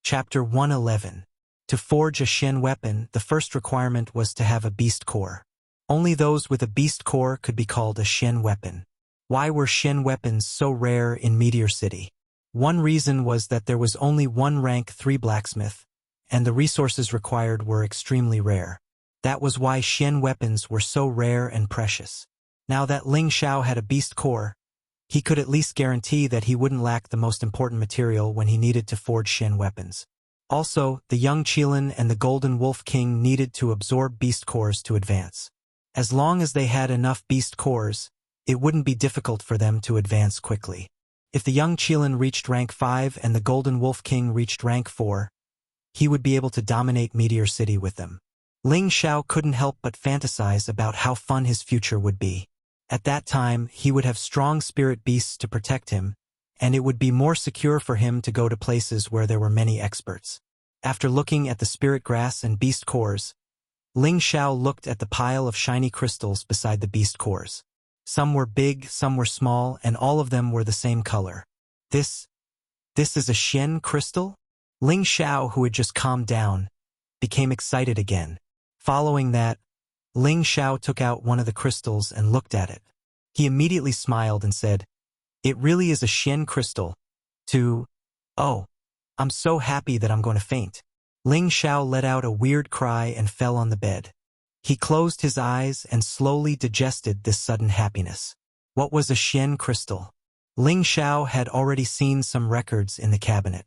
Chapter 111. To forge a Shen weapon, the first requirement was to have a beast core. Only those with a beast core could be called a Shen weapon. Why were Shen weapons so rare in Meteor City? One reason was that there was only one rank 3 blacksmith, and the resources required were extremely rare. That was why Shen weapons were so rare and precious. Now that Ling Xiao had a beast core, he could at least guarantee that he wouldn't lack the most important material when he needed to forge Shen weapons. Also, the young Qilin and the Golden Wolf King needed to absorb beast cores to advance. As long as they had enough beast cores, it wouldn't be difficult for them to advance quickly. If the young Qilin reached rank 5 and the Golden Wolf King reached rank 4, he would be able to dominate Meteor City with them. Ling Xiao couldn't help but fantasize about how fun his future would be. At that time, he would have strong spirit beasts to protect him, and it would be more secure for him to go to places where there were many experts. After looking at the spirit grass and beast cores, Ling Xiao looked at the pile of shiny crystals beside the beast cores. Some were big, some were small, and all of them were the same color. This is a Shen crystal? Ling Xiao, who had just calmed down, became excited again. Following that, Ling Xiao took out one of the crystals and looked at it. He immediately smiled and said, "It really is a Shen crystal. Oh, I'm so happy that I'm going to faint." Ling Xiao let out a weird cry and fell on the bed. He closed his eyes and slowly digested this sudden happiness. What was a Shen crystal? Ling Xiao had already seen some records in the cabinet.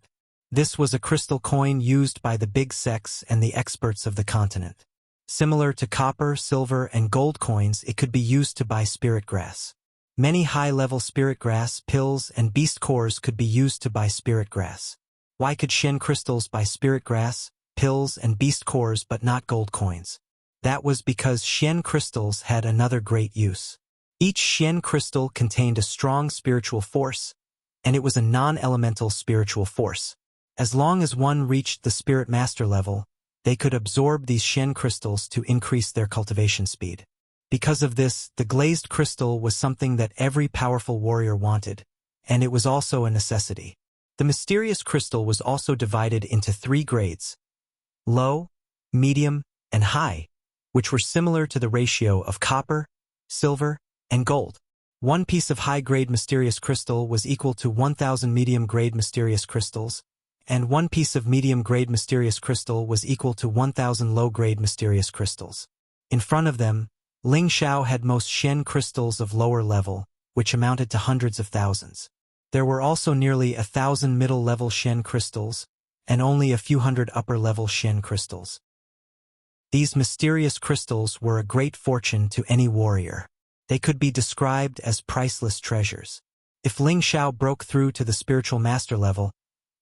This was a crystal coin used by the big sects and the experts of the continent. Similar to copper, silver, and gold coins, it could be used to buy spirit grass. Many high-level spirit grass, pills, and beast cores could be used to buy spirit grass. Why could Shen crystals buy spirit grass, pills, and beast cores but not gold coins? That was because Shen crystals had another great use. Each Shen crystal contained a strong spiritual force, and it was a non-elemental spiritual force. As long as one reached the spirit master level, they could absorb these Shen crystals to increase their cultivation speed. Because of this, the glazed crystal was something that every powerful warrior wanted, and it was also a necessity. The mysterious crystal was also divided into 3 grades: low, medium, and high, which were similar to the ratio of copper, silver, and gold. One piece of high-grade mysterious crystal was equal to 1,000 medium-grade mysterious crystals, and one piece of medium-grade mysterious crystal was equal to 1,000 low-grade mysterious crystals. In front of them, Ling Xiao had most Shen crystals of lower level, which amounted to hundreds of thousands. There were also nearly 1,000 middle-level Shen crystals, and only a few hundred upper-level Shen crystals. These mysterious crystals were a great fortune to any warrior. They could be described as priceless treasures. If Ling Xiao broke through to the spiritual master level,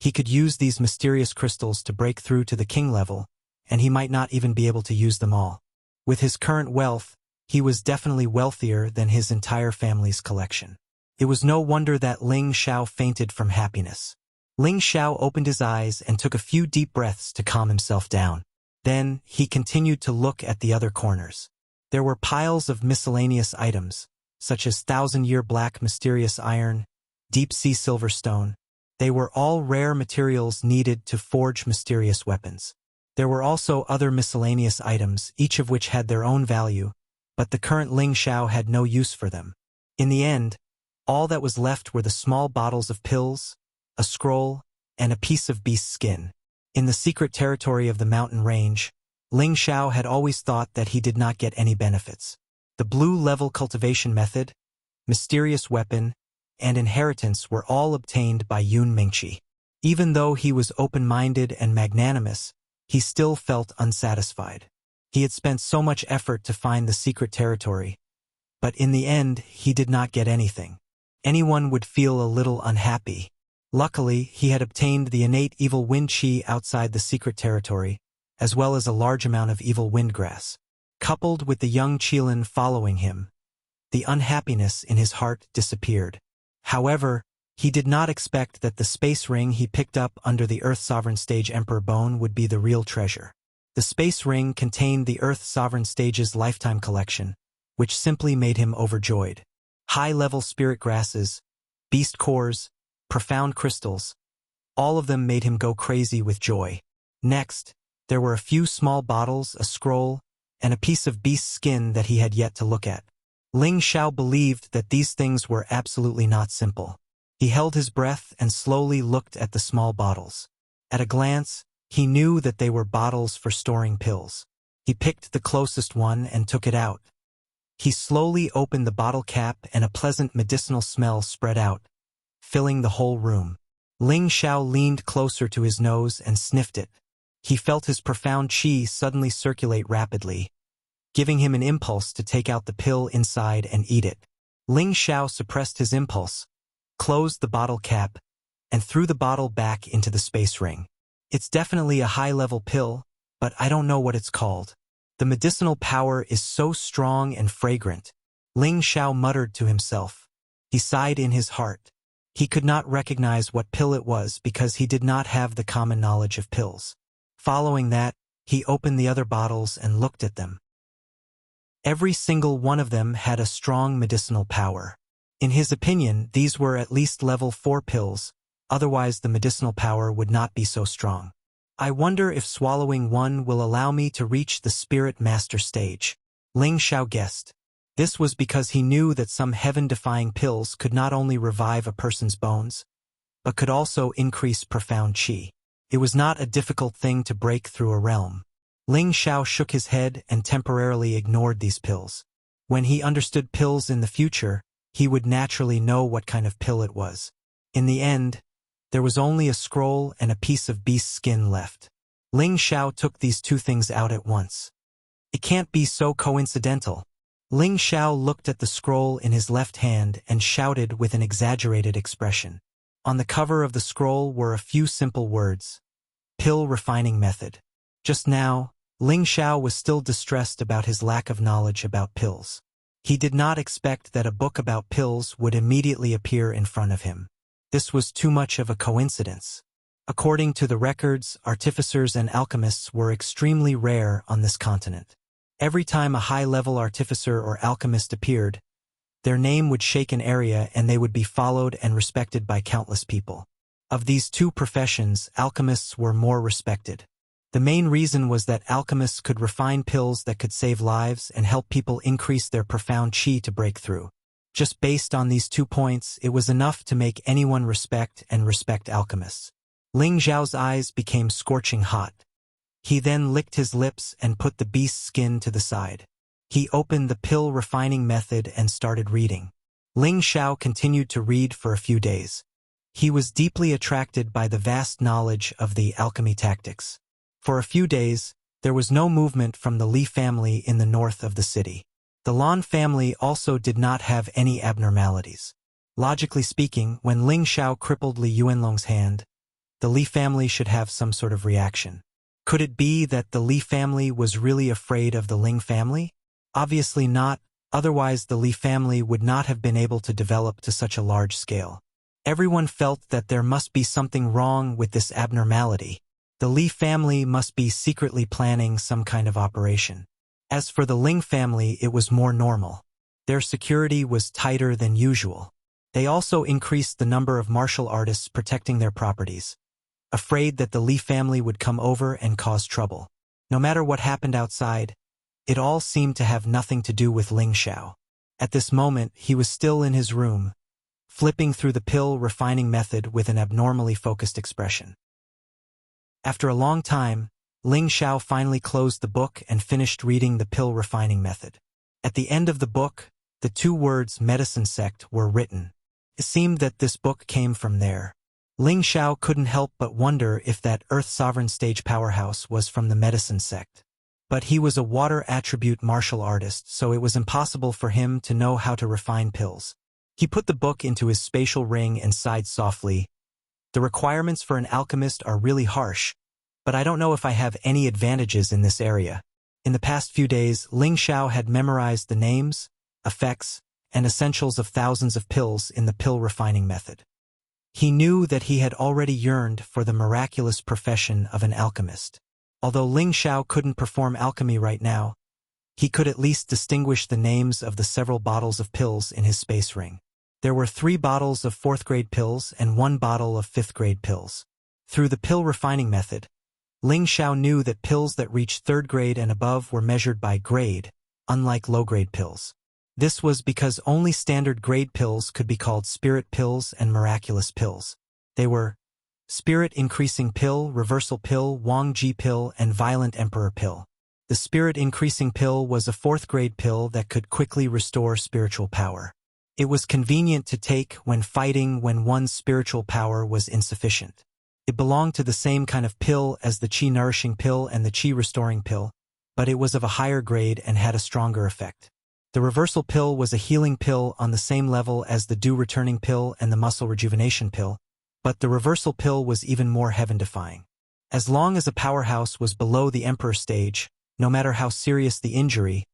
he could use these mysterious crystals to break through to the king level, and he might not even be able to use them all. With his current wealth, he was definitely wealthier than his entire family's collection. It was no wonder that Ling Xiao fainted from happiness. Ling Xiao opened his eyes and took a few deep breaths to calm himself down. Then, he continued to look at the other corners. There were piles of miscellaneous items, such as 1,000-year black mysterious iron, deep-sea silverstone. They were all rare materials needed to forge mysterious weapons. There were also other miscellaneous items, each of which had their own value, but the current Ling Xiao had no use for them. In the end, all that was left were the small bottles of pills, a scroll, and a piece of beast skin. In the secret territory of the mountain range, Ling Xiao had always thought that he did not get any benefits. The blue-level cultivation method, mysterious weapon, and inheritance were all obtained by Yun Mingqi. Even though he was open-minded and magnanimous, he still felt unsatisfied. He had spent so much effort to find the secret territory, but in the end, he did not get anything. Anyone would feel a little unhappy. Luckily, he had obtained the innate evil wind qi outside the secret territory, as well as a large amount of evil windgrass. Coupled with the young Qilin following him, the unhappiness in his heart disappeared. However, he did not expect that the space ring he picked up under the Earth Sovereign Stage Emperor Bone would be the real treasure. The space ring contained the Earth Sovereign Stage's lifetime collection, which simply made him overjoyed. High-level spirit grasses, beast cores, profound crystals, All of them made him go crazy with joy. Next, there were a few small bottles, a scroll, and a piece of beast skin that he had yet to look at. Ling Xiao believed that these things were absolutely not simple. He held his breath and slowly looked at the small bottles. At a glance, he knew that they were bottles for storing pills. He picked the closest one and took it out. He slowly opened the bottle cap and a pleasant medicinal smell spread out, filling the whole room. Ling Xiao leaned closer to his nose and sniffed it. He felt his profound qi suddenly circulate rapidly, giving him an impulse to take out the pill inside and eat it. Ling Xiao suppressed his impulse, closed the bottle cap, and threw the bottle back into the space ring. It's definitely a high-level pill, but I don't know what it's called. The medicinal power is so strong and fragrant. Ling Xiao muttered to himself. He sighed in his heart. He could not recognize what pill it was because he did not have the common knowledge of pills. Following that, he opened the other bottles and looked at them. Every single one of them had a strong medicinal power. In his opinion, these were at least level 4 pills, otherwise the medicinal power would not be so strong. I wonder if swallowing one will allow me to reach the Spirit Master stage. Ling Xiao guessed. This was because he knew that some heaven-defying pills could not only revive a person's bones, but could also increase profound qi. It was not a difficult thing to break through a realm. Ling Xiao shook his head and temporarily ignored these pills. When he understood pills in the future, he would naturally know what kind of pill it was. In the end, there was only a scroll and a piece of beast skin left. Ling Xiao took these two things out at once. It can't be so coincidental. Ling Xiao looked at the scroll in his left hand and shouted with an exaggerated expression. On the cover of the scroll were a few simple words. Pill refining method. Just now, Ling Xiao was still distressed about his lack of knowledge about pills. He did not expect that a book about pills would immediately appear in front of him. This was too much of a coincidence. According to the records, artificers and alchemists were extremely rare on this continent. Every time a high-level artificer or alchemist appeared, their name would shake an area and they would be followed and respected by countless people. Of these two professions, alchemists were more respected. The main reason was that alchemists could refine pills that could save lives and help people increase their profound qi to break through. Just based on these 2 points, it was enough to make anyone respect alchemists. Ling Xiao's eyes became scorching hot. He then licked his lips and put the beast's skin to the side. He opened the pill refining method and started reading. Ling Xiao continued to read for a few days. He was deeply attracted by the vast knowledge of the alchemy tactics. For a few days, there was no movement from the Li family in the north of the city. The Lan family also did not have any abnormalities. Logically speaking, when Ling Xiao crippled Li Yuanlong's hand, the Li family should have some sort of reaction. Could it be that the Li family was really afraid of the Ling family? Obviously not, otherwise the Li family would not have been able to develop to such a large scale. Everyone felt that there must be something wrong with this abnormality. The Li family must be secretly planning some kind of operation. As for the Ling family, it was more normal. Their security was tighter than usual. They also increased the number of martial artists protecting their properties, afraid that the Li family would come over and cause trouble. No matter what happened outside, it all seemed to have nothing to do with Ling Xiao. At this moment, he was still in his room, flipping through the pill refining method with an abnormally focused expression. After a long time, Ling Xiao finally closed the book and finished reading the pill refining method. At the end of the book, the 2 words medicine sect were written. It seemed that this book came from there. Ling Xiao couldn't help but wonder if that Earth Sovereign stage powerhouse was from the medicine sect. But he was a water attribute martial artist, so it was impossible for him to know how to refine pills. He put the book into his spatial ring and sighed softly. The requirements for an alchemist are really harsh, but I don't know if I have any advantages in this area. In the past few days, Ling Xiao had memorized the names, effects, and essentials of thousands of pills in the pill refining method. He knew that he had already yearned for the miraculous profession of an alchemist. Although Ling Xiao couldn't perform alchemy right now, he could at least distinguish the names of the several bottles of pills in his space ring. There were 3 bottles of 4th grade pills and 1 bottle of 5th grade pills. Through the pill refining method, Ling Xiao knew that pills that reached 3rd grade and above were measured by grade, unlike low-grade pills. This was because only standard grade pills could be called spirit pills and miraculous pills. They were spirit increasing pill, reversal pill, Wang Ji pill, and violent emperor pill. The spirit increasing pill was a 4th grade pill that could quickly restore spiritual power. It was convenient to take when fighting when one's spiritual power was insufficient. It belonged to the same kind of pill as the qi nourishing pill and the qi restoring pill, but it was of a higher grade and had a stronger effect. The reversal pill was a healing pill on the same level as the dew returning pill and the muscle rejuvenation pill, but the reversal pill was even more heaven-defying. As long as a powerhouse was below the emperor stage, no matter how serious the injury,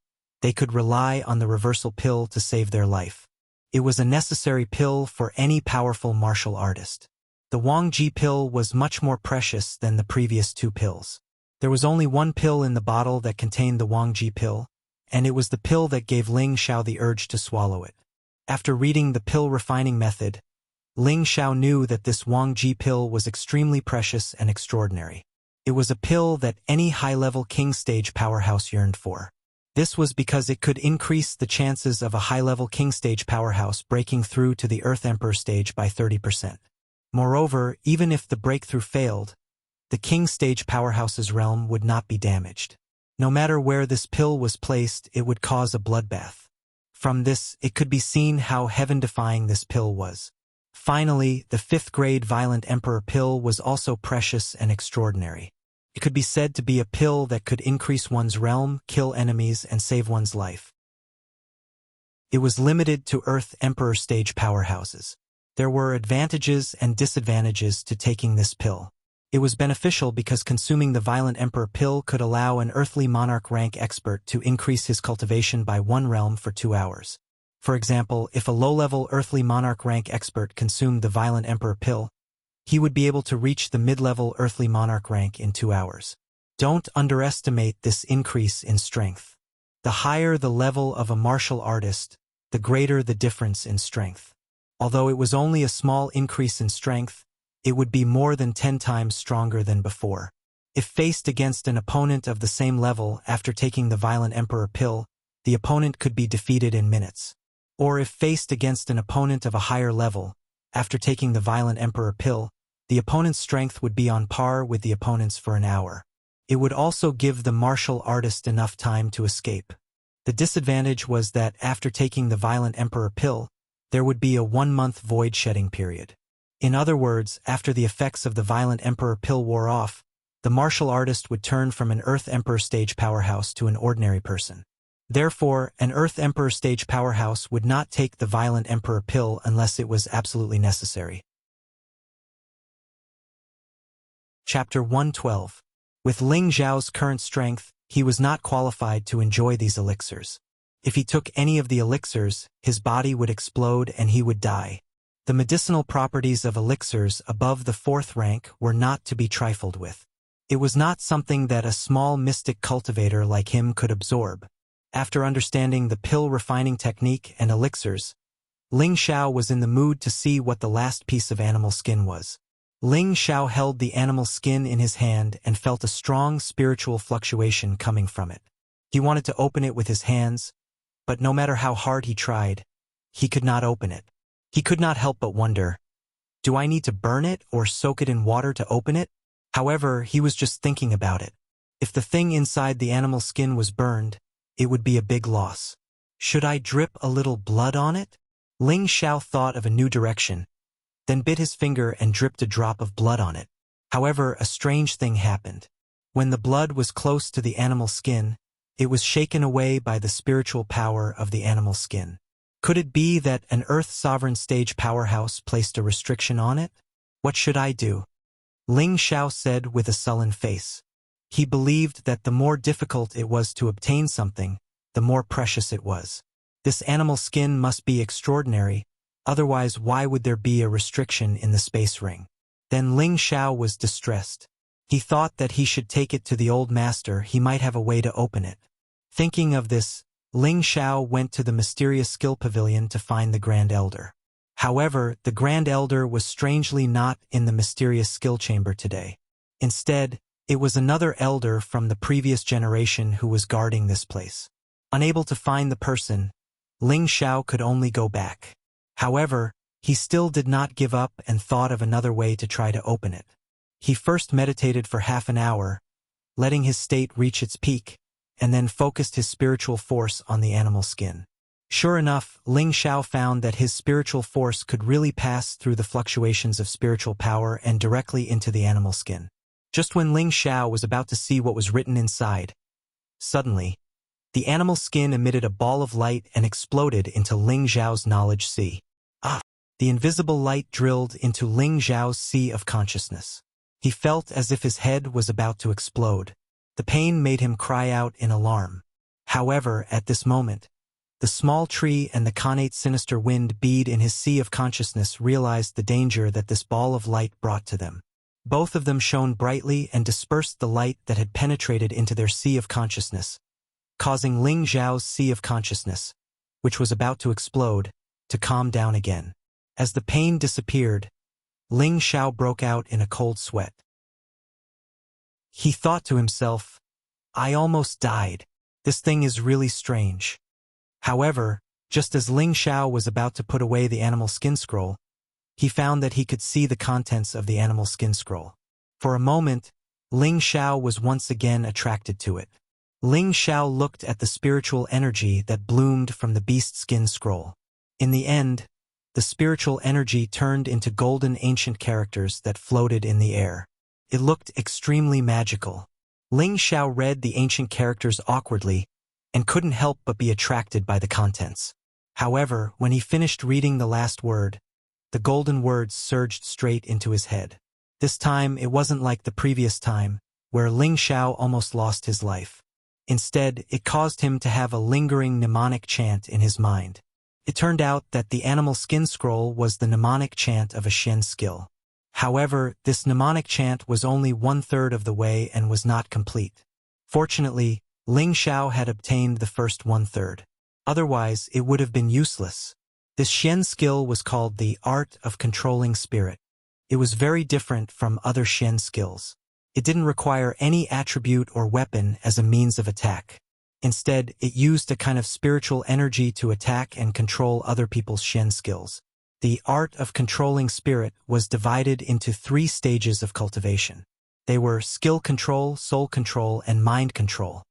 they could rely on the reversal pill to save their life. It was a necessary pill for any powerful martial artist. The Wang Ji pill was much more precious than the previous 2 pills. There was only one pill in the bottle that contained the Wang Ji pill, and it was the pill that gave Ling Xiao the urge to swallow it. After reading the pill refining method, Ling Xiao knew that this Wang Ji pill was extremely precious and extraordinary. It was a pill that any high-level king stage powerhouse yearned for. This was because it could increase the chances of a high-level king stage powerhouse breaking through to the Earth Emperor stage by 30%. Moreover, even if the breakthrough failed, the king stage powerhouse's realm would not be damaged. No matter where this pill was placed, it would cause a bloodbath. From this, it could be seen how heaven-defying this pill was. Finally, the 5th grade violent emperor pill was also precious and extraordinary. It could be said to be a pill that could increase one's realm, kill enemies, and save one's life. It was limited to Earth Emperor stage powerhouses. There were advantages and disadvantages to taking this pill. It was beneficial because consuming the Violent Emperor pill could allow an earthly monarch rank expert to increase his cultivation by 1 realm for 2 hours. For example, if a low-level earthly monarch rank expert consumed the Violent Emperor pill, he would be able to reach the mid-level earthly monarch rank in 2 hours. Don't underestimate this increase in strength. The higher the level of a martial artist, the greater the difference in strength. Although it was only a small increase in strength, it would be more than 10 times stronger than before. If faced against an opponent of the same level after taking the Violent Emperor pill, the opponent could be defeated in minutes. Or if faced against an opponent of a higher level, after taking the Violent Emperor pill, the opponent's strength would be on par with the opponent's for an hour. It would also give the martial artist enough time to escape. The disadvantage was that after taking the Violent Emperor pill, there would be a 1-month void shedding period. In other words, after the effects of the Violent Emperor pill wore off, the martial artist would turn from an Earth Emperor stage powerhouse to an ordinary person. Therefore, an Earth Emperor stage powerhouse would not take the Violent Emperor pill unless it was absolutely necessary. Chapter 112. With Ling Xiao's current strength, he was not qualified to enjoy these elixirs. If he took any of the elixirs, his body would explode and he would die. The medicinal properties of elixirs above the 4th rank were not to be trifled with. It was not something that a small mystic cultivator like him could absorb. After understanding the pill refining technique and elixirs, Ling Xiao was in the mood to see what the last piece of animal skin was. Ling Xiao held the animal skin in his hand and felt a strong spiritual fluctuation coming from it. He wanted to open it with his hands, but no matter how hard he tried, he could not open it. He could not help but wonder, do I need to burn it or soak it in water to open it? However, he was just thinking about it. If the thing inside the animal skin was burned, it would be a big loss. Should I drip a little blood on it? Ling Xiao thought of a new direction, then bit his finger and dripped a drop of blood on it. However, a strange thing happened. When the blood was close to the animal skin, it was shaken away by the spiritual power of the animal skin. Could it be that an Earth Sovereign stage powerhouse placed a restriction on it? What should I do? Ling Xiao said with a sullen face. He believed that the more difficult it was to obtain something, the more precious it was. This animal skin must be extraordinary, otherwise why would there be a restriction in the space ring? Then Ling Xiao was distressed. He thought that he should take it to the old master, he might have a way to open it. Thinking of this, Ling Xiao went to the mysterious skill pavilion to find the Grand Elder. However, the Grand Elder was strangely not in the mysterious skill chamber today. Instead, it was another elder from the previous generation who was guarding this place. Unable to find the person, Ling Xiao could only go back. However, he still did not give up and thought of another way to try to open it. He first meditated for half an hour, letting his state reach its peak, and then focused his spiritual force on the animal skin. Sure enough, Ling Xiao found that his spiritual force could really pass through the fluctuations of spiritual power and directly into the animal skin. Just when Ling Xiao was about to see what was written inside, suddenly, the animal skin emitted a ball of light and exploded into Ling Xiao's knowledge sea. The invisible light drilled into Ling Xiao's sea of consciousness. He felt as if his head was about to explode. The pain made him cry out in alarm. However, at this moment, the small tree and the connate sinister wind bead in his sea of consciousness realized the danger that this ball of light brought to them. Both of them shone brightly and dispersed the light that had penetrated into their sea of consciousness, causing Ling Xiao's sea of consciousness, which was about to explode, to calm down again. As the pain disappeared, Ling Xiao broke out in a cold sweat. He thought to himself, "I almost died. This thing is really strange." However, just as Ling Xiao was about to put away the animal skin scroll, he found that he could see the contents of the animal skin scroll. For a moment, Ling Xiao was once again attracted to it. Ling Xiao looked at the spiritual energy that bloomed from the beast skin scroll. In the end, the spiritual energy turned into golden ancient characters that floated in the air. It looked extremely magical. Ling Xiao read the ancient characters awkwardly and couldn't help but be attracted by the contents. However, when he finished reading the last word, the golden words surged straight into his head. This time, it wasn't like the previous time, where Ling Xiao almost lost his life. Instead, it caused him to have a lingering mnemonic chant in his mind. It turned out that the animal skin scroll was the mnemonic chant of a Shen skill. However, this mnemonic chant was only 1/3 of the way and was not complete. Fortunately, Ling Xiao had obtained the first 1/3. Otherwise, it would have been useless. This Shen skill was called the Art of Controlling Spirit. It was very different from other Shen skills. It didn't require any attribute or weapon as a means of attack. Instead, it used a kind of spiritual energy to attack and control other people's Shen skills. The Art of Controlling Spirit was divided into 3 stages of cultivation. They were skill control, soul control, and mind control.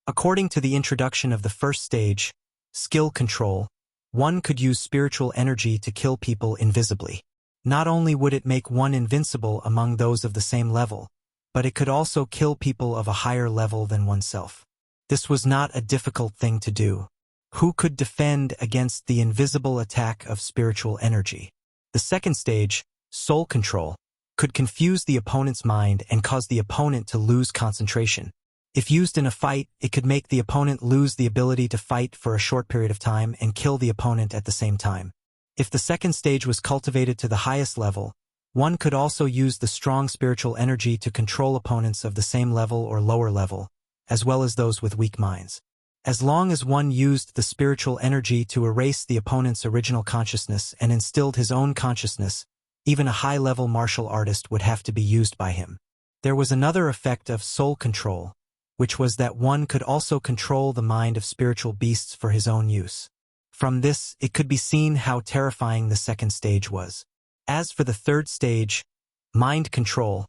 According to the introduction of the first stage, skill control, one could use spiritual energy to kill people invisibly. Not only would it make one invincible among those of the same level, but it could also kill people of a higher level than oneself. This was not a difficult thing to do. Who could defend against the invisible attack of spiritual energy? The second stage, soul control, could confuse the opponent's mind and cause the opponent to lose concentration. If used in a fight, it could make the opponent lose the ability to fight for a short period of time and kill the opponent at the same time. If the second stage was cultivated to the highest level, one could also use the strong spiritual energy to control opponents of the same level or lower level, as well as those with weak minds. As long as one used the spiritual energy to erase the opponent's original consciousness and instilled his own consciousness, even a high-level martial artist would have to be used by him. There was another effect of soul control, which was that one could also control the mind of spiritual beasts for his own use. From this, it could be seen how terrifying the second stage was. As for the third stage, mind control,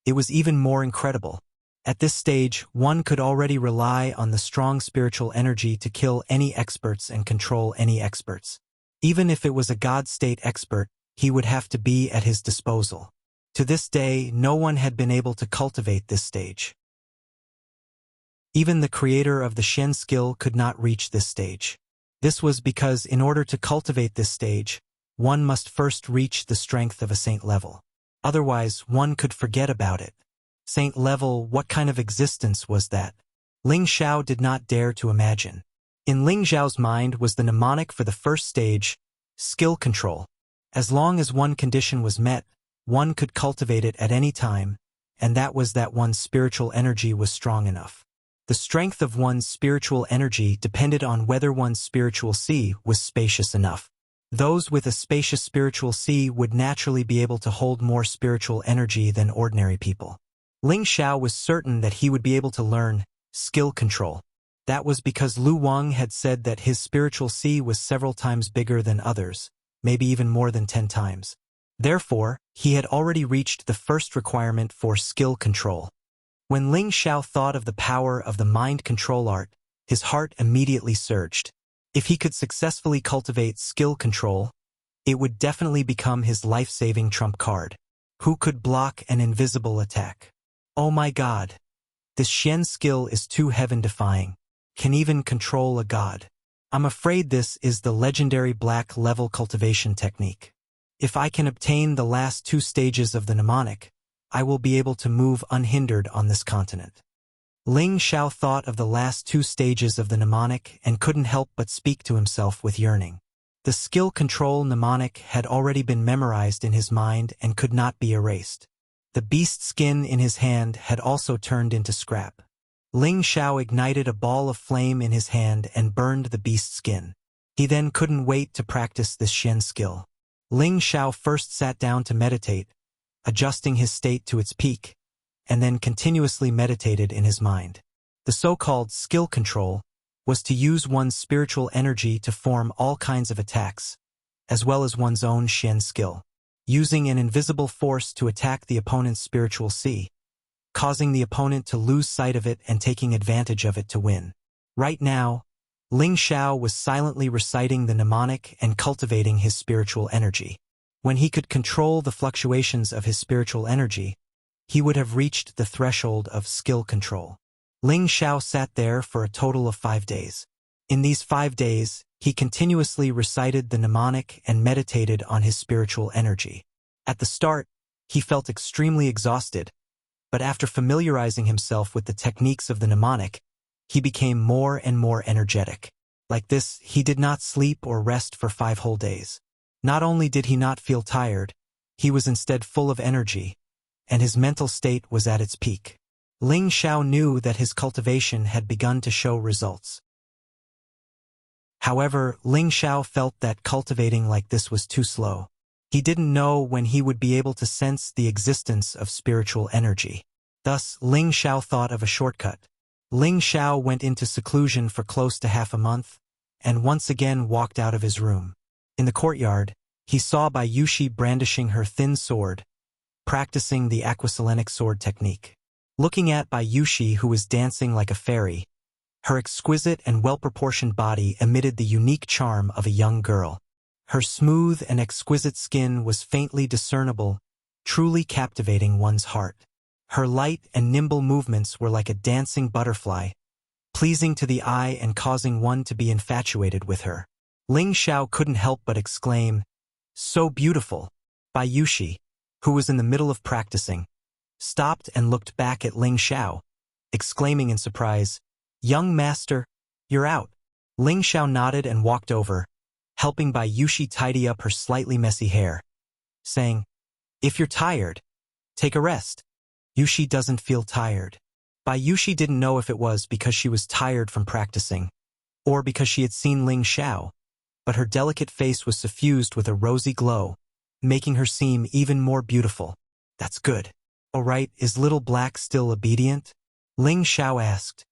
it was even more incredible. At this stage, one could already rely on the strong spiritual energy to kill any experts and control any experts. Even if it was a God-state expert, he would have to be at his disposal. To this day, no one had been able to cultivate this stage. Even the creator of the Shen skill could not reach this stage. This was because in order to cultivate this stage, one must first reach the strength of a saint level. Otherwise, one could forget about it. Saint level, what kind of existence was that? Ling Xiao did not dare to imagine. In Ling Xiao's mind was the mnemonic for the first stage, skill control. As long as one condition was met, one could cultivate it at any time, and that was that one's spiritual energy was strong enough. The strength of one's spiritual energy depended on whether one's spiritual sea was spacious enough. Those with a spacious spiritual sea would naturally be able to hold more spiritual energy than ordinary people. Ling Xiao was certain that he would be able to learn skill control. That was because Lu Wang had said that his spiritual sea was several times bigger than others, maybe even more than 10 times. Therefore, he had already reached the first requirement for skill control. When Ling Xiao thought of the power of the mind control art, his heart immediately surged. If he could successfully cultivate skill control, it would definitely become his life-saving trump card. Who could block an invisible attack? Oh my god! This Xian skill is too heaven-defying. Can even control a god. I'm afraid this is the legendary black level cultivation technique. If I can obtain the last 2 stages of the mnemonic, I will be able to move unhindered on this continent. Ling Xiao thought of the last 2 stages of the mnemonic and couldn't help but speak to himself with yearning. The skill control mnemonic had already been memorized in his mind and could not be erased. The beast skin in his hand had also turned into scrap. Ling Xiao ignited a ball of flame in his hand and burned the beast skin. He then couldn't wait to practice this Xian skill. Ling Xiao first sat down to meditate, adjusting his state to its peak, and then continuously meditated in his mind. The so-called skill control was to use one's spiritual energy to form all kinds of attacks, as well as one's own Xian skill, using an invisible force to attack the opponent's spiritual sea, causing the opponent to lose sight of it and taking advantage of it to win. Right now, Ling Xiao was silently reciting the mnemonic and cultivating his spiritual energy. When he could control the fluctuations of his spiritual energy, he would have reached the threshold of skill control. Ling Xiao sat there for a total of 5 days. In these 5 days, he continuously recited the mnemonic and meditated on his spiritual energy. At the start, he felt extremely exhausted, but after familiarizing himself with the techniques of the mnemonic, he became more and more energetic. Like this, he did not sleep or rest for 5 whole days. Not only did he not feel tired, he was instead full of energy, and his mental state was at its peak. Ling Xiao knew that his cultivation had begun to show results. However, Ling Xiao felt that cultivating like this was too slow. He didn't know when he would be able to sense the existence of spiritual energy. Thus, Ling Xiao thought of a shortcut. Ling Xiao went into seclusion for close to half a month, and once again walked out of his room. In the courtyard, he saw Bai Yushi brandishing her thin sword, practicing the aquaselenic sword technique. Looking at Bai Yushi, who was dancing like a fairy, her exquisite and well-proportioned body emitted the unique charm of a young girl. Her smooth and exquisite skin was faintly discernible, truly captivating one's heart. Her light and nimble movements were like a dancing butterfly, pleasing to the eye and causing one to be infatuated with her. Ling Xiao couldn't help but exclaim, "So beautiful!" Bai Yushi, who was in the middle of practicing, stopped and looked back at Ling Xiao, exclaiming in surprise, "Young master, you're out." Ling Xiao nodded and walked over, helping Bai Yushi tidy up her slightly messy hair, saying, "If you're tired, take a rest." Yushi doesn't feel tired. Bai Yushi didn't know if it was because she was tired from practicing, or because she had seen Ling Xiao, but her delicate face was suffused with a rosy glow, making her seem even more beautiful. "That's good. All right, is little black still obedient?" Ling Xiao asked.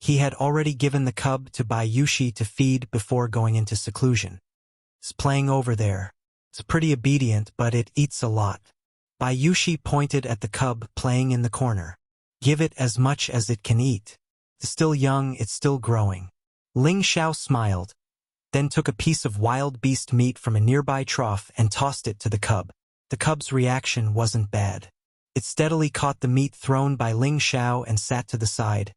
He had already given the cub to Bai Yushi to feed before going into seclusion. "It's playing over there. It's pretty obedient, but it eats a lot." Bai Yushi pointed at the cub playing in the corner. "Give it as much as it can eat. It's still young, it's still growing." Ling Xiao smiled, then took a piece of wild beast meat from a nearby trough and tossed it to the cub. The cub's reaction wasn't bad. It steadily caught the meat thrown by Ling Xiao and sat to the side,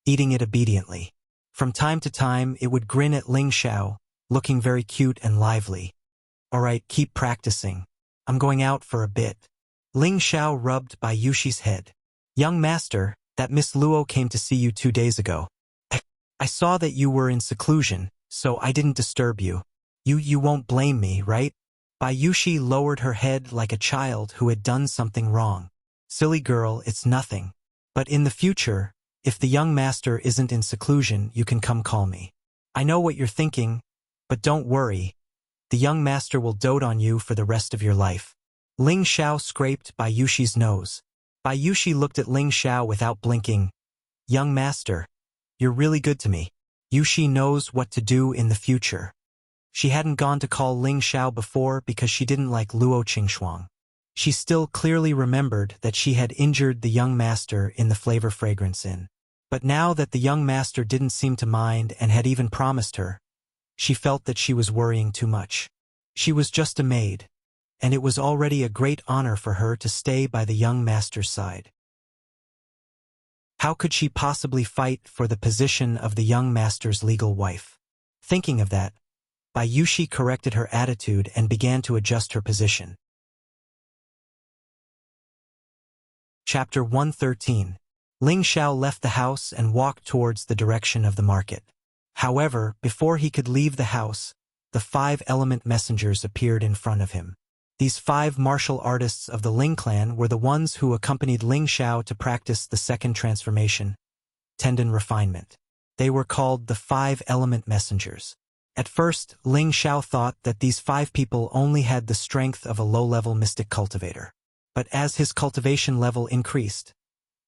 eating it obediently. From time to time, it would grin at Ling Xiao, looking very cute and lively. "All right, keep practicing. I'm going out for a bit." Ling Xiao rubbed Bai Yushi's head. "Young master, that Miss Luo came to see you 2 days ago. I saw that you were in seclusion, so I didn't disturb you. You won't blame me, right?" Bai Yushi lowered her head like a child who had done something wrong. "Silly girl, it's nothing. But in the future, if the young master isn't in seclusion, you can come call me. I know what you're thinking, but don't worry. The young master will dote on you for the rest of your life. Ling Xiao scraped Bai Yuxi's nose. Bai Yuxi looked at Ling Xiao without blinking. Young master, you're really good to me. Yuxi knows what to do in the future. She hadn't gone to call Ling Xiao before because she didn't like Luo Qingxuang. She still clearly remembered that she had injured the young master in the Flavor Fragrance Inn. But now that the young master didn't seem to mind and had even promised her, she felt that she was worrying too much. She was just a maid, and it was already a great honor for her to stay by the young master's side. How could she possibly fight for the position of the young master's legal wife? Thinking of that, Bai Yuxi corrected her attitude and began to adjust her position. Chapter 113. Ling Xiao left the house and walked towards the direction of the market. However, before he could leave the house, the 5 element messengers appeared in front of him. These 5 martial artists of the Ling clan were the ones who accompanied Ling Xiao to practice the second transformation, tendon refinement. They were called the 5 element messengers. At first, Ling Xiao thought that these 5 people only had the strength of a low-level mystic cultivator. But as his cultivation level increased,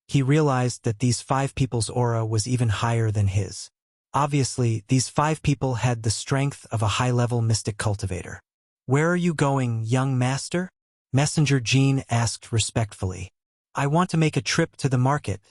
he realized that these 5 people's aura was even higher than his. Obviously, these 5 people had the strength of a high-level mystic cultivator. "Where are you going, young master?" Messenger Jean asked respectfully. "I want to make a trip to the market,"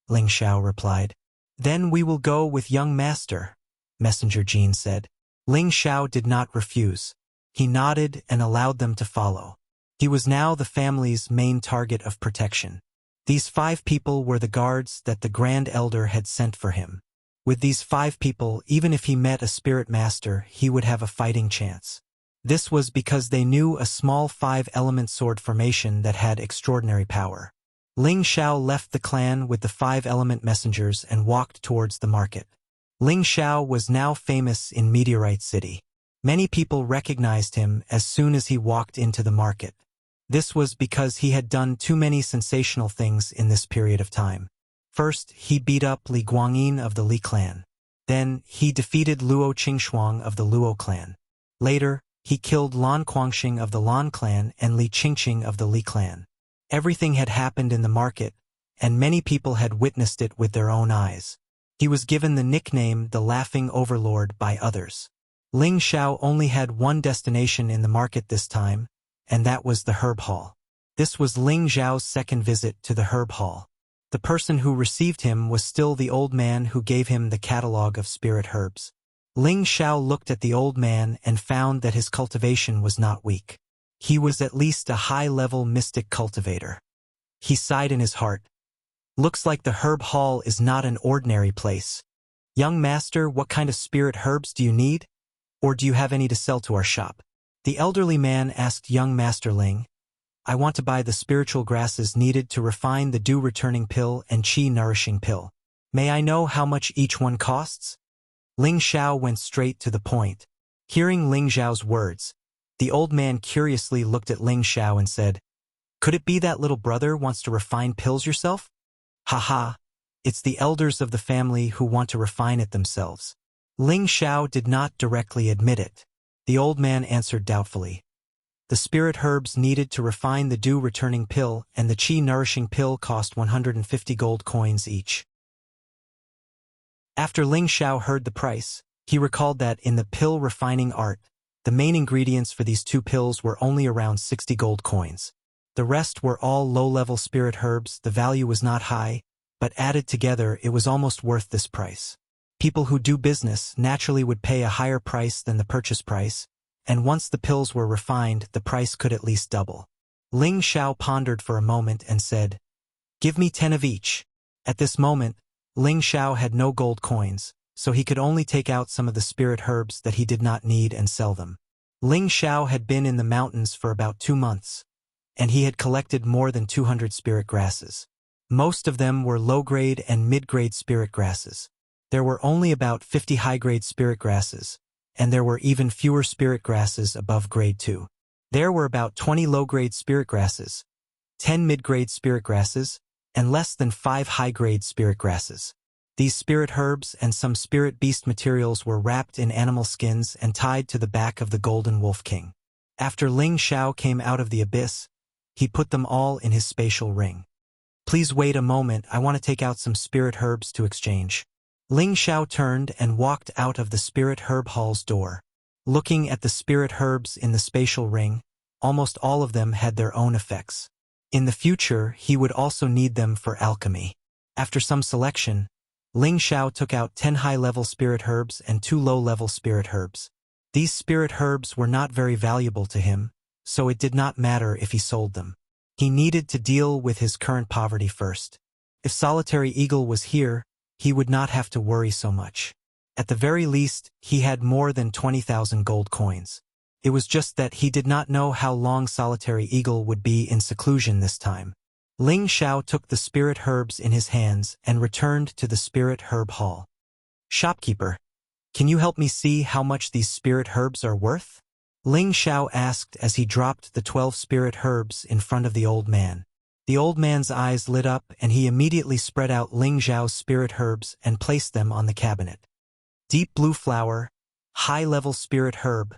Ling Xiao replied. "Then we will go with young master," Messenger Jean said. Ling Xiao did not refuse. He nodded and allowed them to follow. He was now the family's main target of protection. These 5 people were the guards that the Grand Elder had sent for him. With these 5 people, even if he met a spirit master, he would have a fighting chance. This was because they knew a small 5-element sword formation that had extraordinary power. Ling Xiao left the clan with the 5-element messengers and walked towards the market. Ling Xiao was now famous in Meteorite City. Many people recognized him as soon as he walked into the market. This was because he had done too many sensational things in this period of time. First, he beat up Li Guangyin of the Li clan. Then, he defeated Luo Qingxuang of the Luo clan. Later, he killed Lan Guangxing of the Lan clan and Li Qingqing of the Li clan. Everything had happened in the market, and many people had witnessed it with their own eyes. He was given the nickname the Laughing Overlord by others. Ling Xiao only had one destination in the market this time, and that was the herb hall. This was Ling Xiao's second visit to the herb hall. The person who received him was still the old man who gave him the catalog of spirit herbs. Ling Xiao looked at the old man and found that his cultivation was not weak. He was at least a high-level mystic cultivator. He sighed in his heart. "Looks like the herb hall is not an ordinary place. Young master, what kind of spirit herbs do you need? Or do you have any to sell to our shop?" The elderly man asked young master Ling. "I want to buy the spiritual grasses needed to refine the dew-returning pill and qi-nourishing pill. May I know how much each one costs?" Ling Xiao went straight to the point. Hearing Ling Xiao's words, the old man curiously looked at Ling Xiao and said, "Could it be that little brother wants to refine pills yourself?" "Ha, it's the elders of the family who want to refine it themselves." Ling Xiao did not directly admit it. The old man answered doubtfully. The spirit herbs needed to refine the dew-returning pill and the qi-nourishing pill cost 150 gold coins each. After Ling Xiao heard the price, he recalled that in the pill-refining art, the main ingredients for these 2 pills were only around 60 gold coins. The rest were all low-level spirit herbs. The value was not high, but added together it was almost worth this price. People who do business naturally would pay a higher price than the purchase price, and once the pills were refined, the price could at least double. Ling Xiao pondered for a moment and said, "Give me 10 of each." At this moment, Ling Xiao had no gold coins, so he could only take out some of the spirit herbs that he did not need and sell them. Ling Xiao had been in the mountains for about 2 months, and he had collected more than 200 spirit grasses. Most of them were low-grade and mid-grade spirit grasses. There were only about 50 high-grade spirit grasses, and there were even fewer spirit grasses above grade 2. There were about 20 low-grade spirit grasses, 10 mid-grade spirit grasses, and less than 5 high-grade spirit grasses. These spirit herbs and some spirit beast materials were wrapped in animal skins and tied to the back of the Golden Wolf King. After Ling Xiao came out of the abyss, he put them all in his spatial ring. Please wait a moment, I want to take out some spirit herbs to exchange. Ling Xiao turned and walked out of the spirit herb hall's door. Looking at the spirit herbs in the spatial ring, almost all of them had their own effects. In the future, he would also need them for alchemy. After some selection, Ling Xiao took out 10 high-level spirit herbs and 2 low-level spirit herbs. These spirit herbs were not very valuable to him, so it did not matter if he sold them. He needed to deal with his current poverty first. If Solitary Eagle was here, he would not have to worry so much. At the very least, he had more than 20,000 gold coins. It was just that he did not know how long Solitary Eagle would be in seclusion this time. Ling Xiao took the spirit herbs in his hands and returned to the spirit herb hall. Shopkeeper, can you help me see how much these spirit herbs are worth? Ling Xiao asked as he dropped the 12 spirit herbs in front of the old man. The old man's eyes lit up and he immediately spread out Ling Xiao's spirit herbs and placed them on the cabinet. Deep blue flower, high-level spirit herb,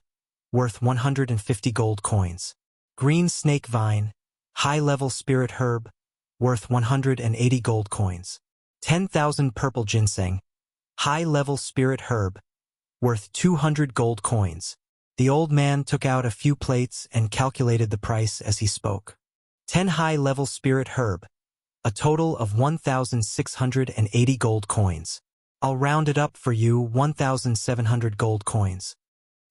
worth 150 gold coins. Green snake vine, high-level spirit herb, worth 180 gold coins. 10,000 purple ginseng, high-level spirit herb, worth 200 gold coins. The old man took out a few plates and calculated the price as he spoke. 10 high-level spirit herb, a total of 1,680 gold coins. I'll round it up for you, 1,700 gold coins.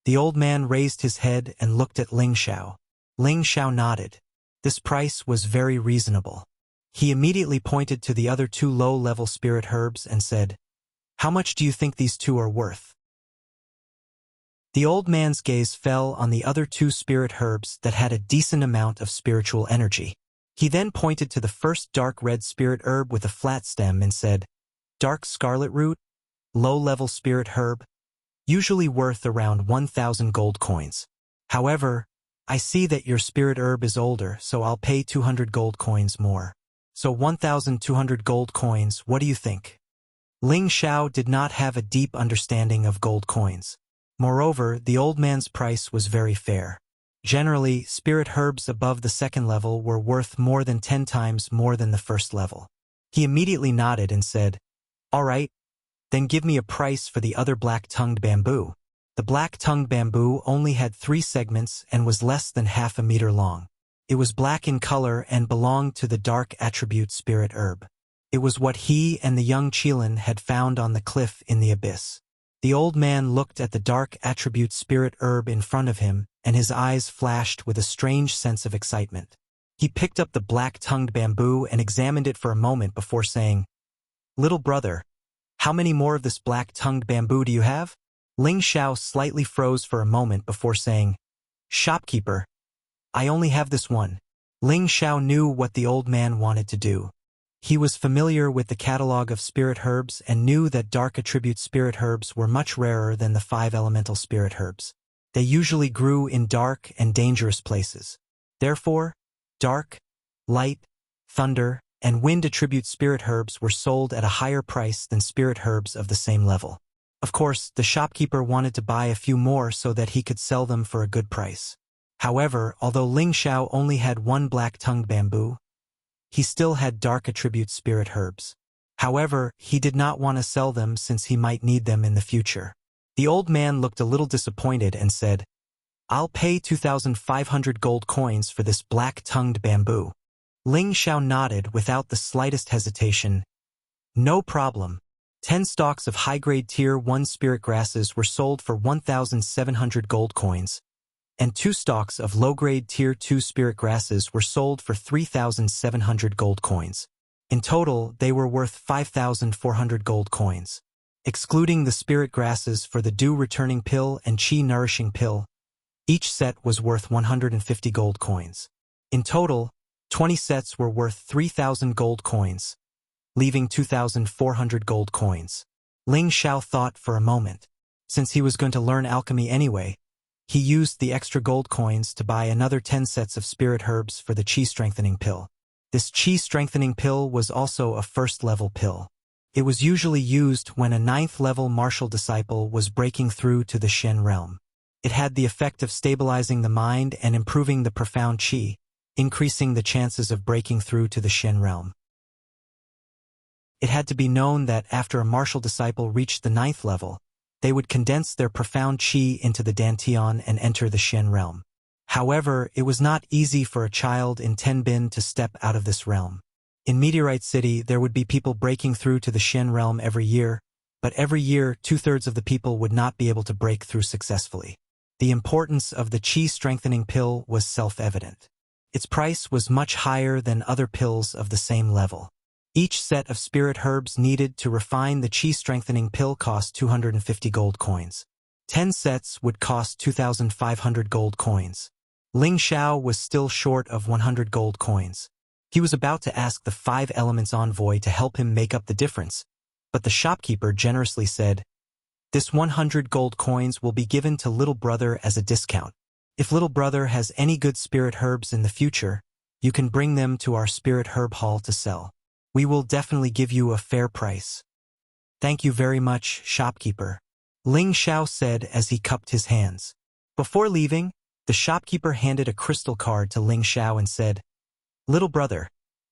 The old man raised his head and looked at Ling Xiao. Ling Xiao nodded. This price was very reasonable. He immediately pointed to the other 2 low-level spirit herbs and said, "How much do you think these 2 are worth?" The old man's gaze fell on the other 2 spirit herbs that had a decent amount of spiritual energy. He then pointed to the first dark red spirit herb with a flat stem and said, "Dark scarlet root, low-level spirit herb, usually worth around 1,000 gold coins. However, I see that your spirit herb is older, so I'll pay 200 gold coins more. So 1,200 gold coins, what do you think?" Ling Xiao did not have a deep understanding of gold coins. Moreover, the old man's price was very fair. Generally, spirit herbs above the second level were worth more than 10 times more than the first level. He immediately nodded and said, "All right, then give me a price for the other black-tongued bamboo." The black-tongued bamboo only had 3 segments and was less than half a meter long. It was black in color and belonged to the dark attribute spirit herb. It was what he and the young Qilin had found on the cliff in the abyss. The old man looked at the dark attribute spirit herb in front of him, and his eyes flashed with a strange sense of excitement. He picked up the black-tongued bamboo and examined it for a moment before saying, "Little brother, how many more of this black-tongued bamboo do you have?" Ling Xiao slightly froze for a moment before saying, "Shopkeeper, I only have this one." Ling Xiao knew what the old man wanted to do. He was familiar with the catalog of spirit herbs and knew that dark attribute spirit herbs were much rarer than the 5 elemental spirit herbs. They usually grew in dark and dangerous places. Therefore, dark, light, thunder, and wind attribute spirit herbs were sold at a higher price than spirit herbs of the same level. Of course, the shopkeeper wanted to buy a few more so that he could sell them for a good price. However, although Ling Xiao only had 1 black-tongued bamboo, he still had dark attribute spirit herbs. However, he did not want to sell them since he might need them in the future. The old man looked a little disappointed and said, "I'll pay 2,500 gold coins for this black-tongued bamboo." Ling Xiao nodded without the slightest hesitation. "No problem." 10 stalks of high-grade Tier 1 spirit grasses were sold for 1,700 gold coins, and 2 stalks of low-grade Tier 2 spirit grasses were sold for 3,700 gold coins. In total, they were worth 5,400 gold coins. Excluding the spirit grasses for the dew-returning pill and chi-nourishing pill, each set was worth 150 gold coins. In total, 20 sets were worth 3,000 gold coins, leaving 2,400 gold coins. Ling Xiao thought for a moment. Since he was going to learn alchemy anyway, he used the extra gold coins to buy another 10 sets of spirit herbs for the chi-strengthening pill. This chi-strengthening pill was also a first-level pill. It was usually used when a 9th-level martial disciple was breaking through to the Shen realm. It had the effect of stabilizing the mind and improving the profound qi, increasing the chances of breaking through to the Shen realm. It had to be known that after a martial disciple reached the 9th level, they would condense their profound qi into the dantian and enter the Shen realm. However, it was not easy for a child in Tenbin to step out of this realm. In Meteorite City, there would be people breaking through to the Shen realm every year, but every year 2/3 of the people would not be able to break through successfully. The importance of the qi-strengthening pill was self-evident. Its price was much higher than other pills of the same level. Each set of spirit herbs needed to refine the qi-strengthening pill cost 250 gold coins. 10 sets would cost 2,500 gold coins. Ling Xiao was still short of 100 gold coins. He was about to ask the 5 Elements envoy to help him make up the difference, but the shopkeeper generously said, "This 100 gold coins will be given to little brother as a discount. If little brother has any good spirit herbs in the future, you can bring them to our spirit herb hall to sell. We will definitely give you a fair price." "Thank you very much, shopkeeper," Ling Xiao said as he cupped his hands. Before leaving, the shopkeeper handed a crystal card to Ling Xiao and said, "Little brother,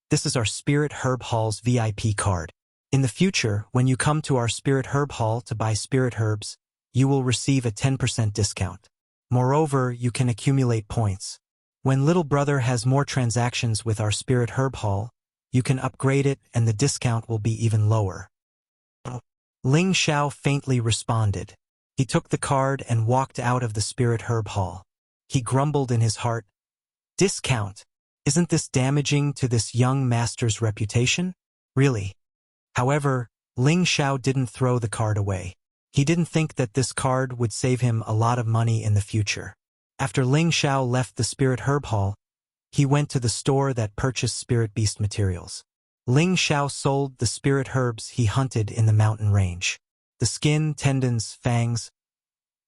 this is our Spirit Herb Hall's VIP card. In the future, when you come to our Spirit Herb Hall to buy spirit herbs, you will receive a 10% discount. Moreover, you can accumulate points. When little brother has more transactions with our Spirit Herb Hall, you can upgrade it and the discount will be even lower." Ling Xiao faintly responded. He took the card and walked out of the Spirit Herb Hall. He grumbled in his heart, "Discount? Isn't this damaging to this young master's reputation? Really?" However, Ling Xiao didn't throw the card away. He didn't think that this card would save him a lot of money in the future. After Ling Xiao left the Spirit Herb Hall, he went to the store that purchased spirit beast materials. Ling Xiao sold the spirit herbs he hunted in the mountain range. The skin, tendons, fangs,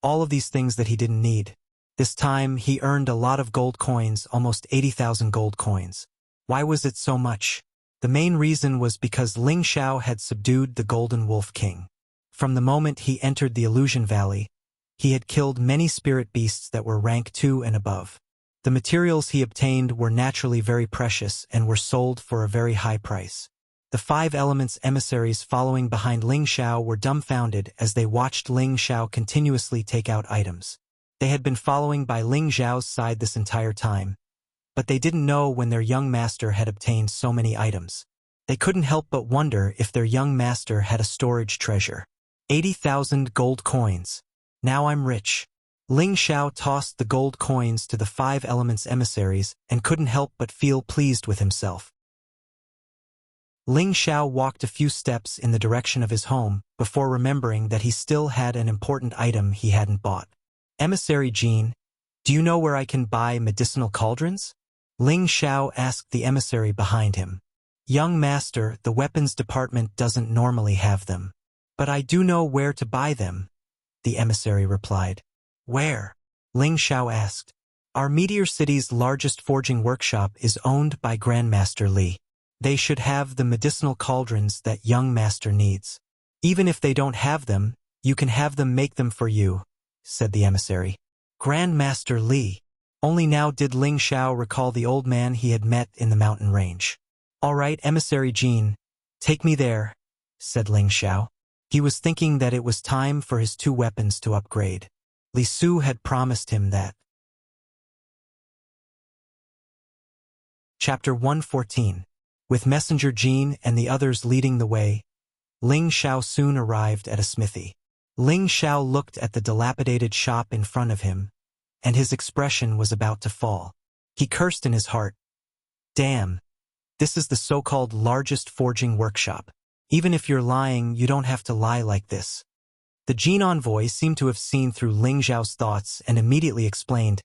all of these things that he didn't need. This time, he earned a lot of gold coins, almost 80,000 gold coins. Why was it so much? The main reason was because Ling Xiao had subdued the Golden Wolf King. From the moment he entered the Illusion Valley, he had killed many spirit beasts that were rank 2 and above. The materials he obtained were naturally very precious and were sold for a very high price. The 5 Elements emissaries following behind Ling Xiao were dumbfounded as they watched Ling Xiao continuously take out items. They had been following by Ling Xiao's side this entire time, but they didn't know when their young master had obtained so many items. They couldn't help but wonder if their young master had a storage treasure. 80,000 gold coins. Now I'm rich. Ling Xiao tossed the gold coins to the 5 Elements emissaries and couldn't help but feel pleased with himself. Ling Xiao walked a few steps in the direction of his home before remembering that he still had an important item he hadn't bought. "Emissary Jean, do you know where I can buy medicinal cauldrons?" Ling Xiao asked the emissary behind him. "Young master, the weapons department doesn't normally have them. But I do know where to buy them," the emissary replied. "Where?" Ling Xiao asked. "Our Meteor City's largest forging workshop is owned by Grandmaster Li. They should have the medicinal cauldrons that young master needs. Even if they don't have them, you can have them make them for you," said the emissary. Grandmaster Li. Only now did Ling Xiao recall the old man he had met in the mountain range. "All right, Emissary Jean, take me there," said Ling Xiao. He was thinking that it was time for his 2 weapons to upgrade. Li Su had promised him that. Chapter 114. With Messenger Jean and the others leading the way, Ling Xiao soon arrived at a smithy. Ling Xiao looked at the dilapidated shop in front of him, and his expression was about to fall. He cursed in his heart. "Damn, this is the so-called largest forging workshop. Even if you're lying, you don't have to lie like this." The Jean envoy seemed to have seen through Ling Xiao's thoughts and immediately explained,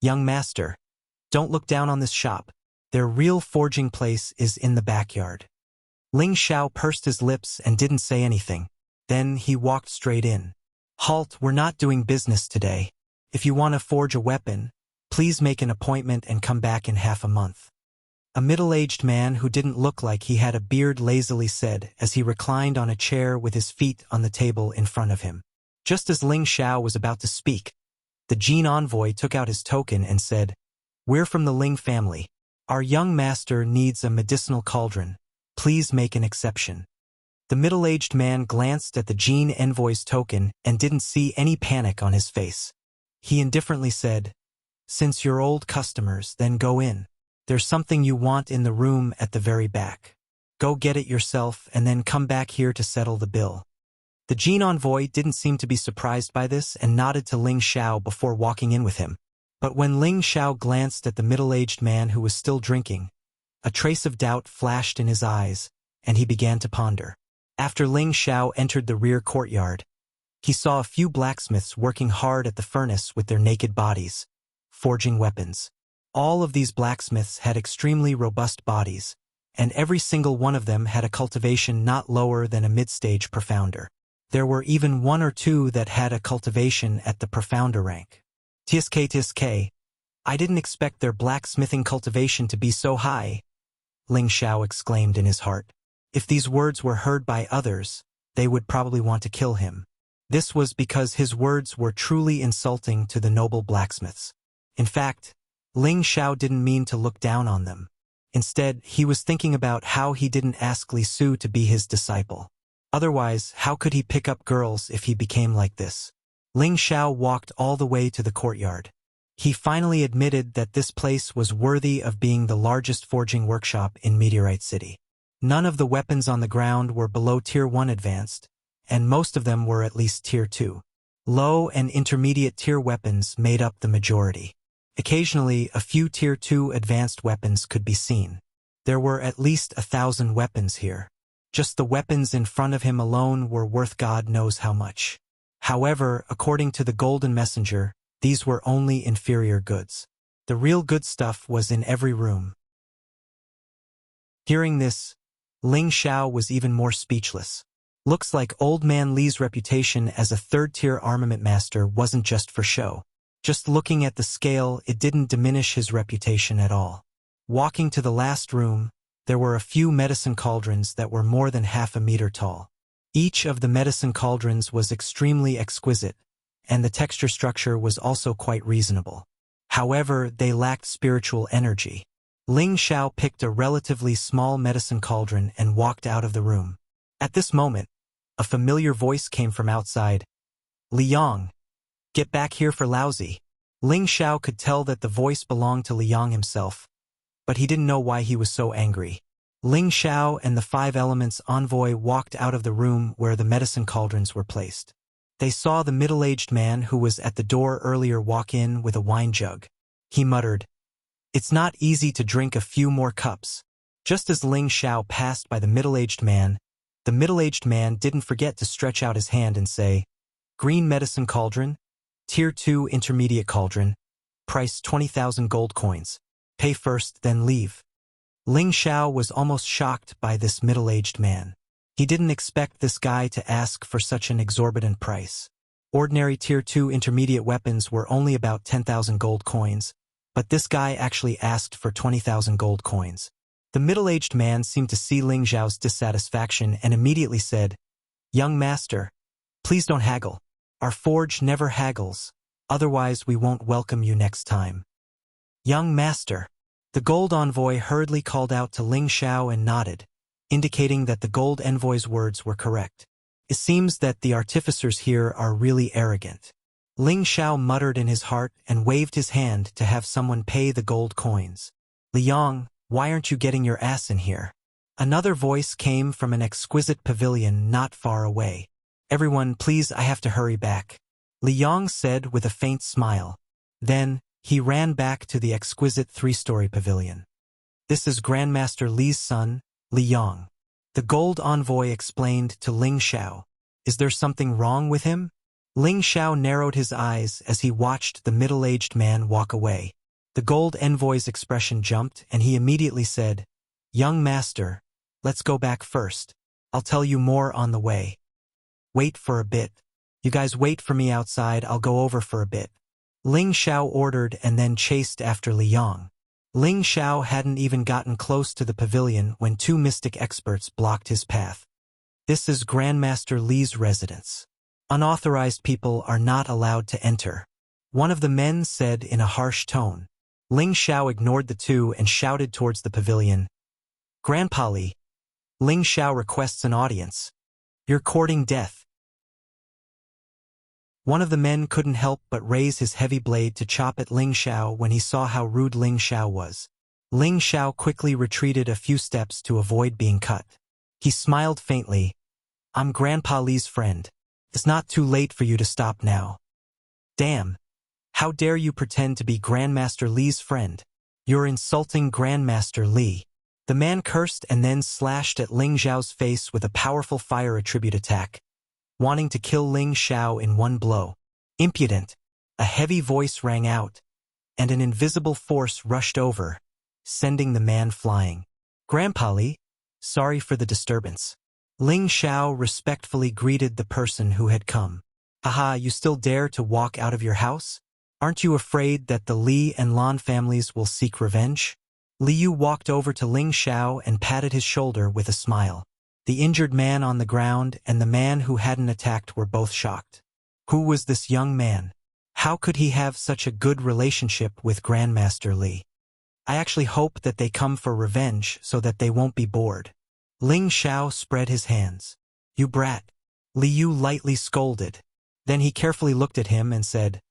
"Young master, don't look down on this shop. Their real forging place is in the backyard." Ling Xiao pursed his lips and didn't say anything. Then he walked straight in. "Halt, we're not doing business today. If you want to forge a weapon, please make an appointment and come back in half a month." A middle-aged man who didn't look like he had a beard lazily said as he reclined on a chair with his feet on the table in front of him. Just as Ling Xiao was about to speak, the Jin envoy took out his token and said, "We're from the Ling family. Our young master needs a medicinal cauldron. Please make an exception." The middle-aged man glanced at the Jin envoy's token and didn't see any panic on his face. He indifferently said, "Since you're old customers, then go in. There's something you want in the room at the very back. Go get it yourself and then come back here to settle the bill." The Jin envoy didn't seem to be surprised by this and nodded to Ling Xiao before walking in with him. But when Ling Xiao glanced at the middle-aged man who was still drinking, a trace of doubt flashed in his eyes, and he began to ponder. After Ling Xiao entered the rear courtyard, he saw a few blacksmiths working hard at the furnace with their naked bodies, forging weapons. All of these blacksmiths had extremely robust bodies, and every single one of them had a cultivation not lower than a mid-stage profounder. There were even one or two that had a cultivation at the profounder rank. Tsk, I didn't expect their blacksmithing cultivation to be so high, Ling Xiao exclaimed in his heart. If these words were heard by others, they would probably want to kill him. This was because his words were truly insulting to the noble blacksmiths. In fact, Ling Xiao didn't mean to look down on them. Instead, he was thinking about how he didn't ask Li Su to be his disciple. Otherwise, how could he pick up girls if he became like this? Ling Xiao walked all the way to the courtyard. He finally admitted that this place was worthy of being the largest forging workshop in Meteorite City. None of the weapons on the ground were below Tier 1 advanced, and most of them were at least Tier 2. Low and intermediate tier weapons made up the majority. Occasionally, a few Tier 2 advanced weapons could be seen. There were at least 1,000 weapons here. Just the weapons in front of him alone were worth God knows how much. However, according to the Golden Messenger, these were only inferior goods. The real good stuff was in every room. Hearing this, Ling Xiao was even more speechless. Looks like Old Man Li's reputation as a third-tier armament master wasn't just for show. Just looking at the scale, it didn't diminish his reputation at all. Walking to the last room, there were a few medicine cauldrons that were more than half a meter tall. Each of the medicine cauldrons was extremely exquisite, and the texture structure was also quite reasonable. However, they lacked spiritual energy. Ling Xiao picked a relatively small medicine cauldron and walked out of the room. At this moment, a familiar voice came from outside. "Li Yang, get back here for lousy." Ling Xiao could tell that the voice belonged to Li Yang himself, but he didn't know why he was so angry. Ling Xiao and the Five Elements envoy walked out of the room where the medicine cauldrons were placed. They saw the middle-aged man who was at the door earlier walk in with a wine jug. He muttered, "It's not easy to drink a few more cups." Just as Ling Xiao passed by the middle-aged man didn't forget to stretch out his hand and say, "Green medicine cauldron, Tier 2 intermediate cauldron, price 20,000 gold coins. Pay first, then leave." Ling Xiao was almost shocked by this middle-aged man. He didn't expect this guy to ask for such an exorbitant price. Ordinary Tier 2 intermediate weapons were only about 10,000 gold coins, but this guy actually asked for 20,000 gold coins. The middle-aged man seemed to see Ling Xiao's dissatisfaction and immediately said, "Young master, please don't haggle. Our forge never haggles, otherwise we won't welcome you next time." "Young master." The gold envoy hurriedly called out to Ling Xiao and nodded, indicating that the gold envoy's words were correct. It seems that the artificers here are really arrogant. Ling Xiao muttered in his heart and waved his hand to have someone pay the gold coins. "Li Yang, why aren't you getting your ass in here?" Another voice came from an exquisite pavilion not far away. "Everyone, please, I have to hurry back," Li Yang said with a faint smile. Then, he ran back to the exquisite 3-story pavilion. "This is Grandmaster Li's son, Li Yang." The gold envoy explained to Ling Xiao. "Is there something wrong with him?" Ling Xiao narrowed his eyes as he watched the middle-aged man walk away. The gold envoy's expression jumped, and he immediately said, "Young master, let's go back first. I'll tell you more on the way." "Wait for a bit. You guys wait for me outside, I'll go over for a bit," Ling Xiao ordered and then chased after Li Yang. Ling Xiao hadn't even gotten close to the pavilion when two mystic experts blocked his path. This is Grandmaster Li's residence. Unauthorized people are not allowed to enter, one of the men said in a harsh tone. Ling Xiao ignored the two and shouted towards the pavilion. Grandpa Li, Ling Xiao requests an audience. You're courting death. One of the men couldn't help but raise his heavy blade to chop at Ling Xiao when he saw how rude Ling Xiao was. Ling Xiao quickly retreated a few steps to avoid being cut. He smiled faintly. I'm Grandpa Li's friend. It's not too late for you to stop now. Damn. How dare you pretend to be Grandmaster Li's friend? You're insulting Grandmaster Li. The man cursed and then slashed at Ling Xiao's face with a powerful fire attribute attack, wanting to kill Ling Xiao in one blow. Impudent! A heavy voice rang out, and an invisible force rushed over, sending the man flying. Grandpa Li, sorry for the disturbance. Ling Xiao respectfully greeted the person who had come. Haha, you still dare to walk out of your house? Aren't you afraid that the Li and Lan families will seek revenge? Liu walked over to Ling Xiao and patted his shoulder with a smile. The injured man on the ground and the man who hadn't attacked were both shocked. Who was this young man? How could he have such a good relationship with Grandmaster Li? I actually hope that they come for revenge so that they won't be bored. Ling Xiao spread his hands. You brat. Liu lightly scolded. Then he carefully looked at him and said,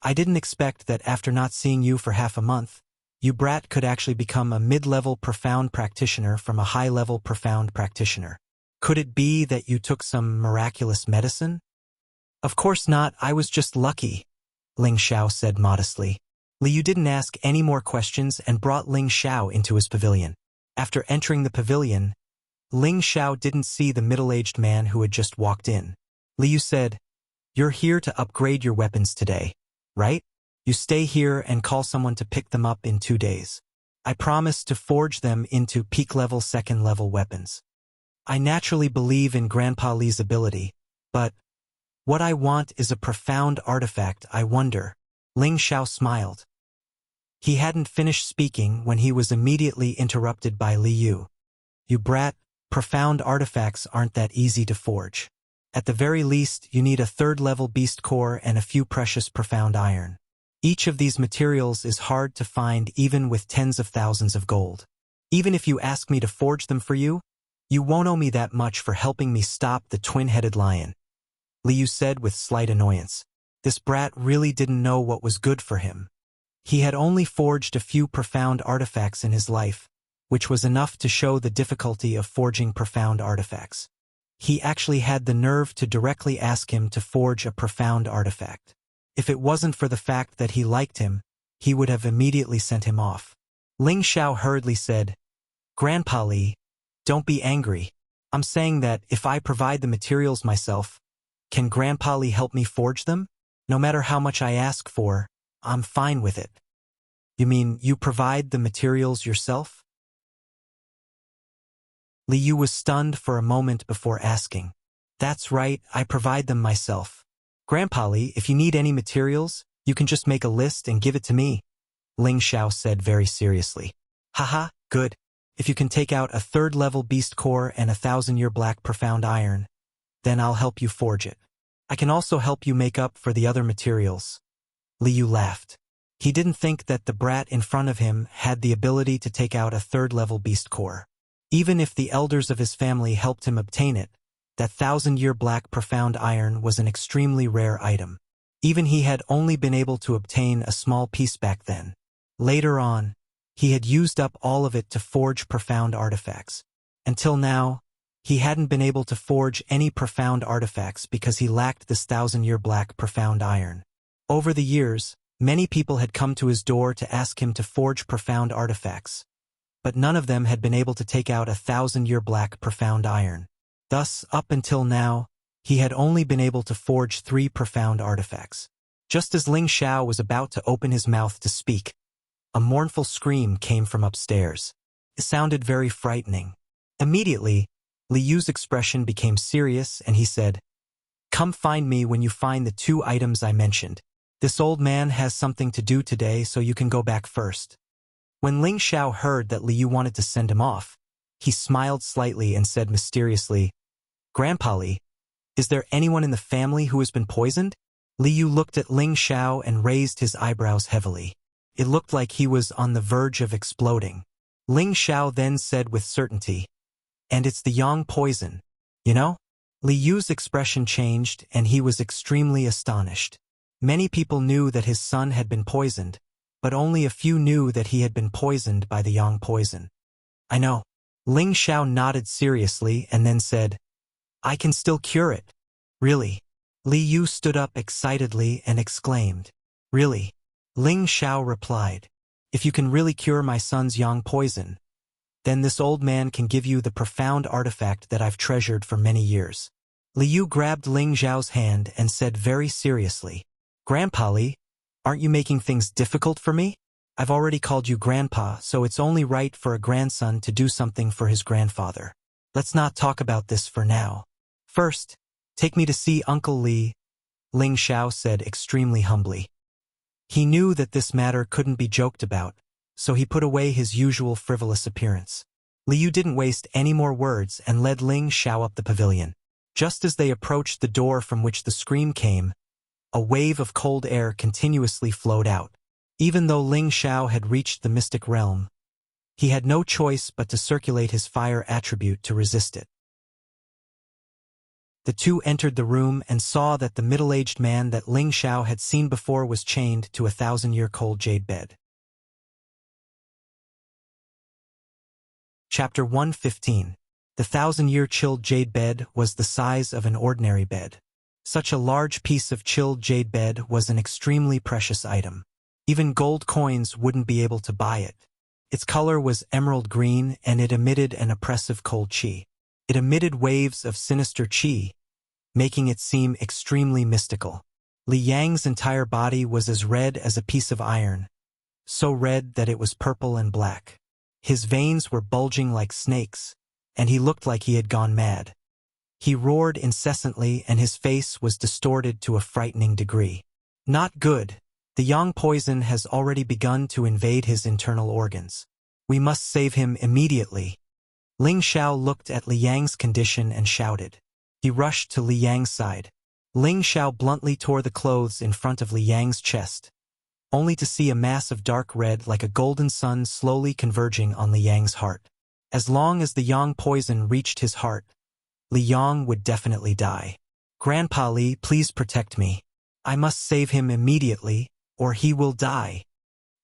I didn't expect that after not seeing you for half a month, you brat could actually become a mid-level profound practitioner from a high-level profound practitioner. Could it be that you took some miraculous medicine? Of course not, I was just lucky, Ling Xiao said modestly. Liu didn't ask any more questions and brought Ling Xiao into his pavilion. After entering the pavilion, Ling Xiao didn't see the middle-aged man who had just walked in. Liu said, You're here to upgrade your weapons today, right? You stay here and call someone to pick them up in 2 days. I promise to forge them into peak-level second-level weapons. I naturally believe in Grandpa Li's ability, but what I want is a profound artifact, I wonder. Ling Xiao smiled. He hadn't finished speaking when he was immediately interrupted by Liu. You brat, profound artifacts aren't that easy to forge. At the very least, you need a third-level beast core and a few precious profound iron. Each of these materials is hard to find even with tens of thousands of gold. Even if you ask me to forge them for you, you won't owe me that much for helping me stop the twin-headed lion. Liu said with slight annoyance. This brat really didn't know what was good for him. He had only forged a few profound artifacts in his life, which was enough to show the difficulty of forging profound artifacts. He actually had the nerve to directly ask him to forge a profound artifact. If it wasn't for the fact that he liked him, he would have immediately sent him off. Ling Xiao hurriedly said, Grandpa Li, don't be angry. I'm saying that if I provide the materials myself, can Grandpa Li help me forge them? No matter how much I ask for, I'm fine with it. You mean you provide the materials yourself? Liu was stunned for a moment before asking. That's right, I provide them myself. Grandpa Li, if you need any materials, you can just make a list and give it to me, Ling Xiao said very seriously. Haha, good. If you can take out a third-level beast core and 1,000-year black profound iron, then I'll help you forge it. I can also help you make up for the other materials. Liu laughed. He didn't think that the brat in front of him had the ability to take out a third-level beast core. Even if the elders of his family helped him obtain it, that 1,000-year black profound iron was an extremely rare item. Even he had only been able to obtain a small piece back then. Later on, he had used up all of it to forge profound artifacts. Until now, he hadn't been able to forge any profound artifacts because he lacked this 1,000-year black profound iron. Over the years, many people had come to his door to ask him to forge profound artifacts, but none of them had been able to take out a 1,000-year black profound iron. Thus, up until now, he had only been able to forge 3 profound artifacts. Just as Ling Xiao was about to open his mouth to speak, a mournful scream came from upstairs. It sounded very frightening. Immediately, Liu's expression became serious and he said, Come find me when you find the 2 items I mentioned. This old man has something to do today, so you can go back first. When Ling Xiao heard that Li Yu wanted to send him off, he smiled slightly and said mysteriously, "Grandpa Li, is there anyone in the family who has been poisoned?" Li Yu looked at Ling Xiao and raised his eyebrows heavily. It looked like he was on the verge of exploding. Ling Xiao then said with certainty, "And it's the yang poison, you know?" Li Yu's expression changed and he was extremely astonished. Many people knew that his son had been poisoned, but only a few knew that he had been poisoned by the yang poison. "I know." Ling Xiao nodded seriously and then said, "I can still cure it." "Really?" Li Yu stood up excitedly and exclaimed, "Really?" Ling Xiao replied, "If you can really cure my son's yang poison, then this old man can give you the profound artifact that I've treasured for many years." Li Yu grabbed Ling Xiao's hand and said very seriously, "Grandpa Li, aren't you making things difficult for me? I've already called you Grandpa, so it's only right for a grandson to do something for his grandfather. Let's not talk about this for now. First, take me to see Uncle Li," Ling Xiao said extremely humbly. He knew that this matter couldn't be joked about, so he put away his usual frivolous appearance. Li Yu didn't waste any more words and led Ling Xiao up the pavilion. Just as they approached the door from which the scream came, a wave of cold air continuously flowed out. Even though Ling Xiao had reached the mystic realm, he had no choice but to circulate his fire attribute to resist it. The two entered the room and saw that the middle-aged man that Ling Xiao had seen before was chained to a 1,000-year-cold jade bed. Chapter 115. The 1,000-year chilled jade bed was the size of an ordinary bed. Such a large piece of chilled jade bed was an extremely precious item. Even gold coins wouldn't be able to buy it. Its color was emerald green and it emitted an oppressive cold qi. It emitted waves of sinister qi, making it seem extremely mystical. Li Yang's entire body was as red as a piece of iron, so red that it was purple and black. His veins were bulging like snakes, and he looked like he had gone mad. He roared incessantly and his face was distorted to a frightening degree. "Not good. The yang poison has already begun to invade his internal organs. We must save him immediately." Ling Xiao looked at Li Yang's condition and shouted. He rushed to Li Yang's side. Ling Xiao bluntly tore the clothes in front of Li Yang's chest, only to see a mass of dark red like a golden sun slowly converging on Li Yang's heart. As long as the yang poison reached his heart, Li Yang would definitely die. "Grandpa Li, please protect me. I must save him immediately, or he will die,"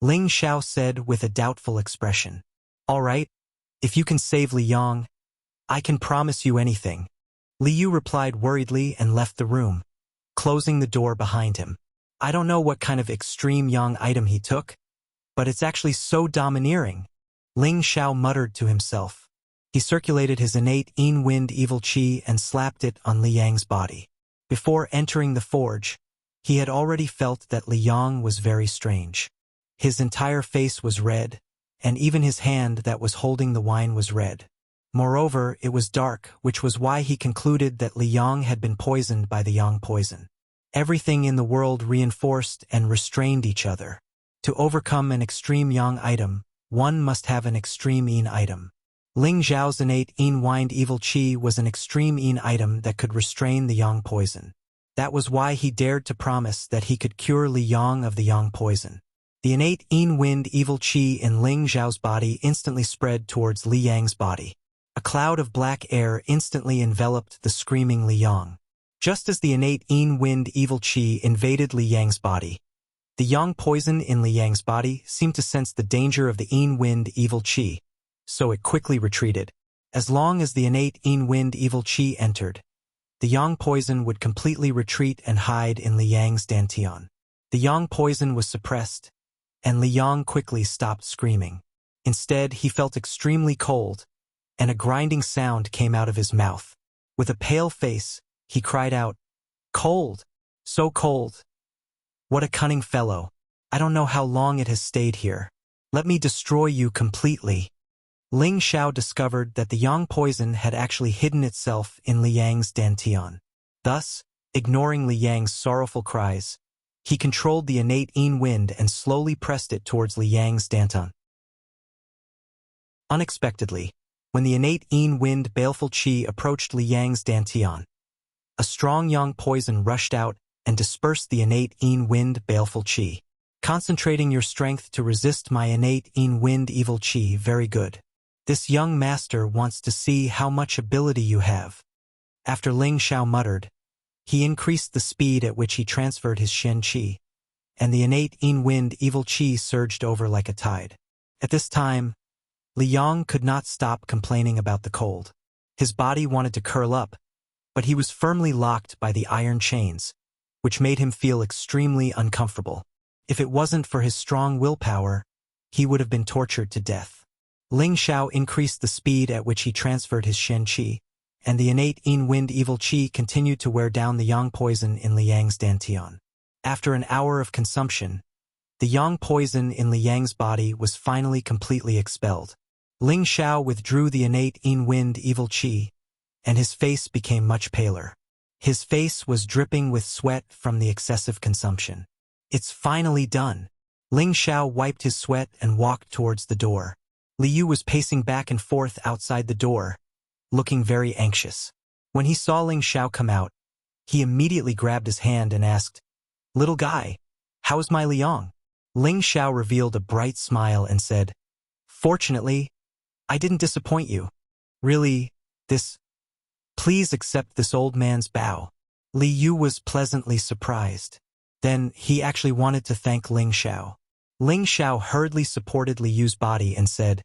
Ling Xiao said with a doubtful expression. "All right, if you can save Li Yang, I can promise you anything." Li Yu replied worriedly and left the room, closing the door behind him. "I don't know what kind of extreme yang item he took, but it's actually so domineering," Ling Xiao muttered to himself. He circulated his innate wind evil qi and slapped it on Li Yang's body. Before entering the forge, he had already felt that Li Yang was very strange. His entire face was red, and even his hand that was holding the wine was red. Moreover, it was dark, which was why he concluded that Li Yang had been poisoned by the yang poison. Everything in the world reinforced and restrained each other. To overcome an extreme yang item, one must have an extreme yin item. Ling Zhao's innate wind evil qi was an extreme yin item that could restrain the yang poison. That was why he dared to promise that he could cure Li Yang of the yang poison. The innate wind evil qi in Ling Zhao's body instantly spread towards Li Yang's body. A cloud of black air instantly enveloped the screaming Li Yang. Just as the innate wind evil qi invaded Li Yang's body, the yang poison in Li Yang's body seemed to sense the danger of the wind evil qi, so it quickly retreated. As long as the innate wind evil qi entered, the yang poison would completely retreat and hide in Li Yang's dantian. The yang poison was suppressed, and Li Yang quickly stopped screaming. Instead, he felt extremely cold, and a grinding sound came out of his mouth. With a pale face, he cried out, "Cold! So cold! What a cunning fellow! I don't know how long it has stayed here. Let me destroy you completely." Ling Xiao discovered that the yang poison had actually hidden itself in Li Yang's dantian. Thus, ignoring Li Yang's sorrowful cries, he controlled the innate wind and slowly pressed it towards Li Yang's dantian. Unexpectedly, when the innate wind baleful qi approached Li Yang's dantian, a strong yang poison rushed out and dispersed the innate wind baleful qi. Concentrating your strength to resist my innate wind evil qi, very good. This young master wants to see how much ability you have. After Ling Xiao muttered, he increased the speed at which he transferred his Shen qi, and the innate wind evil qi surged over like a tide. At this time, Li Yang could not stop complaining about the cold. His body wanted to curl up, but he was firmly locked by the iron chains, which made him feel extremely uncomfortable. If it wasn't for his strong willpower, he would have been tortured to death. Ling Xiao increased the speed at which he transferred his Shen qi, and the innate wind evil qi continued to wear down the yang poison in Li Yang's dantian. After an hour of consumption, the yang poison in Li Yang's body was finally completely expelled. Ling Xiao withdrew the innate wind evil qi, and his face became much paler. His face was dripping with sweat from the excessive consumption. It's finally done. Ling Xiao wiped his sweat and walked towards the door. Li Yu was pacing back and forth outside the door, looking very anxious. When he saw Ling Xiao come out, he immediately grabbed his hand and asked, "Little guy, how's my Liang?" Ling Xiao revealed a bright smile and said, "Fortunately, I didn't disappoint you. Really, please accept this old man's bow." Li Yu was pleasantly surprised. Then he actually wanted to thank Ling Xiao. Ling Xiao hurriedly supported Li Yu's body and said,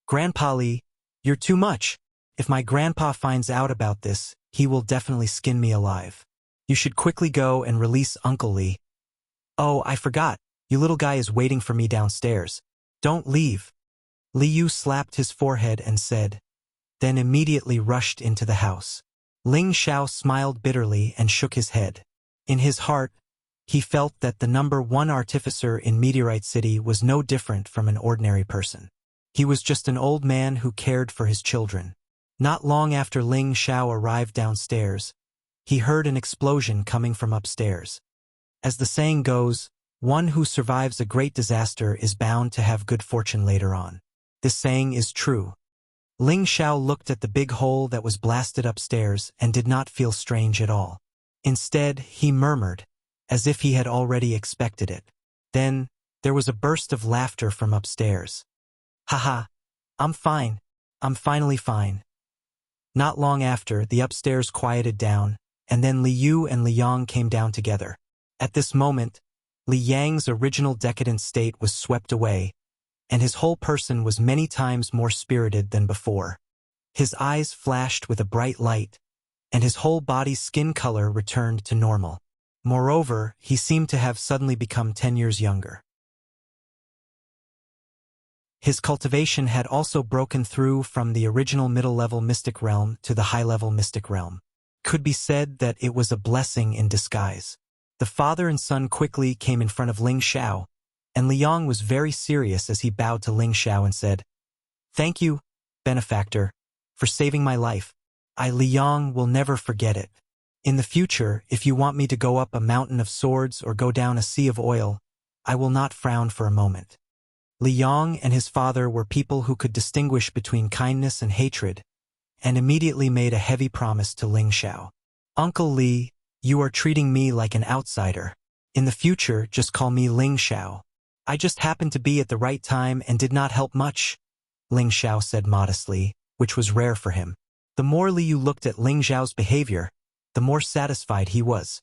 "Grandpa Li, you're too much. If my grandpa finds out about this, he will definitely skin me alive. You should quickly go and release Uncle Li. Oh, I forgot. You little guy is waiting for me downstairs. Don't leave." Li Yu slapped his forehead and said, then immediately rushed into the house. Ling Xiao smiled bitterly and shook his head. In his heart, he felt that the #1 artificer in Meteorite City was no different from an ordinary person. He was just an old man who cared for his children. Not long after Ling Xiao arrived downstairs, he heard an explosion coming from upstairs. As the saying goes, one who survives a great disaster is bound to have good fortune later on. This saying is true. Ling Xiao looked at the big hole that was blasted upstairs and did not feel strange at all. Instead, he murmured, as if he had already expected it. Then, there was a burst of laughter from upstairs. "Haha, I'm fine. I'm finally fine." Not long after, the upstairs quieted down, and then Li Yu and Li Yang came down together. At this moment, Li Yang's original decadent state was swept away, and his whole person was many times more spirited than before. His eyes flashed with a bright light, and his whole body's skin color returned to normal. Moreover, he seemed to have suddenly become 10 years younger. His cultivation had also broken through from the original middle-level mystic realm to the high-level mystic realm. Could be said that it was a blessing in disguise. The father and son quickly came in front of Ling Xiao, and Li Yang was very serious as he bowed to Ling Xiao and said, "Thank you, benefactor, for saving my life. I, Li Yang, will never forget it. In the future, if you want me to go up a mountain of swords or go down a sea of oil, I will not frown for a moment." Li Yang and his father were people who could distinguish between kindness and hatred, and immediately made a heavy promise to Ling Xiao. "Uncle Li, you are treating me like an outsider. In the future, just call me Ling Xiao. I just happened to be at the right time and did not help much," Ling Xiao said modestly, which was rare for him. The more Li Yu looked at Ling Xiao's behavior, the more satisfied he was.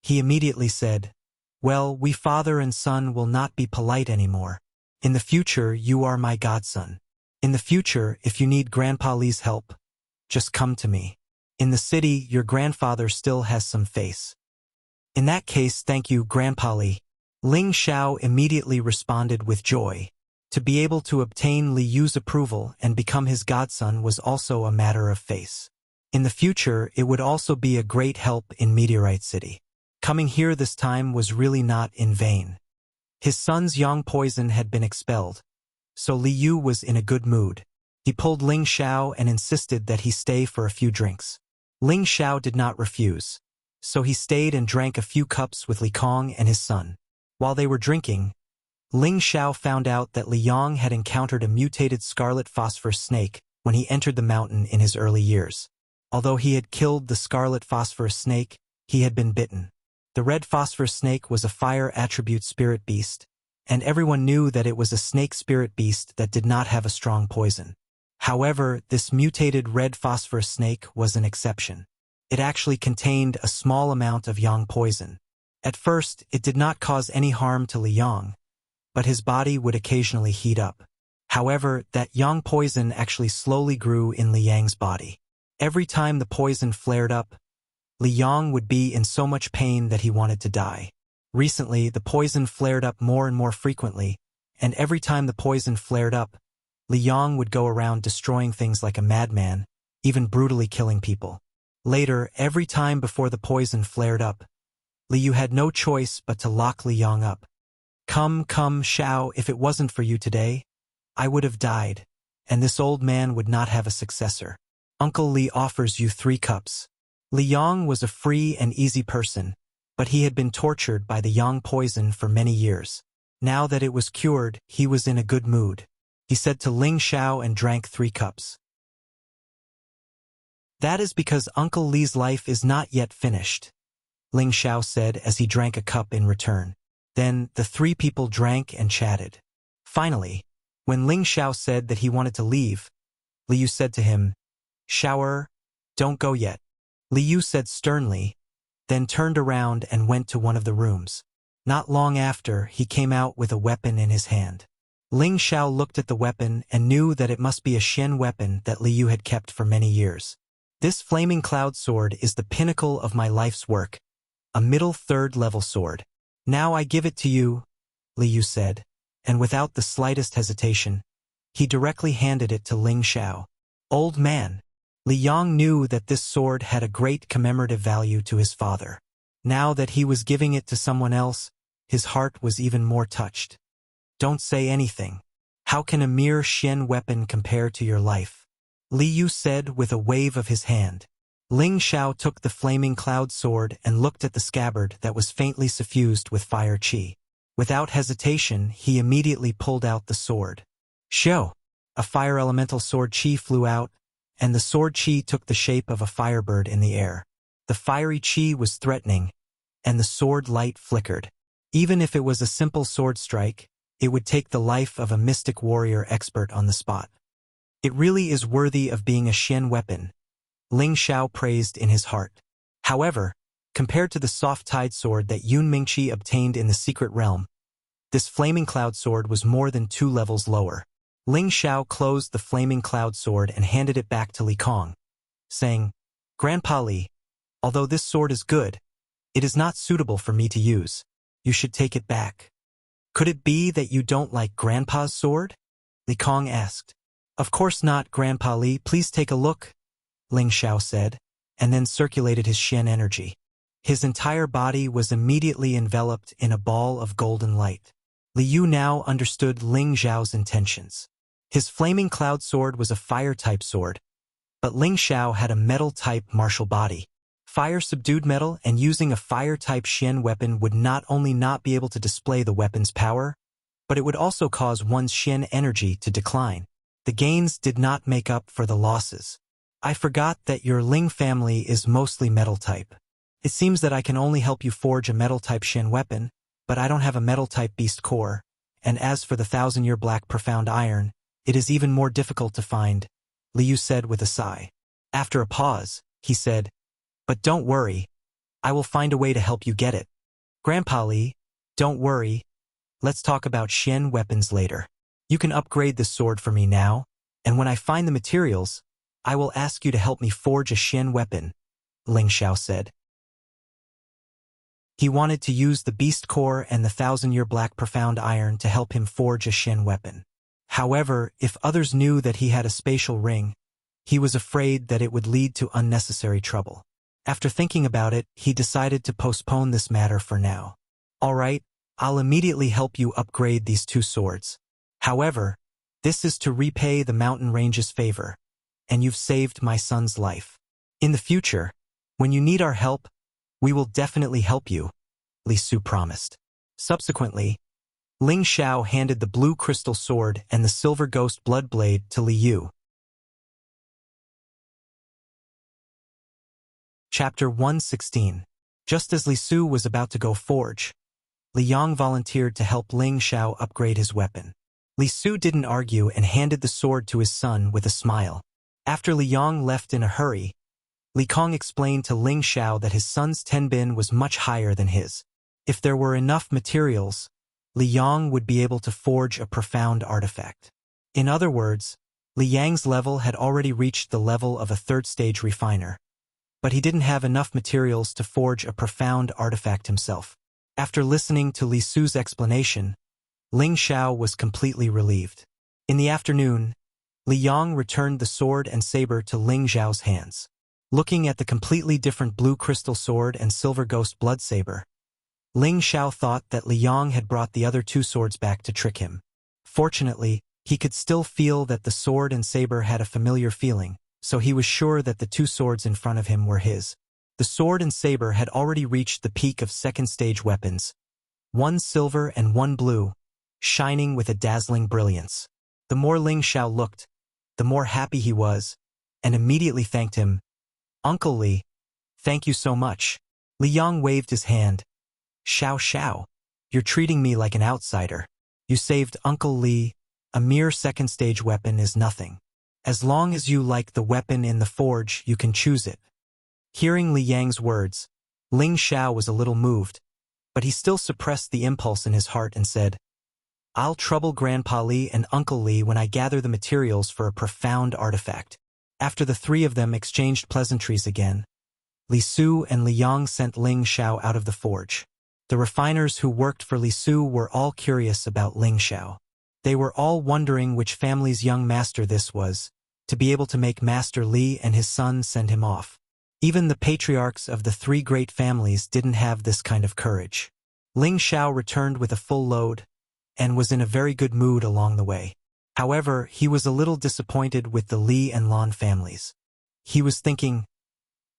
He immediately said, "Well, we father and son will not be polite anymore. In the future, you are my godson. In the future, if you need Grandpa Li's help, just come to me. In the city, your grandfather still has some face." "In that case, thank you, Grandpa Li." Ling Xiao immediately responded with joy. To be able to obtain Li Yu's approval and become his godson was also a matter of face. In the future, it would also be a great help in Meteorite City. Coming here this time was really not in vain. His son's yang poison had been expelled, so Li Yu was in a good mood. He pulled Ling Xiao and insisted that he stay for a few drinks. Ling Xiao did not refuse, so he stayed and drank a few cups with Li Kong and his son. While they were drinking, Ling Xiao found out that Li Yong had encountered a mutated scarlet phosphorus snake when he entered the mountain in his early years. Although he had killed the scarlet phosphorus snake, he had been bitten. The red phosphorus snake was a fire attribute spirit beast, and everyone knew that it was a snake spirit beast that did not have a strong poison. However, this mutated red phosphorus snake was an exception. It actually contained a small amount of yang poison. At first, it did not cause any harm to Li Yong, but his body would occasionally heat up. However, that yang poison actually slowly grew in Li Yang's body. Every time the poison flared up, Li Yong would be in so much pain that he wanted to die. Recently, the poison flared up more and more frequently, and every time the poison flared up, Li Yong would go around destroying things like a madman, even brutally killing people. Later, every time before the poison flared up, Li Yu had no choice but to lock Li Yong up. Come, Xiao, if it wasn't for you today, I would have died, and this old man would not have a successor. Uncle Li offers you 3 cups. Li Yong was a free and easy person, but he had been tortured by the yang poison for many years. Now that it was cured, he was in a good mood. He said to Ling Xiao and drank 3 cups. That is because Uncle Li's life is not yet finished, Ling Xiao said as he drank a cup in return. Then the 3 people drank and chatted. Finally, when Ling Xiao said that he wanted to leave, Li Yu said to him, "Xiao, don't go yet." Li Yu said sternly, then turned around and went to one of the rooms. Not long after, he came out with a weapon in his hand. Ling Xiao looked at the weapon and knew that it must be a Xian weapon that Li Yu had kept for many years. This flaming cloud sword is the pinnacle of my life's work, a middle 3rd level sword. Now I give it to you, Li Yu said, and without the slightest hesitation, he directly handed it to Ling Xiao. Old man, Li Yong knew that this sword had a great commemorative value to his father. Now that he was giving it to someone else, his heart was even more touched. Don't say anything. How can a mere Xian weapon compare to your life? Li Yu said with a wave of his hand. Ling Xiao took the flaming cloud sword and looked at the scabbard that was faintly suffused with fire qi. Without hesitation, he immediately pulled out the sword. Xiao! A fire elemental sword qi flew out, and the sword qi took the shape of a firebird in the air. The fiery qi was threatening, and the sword light flickered. Even if it was a simple sword strike, it would take the life of a mystic warrior expert on the spot. It really is worthy of being a Xian weapon, Ling Xiao praised in his heart. However, compared to the soft-tide sword that Yun Mingqi obtained in the secret realm, this flaming cloud sword was more than 2 levels lower. Ling Xiao closed the flaming cloud sword and handed it back to Li Kong, saying, "Grandpa Li, although this sword is good, it is not suitable for me to use. You should take it back." "Could it be that you don't like Grandpa's sword?" Li Kong asked. "Of course not, Grandpa Li. Please take a look," Ling Xiao said, and then circulated his Xian energy. His entire body was immediately enveloped in a ball of golden light. Li Yu now understood Ling Xiao's intentions. His flaming cloud sword was a fire-type sword, but Ling Xiao had a metal-type martial body. Fire-subdued metal, and using a fire-type Xian weapon would not only not be able to display the weapon's power, but it would also cause one's Xian energy to decline. The gains did not make up for the losses. "I forgot that your Ling family is mostly metal-type. It seems that I can only help you forge a metal-type Xian weapon, but I don't have a metal-type beast core, and as for the 1,000-year black profound iron, it is even more difficult to find," Li Yu said with a sigh. After a pause, he said, "But don't worry, I will find a way to help you get it. Grandpa Li, don't worry, let's talk about Xian weapons later. You can upgrade this sword for me now, and when I find the materials, I will ask you to help me forge a Xian weapon," Ling Xiao said. He wanted to use the beast core and the 1,000-year black profound iron to help him forge a Xian weapon. However, if others knew that he had a spatial ring, he was afraid that it would lead to unnecessary trouble. After thinking about it, he decided to postpone this matter for now. "All right, I'll immediately help you upgrade these 2 swords. However, this is to repay the mountain range's favor, and you've saved my son's life. In the future, when you need our help, we will definitely help you," Li Su promised. Subsequently, Ling Xiao handed the blue crystal sword and the silver ghost blood blade to Li Yu. Chapter 116. Just as Li Su was about to go forge, Li Yang volunteered to help Ling Xiao upgrade his weapon. Li Su didn't argue and handed the sword to his son with a smile. After Li Yang left in a hurry, Li Kong explained to Ling Xiao that his son's tenbin was much higher than his. If there were enough materials, Li Yang would be able to forge a profound artifact. In other words, Li Yang's level had already reached the level of a third-stage refiner. But he didn't have enough materials to forge a profound artifact himself. After listening to Li Su's explanation, Ling Xiao was completely relieved. In the afternoon, Li Yang returned the sword and saber to Ling Xiao's hands. Looking at the completely different blue crystal sword and silver ghost blood saber, Ling Xiao thought that Li Yang had brought the other two swords back to trick him. Fortunately, he could still feel that the sword and saber had a familiar feeling, so he was sure that the two swords in front of him were his. The sword and saber had already reached the peak of second-stage weapons, one silver and one blue, shining with a dazzling brilliance. The more Ling Xiao looked, the more happy he was, and immediately thanked him. "Uncle Li, thank you so much." Li Yang waved his hand. "Xiao Xiao, you're treating me like an outsider. You saved Uncle Li. A mere second-stage weapon is nothing. As long as you like the weapon in the forge, you can choose it." Hearing Li Yang's words, Ling Xiao was a little moved, but he still suppressed the impulse in his heart and said, "I'll trouble Grandpa Li and Uncle Li when I gather the materials for a profound artifact." After the three of them exchanged pleasantries again, Li Su and Li Yang sent Ling Xiao out of the forge. The refiners who worked for Li Su were all curious about Ling Xiao. They were all wondering which family's young master this was, to be able to make Master Li and his son send him off. Even the patriarchs of the three great families didn't have this kind of courage. Ling Xiao returned with a full load, and was in a very good mood along the way. However, he was a little disappointed with the Li and Lan families. He was thinking,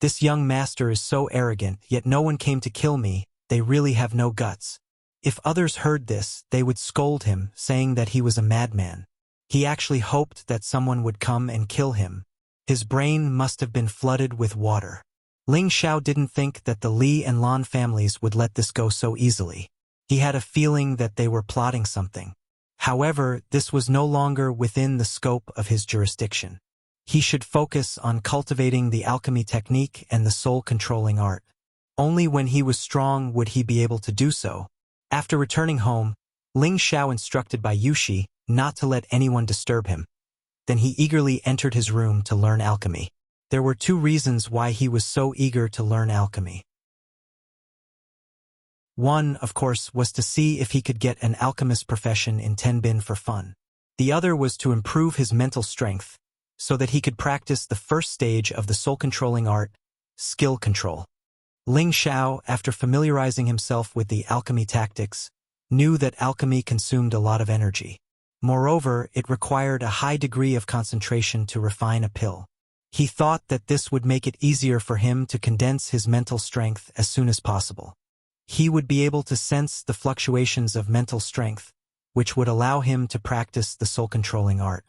"This young master is so arrogant, yet no one came to kill me. They really have no guts." If others heard this, they would scold him, saying that he was a madman. He actually hoped that someone would come and kill him. His brain must have been flooded with water. Ling Xiao didn't think that the Li and Lan families would let this go so easily. He had a feeling that they were plotting something. However, this was no longer within the scope of his jurisdiction. He should focus on cultivating the alchemy technique and the soul-controlling art. Only when he was strong would he be able to do so. After returning home, Ling Xiao instructed by Yushi not to let anyone disturb him. Then he eagerly entered his room to learn alchemy. There were two reasons why he was so eager to learn alchemy. One, of course, was to see if he could get an alchemist profession in Tenbin for fun. The other was to improve his mental strength, so that he could practice the first stage of the soul-controlling art, skill control. Ling Xiao, after familiarizing himself with the alchemy tactics, knew that alchemy consumed a lot of energy. Moreover, it required a high degree of concentration to refine a pill. He thought that this would make it easier for him to condense his mental strength as soon as possible. He would be able to sense the fluctuations of mental strength, which would allow him to practice the soul-controlling art.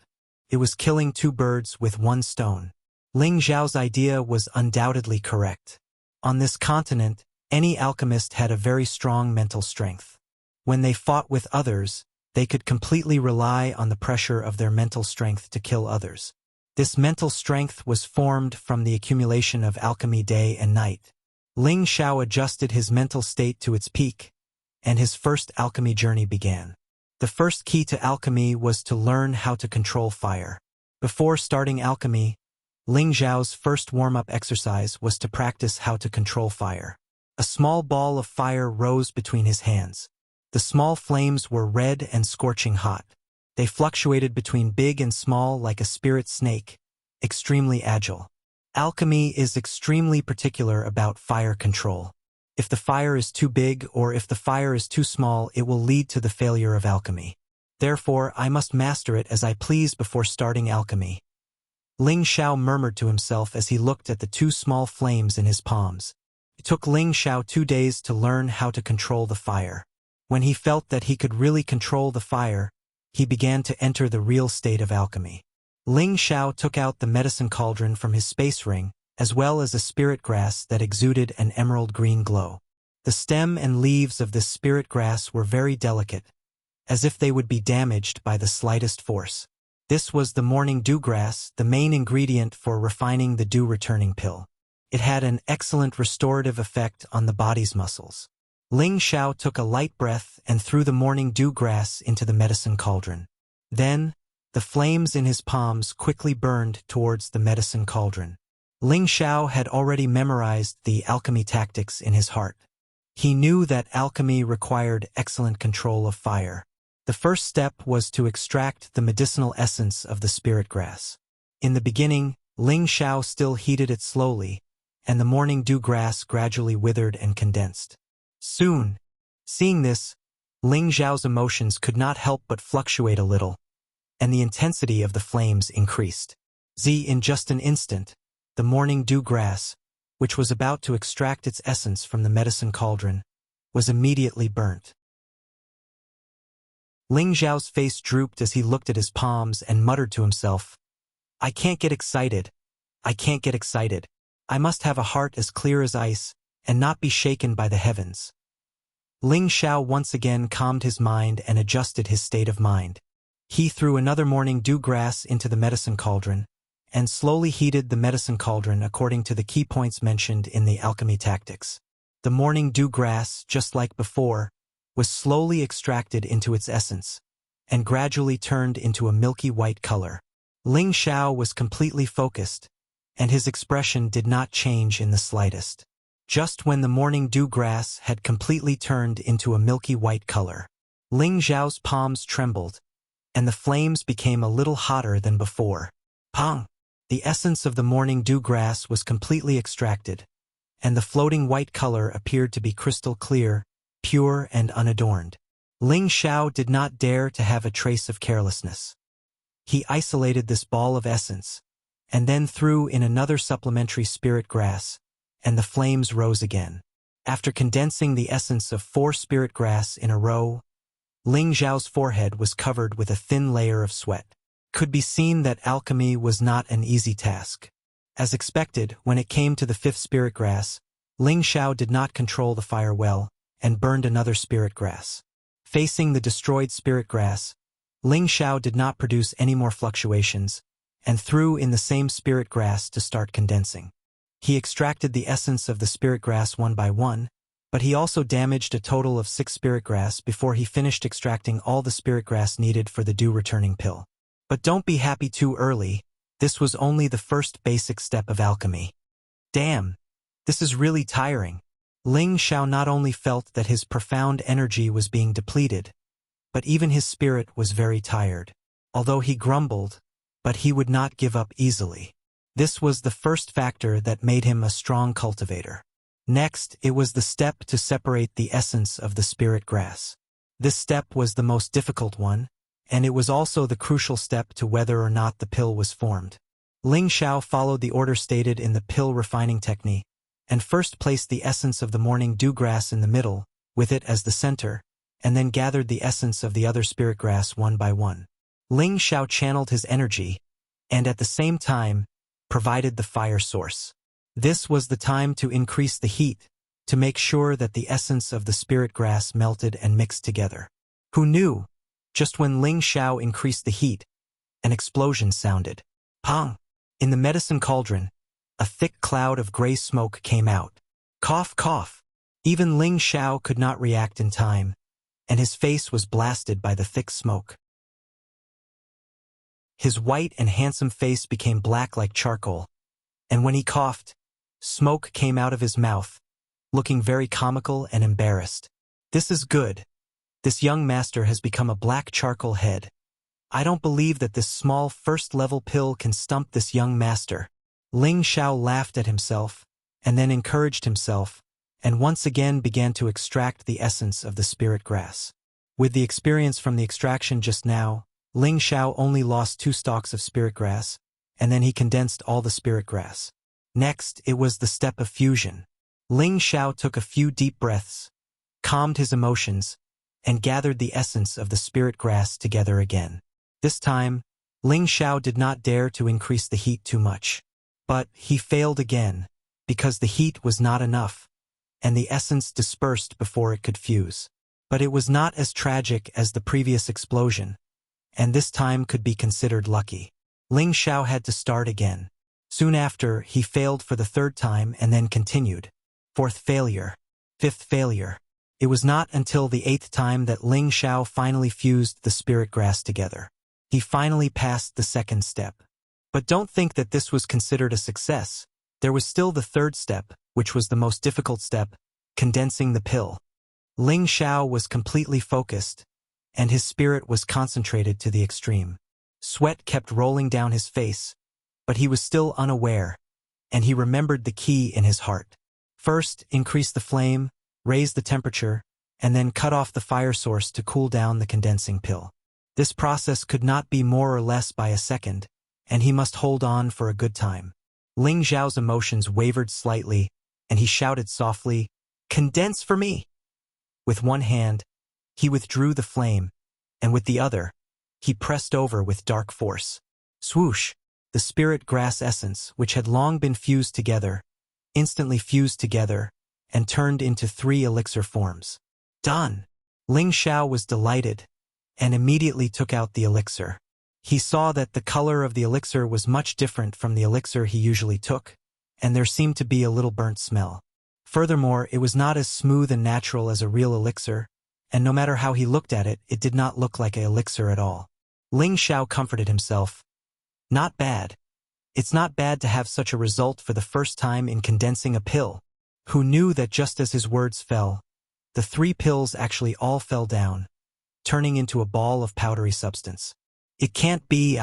It was killing two birds with one stone. Ling Xiao's idea was undoubtedly correct. On this continent, any alchemist had a very strong mental strength. When they fought with others, they could completely rely on the pressure of their mental strength to kill others. This mental strength was formed from the accumulation of alchemy day and night. Ling Xiao adjusted his mental state to its peak, and his first alchemy journey began. The first key to alchemy was to learn how to control fire. Before starting alchemy, Ling Xiao's first warm-up exercise was to practice how to control fire. A small ball of fire rose between his hands. The small flames were red and scorching hot. They fluctuated between big and small like a spirit snake, extremely agile. Alchemy is extremely particular about fire control. If the fire is too big or if the fire is too small, it will lead to the failure of alchemy. Therefore, I must master it as I please before starting alchemy. Ling Xiao murmured to himself as he looked at the two small flames in his palms. It took Ling Xiao 2 days to learn how to control the fire. When he felt that he could really control the fire, he began to enter the real state of alchemy. Ling Xiao took out the medicine cauldron from his space ring, as well as a spirit grass that exuded an emerald green glow. The stem and leaves of this spirit grass were very delicate, as if they would be damaged by the slightest force. This was the morning dew grass, the main ingredient for refining the dew returning pill. It had an excellent restorative effect on the body's muscles. Ling Xiao took a light breath and threw the morning dew grass into the medicine cauldron. Then, the flames in his palms quickly burned towards the medicine cauldron. Ling Xiao had already memorized the alchemy tactics in his heart. He knew that alchemy required excellent control of fire. The first step was to extract the medicinal essence of the spirit grass. In the beginning, Ling Xiao still heated it slowly, and the morning dew grass gradually withered and condensed. Soon, seeing this, Ling Xiao's emotions could not help but fluctuate a little, and the intensity of the flames increased. In just an instant, the morning dew grass, which was about to extract its essence from the medicine cauldron, was immediately burnt. Ling Xiao's face drooped as he looked at his palms and muttered to himself, "I can't get excited. I can't get excited. I must have a heart as clear as ice and not be shaken by the heavens." Ling Xiao once again calmed his mind and adjusted his state of mind. He threw another morning dew grass into the medicine cauldron and slowly heated the medicine cauldron according to the key points mentioned in the alchemy tactics. The morning dew grass, just like before, was slowly extracted into its essence and gradually turned into a milky white color. Ling Xiao was completely focused, and his expression did not change in the slightest. Just when the morning dew grass had completely turned into a milky white color, Ling Xiao's palms trembled, and the flames became a little hotter than before. Pang! The essence of the morning dew grass was completely extracted, and the floating white color appeared to be crystal clear, pure and unadorned. Ling Xiao did not dare to have a trace of carelessness. He isolated this ball of essence, and then threw in another supplementary spirit grass, and the flames rose again. After condensing the essence of 4 spirit grass in a row, Ling Xiao's forehead was covered with a thin layer of sweat. Could be seen that alchemy was not an easy task. As expected, when it came to the 5th spirit grass, Ling Xiao did not control the fire well, and burned another spirit grass. Facing the destroyed spirit grass, Ling Xiao did not produce any more fluctuations, and threw in the same spirit grass to start condensing. He extracted the essence of the spirit grass one by one, but he also damaged a total of 6 spirit grass before he finished extracting all the spirit grass needed for the dew returning pill. But don't be happy too early, this was only the first basic step of alchemy. Damn, this is really tiring. Ling Xiao not only felt that his profound energy was being depleted, but even his spirit was very tired. Although he grumbled, but he would not give up easily. This was the first factor that made him a strong cultivator. Next, it was the step to separate the essence of the spirit grass. This step was the most difficult one, and it was also the crucial step to whether or not the pill was formed. Ling Xiao followed the order stated in the pill refining technique, and first placed the essence of the morning dew grass in the middle, with it as the center, and then gathered the essence of the other spirit grass one by one. Ling Xiao channeled his energy, and at the same time, provided the fire source. This was the time to increase the heat, to make sure that the essence of the spirit grass melted and mixed together. Who knew? Just when Ling Xiao increased the heat, an explosion sounded. Pang! In the medicine cauldron, a thick cloud of gray smoke came out. Cough, cough. Even Ling Xiao could not react in time, and his face was blasted by the thick smoke. His white and handsome face became black like charcoal, and when he coughed, smoke came out of his mouth, looking very comical and embarrassed. This is good. This young master has become a black charcoal head. I don't believe that this small first-level pill can stump this young master. Ling Xiao laughed at himself, and then encouraged himself, and once again began to extract the essence of the spirit grass. With the experience from the extraction just now, Ling Xiao only lost 2 stalks of spirit grass, and then he condensed all the spirit grass. Next, it was the step of fusion. Ling Xiao took a few deep breaths, calmed his emotions, and gathered the essence of the spirit grass together again. This time, Ling Xiao did not dare to increase the heat too much. But he failed again, because the heat was not enough, and the essence dispersed before it could fuse. But it was not as tragic as the previous explosion, and this time could be considered lucky. Ling Xiao had to start again. Soon after, he failed for the third time and then continued. Fourth failure. Fifth failure. It was not until the eighth time that Ling Xiao finally fused the spirit grass together. He finally passed the second step. But don't think that this was considered a success. There was still the third step, which was the most difficult step, condensing the pill. Ling Xiao was completely focused, and his spirit was concentrated to the extreme. Sweat kept rolling down his face, but he was still unaware, and he remembered the key in his heart. First, increase the flame, raise the temperature, and then cut off the fire source to cool down the condensing pill. This process could not be more or less by a second, and he must hold on for a good time. Ling Xiao's emotions wavered slightly, and he shouted softly, "Condense for me!" With one hand, he withdrew the flame, and with the other, he pressed over with dark force. Swoosh! The spirit grass essence, which had long been fused together, instantly fused together and turned into 3 elixir forms. Done! Ling Xiao was delighted and immediately took out the elixir. He saw that the color of the elixir was much different from the elixir he usually took, and there seemed to be a little burnt smell. Furthermore, it was not as smooth and natural as a real elixir, and no matter how he looked at it, it did not look like an elixir at all. Ling Xiao comforted himself. Not bad. It's not bad to have such a result for the first time in condensing a pill. Who knew that just as his words fell, the 3 pills actually all fell down, turning into a ball of powdery substance. It can't be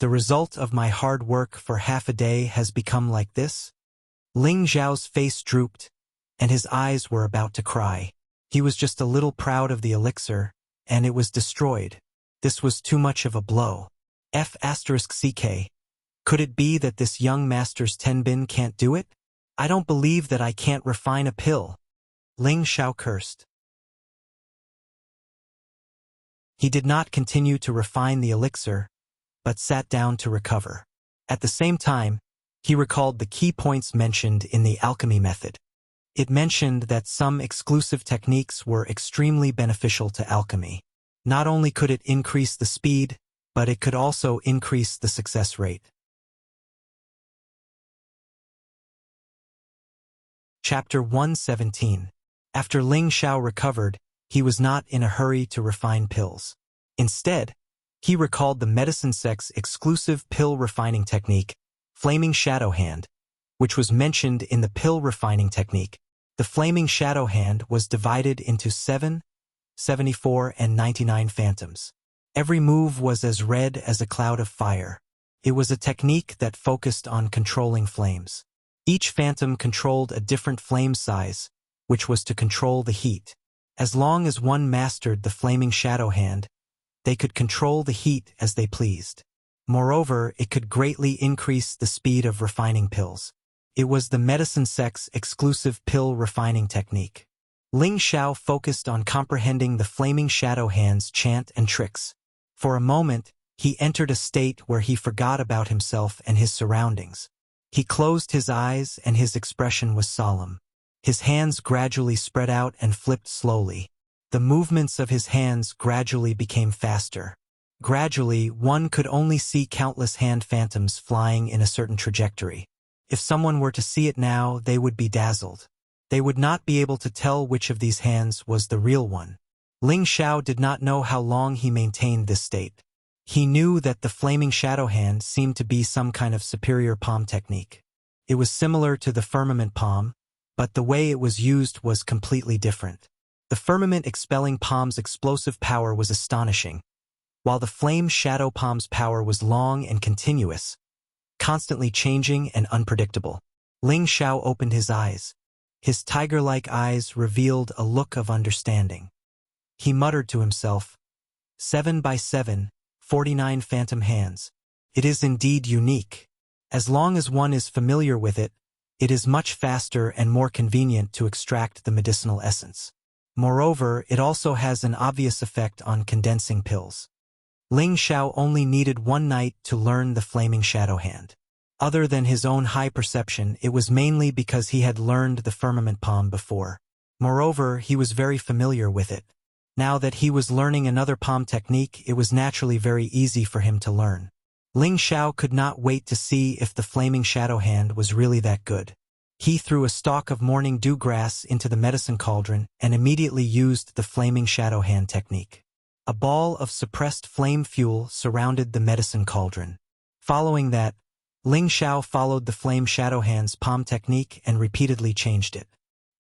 the result of my hard work for half a day has become like this? Ling Xiao's face drooped, and his eyes were about to cry. He was just a little proud of the elixir, and it was destroyed. This was too much of a blow. F***ck. Could it be that this young master's tenbin can't do it? I don't believe that I can't refine a pill. Ling Xiao cursed. He did not continue to refine the elixir, but sat down to recover. At the same time, he recalled the key points mentioned in the alchemy method. It mentioned that some exclusive techniques were extremely beneficial to alchemy. Not only could it increase the speed, but it could also increase the success rate. Chapter 117. After Ling Xiao recovered, he was not in a hurry to refine pills. Instead, he recalled the medicine sect's exclusive pill refining technique, Flaming Shadow Hand, which was mentioned in the pill refining technique. The Flaming Shadow Hand was divided into 7, 74, and 99 phantoms. Every move was as red as a cloud of fire. It was a technique that focused on controlling flames. Each phantom controlled a different flame size, which was to control the heat. As long as one mastered the Flaming Shadow Hand, they could control the heat as they pleased. Moreover, it could greatly increase the speed of refining pills. It was the medicine sect's exclusive pill refining technique. Ling Xiao focused on comprehending the Flaming Shadow Hand's chant and tricks. For a moment, he entered a state where he forgot about himself and his surroundings. He closed his eyes and his expression was solemn. His hands gradually spread out and flipped slowly. The movements of his hands gradually became faster. Gradually, one could only see countless hand phantoms flying in a certain trajectory. If someone were to see it now, they would be dazzled. They would not be able to tell which of these hands was the real one. Ling Xiao did not know how long he maintained this state. He knew that the Flaming Shadow Hand seemed to be some kind of superior palm technique. It was similar to the firmament palm, but the way it was used was completely different. The firmament expelling palm's explosive power was astonishing, while the flame shadow palm's power was long and continuous, constantly changing and unpredictable. Ling Xiao opened his eyes. His tiger-like eyes revealed a look of understanding. He muttered to himself, 7 by 7, 49 phantom hands. It is indeed unique. As long as one is familiar with it, it is much faster and more convenient to extract the medicinal essence. Moreover, it also has an obvious effect on condensing pills. Ling Xiao only needed one night to learn the Flaming Shadow Hand. Other than his own high perception, it was mainly because he had learned the firmament palm before. Moreover, he was very familiar with it. Now that he was learning another palm technique, it was naturally very easy for him to learn. Ling Xiao could not wait to see if the Flaming Shadow Hand was really that good. He threw a stalk of morning dew grass into the medicine cauldron and immediately used the Flaming Shadow Hand technique. A ball of suppressed flame fuel surrounded the medicine cauldron. Following that, Ling Xiao followed the Flame Shadow Hand's palm technique and repeatedly changed it.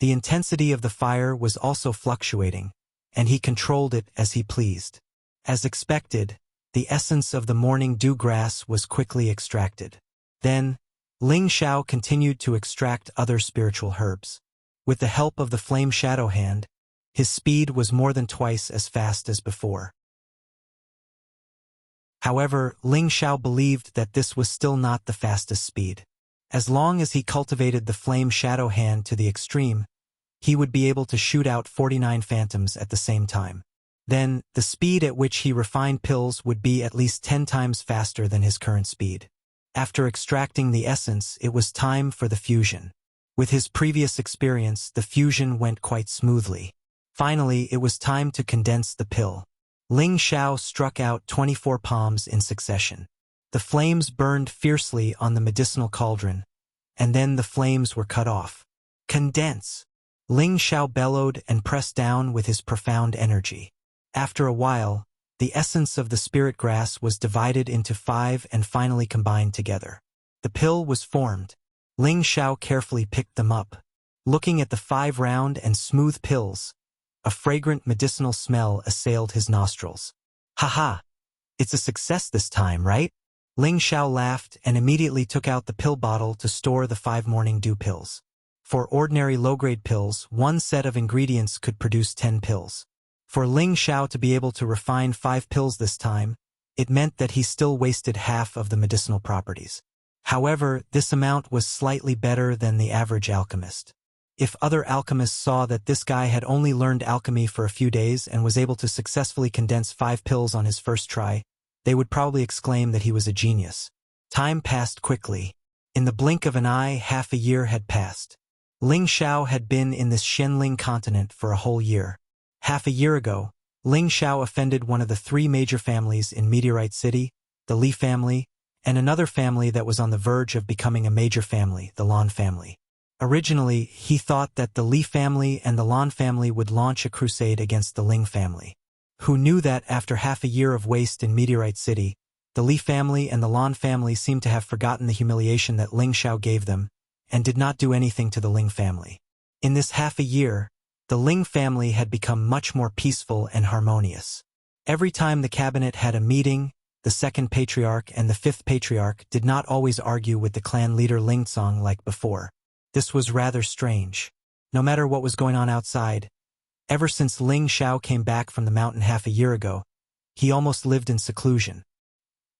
The intensity of the fire was also fluctuating, and he controlled it as he pleased. As expected, the essence of the morning dew grass was quickly extracted. Then, Ling Xiao continued to extract other spiritual herbs. With the help of the Flame Shadow Hand, his speed was more than twice as fast as before. However, Ling Xiao believed that this was still not the fastest speed. As long as he cultivated the Flame Shadow Hand to the extreme, he would be able to shoot out 49 phantoms at the same time. Then, the speed at which he refined pills would be at least 10 times faster than his current speed. After extracting the essence, it was time for the fusion. With his previous experience, the fusion went quite smoothly. Finally, it was time to condense the pill. Ling Xiao struck out 24 palms in succession. The flames burned fiercely on the medicinal cauldron, and then the flames were cut off. Condense! Ling Xiao bellowed and pressed down with his profound energy. After a while, the essence of the spirit grass was divided into 5 and finally combined together. The pill was formed. Ling Xiao carefully picked them up. Looking at the 5 round and smooth pills, a fragrant medicinal smell assailed his nostrils. "Ha! It's a success this time, right?" Ling Xiao laughed and immediately took out the pill bottle to store the 5 morning dew pills. For ordinary low-grade pills, one set of ingredients could produce 10 pills. For Ling Xiao to be able to refine 5 pills this time, it meant that he still wasted half of the medicinal properties. However, this amount was slightly better than the average alchemist. If other alchemists saw that this guy had only learned alchemy for a few days and was able to successfully condense 5 pills on his first try, they would probably exclaim that he was a genius. Time passed quickly. In the blink of an eye, half a year had passed. Ling Xiao had been in this Shenling continent for a whole year. Half a year ago, Ling Xiao offended one of the 3 major families in Meteorite City, the Li family, and another family that was on the verge of becoming a major family, the Lan family. Originally, he thought that the Li family and the Lan family would launch a crusade against the Ling family. Who knew that after half a year of waste in Meteorite City, the Li family and the Lan family seemed to have forgotten the humiliation that Ling Xiao gave them, and did not do anything to the Ling family. In this half a year, the Ling family had become much more peaceful and harmonious. Every time the cabinet had a meeting, the 2nd patriarch and the 5th patriarch did not always argue with the clan leader Lingcong like before. This was rather strange. No matter what was going on outside, ever since Ling Xiao came back from the mountain half a year ago, he almost lived in seclusion.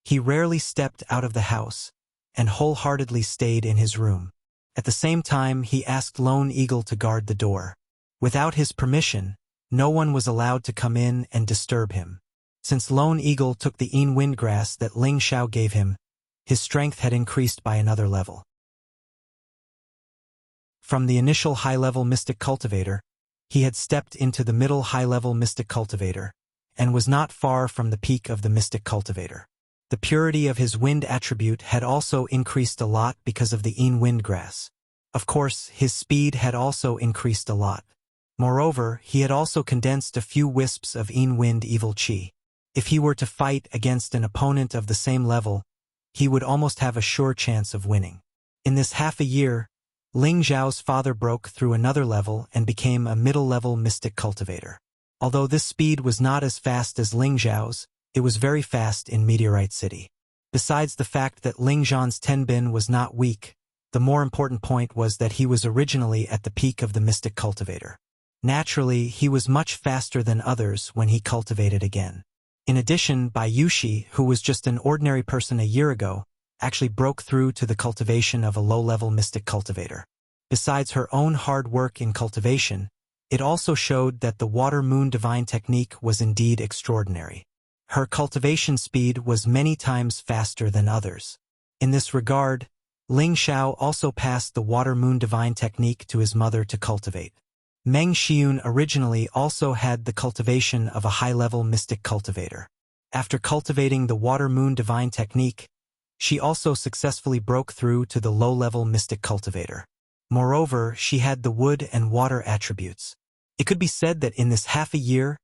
He rarely stepped out of the house, and wholeheartedly stayed in his room. At the same time, he asked Lone Eagle to guard the door. Without his permission, no one was allowed to come in and disturb him. Since Lone Eagle took the Yin Windgrass that Ling Xiao gave him, his strength had increased by another level. From the initial high-level mystic cultivator, he had stepped into the middle high-level mystic cultivator, and was not far from the peak of the mystic cultivator. The purity of his wind attribute had also increased a lot because of the Yin Windgrass. Of course, his speed had also increased a lot. Moreover, he had also condensed a few wisps of Yin Wind Evil Qi. If he were to fight against an opponent of the same level, he would almost have a sure chance of winning. In this half a year, Ling Zhao's father broke through another level and became a middle-level mystic cultivator. Although this speed was not as fast as Ling Zhao's, it was very fast in Meteorite City. Besides the fact that Ling Zhan's Tenbin was not weak, the more important point was that he was originally at the peak of the mystic cultivator. Naturally, he was much faster than others when he cultivated again. In addition, Bai Yushi, who was just an ordinary person a year ago, actually broke through to the cultivation of a low-level mystic cultivator. Besides her own hard work in cultivation, It also showed that the water-moon divine technique was indeed extraordinary. Her cultivation speed was many times faster than others. In this regard, Ling Xiao also passed the water-moon divine technique to his mother to cultivate. Meng Xiun originally also had the cultivation of a high-level mystic cultivator. After cultivating the water-moon divine technique, she also successfully broke through to the low-level mystic cultivator. Moreover, she had the wood and water attributes. It could be said that in this half a year,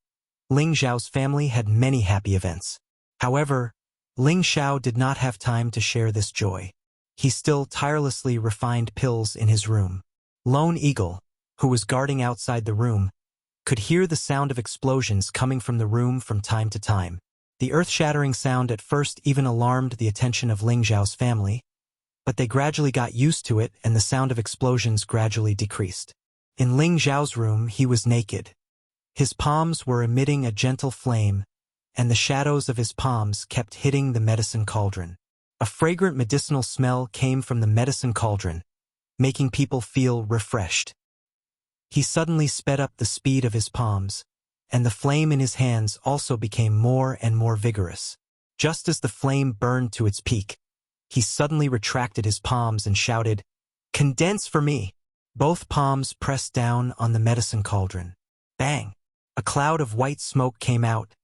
Ling Xiao's family had many happy events. However, Ling Xiao did not have time to share this joy. He still tirelessly refined pills in his room. Lone Eagle, who was guarding outside the room, could hear the sound of explosions coming from the room from time to time. The earth-shattering sound at first even alarmed the attention of Ling Xiao's family, but they gradually got used to it and the sound of explosions gradually decreased. In Ling Xiao's room, he was naked. His palms were emitting a gentle flame, and the shadows of his palms kept hitting the medicine cauldron. A fragrant medicinal smell came from the medicine cauldron, making people feel refreshed. He suddenly sped up the speed of his palms, and the flame in his hands also became more and more vigorous. Just as the flame burned to its peak, he suddenly retracted his palms and shouted, "Condense for me!" Both palms pressed down on the medicine cauldron. Bang! A cloud of white smoke came out,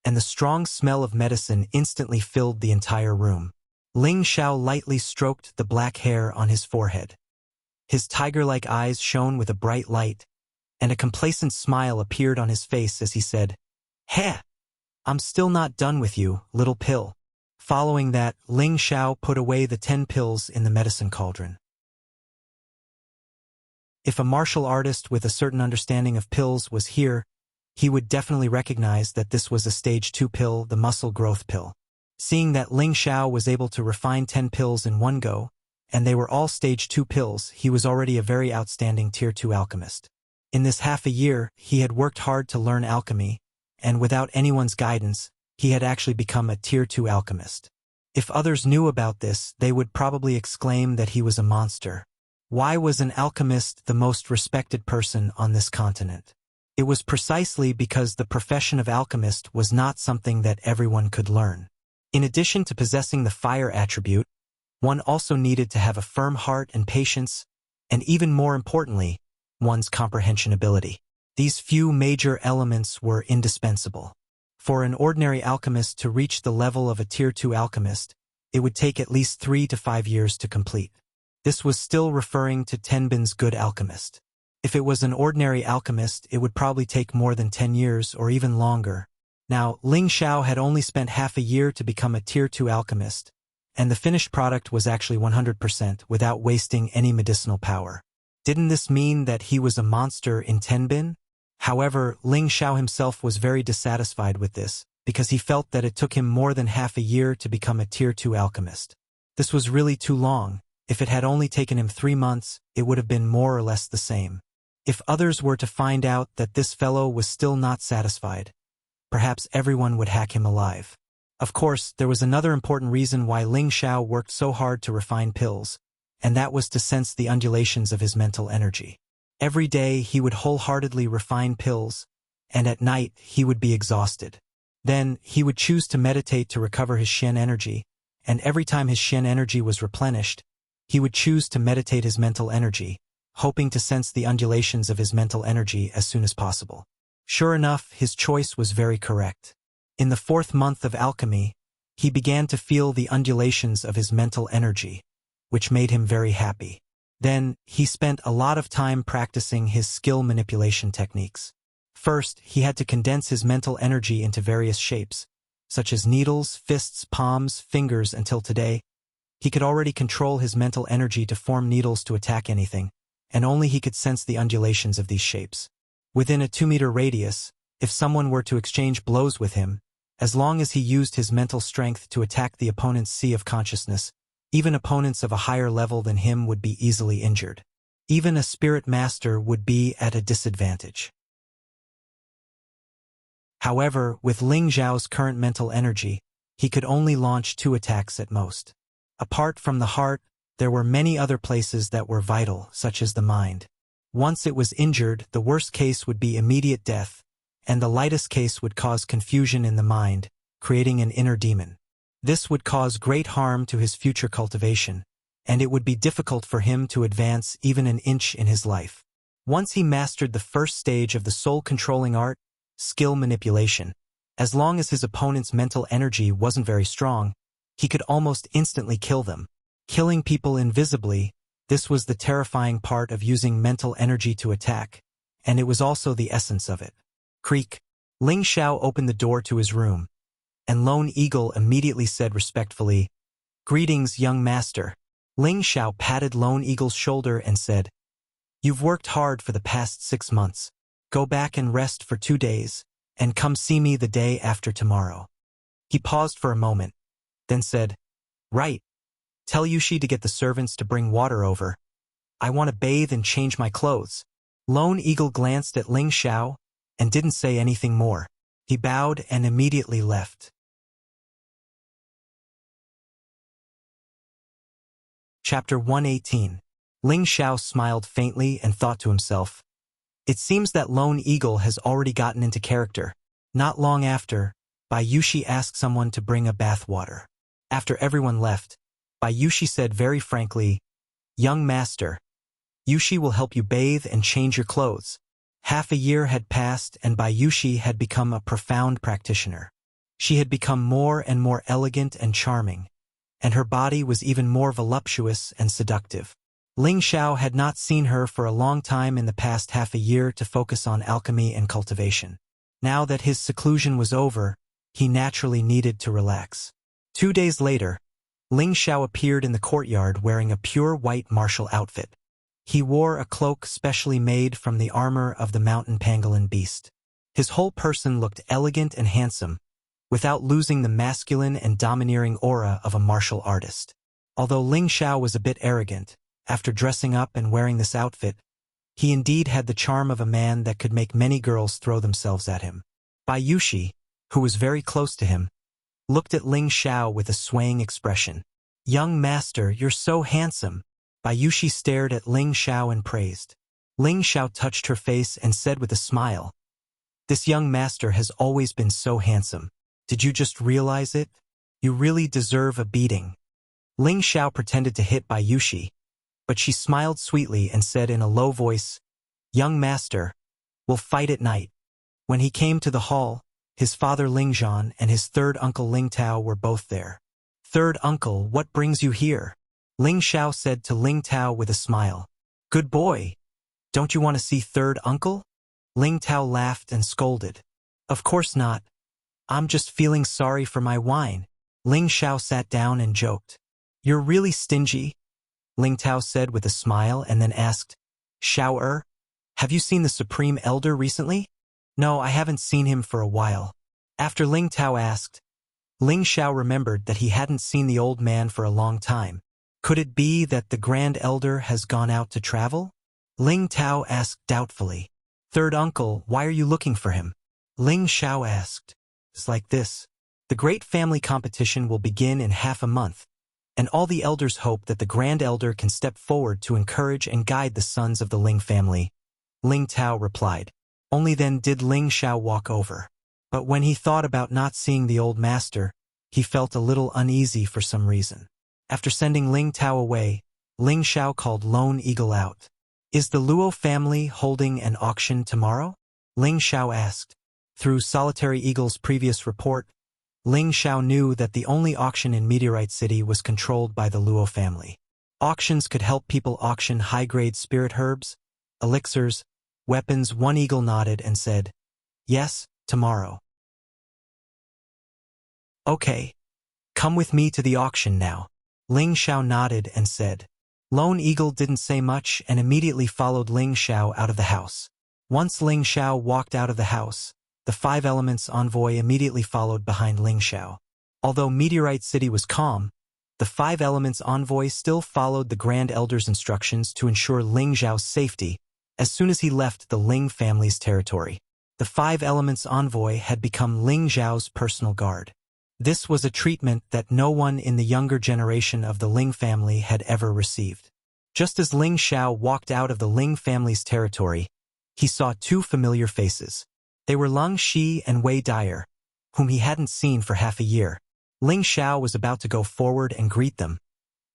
and the strong smell of medicine instantly filled the entire room. Ling Xiao lightly stroked the black hair on his forehead. His tiger-like eyes shone with a bright light, and a complacent smile appeared on his face as he said, "Heh! I'm still not done with you, little pill." Following that, Ling Xiao put away the 10 pills in the medicine cauldron. If a martial artist with a certain understanding of pills was here, he would definitely recognize that this was a stage 2 pill, the muscle growth pill. Seeing that Ling Xiao was able to refine 10 pills in one go, and they were all stage 2 pills, he was already a very outstanding tier 2 alchemist. In this half a year, he had worked hard to learn alchemy, and without anyone's guidance, he had actually become a tier 2 alchemist. If others knew about this, they would probably exclaim that he was a monster. Why was an alchemist the most respected person on this continent? It was precisely because the profession of alchemist was not something that everyone could learn. In addition to possessing the fire attribute, one also needed to have a firm heart and patience, and even more importantly, one's comprehension ability. These few major elements were indispensable. For an ordinary alchemist to reach the level of a tier 2 alchemist, it would take at least 3 to 5 years to complete. This was still referring to Tenbin's good alchemist. If it was an ordinary alchemist, it would probably take more than 10 years or even longer. Now, Ling Xiao had only spent half a year to become a tier 2 alchemist, and the finished product was actually 100% without wasting any medicinal power. Didn't this mean that he was a monster in Tenbin? However, Ling Xiao himself was very dissatisfied with this, because he felt that it took him more than half a year to become a tier 2 alchemist. This was really too long. If it had only taken him 3 months, it would have been more or less the same. If others were to find out that this fellow was still not satisfied, perhaps everyone would hack him alive. Of course, there was another important reason why Ling Xiao worked so hard to refine pills, and that was to sense the undulations of his mental energy. Every day he would wholeheartedly refine pills, and at night he would be exhausted. Then he would choose to meditate to recover his Shen energy, and every time his Shen energy was replenished, he would choose to meditate his mental energy, hoping to sense the undulations of his mental energy as soon as possible. Sure enough, his choice was very correct. In the 4th month of alchemy, he began to feel the undulations of his mental energy, which made him very happy. Then, he spent a lot of time practicing his skill manipulation techniques. First, he had to condense his mental energy into various shapes, such as needles, fists, palms, fingers. Until today, he could already control his mental energy to form needles to attack anything, and only he could sense the undulations of these shapes. Within a 2-meter radius, if someone were to exchange blows with him, as long as he used his mental strength to attack the opponent's sea of consciousness, even opponents of a higher level than him would be easily injured. Even a spirit master would be at a disadvantage. However, with Ling Xiao's current mental energy, he could only launch 2 attacks at most. Apart from the heart, there were many other places that were vital, such as the mind. Once it was injured, the worst case would be immediate death, and the lightest case would cause confusion in the mind, creating an inner demon. This would cause great harm to his future cultivation, and it would be difficult for him to advance even an inch in his life. Once he mastered the first stage of the soul-controlling art, skill manipulation, as long as his opponent's mental energy wasn't very strong, he could almost instantly kill them. Killing people invisibly, this was the terrifying part of using mental energy to attack, and it was also the essence of it. Creak. Ling Xiao opened the door to his room, and Lone Eagle immediately said respectfully, "Greetings, young master." Ling Xiao patted Lone Eagle's shoulder and said, "You've worked hard for the past 6 months. Go back and rest for 2 days, and come see me the day after tomorrow." He paused for a moment, then said, "Right. Tell Yushi to get the servants to bring water over. I want to bathe and change my clothes." Lone Eagle glanced at Ling Xiao and didn't say anything more. He bowed and immediately left. Chapter 118. Ling Xiao smiled faintly and thought to himself, "It seems that Lone Eagle has already gotten into character." Not long after, Yushi asked someone to bring a bath water. After everyone left, Yushi said very frankly, "Young master, Yushi will help you bathe and change your clothes." Half a year had passed and Yushi had become a profound practitioner. She had become more and more elegant and charming, and her body was even more voluptuous and seductive. Ling Xiao had not seen her for a long time in the past half a year to focus on alchemy and cultivation. Now that his seclusion was over, he naturally needed to relax. 2 days later, Ling Xiao appeared in the courtyard wearing a pure white martial outfit. He wore a cloak specially made from the armor of the mountain pangolin beast. His whole person looked elegant and handsome, without losing the masculine and domineering aura of a martial artist. Although Ling Xiao was a bit arrogant, after dressing up and wearing this outfit, he indeed had the charm of a man that could make many girls throw themselves at him. Yushi, who was very close to him, looked at Ling Xiao with a swaying expression. "Young master, you're so handsome." Yushi stared at Ling Xiao and praised. Ling Xiao touched her face and said with a smile, "This young master has always been so handsome. Did you just realize it? You really deserve a beating." Ling Xiao pretended to hit Yushi, but she smiled sweetly and said in a low voice, "Young master, we'll fight at night." When he came to the hall, his father Ling Zhan and his third uncle Ling Tao were both there. "Third uncle, what brings you here?" Ling Xiao said to Ling Tao with a smile. "Good boy. Don't you want to see third uncle?" Ling Tao laughed and scolded. "Of course not. I'm just feeling sorry for my wine." Ling Xiao sat down and joked. "You're really stingy," Ling Tao said with a smile and then asked, "Xiao have you seen the Supreme Elder recently?" "No, I haven't seen him for a while." After Ling Tao asked, Ling Xiao remembered that he hadn't seen the old man for a long time. Could it be that the Grand Elder has gone out to travel? Ling Tao asked doubtfully. "Third uncle, why are you looking for him?" Ling Xiao asked. "It's like this. The great family competition will begin in half a month, and all the elders hope that the Grand Elder can step forward to encourage and guide the sons of the Ling family." Ling Tao replied. Only then did Ling Xiao walk over. But when he thought about not seeing the old master, he felt a little uneasy for some reason. After sending Ling Tao away, Ling Xiao called Lone Eagle out. "Is the Luo family holding an auction tomorrow?" Ling Xiao asked. Through Solitary Eagle's previous report, Ling Xiao knew that the only auction in Meteorite City was controlled by the Luo family. Auctions could help people auction high-grade spirit herbs, elixirs, weapons. One eagle nodded and said, "Yes, tomorrow." "Okay. Come with me to the auction now." Ling Xiao nodded and said. Lone Eagle didn't say much and immediately followed Ling Xiao out of the house. Once Ling Xiao walked out of the house, the Five Elements envoy immediately followed behind Ling Xiao. Although Meteorite City was calm, the Five Elements envoy still followed the Grand Elder's instructions to ensure Ling Xiao's safety as soon as he left the Ling family's territory. The Five Elements envoy had become Ling Xiao's personal guard. This was a treatment that no one in the younger generation of the Ling family had ever received. Just as Ling Xiao walked out of the Ling family's territory, he saw two familiar faces. They were Lung Shi and Wei Dyer, whom he hadn't seen for half a year. Ling Xiao was about to go forward and greet them,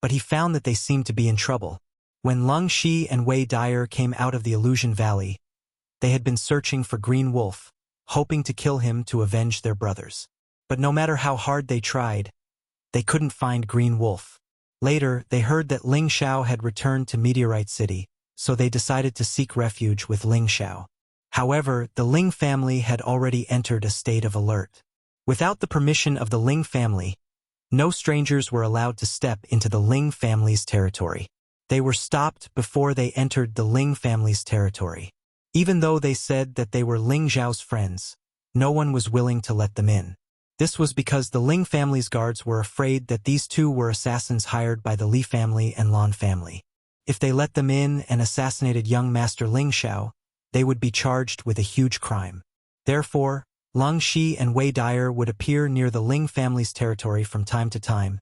but he found that they seemed to be in trouble. When Lung Shi and Wei Dyer came out of the Illusion Valley, they had been searching for Green Wolf, hoping to kill him to avenge their brothers. But no matter how hard they tried, they couldn't find Green Wolf. Later, they heard that Ling Xiao had returned to Meteorite City, so they decided to seek refuge with Ling Xiao. However, the Ling family had already entered a state of alert. Without the permission of the Ling family, no strangers were allowed to step into the Ling family's territory. They were stopped before they entered the Ling family's territory. Even though they said that they were Ling Zhao's friends, no one was willing to let them in. This was because the Ling family's guards were afraid that these two were assassins hired by the Li family and Lan family. If they let them in and assassinated young Master Ling Xiao, they would be charged with a huge crime. Therefore, Lung Shi and Wei Dyer would appear near the Ling family's territory from time to time,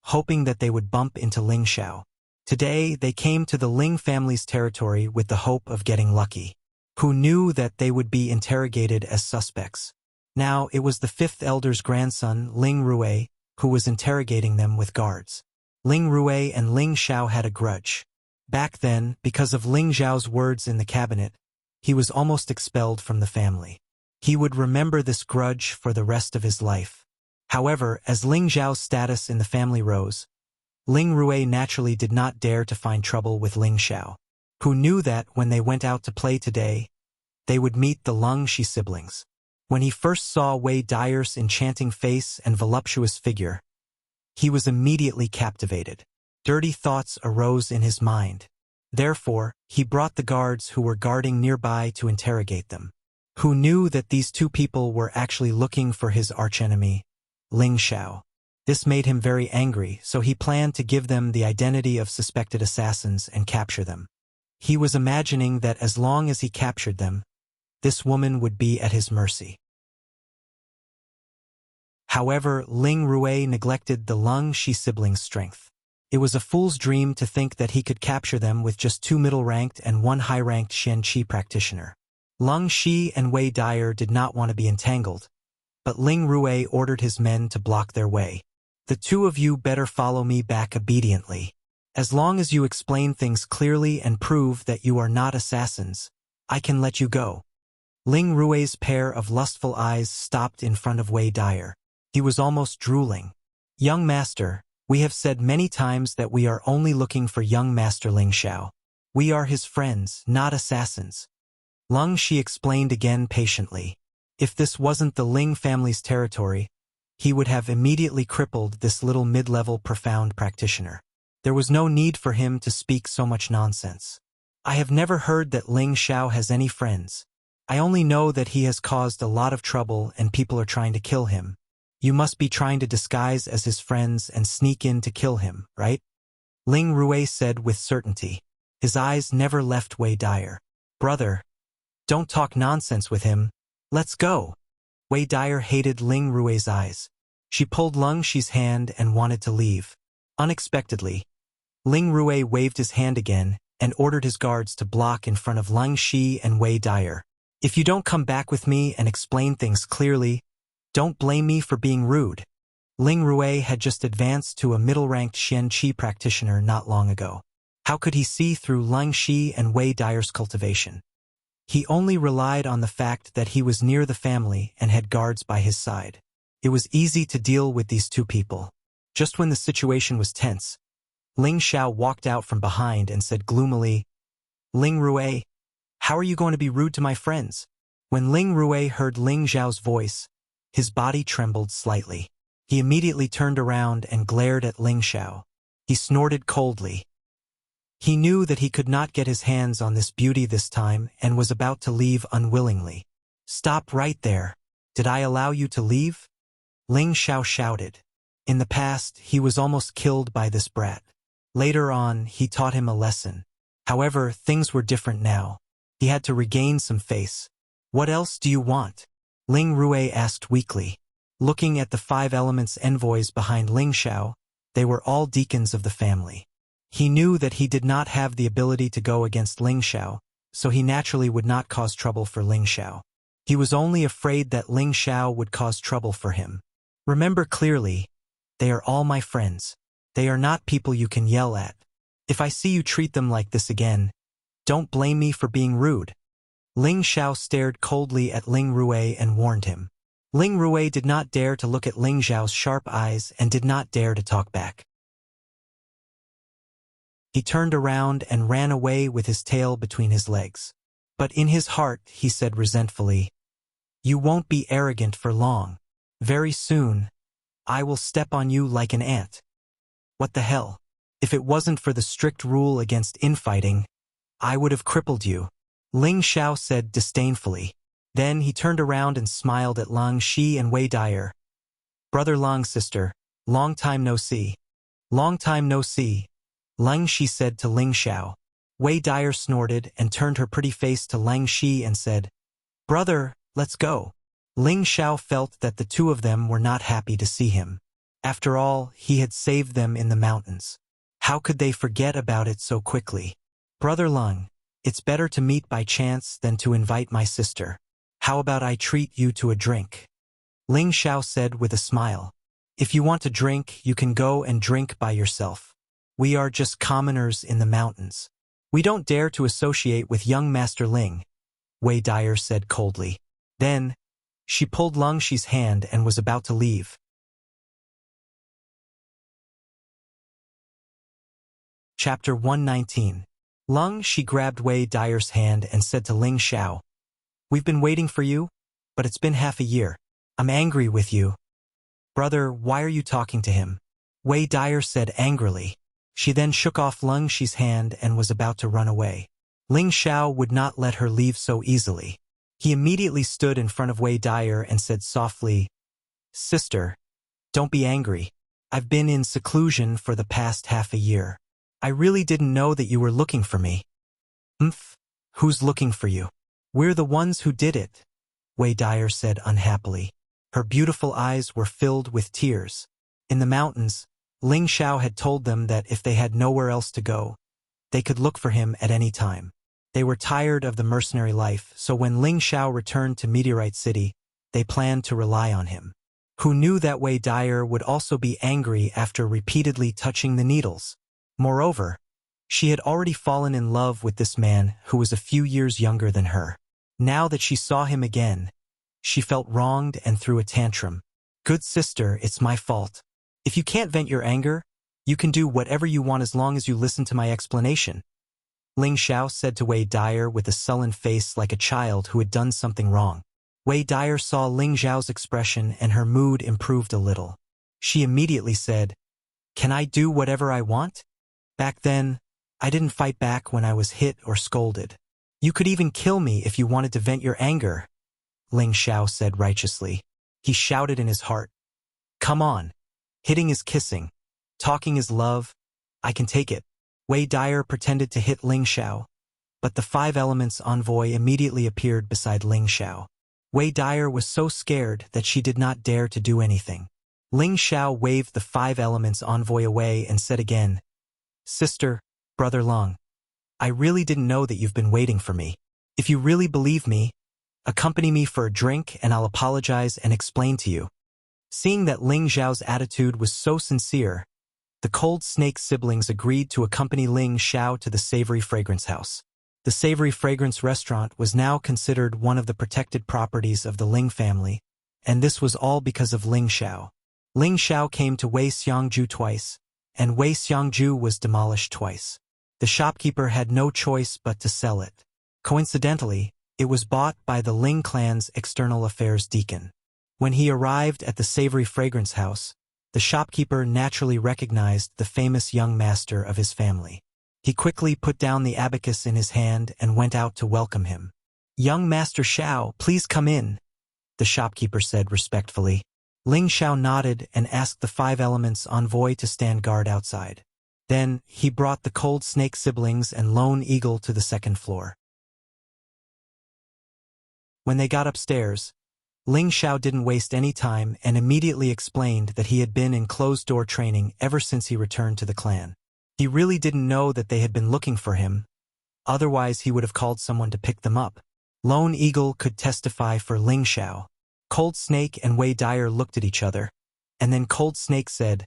hoping that they would bump into Ling Xiao. Today, they came to the Ling family's territory with the hope of getting lucky. Who knew that they would be interrogated as suspects? Now, it was the fifth elder's grandson, Ling Rui, who was interrogating them with guards. Ling Rui and Ling Xiao had a grudge. Back then, because of Ling Zhao's words in the cabinet, he was almost expelled from the family. He would remember this grudge for the rest of his life. However, as Ling Zhao's status in the family rose, Ling Rui naturally did not dare to find trouble with Ling Xiao, who knew that when they went out to play today, they would meet the Lung Shi siblings. When he first saw Wei Dyer's enchanting face and voluptuous figure, he was immediately captivated. Dirty thoughts arose in his mind. Therefore, he brought the guards who were guarding nearby to interrogate them. Who knew that these two people were actually looking for his archenemy, Ling Xiao. This made him very angry, so he planned to give them the identity of suspected assassins and capture them. He was imagining that as long as he captured them, this woman would be at his mercy. However, Ling Rui neglected the Lung Shi siblings' strength. It was a fool's dream to think that he could capture them with just two middle-ranked and one high-ranked Shen Qi practitioner. Lung Shi and Wei Dyer did not want to be entangled, but Ling Rui ordered his men to block their way. The two of you better follow me back obediently. As long as you explain things clearly and prove that you are not assassins, I can let you go. Ling Rui's pair of lustful eyes stopped in front of Wei Dyer. He was almost drooling. Young master, we have said many times that we are only looking for young Master Ling Xiao. We are his friends, not assassins. Lung Shi explained again patiently. If this wasn't the Ling family's territory, he would have immediately crippled this little mid-level profound practitioner. There was no need for him to speak so much nonsense. I have never heard that Ling Xiao has any friends. I only know that he has caused a lot of trouble and people are trying to kill him. You must be trying to disguise as his friends and sneak in to kill him, right? Ling Rui said with certainty. His eyes never left Wei Dyer. Brother, don't talk nonsense with him. Let's go. Wei Dyer hated Ling Rui's eyes. She pulled Lung Shi's hand and wanted to leave. Unexpectedly, Ling Rui waved his hand again and ordered his guards to block in front of Lung Shi and Wei Dyer. If you don't come back with me and explain things clearly, don't blame me for being rude. Ling Rui had just advanced to a middle-ranked Shen Qi practitioner not long ago. How could he see through Lung Shi and Wei Dyer's cultivation? He only relied on the fact that he was near the family and had guards by his side. It was easy to deal with these two people. Just when the situation was tense, Ling Xiao walked out from behind and said gloomily, Ling Rui, how are you going to be rude to my friends? When Ling Rui heard Ling Xiao's voice, his body trembled slightly. He immediately turned around and glared at Ling Xiao. He snorted coldly. He knew that he could not get his hands on this beauty this time and was about to leave unwillingly. Stop right there. Did I allow you to leave? Ling Xiao shouted. In the past, he was almost killed by this brat. Later on, he taught him a lesson. However, things were different now. He had to regain some face. What else do you want? Ling Rui asked weakly. Looking at the 5 elements envoys behind Ling Xiao, they were all deacons of the family. He knew that he did not have the ability to go against Ling Xiao, so he naturally would not cause trouble for Ling Xiao. He was only afraid that Ling Xiao would cause trouble for him. Remember clearly, they are all my friends. They are not people you can yell at. If I see you treat them like this again, don't blame me for being rude. Ling Xiao stared coldly at Ling Rue and warned him. Ling Rue did not dare to look at Ling Xiao's sharp eyes and did not dare to talk back. He turned around and ran away with his tail between his legs. But in his heart, he said resentfully, "You won't be arrogant for long. Very soon, I will step on you like an ant." What the hell? If it wasn't for the strict rule against infighting, I would have crippled you, Ling Xiao said disdainfully. Then he turned around and smiled at Lang Shi and Wei Dyer. "Brother Lang, sister, long time no see." "Long time no see," Lang Shi said to Ling Xiao. Wei Dyer snorted and turned her pretty face to Lang Shi and said, "Brother, let's go." Ling Xiao felt that the two of them were not happy to see him. After all, he had saved them in the mountains. How could they forget about it so quickly? "Brother Lang, it's better to meet by chance than to invite my sister. How about I treat you to a drink?" Ling Xiao said with a smile. "If you want to drink, you can go and drink by yourself. We are just commoners in the mountains. We don't dare to associate with young Master Ling," Wei Dyer said coldly. Then, she pulled Lang Shi's hand and was about to leave. Chapter 119. Lang Shi grabbed Wei Dyer's hand and said to Ling Xiao, "We've been waiting for you, but it's been half a year. I'm angry with you." "Brother, why are you talking to him?" Wei Dyer said angrily. She then shook off Lang Shi's hand and was about to run away. Ling Xiao would not let her leave so easily. He immediately stood in front of Wei Dyer and said softly, "Sister, don't be angry. I've been in seclusion for the past half a year. I really didn't know that you were looking for me." Who's looking for you?" "We're the ones who did it," Wei Dyer said unhappily. Her beautiful eyes were filled with tears. In the mountains, Ling Xiao had told them that if they had nowhere else to go, they could look for him at any time. They were tired of the mercenary life, so when Ling Xiao returned to Meteorite City, they planned to rely on him. Who knew that Wei Dyer would also be angry after repeatedly touching the needles? Moreover, she had already fallen in love with this man who was a few years younger than her. Now that she saw him again, she felt wronged and threw a tantrum. "Good sister, it's my fault. If you can't vent your anger, you can do whatever you want as long as you listen to my explanation," Ling Xiao said to Wei Dyer with a sullen face like a child who had done something wrong. Wei Dyer saw Ling Xiao's expression and her mood improved a little. She immediately said, "Can I do whatever I want? Back then, I didn't fight back when I was hit or scolded. You could even kill me if you wanted to vent your anger," Ling Xiao said righteously. He shouted in his heart, "Come on. Hitting is kissing. Talking is love. I can take it." Wei Dyer pretended to hit Ling Xiao, but the Five Elements envoy immediately appeared beside Ling Xiao. Wei Dyer was so scared that she did not dare to do anything. Ling Xiao waved the Five Elements envoy away and said again, "Sister, Brother Lang, I really didn't know that you've been waiting for me. If you really believe me, accompany me for a drink and I'll apologize and explain to you." Seeing that Ling Xiao's attitude was so sincere, the Cold Snake siblings agreed to accompany Ling Xiao to the Savory Fragrance House. The Savory Fragrance restaurant was now considered one of the protected properties of the Ling family, and this was all because of Ling Xiao. Ling Xiao came to Wei Xiangju twice, and Wei Xiangju was demolished twice. The shopkeeper had no choice but to sell it. Coincidentally, it was bought by the Ling clan's external affairs deacon. When he arrived at the Savory Fragrance House, the shopkeeper naturally recognized the famous young master of his family. He quickly put down the abacus in his hand and went out to welcome him. "Young Master Xiao, please come in," the shopkeeper said respectfully. Ling Xiao nodded and asked the Five Elements envoy to stand guard outside. Then, he brought the Cold Snake siblings and Lone Eagle to the second floor. When they got upstairs, Ling Xiao didn't waste any time and immediately explained that he had been in closed-door training ever since he returned to the clan. He really didn't know that they had been looking for him, otherwise he would have called someone to pick them up. Lone Eagle could testify for Ling Xiao. Cold Snake and Wei Dyer looked at each other, and then Cold Snake said,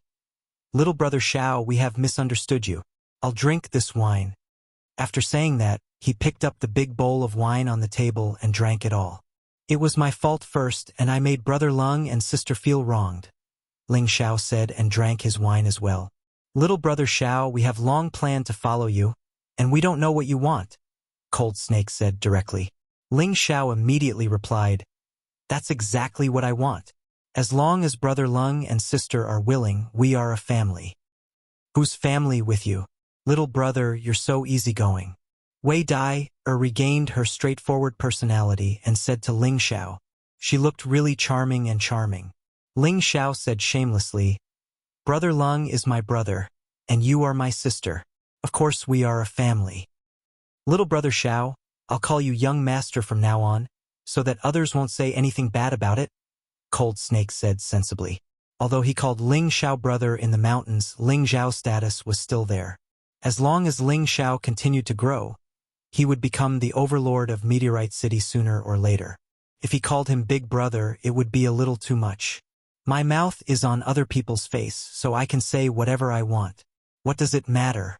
"Little brother Xiao, we have misunderstood you. I'll drink this wine." After saying that, he picked up the big bowl of wine on the table and drank it all. "It was my fault first, and I made Brother Lung and Sister feel wronged," Ling Xiao said, and drank his wine as well. "Little brother Xiao, we have long planned to follow you, and we don't know what you want," Cold Snake said directly. Ling Xiao immediately replied, "That's exactly what I want. As long as Brother Lung and Sister are willing, we are a family." "Whose family with you? Little brother, you're so easygoing." Wei Dai regained her straightforward personality and said to Ling Xiao. She looked really charming and charming. Ling Xiao said shamelessly, "Brother Lung is my brother, and you are my sister. Of course we are a family." "Little brother Xiao, I'll call you young master from now on, so that others won't say anything bad about it," Cold Snake said sensibly. Although he called Ling Xiao brother in the mountains, Ling Xiao's status was still there. As long as Ling Xiao continued to grow, he would become the overlord of Meteorite City sooner or later. If he called him big brother, it would be a little too much. "My mouth is on other people's face, so I can say whatever I want. What does it matter?"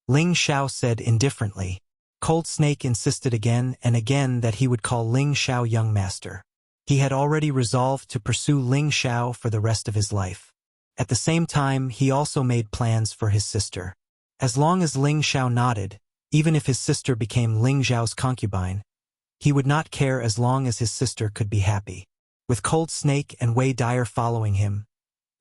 Ling Xiao said indifferently. Cold Snake insisted again and again that he would call Ling Xiao young master. He had already resolved to pursue Ling Xiao for the rest of his life. At the same time, he also made plans for his sister. As long as Ling Xiao nodded, even if his sister became Ling Xiao's concubine, he would not care as long as his sister could be happy. With Cold Snake and Wei Dyer following him,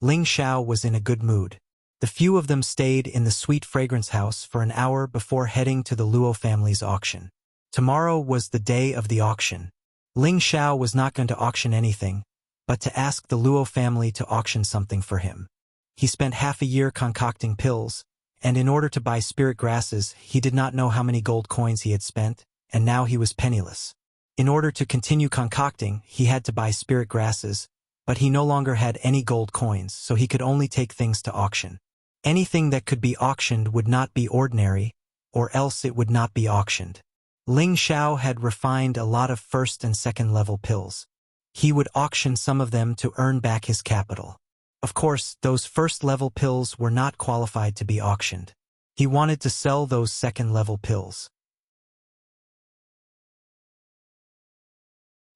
Ling Xiao was in a good mood. The few of them stayed in the Sweet Fragrance House for an hour before heading to the Luo family's auction. Tomorrow was the day of the auction. Ling Xiao was not going to auction anything, but to ask the Luo family to auction something for him. He spent half a year concocting pills, and in order to buy spirit grasses, he did not know how many gold coins he had spent, and now he was penniless. In order to continue concocting, he had to buy spirit grasses, but he no longer had any gold coins, so he could only take things to auction. Anything that could be auctioned would not be ordinary, or else it would not be auctioned. Ling Xiao had refined a lot of first and second level pills. He would auction some of them to earn back his capital. Of course, those first level pills were not qualified to be auctioned. He wanted to sell those second level pills.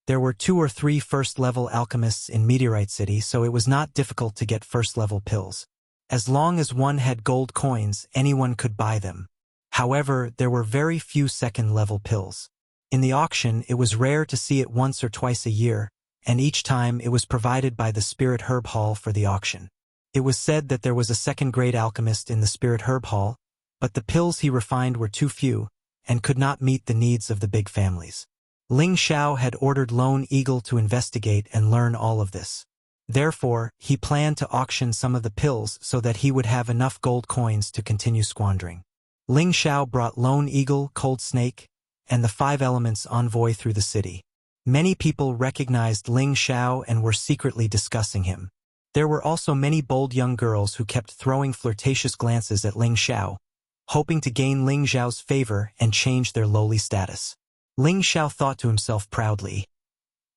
There were 2 or 3 first-level alchemists in Meteorite City, so it was not difficult to get first-level pills. As long as one had gold coins, anyone could buy them. However, there were very few second-level pills. In the auction, it was rare to see it once or twice a year, and each time it was provided by the Spirit Herb Hall for the auction. It was said that there was a second-grade alchemist in the Spirit Herb Hall, but the pills he refined were too few, and could not meet the needs of the big families. Ling Xiao had ordered Lone Eagle to investigate and learn all of this. Therefore, he planned to auction some of the pills so that he would have enough gold coins to continue squandering. Ling Xiao brought Lone Eagle, Cold Snake, and the 5 Elements envoy through the city. Many people recognized Ling Xiao and were secretly discussing him. There were also many bold young girls who kept throwing flirtatious glances at Ling Xiao, hoping to gain Ling Xiao's favor and change their lowly status. Ling Xiao thought to himself proudly,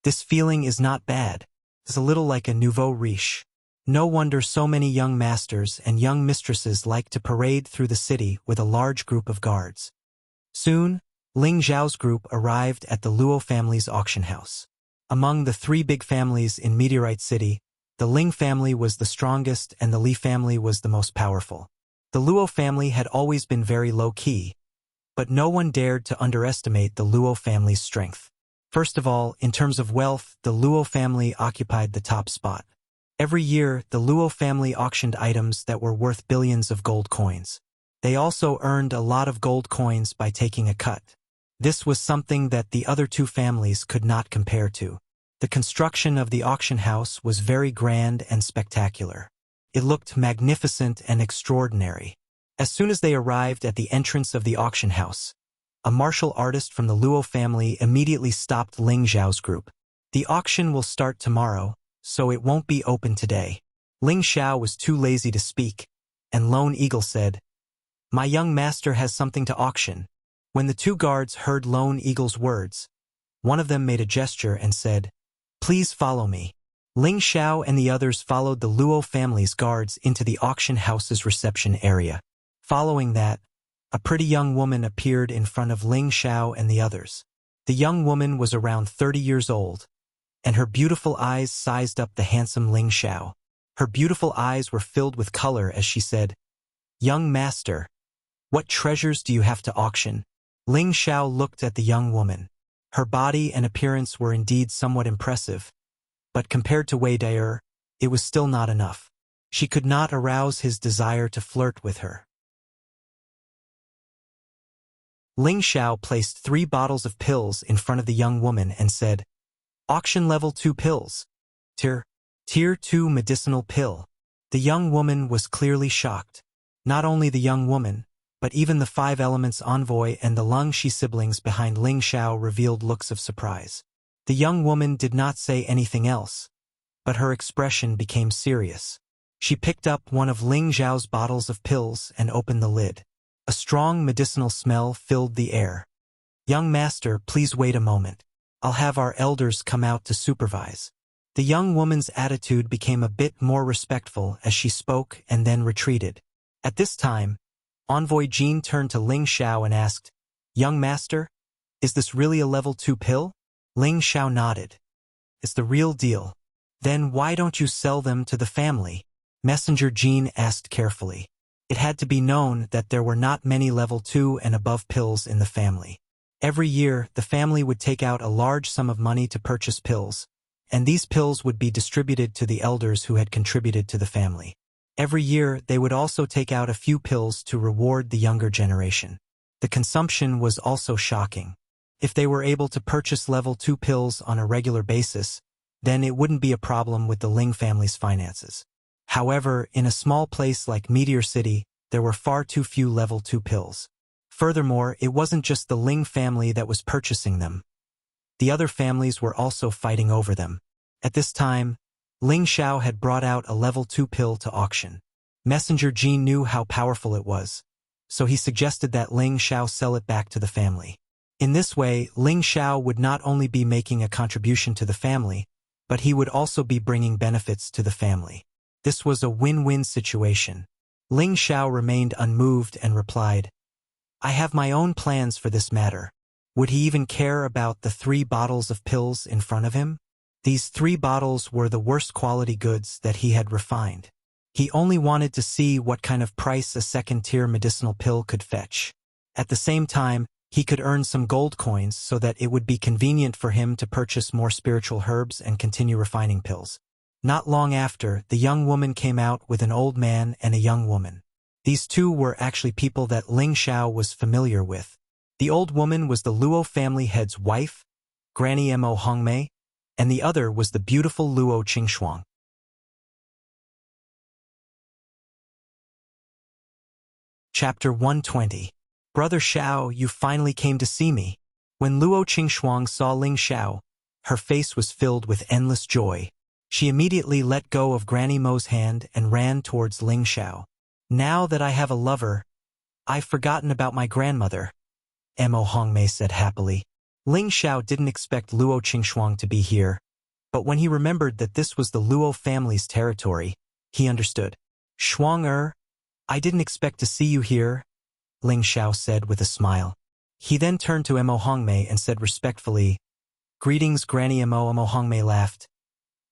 "This feeling is not bad. It's a little like a nouveau riche. No wonder so many young masters and young mistresses like to parade through the city with a large group of guards." Soon, Ling Xiao's group arrived at the Luo family's auction house. Among the 3 big families in Meteorite City, the Ling family was the strongest and the Li family was the most powerful. The Luo family had always been very low-key, but no one dared to underestimate the Luo family's strength. First of all, in terms of wealth, the Luo family occupied the top spot. Every year, the Luo family auctioned items that were worth billions of gold coins. They also earned a lot of gold coins by taking a cut. This was something that the other 2 families could not compare to. The construction of the auction house was very grand and spectacular. It looked magnificent and extraordinary. As soon as they arrived at the entrance of the auction house, a martial artist from the Luo family immediately stopped Ling Xiao's group. "The auction will start tomorrow, so it won't be open today." Ling Xiao was too lazy to speak, and Lone Eagle said, My young master has something to auction. When the two guards heard Lone Eagle's words, one of them made a gesture and said, "Please follow me." Ling Xiao and the others followed the Luo family's guards into the auction house's reception area. Following that, a pretty young woman appeared in front of Ling Xiao and the others. The young woman was around 30 years old, and her beautiful eyes sized up the handsome Ling Xiao. Her beautiful eyes were filled with color as she said, "Young master, what treasures do you have to auction?" Ling Xiao looked at the young woman. Her body and appearance were indeed somewhat impressive, but compared to Wei Dai'er, it was still not enough. She could not arouse his desire to flirt with her. Ling Xiao placed 3 bottles of pills in front of the young woman and said, "Auction level 2 pills. Tier 2 medicinal pill." The young woman was clearly shocked. Not only the young woman, but even the 5 Elements envoy and the Lung Shi siblings behind Ling Xiao revealed looks of surprise. The young woman did not say anything else, but her expression became serious. She picked up one of Ling Xiao's bottles of pills and opened the lid. A strong medicinal smell filled the air. "Young master, please wait a moment. I'll have our elders come out to supervise." The young woman's attitude became a bit more respectful as she spoke and then retreated. At this time, Envoy Jin turned to Ling Xiao and asked, "Young master, is this really a level 2 pill?" Ling Xiao nodded. "It's the real deal." "Then why don't you sell them to the family?" Messenger Jin asked carefully. It had to be known that there were not many level 2 and above pills in the family. Every year, the family would take out a large sum of money to purchase pills, and these pills would be distributed to the elders who had contributed to the family. Every year, they would also take out a few pills to reward the younger generation. The consumption was also shocking. If they were able to purchase level 2 pills on a regular basis, then it wouldn't be a problem with the Ling family's finances. However, in a small place like Meteor City, there were far too few level 2 pills. Furthermore, it wasn't just the Ling family that was purchasing them. The other families were also fighting over them. At this time, Ling Xiao had brought out a level 2 pill to auction. Messenger Jin knew how powerful it was, so he suggested that Ling Xiao sell it back to the family. In this way, Ling Xiao would not only be making a contribution to the family, but he would also be bringing benefits to the family. This was a win-win situation. Ling Xiao remained unmoved and replied, "I have my own plans for this matter." Would he even care about the 3 bottles of pills in front of him? These 3 bottles were the worst quality goods that he had refined. He only wanted to see what kind of price a second-tier medicinal pill could fetch. At the same time, he could earn some gold coins so that it would be convenient for him to purchase more spiritual herbs and continue refining pills. Not long after, the young woman came out with an old man and a young woman. These two were actually people that Ling Xiao was familiar with. The old woman was the Luo family head's wife, Granny Mo Hongmei, and the other was the beautiful Luo Qingshuang. Chapter 120. Brother Xiao, you finally came to see me. When Luo Qingshuang saw Ling Xiao, her face was filled with endless joy. She immediately let go of Granny Mo's hand and ran towards Ling Xiao. "Now that I have a lover, I've forgotten about my grandmother," Mo Hongmei said happily. Ling Xiao didn't expect Luo Qingshuang to be here, but when he remembered that this was the Luo family's territory, he understood. "Shuang I didn't expect to see you here," Ling Xiao said with a smile. He then turned to Mo Hongmei and said respectfully, "Greetings, Granny Mo." Mo Hongmei laughed.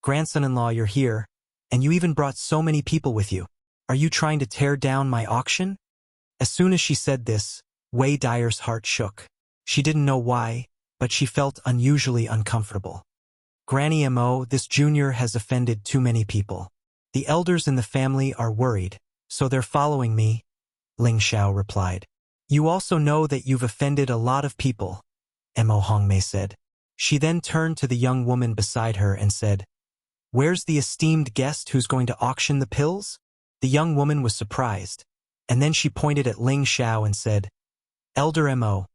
"Grandson-in-law, you're here, and you even brought so many people with you. Are you trying to tear down my auction?" As soon as she said this, Wei Dai'er's heart shook. She didn't know why, but she felt unusually uncomfortable. "Granny Mo, this junior has offended too many people. The elders in the family are worried, so they're following me," Ling Xiao replied. "You also know that you've offended a lot of people," Mo Hongmei said. She then turned to the young woman beside her and said, "Where's the esteemed guest who's going to auction the pills?" The young woman was surprised, and then she pointed at Ling Xiao and said, "Elder Mo,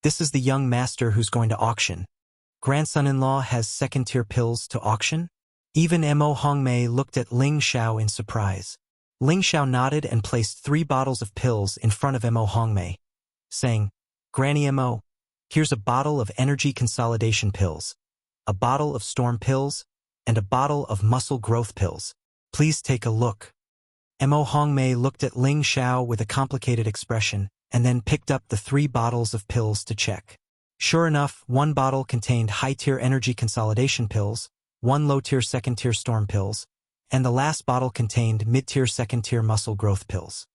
this is the young master who's going to auction. Grandson-in-law has second-tier pills to auction?" Even Mo Hongmei looked at Ling Xiao in surprise. Ling Xiao nodded and placed 3 bottles of pills in front of Mo Hongmei, saying, Granny Mo, here's a bottle of energy consolidation pills, a bottle of storm pills, and a bottle of muscle growth pills. Please take a look. Mo Hongmei looked at Ling Xiao with a complicated expression and then picked up the 3 bottles of pills to check. Sure enough, 1 bottle contained high-tier energy consolidation pills, 1 low-tier second-tier storm pills, and the last bottle contained mid-tier second-tier muscle growth pills.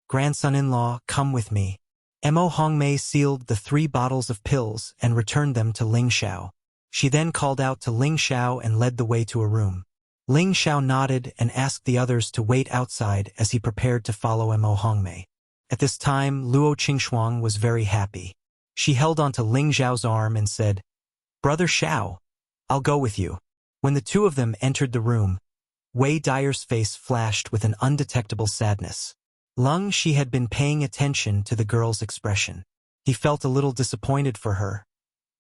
Grandson-in-law, come with me. Mo Hongmei sealed the 3 bottles of pills and returned them to Ling Xiao. She then called out to Ling Xiao and led the way to a room. Ling Xiao nodded and asked the others to wait outside as he prepared to follow Mo Hongmei. At this time, Luo Qingxuang was very happy. She held onto Ling Xiao's arm and said, Brother Xiao, I'll go with you. When the 2 of them entered the room, Wei Dyer's face flashed with an undetectable sadness. Lung Shi had been paying attention to the girl's expression. He felt a little disappointed for her,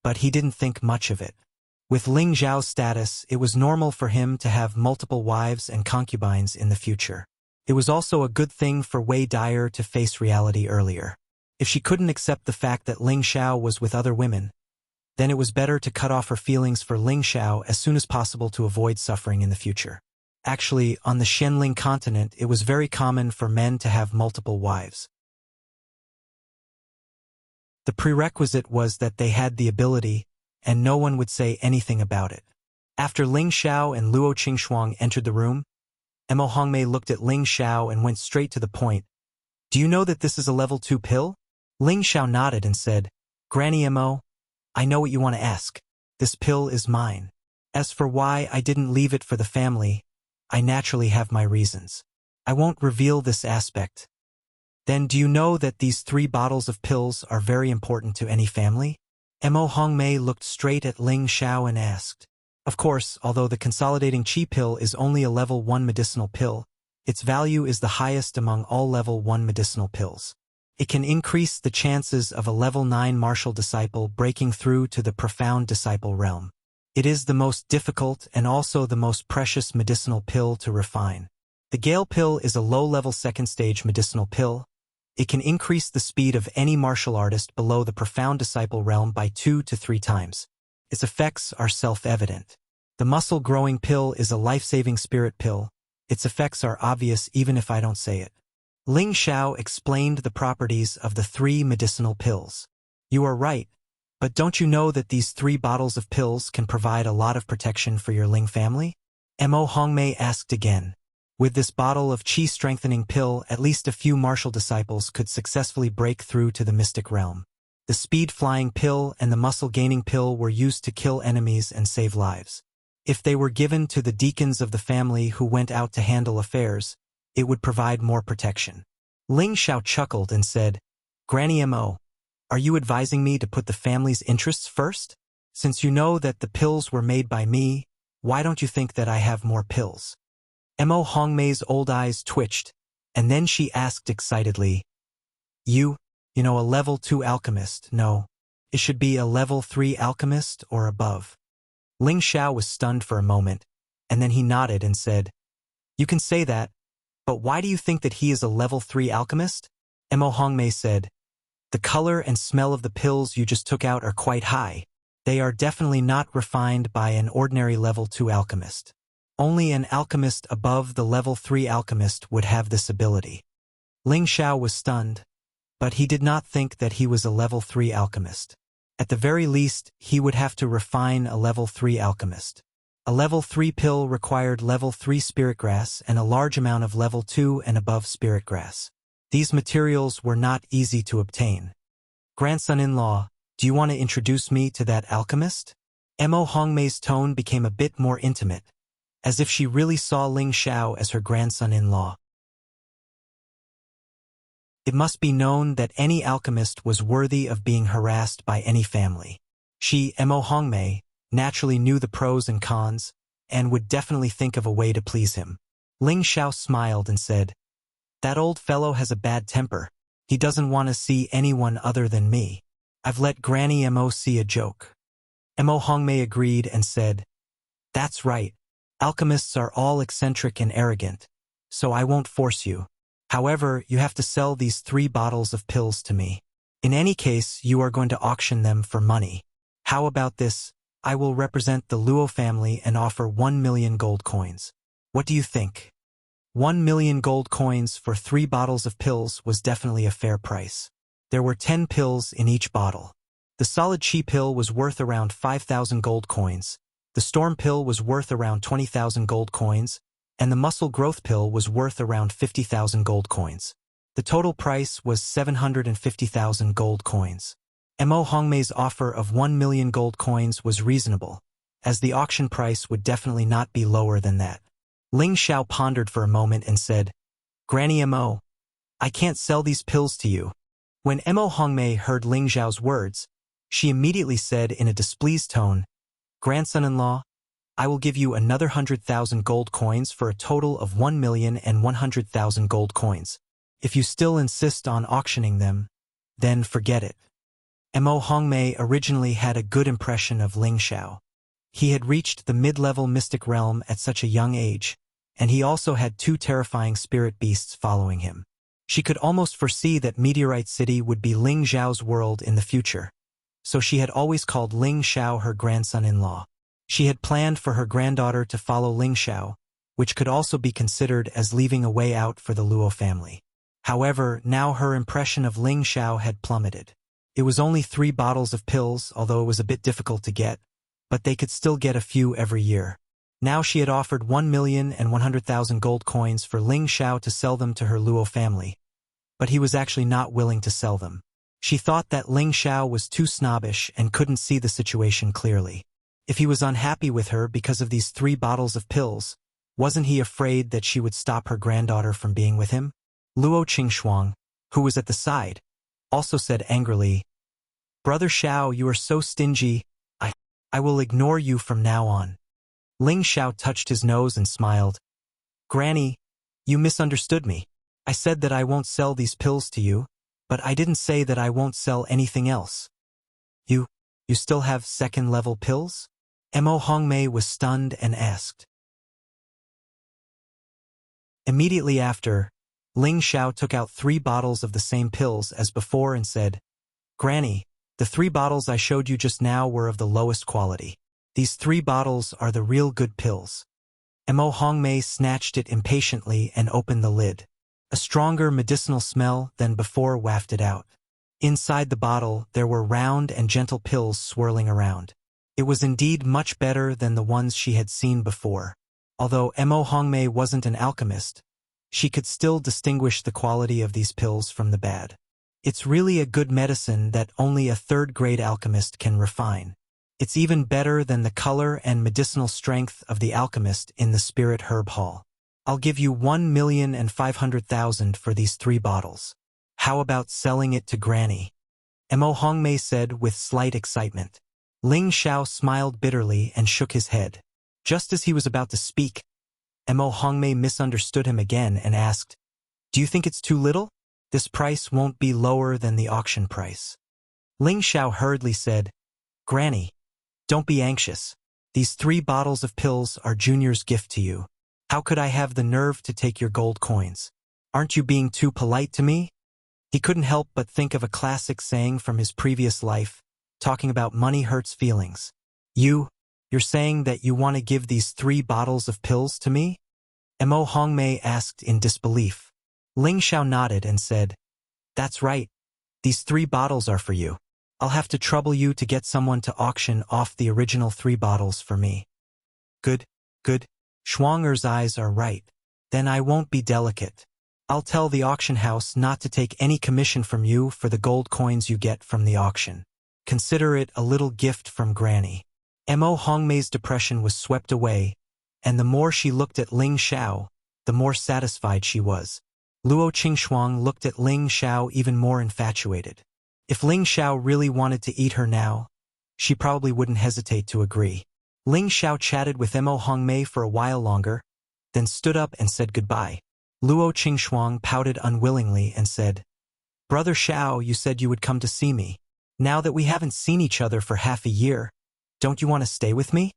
but he didn't think much of it. With Ling Xiao's status, it was normal for him to have multiple wives and concubines in the future. It was also a good thing for Wei Dyer to face reality earlier. If she couldn't accept the fact that Ling Xiao was with other women, then it was better to cut off her feelings for Ling Xiao as soon as possible to avoid suffering in the future. Actually, on the Xianling continent, it was very common for men to have multiple wives. The prerequisite was that they had the ability, and no one would say anything about it. After Ling Xiao and Luo Qingxuang entered the room, Mo Hongmei looked at Ling Xiao and went straight to the point. Do you know that this is a level 2 pill? Ling Xiao nodded and said, Granny Mo, I know what you want to ask. This pill is mine. As for why I didn't leave it for the family, I naturally have my reasons. I won't reveal this aspect. Then do you know that these 3 bottles of pills are very important to any family? Mo Hongmei looked straight at Ling Xiao and asked. Of course, although the consolidating qi pill is only a level 1 medicinal pill, its value is the highest among all level 1 medicinal pills. It can increase the chances of a level 9 martial disciple breaking through to the profound disciple realm. It is the most difficult and also the most precious medicinal pill to refine. The Gale pill is a low-level second-stage medicinal pill. It can increase the speed of any martial artist below the profound disciple realm by 2 to 3 times. Its effects are self-evident. The muscle-growing pill is a life-saving spirit pill. Its effects are obvious even if I don't say it. Ling Xiao explained the properties of the 3 medicinal pills. You are right, but don't you know that these 3 bottles of pills can provide a lot of protection for your Ling family? Mo Hongmei asked again. With this bottle of qi-strengthening pill, at least a few martial disciples could successfully break through to the mystic realm. The speed-flying pill and the muscle-gaining pill were used to kill enemies and save lives. If they were given to the deacons of the family who went out to handle affairs, it would provide more protection. Ling Xiao chuckled and said, Granny Mo, are you advising me to put the family's interests first? Since you know that the pills were made by me, why don't you think that I have more pills? Mo Hongmei's old eyes twitched, and then she asked excitedly, You know, a level 2 alchemist, no. It should be a level 3 alchemist or above. Ling Xiao was stunned for a moment, and then he nodded and said, You can say that, but why do you think that he is a level 3 alchemist? Mo Hongmei said, The color and smell of the pills you just took out are quite high. They are definitely not refined by an ordinary level 2 alchemist. Only an alchemist above the level 3 alchemist would have this ability. Ling Xiao was stunned, but he did not think that he was a level 3 alchemist. At the very least, he would have to refine a level 3 alchemist. A level 3 pill required level 3 spirit grass and a large amount of level 2 and above spirit grass. These materials were not easy to obtain. Grandson-in-law, do you want to introduce me to that alchemist? Mo Hongmei's tone became a bit more intimate, as if she really saw Ling Xiao as her grandson-in-law. It must be known that any alchemist was worthy of being harassed by any family. She, Mo Hongmei, naturally knew the pros and cons, and would definitely think of a way to please him. Ling Xiao smiled and said, That old fellow has a bad temper. He doesn't want to see anyone other than me. I've let Granny Mo see a joke. Mo Hongmei agreed and said, That's right. Alchemists are all eccentric and arrogant, so I won't force you. However, you have to sell these 3 bottles of pills to me. In any case, you are going to auction them for money. How about this? I will represent the Luo family and offer 1 million gold coins. What do you think? 1 million gold coins for 3 bottles of pills was definitely a fair price. There were 10 pills in each bottle. The solid chi pill was worth around 5,000 gold coins, the storm pill was worth around 20,000 gold coins, and the muscle growth pill was worth around 50,000 gold coins. The total price was 750,000 gold coins. Mo Hongmei's offer of 1 million gold coins was reasonable, as the auction price would definitely not be lower than that. Ling Xiao pondered for a moment and said, Granny Mo, I can't sell these pills to you. When Mo Hongmei heard Ling Xiao's words, she immediately said in a displeased tone, Grandson-in-law, I will give you another 100,000 gold coins for a total of 1,100,000 gold coins. If you still insist on auctioning them, then forget it. Mo Hongmei originally had a good impression of Ling Xiao. He had reached the mid-level mystic realm at such a young age, and he also had 2 terrifying spirit beasts following him. She could almost foresee that Meteorite City would be Ling Xiao's world in the future, so she had always called Ling Xiao her grandson-in-law. She had planned for her granddaughter to follow Ling Xiao, which could also be considered as leaving a way out for the Luo family. However, now her impression of Ling Xiao had plummeted. It was only 3 bottles of pills, although it was a bit difficult to get, but they could still get a few every year. Now she had offered 1,100,000 gold coins for Ling Xiao to sell them to her Luo family, but he was actually not willing to sell them. She thought that Ling Xiao was too snobbish and couldn't see the situation clearly. If he was unhappy with her because of these 3 bottles of pills, wasn't he afraid that she would stop her granddaughter from being with him? Luo Qingxuang, who was at the side, also said angrily, Brother Xiao, you are so stingy, I will ignore you from now on. Ling Xiao touched his nose and smiled. Granny, you misunderstood me. I said that I won't sell these pills to you, but I didn't say that I won't sell anything else. You still have 2nd-level pills? Mo Hongmei was stunned and asked. Immediately after, Ling Xiao took out 3 bottles of the same pills as before and said, Granny, the 3 bottles I showed you just now were of the lowest quality. These 3 bottles are the real good pills. Mo Hongmei snatched it impatiently and opened the lid. A stronger medicinal smell than before wafted out. Inside the bottle, there were round and gentle pills swirling around. It was indeed much better than the ones she had seen before. Although Mo Hongmei wasn't an alchemist, she could still distinguish the quality of these pills from the bad. It's really a good medicine that only a 3rd-grade alchemist can refine. It's even better than the color and medicinal strength of the alchemist in the Spirit Herb Hall. I'll give you 1,500,000 for these 3 bottles. How about selling it to Granny? Mo Hongmei said with slight excitement. Ling Xiao smiled bitterly and shook his head. Just as he was about to speak, Mo Hongmei misunderstood him again and asked, Do you think it's too little? This price won't be lower than the auction price. Ling Xiao hurriedly said, Granny, don't be anxious. These 3 bottles of pills are Junior's gift to you. How could I have the nerve to take your gold coins? Aren't you being too polite to me? He couldn't help but think of a classic saying from his previous life, talking about money hurts feelings. You're saying that you want to give these 3 bottles of pills to me? Mo Hongmei asked in disbelief. Ling Xiao nodded and said, That's right. These 3 bottles are for you. I'll have to trouble you to get someone to auction off the original 3 bottles for me. Good. Shuang'er's eyes are right. Then I won't be delicate. I'll tell the auction house not to take any commission from you for the gold coins you get from the auction. Consider it a little gift from Granny. Mo Hongmei's depression was swept away, and the more she looked at Ling Xiao, the more satisfied she was. Luo Qingxuang looked at Ling Xiao even more infatuated. If Ling Xiao really wanted to eat her now, she probably wouldn't hesitate to agree. Ling Xiao chatted with Mo Hongmei for a while longer, then stood up and said goodbye. Luo Qingxuang pouted unwillingly and said, Brother Xiao, you said you would come to see me. Now that we haven't seen each other for half a year, don't you want to stay with me?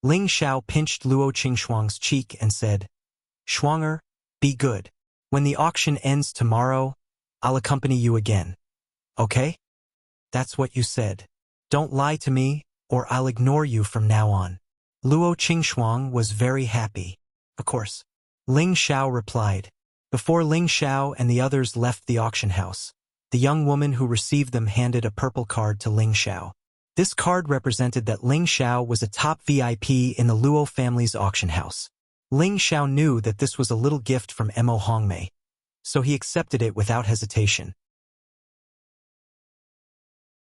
Ling Xiao pinched Luo Qingxuang's cheek and said, Shuang'er, Be good. When the auction ends tomorrow, I'll accompany you again. Okay? That's what you said. Don't lie to me, or I'll ignore you from now on. Luo Qingxuang was very happy. Of course. Ling Xiao replied. Before Ling Xiao and the others left the auction house, the young woman who received them handed a purple card to Ling Xiao. This card represented that Ling Xiao was a top VIP in the Luo family's auction house. Ling Xiao knew that this was a little gift from Mo Hongmei, so he accepted it without hesitation.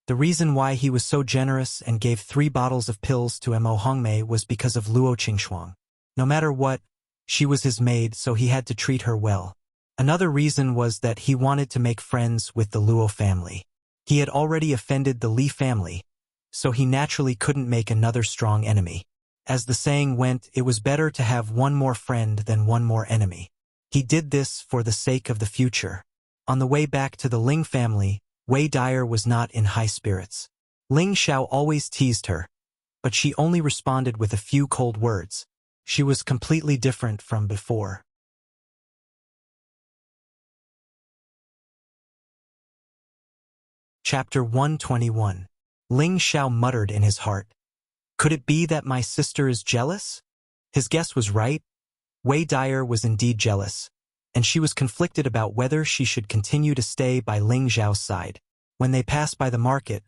The reason why he was so generous and gave 3 bottles of pills to Mo Hongmei was because of Luo Qingxuang. No matter what, she was his maid, so he had to treat her well. Another reason was that he wanted to make friends with the Luo family. He had already offended the Li family, so he naturally couldn't make another strong enemy. As the saying went, it was better to have one more friend than one more enemy. He did this for the sake of the future. On the way back to the Ling family, Wei Dyer was not in high spirits. Ling Xiao always teased her, but she only responded with a few cold words. She was completely different from before. Chapter 121. Ling Xiao muttered in his heart. Could it be that my sister is jealous? His guess was right. Wei Dyer was indeed jealous, and she was conflicted about whether she should continue to stay by Ling Xiao's side. When they passed by the market,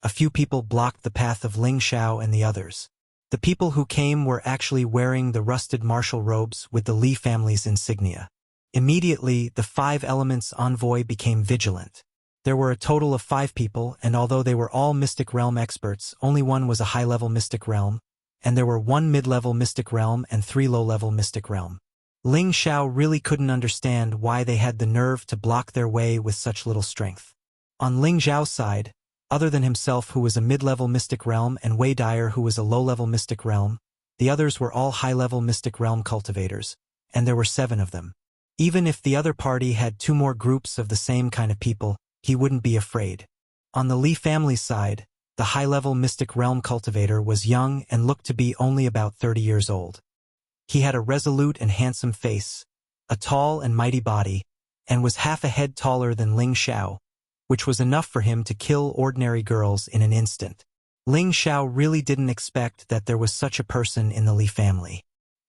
a few people blocked the path of Ling Xiao and the others. The people who came were actually wearing the rusted martial robes with the Li family's insignia. Immediately, the 5 Elements envoy became vigilant. There were a total of 5 people, and although they were all Mystic Realm experts, only one was a high-level Mystic Realm, and there were 1 mid-level Mystic Realm and 3 low-level Mystic Realm. Ling Xiao really couldn't understand why they had the nerve to block their way with such little strength. On Ling Xiao's side, other than himself who was a mid-level Mystic Realm and Wei Dyer who was a low-level Mystic Realm, the others were all high-level Mystic Realm cultivators, and there were 7 of them. Even if the other party had 2 more groups of the same kind of people, he wouldn't be afraid. On the Li family's side, the high-level Mystic Realm cultivator was young and looked to be only about 30 years old. He had a resolute and handsome face, a tall and mighty body, and was half a head taller than Ling Xiao, which was enough for him to kill ordinary girls in an instant. Ling Xiao really didn't expect that there was such a person in the Li family.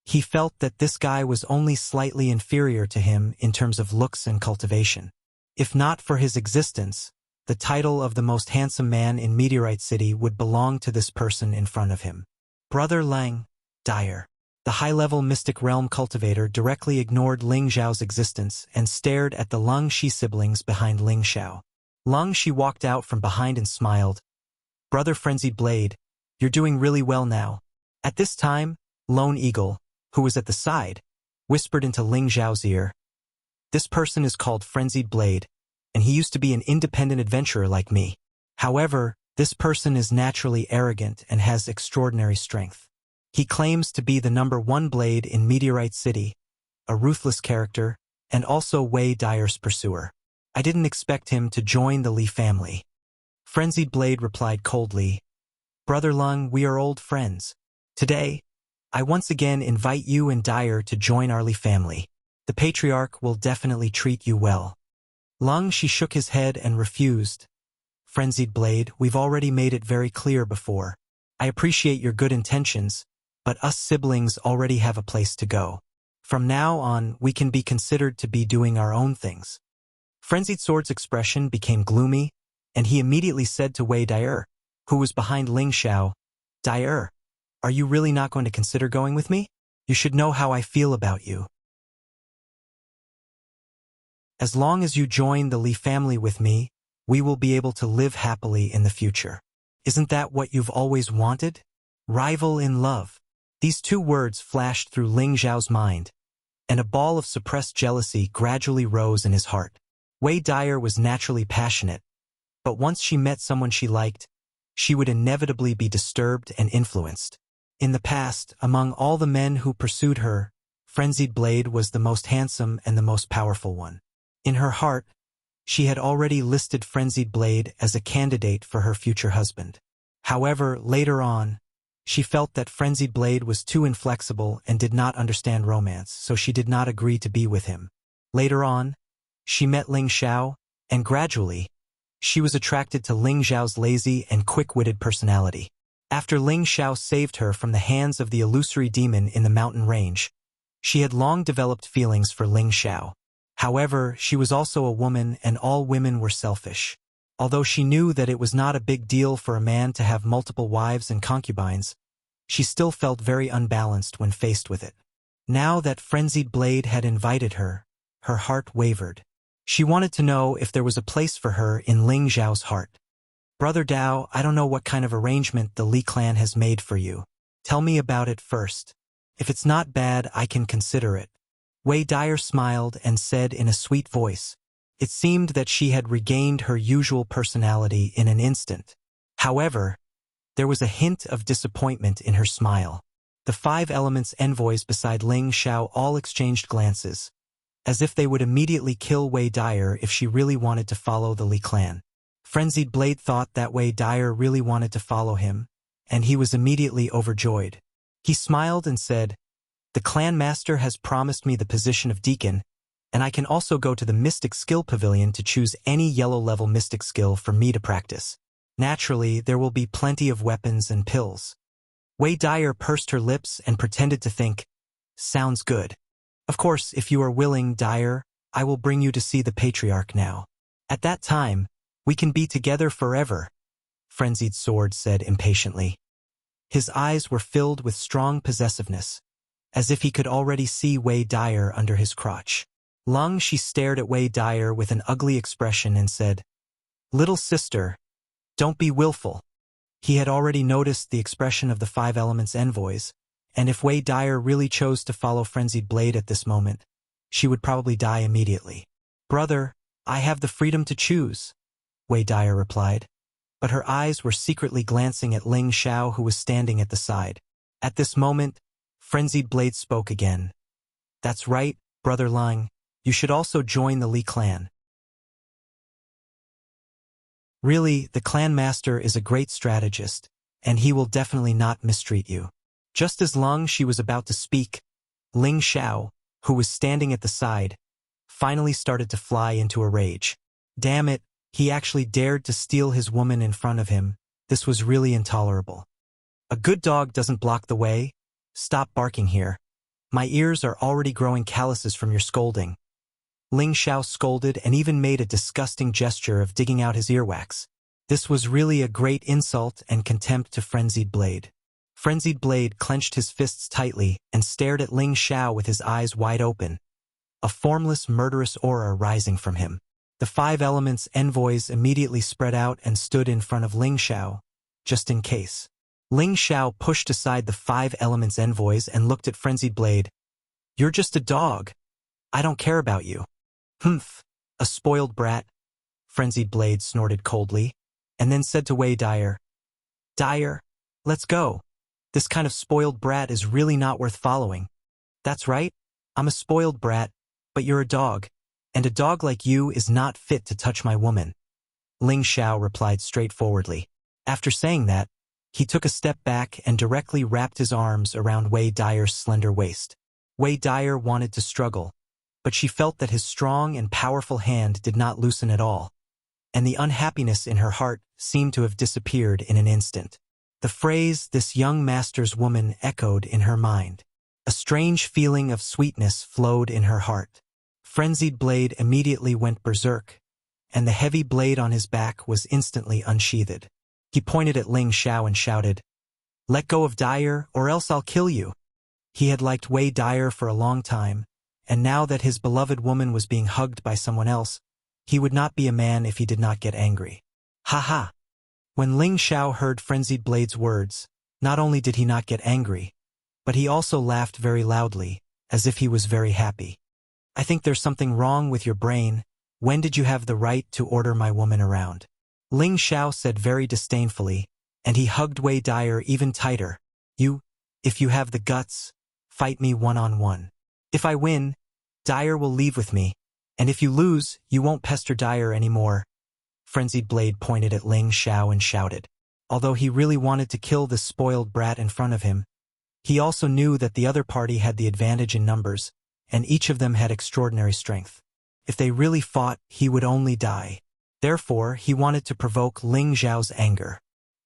He felt that this guy was only slightly inferior to him in terms of looks and cultivation. If not for his existence, the title of the most handsome man in Meteorite City would belong to this person in front of him. Brother Lang, Dyer. The high-level Mystic Realm cultivator directly ignored Ling Xiao's existence and stared at the Lung Shi siblings behind Ling Xiao. Lung Shi walked out from behind and smiled. Brother Frenzied Blade, you're doing really well now. At this time, Lone Eagle, who was at the side, whispered into Ling Xiao's ear. This person is called Frenzied Blade, and he used to be an independent adventurer like me. However, this person is naturally arrogant and has extraordinary strength. He claims to be the #1 blade in Meteorite City, a ruthless character, and also Wei Dyer's pursuer. I didn't expect him to join the Li family. Frenzied Blade replied coldly. Brother Lung, we are old friends. Today, I once again invite you and Dyer to join our Li family. The patriarch will definitely treat you well. Lung Shi shook his head and refused. Frenzied Blade, we've already made it very clear before. I appreciate your good intentions, but us siblings already have a place to go. From now on, we can be considered to be doing our own things. Frenzied Sword's expression became gloomy, and he immediately said to Wei Dyer, who was behind Ling Xiao, Dyer, are you really not going to consider going with me? You should know how I feel about you. As long as you join the Li family with me, we will be able to live happily in the future. Isn't that what you've always wanted? Rival in love. These 2 words flashed through Ling Xiao's mind, and a ball of suppressed jealousy gradually rose in his heart. Wei Dyer was naturally passionate, but once she met someone she liked, she would inevitably be disturbed and influenced. In the past, among all the men who pursued her, Frenzied Blade was the most handsome and the most powerful one. In her heart, she had already listed Frenzied Blade as a candidate for her future husband. However, later on, She felt that Frenzied Blade was too inflexible and did not understand romance, so she did not agree to be with him. Later on, she met Ling Xiao, and gradually, she was attracted to Ling Xiao's lazy and quick-witted personality. After Ling Xiao saved her from the hands of the illusory demon in the mountain range, she had long developed feelings for Ling Xiao. However, she was also a woman and all women were selfish. Although she knew that it was not a big deal for a man to have multiple wives and concubines, she still felt very unbalanced when faced with it. Now that Frenzied Blade had invited her, her heart wavered. She wanted to know if there was a place for her in Ling Xiao's heart. Brother Dao, I don't know what kind of arrangement the Li clan has made for you. Tell me about it first. If it's not bad, I can consider it. Wei Dyer smiled and said in a sweet voice. It seemed that she had regained her usual personality in an instant. However, there was a hint of disappointment in her smile. The 5 Elements envoys beside Ling Xiao all exchanged glances, as if they would immediately kill Wei Dyer if she really wanted to follow the Li clan. Frenzied Blade thought that Wei Dyer really wanted to follow him, and he was immediately overjoyed. He smiled and said, "The clan master has promised me the position of deacon, and I can also go to the Mystic Skill Pavilion to choose any yellow-level mystic skill for me to practice. Naturally, there will be plenty of weapons and pills." Wei Dyer pursed her lips and pretended to think, "Sounds good. Of course, if you are willing, Dyer, I will bring you to see the Patriarch now. At that time, we can be together forever," Frenzied Sword said impatiently. His eyes were filled with strong possessiveness, as if he could already see Wei Dyer under his crotch. Lung, she stared at Wei Dyer with an ugly expression and said, "Little sister, don't be willful." He had already noticed the expression of the 5 Elements envoys, and if Wei Dyer really chose to follow Frenzied Blade at this moment, she would probably die immediately. "Brother, I have the freedom to choose," Wei Dyer replied, but her eyes were secretly glancing at Ling Xiao, who was standing at the side. At this moment, Frenzied Blade spoke again. "That's right, Brother Lung, you should also join the Li clan. Really, the clan master is a great strategist, and he will definitely not mistreat you." Just as Lung she was about to speak, Ling Xiao, who was standing at the side, finally started to fly into a rage. Damn it, he actually dared to steal his woman in front of him. This was really intolerable. "A good dog doesn't block the way. Stop barking here. My ears are already growing calluses from your scolding." Ling Xiao scolded and even made a disgusting gesture of digging out his earwax. This was really a great insult and contempt to Frenzied Blade. Frenzied Blade clenched his fists tightly and stared at Ling Xiao with his eyes wide open, a formless, murderous aura rising from him. The 5 Elements envoys immediately spread out and stood in front of Ling Xiao, just in case. Ling Xiao pushed aside the 5 Elements envoys and looked at Frenzied Blade. "You're just a dog. I don't care about you." "Humph, a spoiled brat," Frenzied Blade snorted coldly, and then said to Wei Dyer, "Dyer, let's go. This kind of spoiled brat is really not worth following." "That's right, I'm a spoiled brat, but you're a dog, and a dog like you is not fit to touch my woman," Ling Xiao replied straightforwardly. After saying that, he took a step back and directly wrapped his arms around Wei Dyer's slender waist. Wei Dyer wanted to struggle, but she felt that his strong and powerful hand did not loosen at all, and the unhappiness in her heart seemed to have disappeared in an instant. The phrase, "this young master's woman," echoed in her mind. A strange feeling of sweetness flowed in her heart. Frenzied Blade immediately went berserk, and the heavy blade on his back was instantly unsheathed. He pointed at Ling Xiao and shouted, "Let go of Dyer, or else I'll kill you." He had liked Wei Dyer for a long time, and now that his beloved woman was being hugged by someone else, he would not be a man if he did not get angry. "Ha ha!" When Ling Xiao heard Frenzied Blade's words, not only did he not get angry, but he also laughed very loudly, as if he was very happy. "I think there's something wrong with your brain. When did you have the right to order my woman around?" Ling Xiao said very disdainfully, and he hugged Wei Dyer even tighter. If you have the guts, fight me one-on-one. If I win, Dyer will leave with me, and if you lose, you won't pester Dyer anymore." Frenzied Blade pointed at Ling Xiao and shouted. Although he really wanted to kill this spoiled brat in front of him, he also knew that the other party had the advantage in numbers, and each of them had extraordinary strength. If they really fought, he would only die. Therefore, he wanted to provoke Ling Xiao's anger.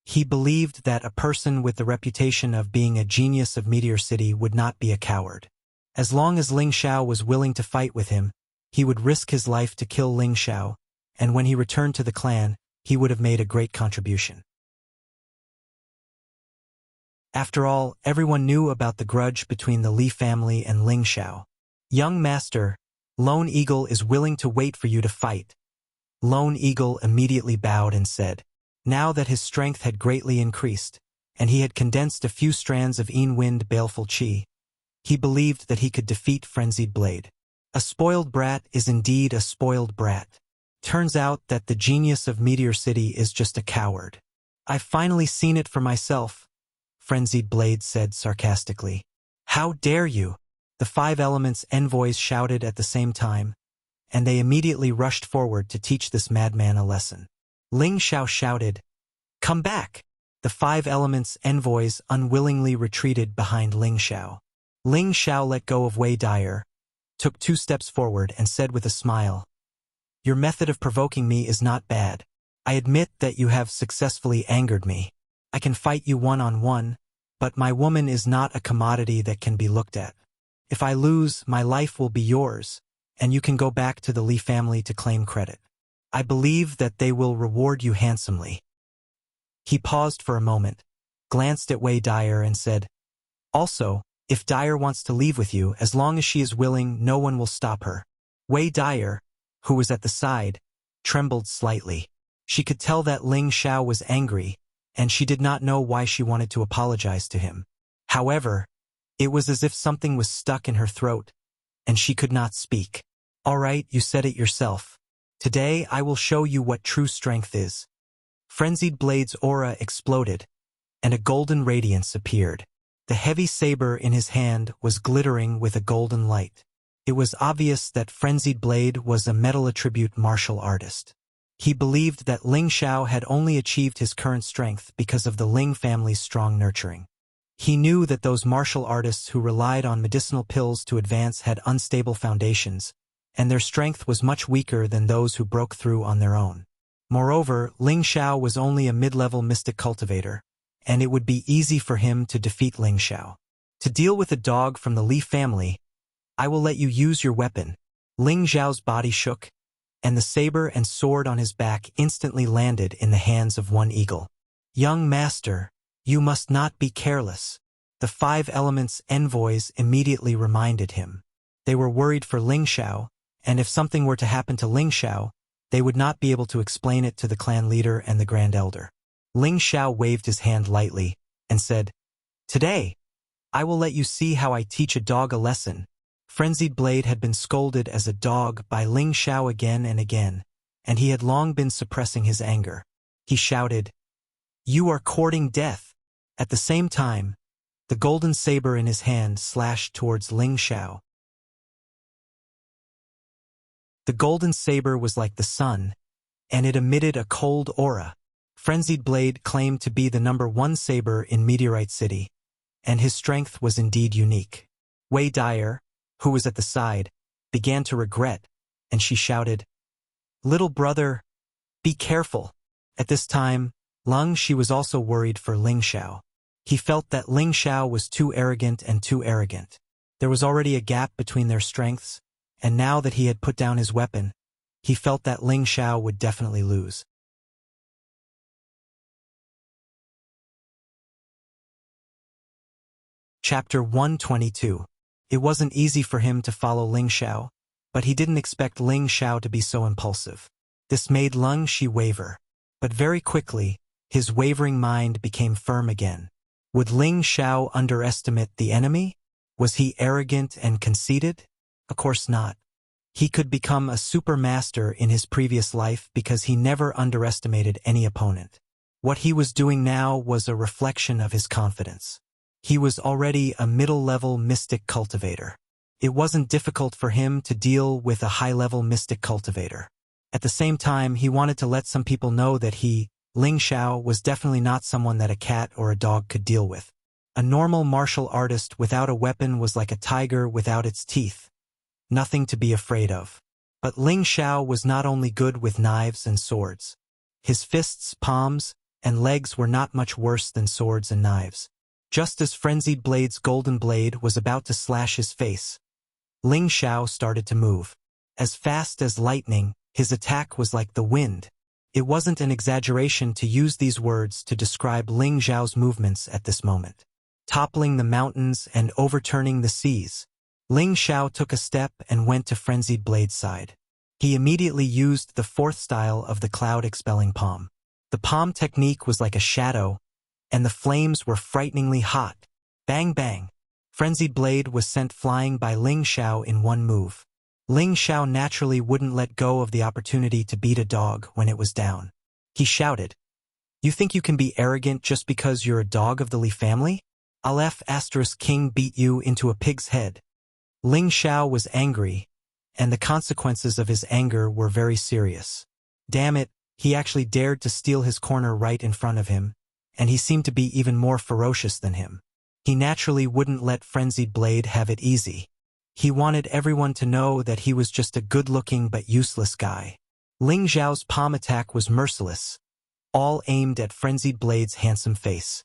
He believed that a person with the reputation of being a genius of Meteor City would not be a coward. As long as Ling Xiao was willing to fight with him, he would risk his life to kill Ling Xiao, and when he returned to the clan, he would have made a great contribution. After all, everyone knew about the grudge between the Li family and Ling Xiao. "Young master, Lone Eagle is willing to wait for you to fight." Lone Eagle immediately bowed and said, now that his strength had greatly increased, and he had condensed a few strands of Wind baleful chi, he believed that he could defeat Frenzied Blade. A spoiled brat is indeed a spoiled brat. Turns out that the genius of Meteor City is just a coward. "I've finally seen it for myself," Frenzied Blade said sarcastically. "How dare you?" The 5 Elements envoys shouted at the same time, and they immediately rushed forward to teach this madman a lesson. Ling Xiao shouted, "Come back!" The 5 Elements envoys unwillingly retreated behind Ling Xiao. Ling Xiao let go of Wei Dyer, took 2 steps forward and said with a smile, "Your method of provoking me is not bad. I admit that you have successfully angered me. I can fight you one-on-one, but my woman is not a commodity that can be looked at. If I lose, my life will be yours, and you can go back to the Li family to claim credit. I believe that they will reward you handsomely." He paused for a moment, glanced at Wei Dyer and said, "Also, if Dyer wants to leave with you, as long as she is willing, no one will stop her." Wei Dyer, who was at the side, trembled slightly. She could tell that Ling Xiao was angry, and she did not know why she wanted to apologize to him. However, it was as if something was stuck in her throat, and she could not speak. "All right, you said it yourself. Today I will show you what true strength is." Frenzied Blade's aura exploded, and a golden radiance appeared. The heavy saber in his hand was glittering with a golden light. It was obvious that Frenzied Blade was a metal attribute martial artist. He believed that Ling Xiao had only achieved his current strength because of the Ling family's strong nurturing. He knew that those martial artists who relied on medicinal pills to advance had unstable foundations, and their strength was much weaker than those who broke through on their own. Moreover, Ling Xiao was only a mid-level mystic cultivator, and it would be easy for him to defeat Ling Xiao. "To deal with a dog from the Li family, I will let you use your weapon." Ling Xiao's body shook, and the saber and sword on his back instantly landed in the hands of One Eagle. "Young master, you must not be careless," the 5 Elements envoys immediately reminded him. They were worried for Ling Xiao, and if something were to happen to Ling Xiao, they would not be able to explain it to the clan leader and the Grand Elder. Ling Xiao waved his hand lightly and said, "Today, I will let you see how I teach a dog a lesson." Frenzied Blade had been scolded as a dog by Ling Xiao again and again, and he had long been suppressing his anger. He shouted, "You are courting death." At the same time, the golden saber in his hand slashed towards Ling Xiao. The golden saber was like the sun, and it emitted a cold aura. Frenzied Blade claimed to be the #1 saber in Meteorite City, and his strength was indeed unique. Wei Dyer, who was at the side, began to regret, and she shouted, "Little brother, be careful." At this time, She was also worried for Ling Xiao. He felt that Ling Xiao was too arrogant and too arrogant. There was already a gap between their strengths, and now that he had put down his weapon, he felt that Ling Xiao would definitely lose. Chapter 122. It wasn't easy for him to follow Ling Xiao, but he didn't expect Ling Xiao to be so impulsive. This made Lung Shi waver. But very quickly, his wavering mind became firm again. Would Ling Xiao underestimate the enemy? Was he arrogant and conceited? Of course not. He could become a super master in his previous life because he never underestimated any opponent. What he was doing now was a reflection of his confidence. He was already a middle-level mystic cultivator. It wasn't difficult for him to deal with a high-level mystic cultivator. At the same time, he wanted to let some people know that he, Ling Xiao was definitely not someone that a cat or a dog could deal with. A normal martial artist without a weapon was like a tiger without its teeth. Nothing to be afraid of. But Ling Xiao was not only good with knives and swords. His fists, palms, and legs were not much worse than swords and knives. Just as Frenzied Blade's golden blade was about to slash his face, Ling Xiao started to move. As fast as lightning, his attack was like the wind. It wasn't an exaggeration to use these words to describe Ling Xiao's movements at this moment. Toppling the mountains and overturning the seas, Ling Xiao took a step and went to Frenzied Blade's side. He immediately used the fourth style of the cloud-expelling palm. The palm technique was like a shadow, and the flames were frighteningly hot. Bang bang! Frenzied Blade was sent flying by Ling Xiao in one move. Ling Xiao naturally wouldn't let go of the opportunity to beat a dog when it was down. He shouted, "You think you can be arrogant just because you're a dog of the Li family? I'll King beat you into a pig's head." Ling Xiao was angry, and the consequences of his anger were very serious. Damn it, he actually dared to steal his corner right in front of him, and he seemed to be even more ferocious than him. He naturally wouldn't let Frenzied Blade have it easy. He wanted everyone to know that he was just a good-looking but useless guy. Ling Xiao's palm attack was merciless, all aimed at Frenzied Blade's handsome face.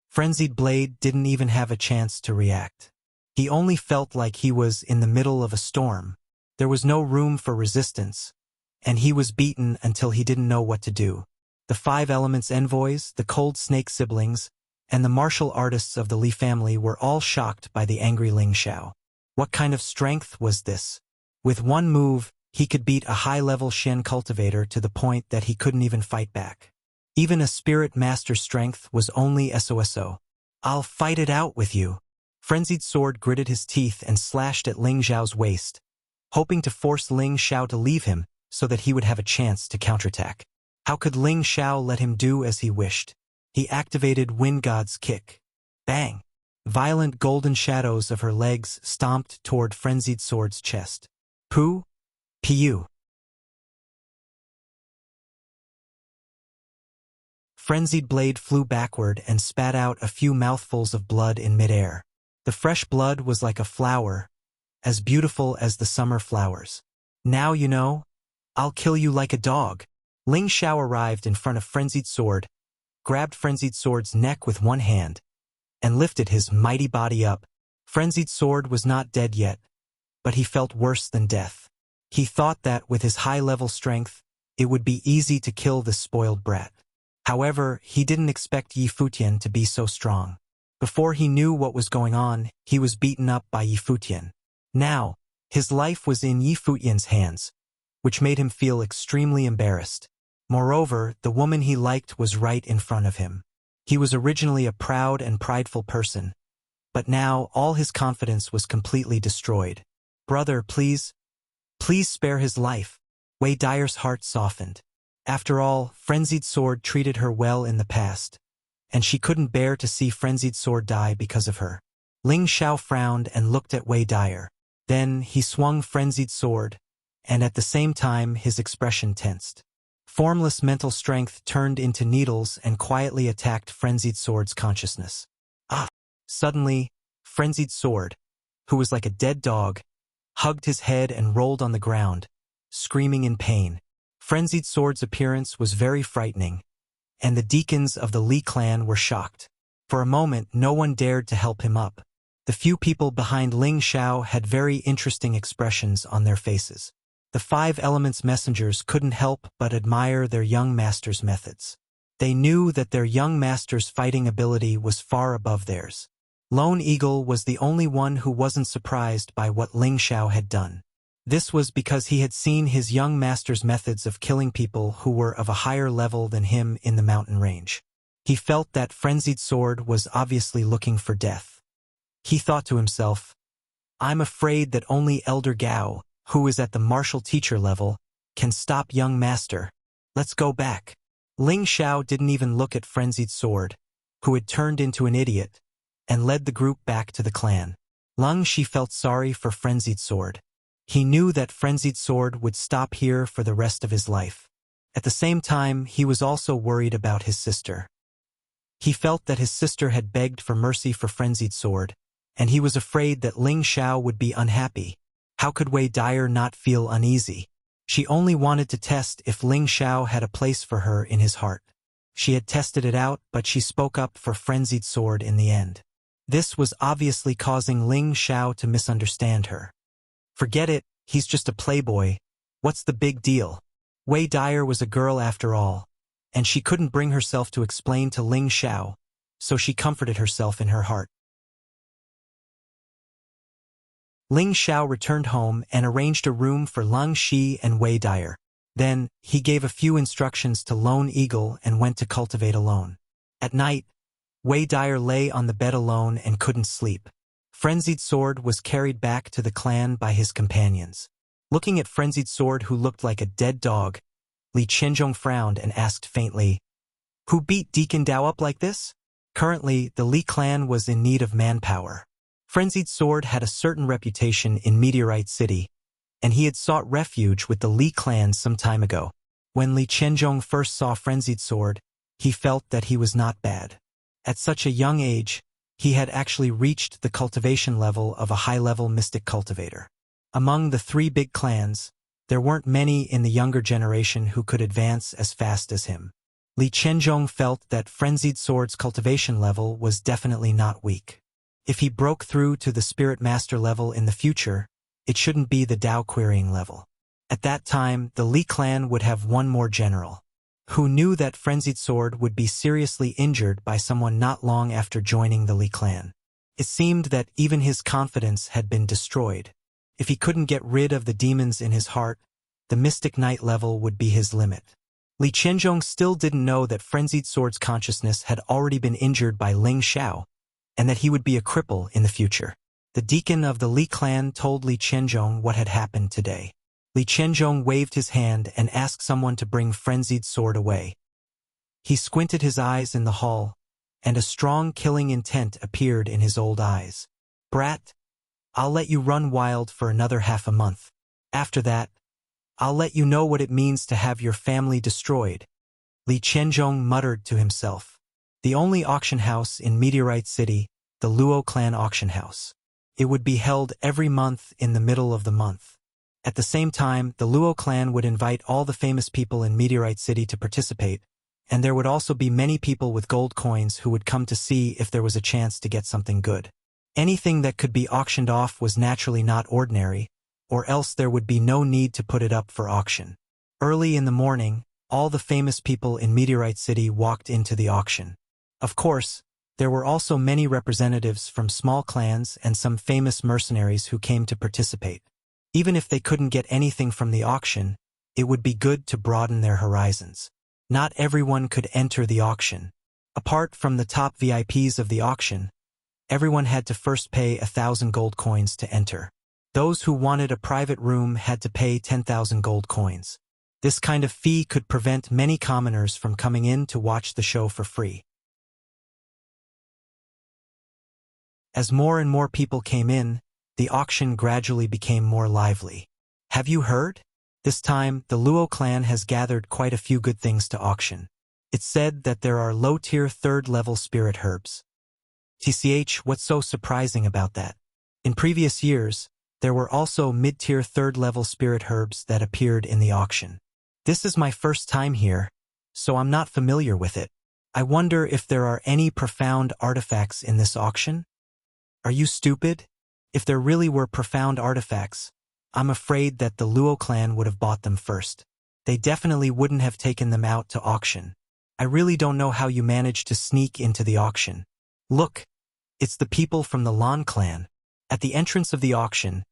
Frenzied Blade didn't even have a chance to react. He only felt like he was in the middle of a storm. There was no room for resistance, and he was beaten until he didn't know what to do. The Five Elements envoys, the Cold Snake siblings, and the martial artists of the Li family were all shocked by the angry Ling Xiao. What kind of strength was this? With one move, he could beat a high-level Shen cultivator to the point that he couldn't even fight back. Even a spirit master's strength was only SOSO. "I'll fight it out with you." Frenzied Sword gritted his teeth and slashed at Ling Xiao's waist, hoping to force Ling Xiao to leave him so that he would have a chance to counterattack. How could Ling Xiao let him do as he wished? He activated Wind God's kick. Bang! Violent golden shadows of her legs stomped toward Frenzied Sword's chest. Pu! Pu! Frenzied Blade flew backward and spat out a few mouthfuls of blood in midair. The fresh blood was like a flower, as beautiful as the summer flowers. "Now you know, I'll kill you like a dog." Ling Xiao arrived in front of Frenzied Sword, grabbed Frenzied Sword's neck with one hand, and lifted his mighty body up. Frenzied Sword was not dead yet, but he felt worse than death. He thought that with his high-level strength, it would be easy to kill this spoiled brat. However, he didn't expect Yi Futian to be so strong. Before he knew what was going on, he was beaten up by Yi Futian. Now, his life was in Yi Futian's hands, which made him feel extremely embarrassed. Moreover, the woman he liked was right in front of him. He was originally a proud and prideful person, but now all his confidence was completely destroyed. "Brother, please spare his life." Wei Dyer's heart softened. After all, Frenzied Sword treated her well in the past, and she couldn't bear to see Frenzied Sword die because of her. Ling Xiao frowned and looked at Wei Dyer. Then he swung Frenzied Sword, and at the same time his expression tensed. Formless mental strength turned into needles and quietly attacked Frenzied Sword's consciousness. Suddenly, Frenzied Sword, who was like a dead dog, hugged his head and rolled on the ground, screaming in pain. Frenzied Sword's appearance was very frightening, and the deacons of the Li clan were shocked. For a moment, no one dared to help him up. The few people behind Ling Xiao had very interesting expressions on their faces. The Five Elements messengers couldn't help but admire their young master's methods. They knew that their young master's fighting ability was far above theirs. Lone Eagle was the only one who wasn't surprised by what Ling Xiao had done. This was because he had seen his young master's methods of killing people who were of a higher level than him in the mountain range. He felt that Frenzied Sword was obviously looking for death. He thought to himself, "I'm afraid that only Elder Gao, who is at the martial teacher level, can stop young master. Let's go back." Ling Xiao didn't even look at Frenzied Sword, who had turned into an idiot, and led the group back to the clan. Lung Shi felt sorry for Frenzied Sword. He knew that Frenzied Sword would stop here for the rest of his life. At the same time, he was also worried about his sister. He felt that his sister had begged for mercy for Frenzied Sword, and he was afraid that Ling Xiao would be unhappy. How could Wei Dyer not feel uneasy? She only wanted to test if Ling Xiao had a place for her in his heart. She had tested it out, but she spoke up for Frenzied Sword in the end. This was obviously causing Ling Xiao to misunderstand her. Forget it, he's just a playboy. What's the big deal? Wei Dyer was a girl after all, and she couldn't bring herself to explain to Ling Xiao, so she comforted herself in her heart. Ling Xiao returned home and arranged a room for Lang Shi and Wei Dyer. Then, he gave a few instructions to Lone Eagle and went to cultivate alone. At night, Wei Dyer lay on the bed alone and couldn't sleep. Frenzied Sword was carried back to the clan by his companions. Looking at Frenzied Sword, who looked like a dead dog, Li Qianzhong frowned and asked faintly, "Who beat Deacon Dao up like this?" Currently, the Li clan was in need of manpower. Frenzied Sword had a certain reputation in Meteorite City, and he had sought refuge with the Li clan some time ago. When Li Qianzhong first saw Frenzied Sword, he felt that he was not bad. At such a young age, he had actually reached the cultivation level of a high-level mystic cultivator. Among the three big clans, there weren't many in the younger generation who could advance as fast as him. Li Qianzhong felt that Frenzied Sword's cultivation level was definitely not weak. If he broke through to the Spirit Master level in the future, it shouldn't be the Dao querying level. At that time, the Li clan would have one more general, who knew that Frenzied Sword would be seriously injured by someone not long after joining the Li clan. It seemed that even his confidence had been destroyed. If he couldn't get rid of the demons in his heart, the Mystic Knight level would be his limit. Li Qianzhong still didn't know that Frenzied Sword's consciousness had already been injured by Ling Xiao, and that he would be a cripple in the future. The deacon of the Li clan told Li Qianzhong what had happened today. Li Qianzhong waved his hand and asked someone to bring Frenzied Sword away. He squinted his eyes in the hall, and a strong killing intent appeared in his old eyes. "Brat, I'll let you run wild for another half a month. After that, I'll let you know what it means to have your family destroyed," Li Qianzhong muttered to himself. The only auction house in Meteorite City, the Luo clan auction house. It would be held every month in the middle of the month. At the same time, the Luo clan would invite all the famous people in Meteorite City to participate, and there would also be many people with gold coins who would come to see if there was a chance to get something good. Anything that could be auctioned off was naturally not ordinary, or else there would be no need to put it up for auction. Early in the morning, all the famous people in Meteorite City walked into the auction. Of course, there were also many representatives from small clans and some famous mercenaries who came to participate. Even if they couldn't get anything from the auction, it would be good to broaden their horizons. Not everyone could enter the auction. Apart from the top VIPs of the auction, everyone had to first pay 1,000 gold coins to enter. Those who wanted a private room had to pay 10,000 gold coins. This kind of fee could prevent many commoners from coming in to watch the show for free. As more and more people came in, the auction gradually became more lively. Have you heard? This time, the Luo clan has gathered quite a few good things to auction. It's said that there are low-tier third-level spirit herbs. TCH, what's so surprising about that? In previous years, there were also mid-tier third-level spirit herbs that appeared in the auction. This is my first time here, so I'm not familiar with it. I wonder if there are any profound artifacts in this auction? Are you stupid? If there really were profound artifacts, I'm afraid that the Luo clan would have bought them first. They definitely wouldn't have taken them out to auction. I really don't know how you managed to sneak into the auction. Look, it's the people from the Lan clan. At the entrance of the auction,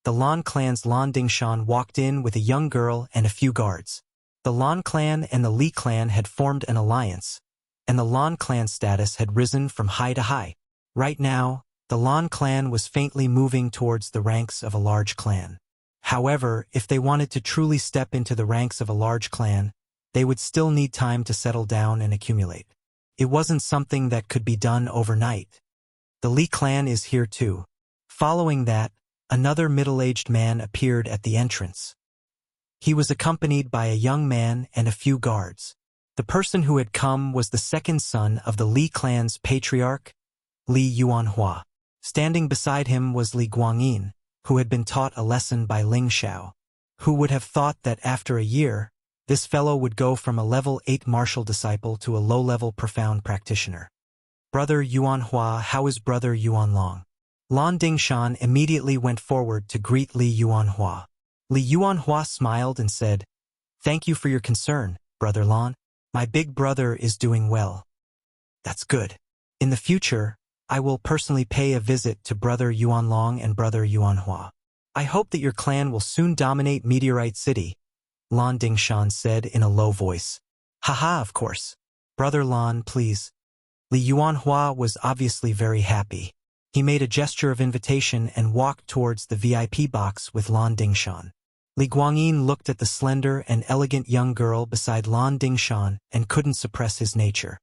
the Lan clan's Lan Dingshan walked in with a young girl and a few guards. The Lan clan and the Li clan had formed an alliance, and the Lan clan status had risen from high to high. Right now, the Lan clan was faintly moving towards the ranks of a large clan. However, if they wanted to truly step into the ranks of a large clan, they would still need time to settle down and accumulate. It wasn't something that could be done overnight. The Li clan is here too. Following that, another middle-aged man appeared at the entrance. He was accompanied by a young man and a few guards. The person who had come was the second son of the Li clan's patriarch, Li Yuanhua. Standing beside him was Li Guangyin, who had been taught a lesson by Ling Xiao. Who would have thought that after a year, this fellow would go from a level 8 martial disciple to a low-level profound practitioner? Brother Yuanhua, how is Brother Yuanlong? Lan Dingshan immediately went forward to greet Li Yuanhua. Li Yuanhua smiled and said, "Thank you for your concern, Brother Lan. My big brother is doing well." "That's good. In the future, I will personally pay a visit to Brother Yuanlong and Brother Yuanhua. I hope that your clan will soon dominate Meteorite City," Lan Dingshan said in a low voice. "Haha, of course. Brother Lan, please." Li Yuanhua was obviously very happy. He made a gesture of invitation and walked towards the VIP box with Lan Dingshan. Li Guangyin looked at the slender and elegant young girl beside Lan Dingshan and couldn't suppress his nature.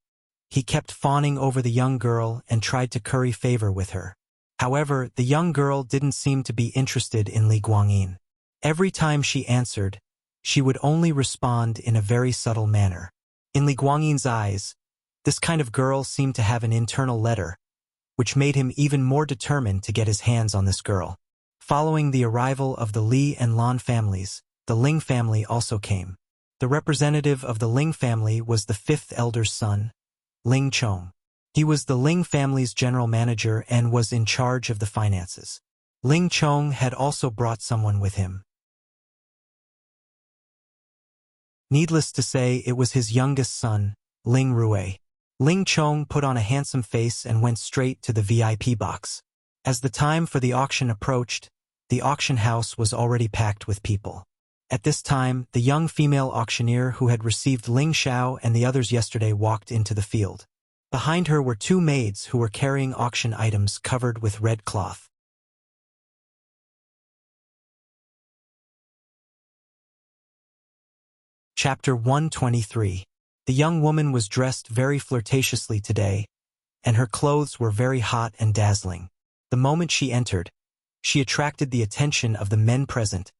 He kept fawning over the young girl and tried to curry favor with her. However, the young girl didn't seem to be interested in Li Guangyin. Every time she answered, she would only respond in a very subtle manner. In Li Guangyin's eyes, this kind of girl seemed to have an internal letter, which made him even more determined to get his hands on this girl. Following the arrival of the Li and Lan families, the Ling family also came. The representative of the Ling family was the fifth elder's son, Ling Chong. He was the Ling family's general manager and was in charge of the finances. Ling Chong had also brought someone with him. Needless to say, it was his youngest son, Ling Rui. Ling Chong put on a handsome face and went straight to the VIP box. As the time for the auction approached, the auction house was already packed with people. At this time, the young female auctioneer who had received Ling Xiao and the others yesterday walked into the field. Behind her were two maids who were carrying auction items covered with red cloth. Chapter 123. The young woman was dressed very flirtatiously today, and her clothes were very hot and dazzling. The moment she entered, she attracted the attention of the men present,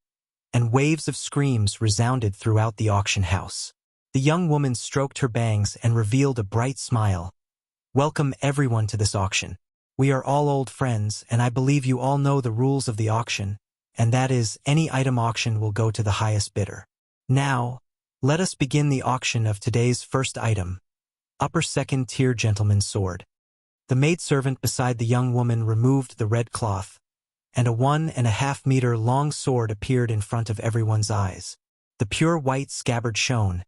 and waves of screams resounded throughout the auction house. The young woman stroked her bangs and revealed a bright smile. "Welcome everyone to this auction. We are all old friends, and I believe you all know the rules of the auction, and that is, any item auction will go to the highest bidder. Now, let us begin the auction of today's first item, upper second tier gentleman's sword." The maidservant beside the young woman removed the red cloth, and a 1.5 meter long sword appeared in front of everyone's eyes. The pure white scabbard shone,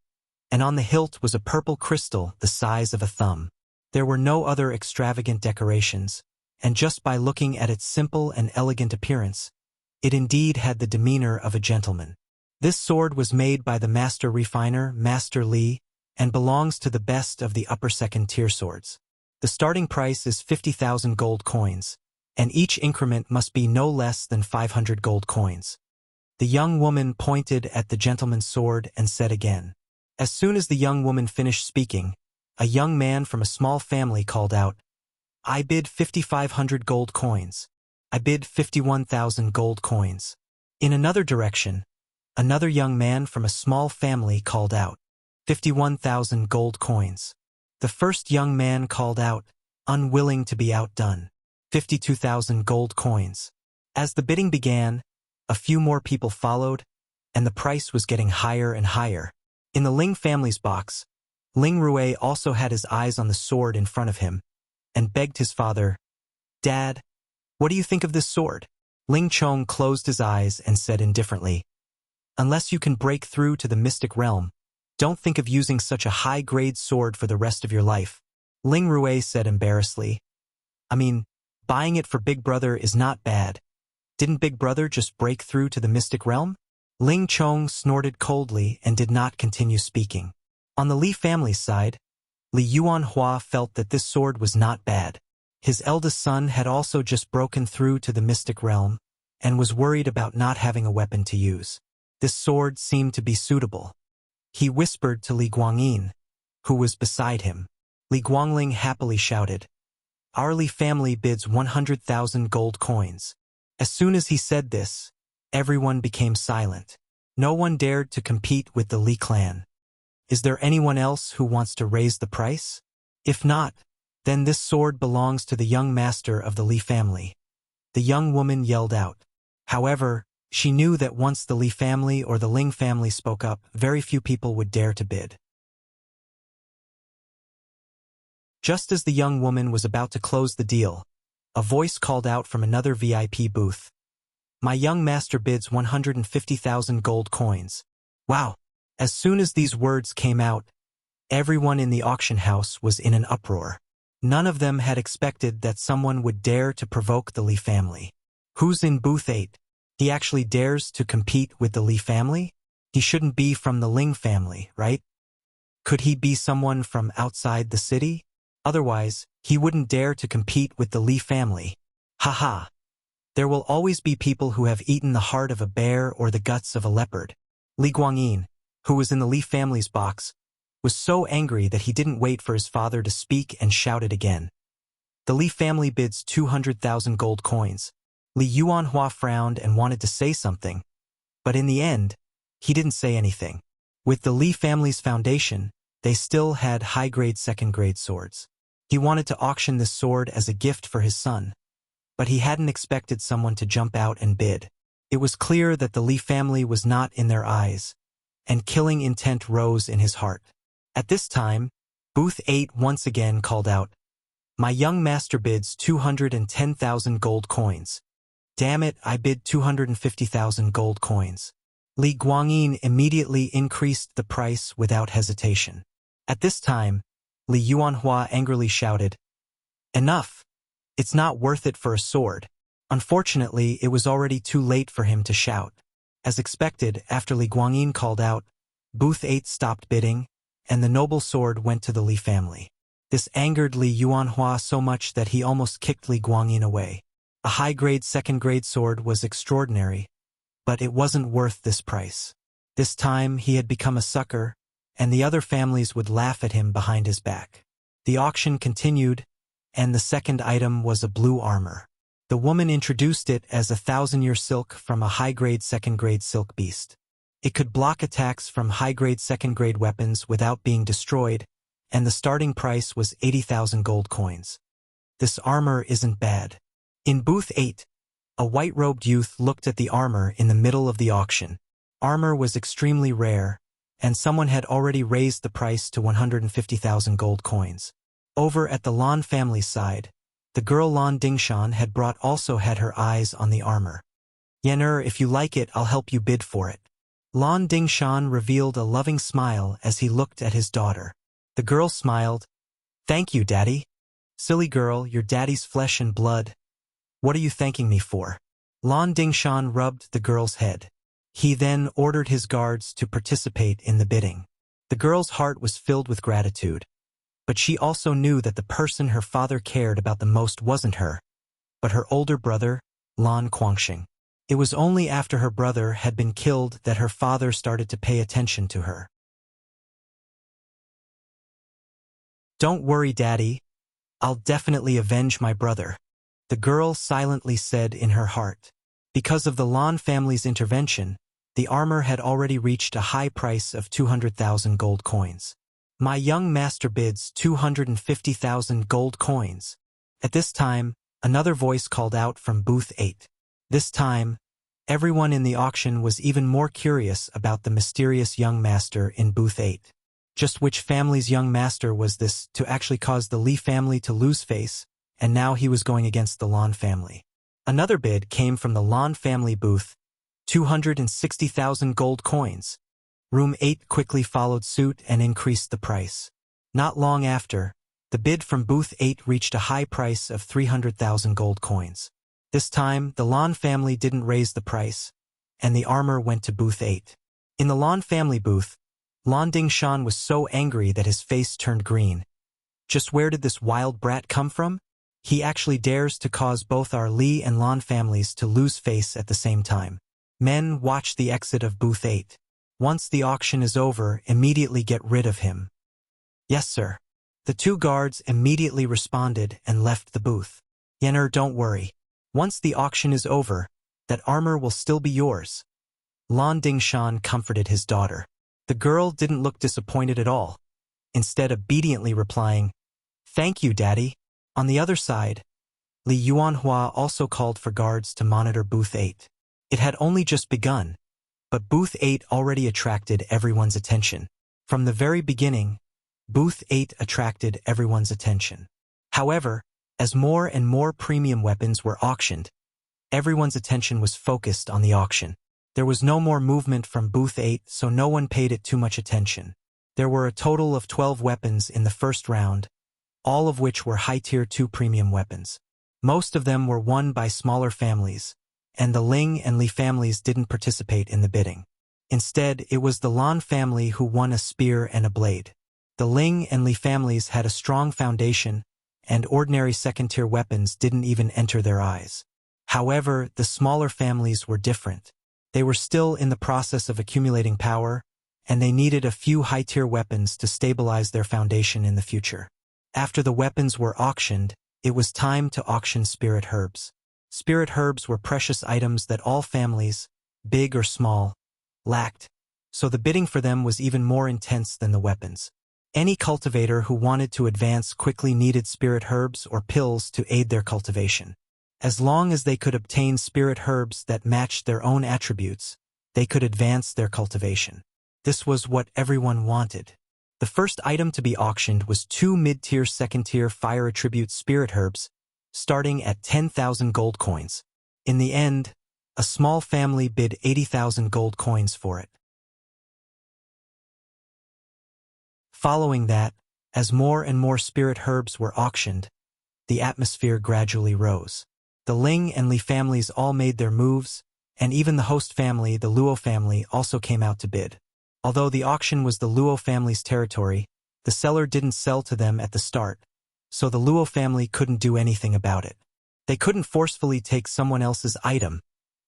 and on the hilt was a purple crystal the size of a thumb. There were no other extravagant decorations, and just by looking at its simple and elegant appearance, it indeed had the demeanor of a gentleman. This sword was made by the master refiner, Master Li, and belongs to the best of the upper second tier swords. The starting price is 50,000 gold coins, and each increment must be no less than 500 gold coins. The young woman pointed at the gentleman's sword and said again. As soon as the young woman finished speaking, a young man from a small family called out, "I bid 5,500 gold coins. I bid 51,000 gold coins." In another direction, another young man from a small family called out, 51,000 gold coins. The first young man called out, unwilling to be outdone, 52,000 gold coins. As the bidding began, a few more people followed, and the price was getting higher and higher. In the Ling family's box, Ling Rui also had his eyes on the sword in front of him, and begged his father, "Dad, what do you think of this sword?" Ling Chong closed his eyes and said indifferently, "Unless you can break through to the mystic realm, don't think of using such a high-grade sword for the rest of your life." Ling Rui said embarrassedly, "I mean, buying it for Big Brother is not bad. Didn't Big Brother just break through to the mystic realm?" Ling Chong snorted coldly and did not continue speaking. On the Li family's side, Li Yuanhua felt that this sword was not bad. His eldest son had also just broken through to the mystic realm, and was worried about not having a weapon to use. This sword seemed to be suitable. He whispered to Li Guangyin, who was beside him. Li Guangling happily shouted, "Our Li family bids 100,000 gold coins." As soon as he said this, everyone became silent. No one dared to compete with the Li clan. Is there anyone else who wants to raise the price? If not, then this sword belongs to the young master of the Li family. The young woman yelled out. However, she knew that once the Li family or the Ling family spoke up, very few people would dare to bid. Just as the young woman was about to close the deal, a voice called out from another VIP booth. My young master bids 150,000 gold coins. Wow! As soon as these words came out, everyone in the auction house was in an uproar. None of them had expected that someone would dare to provoke the Li family. Who's in booth 8? He actually dares to compete with the Li family? He shouldn't be from the Ling family, right? Could he be someone from outside the city? Otherwise, he wouldn't dare to compete with the Li family. Haha. There will always be people who have eaten the heart of a bear or the guts of a leopard. Li Guangyin, who was in the Li family's box, was so angry that he didn't wait for his father to speak and shouted again. The Li family bids 200,000 gold coins. Li Yuanhua frowned and wanted to say something, but in the end, he didn't say anything. With the Li family's foundation, they still had high-grade second-grade swords. He wanted to auction this sword as a gift for his son, but he hadn't expected someone to jump out and bid. It was clear that the Li family was not in their eyes, and killing intent rose in his heart. At this time, booth 8 once again called out, My young master bids 210,000 gold coins. Damn it, I bid 250,000 gold coins. Li Guangyin immediately increased the price without hesitation. At this time, Li Yuanhua angrily shouted, Enough! It's not worth it for a sword. Unfortunately, it was already too late for him to shout. As expected, after Li Guangyin called out, booth 8 stopped bidding, and the noble sword went to the Li family. This angered Li Yuanhua so much that he almost kicked Li Guangyin away. A high-grade second-grade sword was extraordinary, but it wasn't worth this price. This time he had become a sucker, and the other families would laugh at him behind his back. The auction continued, and the second item was a blue armor. The woman introduced it as a 1,000-year silk from a high-grade second-grade silk beast. It could block attacks from high-grade second-grade weapons without being destroyed, and the starting price was 80,000 gold coins. This armor isn't bad. In booth 8, a white-robed youth looked at the armor in the middle of the auction. Armor was extremely rare, and someone had already raised the price to 150,000 gold coins. Over at the Lan family's side, the girl Lan Dingshan had also had her eyes on the armor. Yener, if you like it, I'll help you bid for it. Lan Dingshan revealed a loving smile as he looked at his daughter. The girl smiled. Thank you, Daddy. Silly girl, you're Daddy's flesh and blood. What are you thanking me for? Lan Dingshan rubbed the girl's head. He then ordered his guards to participate in the bidding. The girl's heart was filled with gratitude, but she also knew that the person her father cared about the most wasn't her, but her older brother, Lan Guangxing. It was only after her brother had been killed that her father started to pay attention to her. Don't worry, Daddy. I'll definitely avenge my brother, the girl silently said in her heart. Because of the Lan family's intervention, the armor had already reached a high price of 200,000 gold coins. My young master bids 250,000 gold coins. At this time, another voice called out from booth 8. This time, everyone in the auction was even more curious about the mysterious young master in booth 8. Just which family's young master was this to actually cause the Li family to lose face, and now he was going against the Lan family. Another bid came from the Lan family booth, 260,000 gold coins. Room 8 quickly followed suit and increased the price. Not long after, the bid from booth 8 reached a high price of 300,000 gold coins. This time, the Lan family didn't raise the price, and the armor went to booth 8. In the Lan family booth, Lan Dingshan was so angry that his face turned green. Just where did this wild brat come from? He actually dares to cause both our Li and Lan families to lose face at the same time. Men, watch the exit of booth 8. Once the auction is over, immediately get rid of him. Yes, sir. The two guards immediately responded and left the booth. Yener, don't worry. Once the auction is over, that armor will still be yours. Lan Dingshan comforted his daughter. The girl didn't look disappointed at all, instead obediently replying, "Thank you, Daddy." On the other side, Li Yuanhua also called for guards to monitor Booth 8. It had only just begun, but Booth 8 already attracted everyone's attention. From the very beginning, Booth 8 attracted everyone's attention. However, as more and more premium weapons were auctioned, everyone's attention was focused on the auction. There was no more movement from Booth 8, so no one paid it too much attention. There were a total of 12 weapons in the first round, all of which were high-tier 2 premium weapons. Most of them were won by smaller families, and the Ling and Li families didn't participate in the bidding. Instead, it was the Lan family who won a spear and a blade. The Ling and Li families had a strong foundation, and ordinary second-tier weapons didn't even enter their eyes. However, the smaller families were different. They were still in the process of accumulating power, and they needed a few high-tier weapons to stabilize their foundation in the future. After the weapons were auctioned, it was time to auction spirit herbs. Spirit herbs were precious items that all families, big or small, lacked, so the bidding for them was even more intense than the weapons. Any cultivator who wanted to advance quickly needed spirit herbs or pills to aid their cultivation. As long as they could obtain spirit herbs that matched their own attributes, they could advance their cultivation. This was what everyone wanted. The first item to be auctioned was 2 mid-tier second-tier fire attribute spirit herbs, starting at 10,000 gold coins. In the end, a small family bid 80,000 gold coins for it. Following that, as more and more spirit herbs were auctioned, the atmosphere gradually rose. The Ling and Li families all made their moves, and even the host family, the Luo family, also came out to bid. Although the auction was the Luo family's territory, the seller didn't sell to them at the start, so the Luo family couldn't do anything about it. They couldn't forcefully take someone else's item,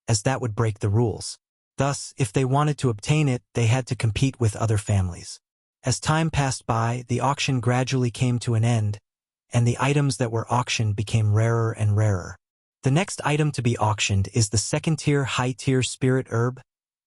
as that would break the rules. Thus, if they wanted to obtain it, they had to compete with other families. As time passed by, the auction gradually came to an end, and the items that were auctioned became rarer and rarer. The next item to be auctioned is the second-tier high-tier spirit herb,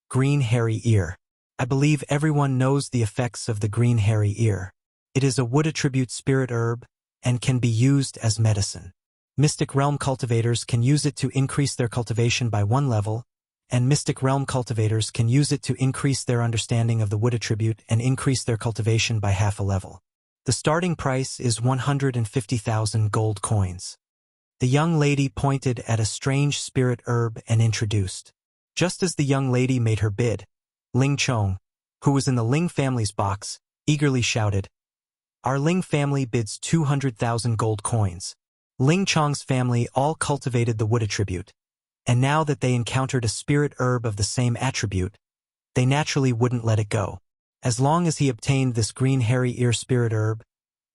Green Hairy Ear. I believe everyone knows the effects of the Green Hairy Ear. It is a wood attribute spirit herb and can be used as medicine. Mystic Realm cultivators can use it to increase their cultivation by 1 level, and Mystic Realm cultivators can use it to increase their understanding of the wood attribute and increase their cultivation by half a level. The starting price is 150,000 gold coins. The young lady pointed at a strange spirit herb and introduced. Just as the young lady made her bid, Ling Chong, who was in the Ling family's box, eagerly shouted, "Our Ling family bids 200,000 gold coins." Ling Chong's family all cultivated the wood attribute, and now that they encountered a spirit herb of the same attribute, they naturally wouldn't let it go. As long as he obtained this Green Hairy Ear spirit herb,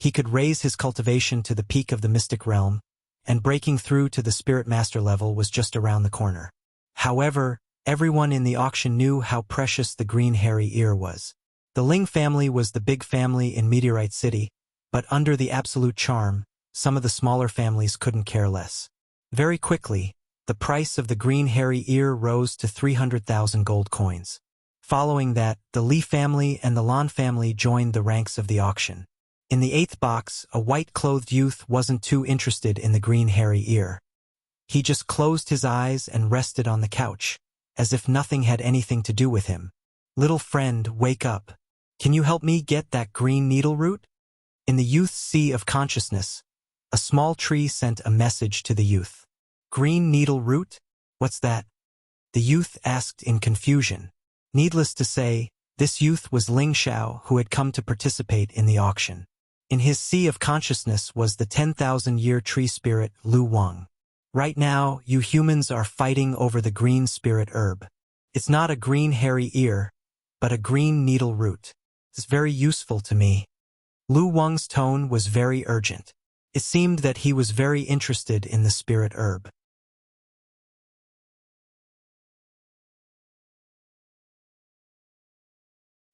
he could raise his cultivation to the peak of the Mystic Realm, and breaking through to the Spirit Master level was just around the corner. However, everyone in the auction knew how precious the Green Hairy Ear was. The Ling family was the big family in Meteorite City, but under the absolute charm, some of the smaller families couldn't care less. Very quickly, the price of the Green Hairy Ear rose to 300,000 gold coins. Following that, the Li family and the Lan family joined the ranks of the auction. In the 8th box, a white-clothed youth wasn't too interested in the Green Hairy Ear. He just closed his eyes and rested on the couch, as if nothing had anything to do with him. "Little friend, wake up. Can you help me get that green needle root?" In the youth's sea of consciousness, a small tree sent a message to the youth. "Green needle root? What's that?" The youth asked in confusion. Needless to say, this youth was Ling Xiao, who had come to participate in the auction. In his sea of consciousness was the 10,000-year tree spirit Lu Wang. "Right now, you humans are fighting over the green spirit herb. It's not a green hairy ear, but a green needle root. It's very useful to me." Lu Wang's tone was very urgent. It seemed that he was very interested in the spirit herb.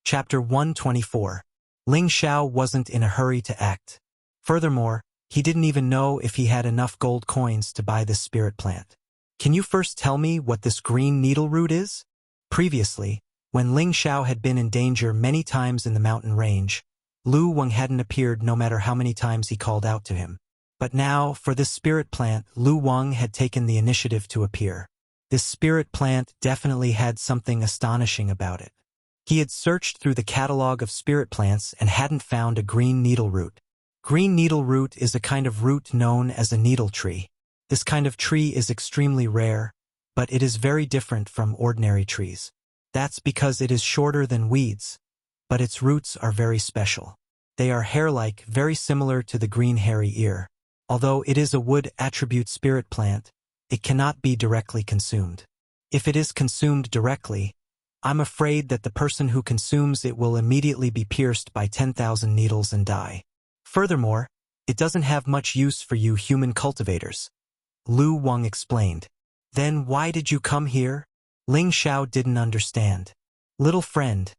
Chapter 124. Ling Xiao wasn't in a hurry to act. Furthermore, he didn't even know if he had enough gold coins to buy this spirit plant. "Can you first tell me what this green needle root is?" Previously, when Ling Xiao had been in danger many times in the mountain range, Lu Wang hadn't appeared no matter how many times he called out to him. But now, for this spirit plant, Lu Wang had taken the initiative to appear. This spirit plant definitely had something astonishing about it. He had searched through the catalog of spirit plants and hadn't found a green needle root. Green needle root is a kind of root known as a needle tree. This kind of tree is extremely rare, but it is very different from ordinary trees. That's because it is shorter than weeds, but its roots are very special. They are hair-like, very similar to the green hairy ear. Although it is a wood attribute spirit plant, it cannot be directly consumed. If it is consumed directly, I'm afraid that the person who consumes it will immediately be pierced by 10,000 needles and die. Furthermore, it doesn't have much use for you human cultivators. Lu Wang explained. Then why did you come here? Ling Xiao didn't understand. Little friend,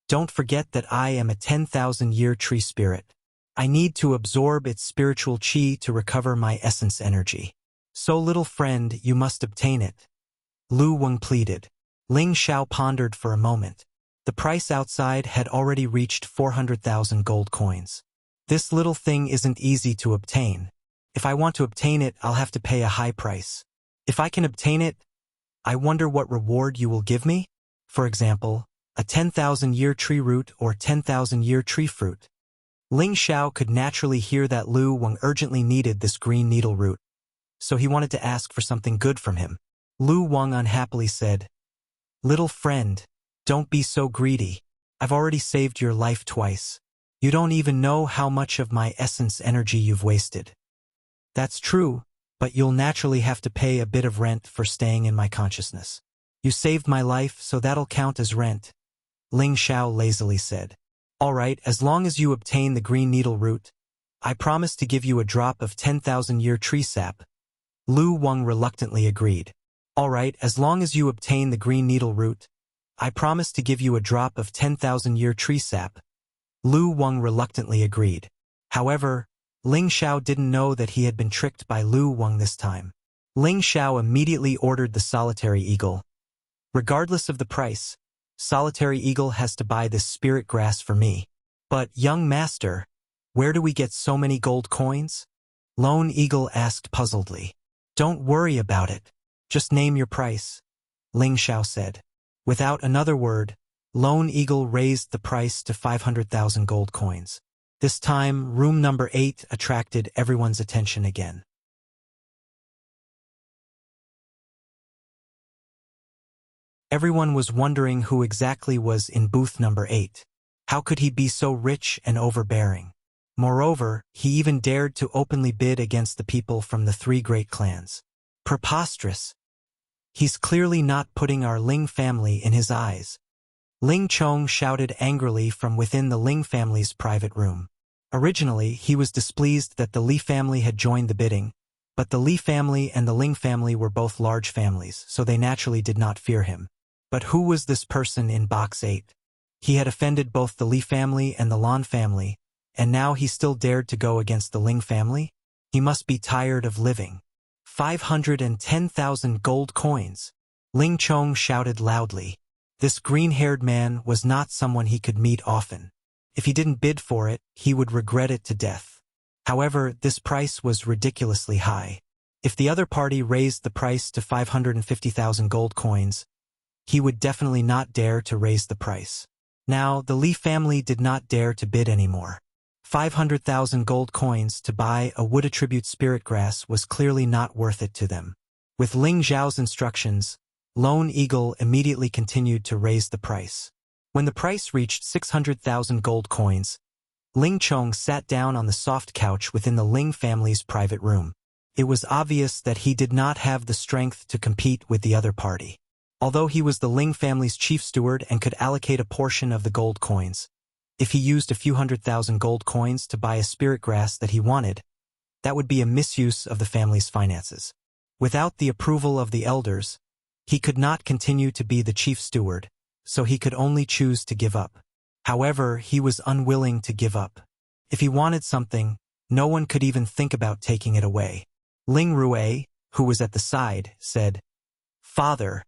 don't forget that I am a 10,000-year tree spirit. I need to absorb its spiritual qi to recover my essence energy. So little friend, you must obtain it. Lu Wang pleaded. Ling Xiao pondered for a moment. The price outside had already reached 400,000 gold coins. This little thing isn't easy to obtain. If I want to obtain it, I'll have to pay a high price. If I can obtain it, I wonder what reward you will give me? For example, a 10,000-year tree root or 10,000-year tree fruit. Ling Xiao could naturally hear that Lu Wang urgently needed this green needle root, so he wanted to ask for something good from him. Lu Wang unhappily said, Little friend, don't be so greedy. I've already saved your life twice. You don't even know how much of my essence energy you've wasted. That's true, but you'll naturally have to pay a bit of rent for staying in my consciousness. You saved my life, so that'll count as rent, Ling Xiao lazily said. All right, as long as you obtain the green needle root, I promise to give you a drop of 10,000-year tree sap. Lu Wang reluctantly agreed. All right, as long as you obtain the green needle root, I promise to give you a drop of 10,000-year tree sap. Lu Wang reluctantly agreed. However, Ling Xiao didn't know that he had been tricked by Lu Wang this time. Ling Xiao immediately ordered the solitary eagle. Regardless of the price, Solitary Eagle has to buy this spirit grass for me. But, young master, where do we get so many gold coins? Lone Eagle asked puzzledly. Don't worry about it. Just name your price, Ling Xiao said. Without another word, Lone Eagle raised the price to 500,000 gold coins. This time, room number 8 attracted everyone's attention again. Everyone was wondering who exactly was in booth number 8. How could he be so rich and overbearing? Moreover, he even dared to openly bid against the people from the 3 great clans. Preposterous! He's clearly not putting our Ling family in his eyes. Ling Chong shouted angrily from within the Ling family's private room. Originally, he was displeased that the Li family had joined the bidding, but the Li family and the Ling family were both large families, so they naturally did not fear him. But who was this person in box 8? He had offended both the Li family and the Lan family, and now he still dared to go against the Ling family? He must be tired of living. 510,000 gold coins. Ling Chong shouted loudly. This green-haired man was not someone he could meet often. If he didn't bid for it, he would regret it to death. However, this price was ridiculously high. If the other party raised the price to 550,000 gold coins, he would definitely not dare to raise the price. Now, the Li family did not dare to bid anymore. 500,000 gold coins to buy a wood attribute spirit grass was clearly not worth it to them. With Ling Zhao's instructions, Lone Eagle immediately continued to raise the price. When the price reached 600,000 gold coins, Ling Chong sat down on the soft couch within the Ling family's private room. It was obvious that he did not have the strength to compete with the other party. Although he was the Ling family's chief steward and could allocate a portion of the gold coins, if he used a few 100,000 gold coins to buy a spirit grass that he wanted, that would be a misuse of the family's finances. Without the approval of the elders, he could not continue to be the chief steward, so he could only choose to give up. However, he was unwilling to give up. If he wanted something, no one could even think about taking it away. Ling Rue, who was at the side, said, "Father,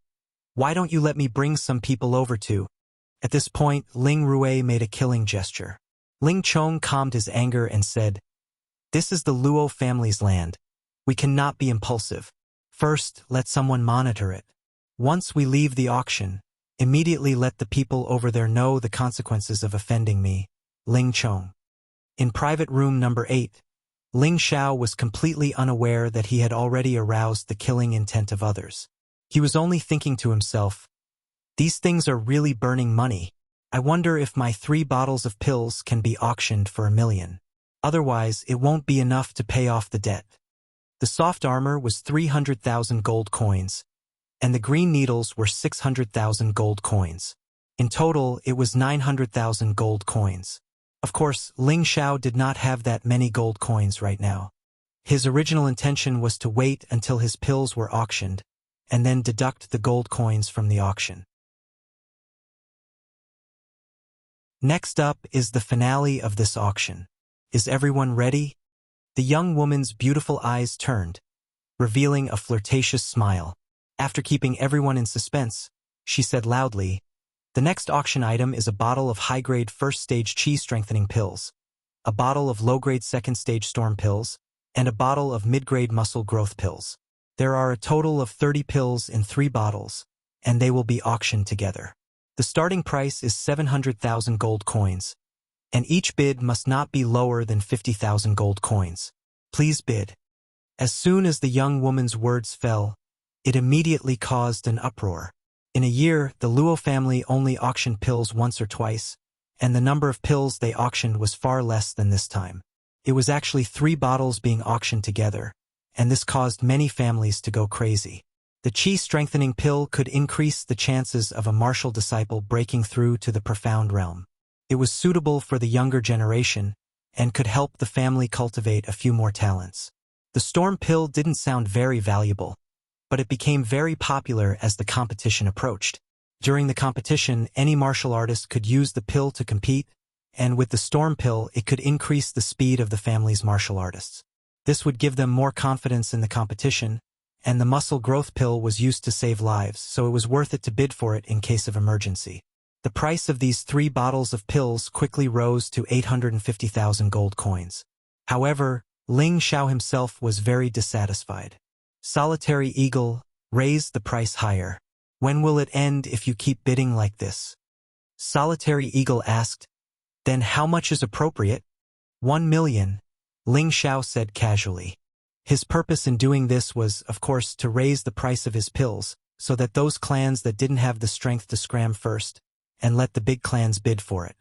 Why don't you let me bring some people over too? At this point, Ling Rui made a killing gesture. Ling Chong calmed his anger and said, "This is the Luo family's land. We cannot be impulsive. First, let someone monitor it. Once we leave the auction, immediately let the people over there know the consequences of offending me." Ling Chong. In private room number 8, Ling Xiao was completely unaware that he had already aroused the killing intent of others. He was only thinking to himself, "These things are really burning money. I wonder if my 3 bottles of pills can be auctioned for 1,000,000. Otherwise, it won't be enough to pay off the debt." The soft armor was 300,000 gold coins, and the green needles were 600,000 gold coins. In total, it was 900,000 gold coins. Of course, Ling Xiao did not have that many gold coins right now. His original intention was to wait until his pills were auctioned, and then deduct the gold coins from the auction. Next up is the finale of this auction. Is everyone ready? The young woman's beautiful eyes turned, revealing a flirtatious smile. After keeping everyone in suspense, she said loudly, "The next auction item is a bottle of high-grade first-stage qi strengthening pills, a bottle of low-grade second-stage storm pills, and a bottle of mid-grade muscle growth pills. There are a total of 30 pills in 3 bottles, and they will be auctioned together. The starting price is 700,000 gold coins, and each bid must not be lower than 50,000 gold coins. Please bid." As soon as the young woman's words fell, it immediately caused an uproar. In a year, the Luo family only auctioned pills once or twice, and the number of pills they auctioned was far less than this time. It was actually 3 bottles being auctioned together, and this caused many families to go crazy. The qi strengthening pill could increase the chances of a martial disciple breaking through to the profound realm. It was suitable for the younger generation and could help the family cultivate a few more talents. The storm pill didn't sound very valuable, but it became very popular as the competition approached. During the competition, any martial artist could use the pill to compete, and with the storm pill, it could increase the speed of the family's martial artists. This would give them more confidence in the competition, and the muscle growth pill was used to save lives, so it was worth it to bid for it in case of emergency. The price of these 3 bottles of pills quickly rose to 850,000 gold coins. However, Ling Xiao himself was very dissatisfied. Solitary Eagle raised the price higher. "When will it end if you keep bidding like this?" Solitary Eagle asked. "Then how much is appropriate?" 1,000,000, Ling Xiao said casually. His purpose in doing this was, of course, to raise the price of his pills, so that those clans that didn't have the strength to scram first, and let the big clans bid for it.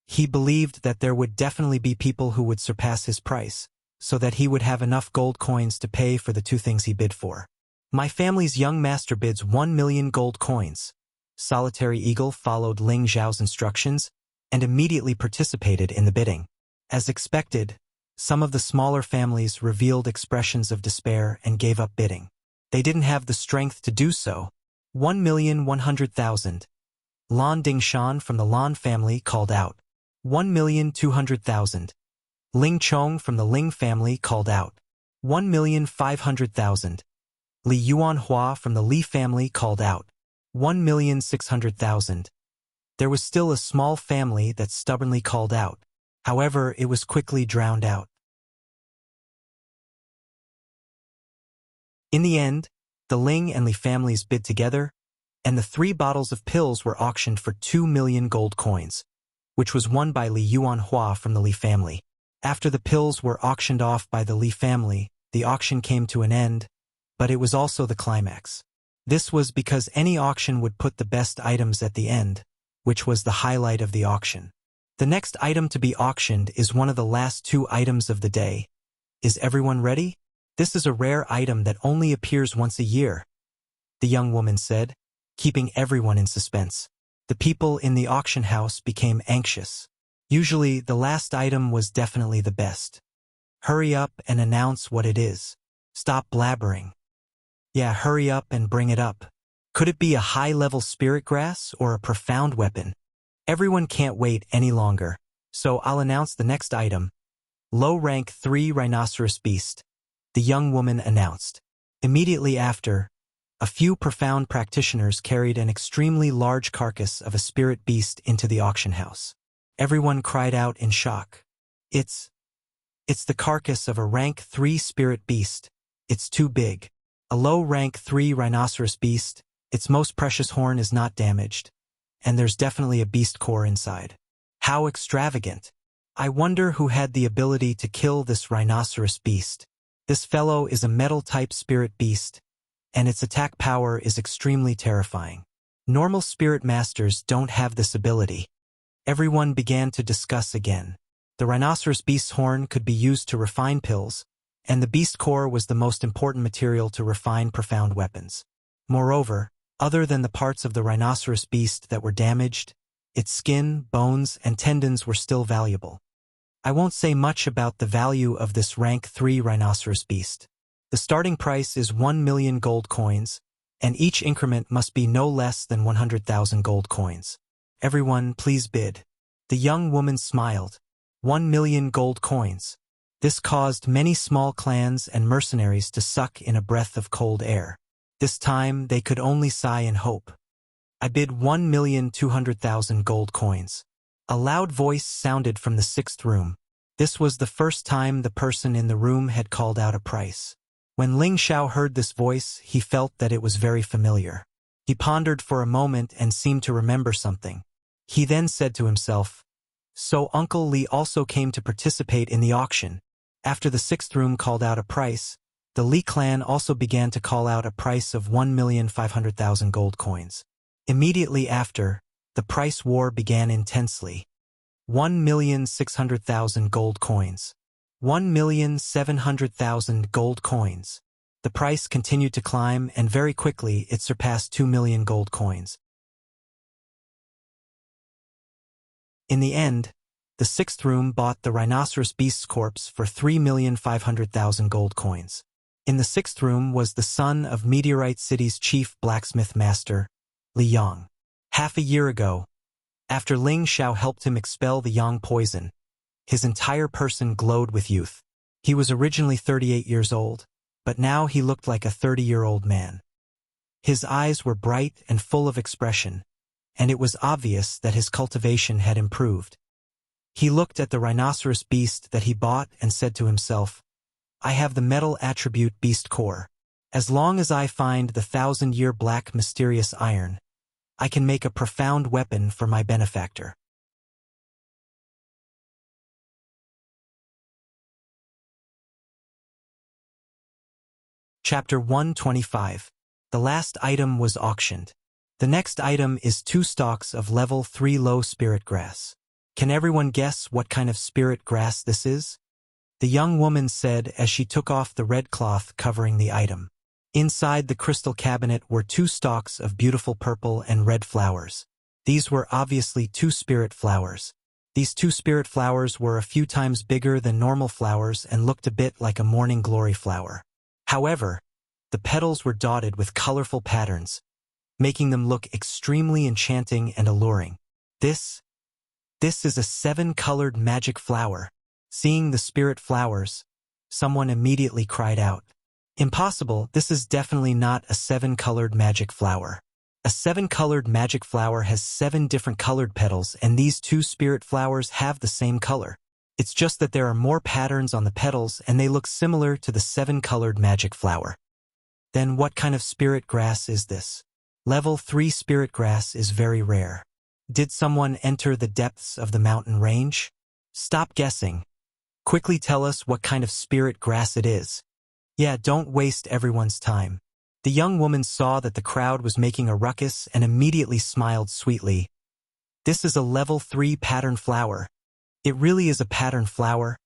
He believed that there would definitely be people who would surpass his price, so that he would have enough gold coins to pay for the 2 things he bid for. "My family's young master bids 1,000,000 gold coins." Solitary Eagle followed Ling Xiao's instructions and immediately participated in the bidding. As expected, some of the smaller families revealed expressions of despair and gave up bidding. They didn't have the strength to do so. 1,100,000. Lan Dingshan from the Lan family called out. 1,200,000. Ling Chong from the Ling family called out. 1,500,000. Li Yuanhua from the Li family called out. 1,600,000. There was still a small family that stubbornly called out. However, it was quickly drowned out. In the end, the Ling and Li families bid together, and the 3 bottles of pills were auctioned for 2,000,000 gold coins, which was won by Li Yuanhua from the Li family. After the pills were auctioned off by the Li family, the auction came to an end, but it was also the climax. This was because any auction would put the best items at the end, which was the highlight of the auction. The next item to be auctioned is one of the last 2 items of the day. Is everyone ready? This is a rare item that only appears once a year, the young woman said, keeping everyone in suspense. The people in the auction house became anxious. Usually, the last item was definitely the best. "Hurry up and announce what it is. Stop blabbering." "Yeah, hurry up and bring it up. Could it be a high-level spirit grass or a profound weapon? Everyone can't wait any longer, so I'll announce the next item. Low-rank 3 rhinoceros beast," the young woman announced. Immediately after, A few profound practitioners carried an extremely large carcass of a spirit beast into the auction house. Everyone cried out in shock. It's the carcass of a rank 3 spirit beast. It's too big. A low rank 3 rhinoceros beast. Its most precious horn is not damaged. And there's definitely a beast core inside. How extravagant. I wonder who had the ability to kill this rhinoceros beast. This fellow is a metal-type spirit beast, and its attack power is extremely terrifying. Normal spirit masters don't have this ability. Everyone began to discuss again. The rhinoceros beast's horn could be used to refine pills, and the beast core was the most important material to refine profound weapons. Moreover, other than the parts of the rhinoceros beast that were damaged, its skin, bones, and tendons were still valuable. I won't say much about the value of this rank 3 rhinoceros beast. The starting price is 1 million gold coins, and each increment must be no less than 100,000 gold coins. Everyone, please bid. The young woman smiled. 1 million gold coins. This caused many small clans and mercenaries to suck in a breath of cold air. This time they could only sigh in hope. I bid 1,200,000 gold coins. A loud voice sounded from the 6th room. This was the first time the person in the room had called out a price. When Ling Xiao heard this voice, he felt that it was very familiar. He pondered for a moment and seemed to remember something. He then said to himself, "So Uncle Li also came to participate in the auction." After the 6th room called out a price, the Li clan also began to call out a price of 1,500,000 gold coins. Immediately after, the price war began intensely. 1,600,000 gold coins. 1,700,000 gold coins. The price continued to climb, and very quickly it surpassed 2 million gold coins. In the end, the 6th room bought the rhinoceros beast's corpse for 3,500,000 gold coins. In the 6th room was the son of Meteorite City's chief blacksmith master, Li Yang. Half a year ago, after Ling Xiao helped him expel the Yang poison, his entire person glowed with youth. He was originally 38 years old, but now he looked like a 30-year-old man. His eyes were bright and full of expression, and it was obvious that his cultivation had improved. He looked at the rhinoceros beast that he bought and said to himself, "I have the metal attribute beast core. As long as I find the 1,000-year black mysterious iron, I can make a profound weapon for my benefactor." Chapter 125. The last item was auctioned. The next item is 2 stalks of level 3 low spirit grass. Can everyone guess what kind of spirit grass this is? The young woman said as she took off the red cloth covering the item. Inside the crystal cabinet were 2 stalks of beautiful purple and red flowers. These were obviously 2 spirit flowers. These 2 spirit flowers were a few times bigger than normal flowers and looked a bit like a morning glory flower. However, the petals were dotted with colorful patterns, making them look extremely enchanting and alluring. This is a 7-colored magic flower. Seeing the spirit flowers, someone immediately cried out, "Impossible, this is definitely not a 7-colored magic flower. A 7-colored magic flower has 7 different colored petals, and these 2 spirit flowers have the same color. It's just that there are more patterns on the petals and they look similar to the 7-colored magic flower." Then what kind of spirit grass is this? Level 3 spirit grass is very rare. Did someone enter the depths of the mountain range? Stop guessing. Quickly tell us what kind of spirit grass it is. Yeah, don't waste everyone's time. The young woman saw that the crowd was making a ruckus and immediately smiled sweetly. "This is a level 3 pattern flower. It really is a pattern flower.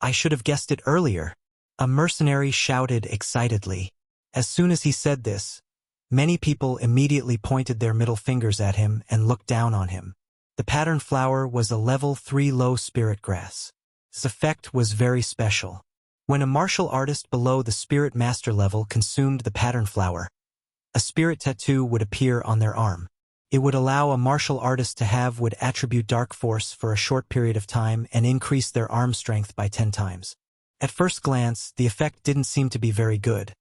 I should have guessed it earlier." A mercenary shouted excitedly. As soon as he said this, many people immediately pointed their middle fingers at him and looked down on him. The pattern flower was a level 3 low spirit grass. This effect was very special. When a martial artist below the spirit master level consumed the pattern flower, a spirit tattoo would appear on their arm. It would allow a martial artist to have would attribute dark force for a short period of time and increase their arm strength by 10 times. At first glance, the effect didn't seem to be very good.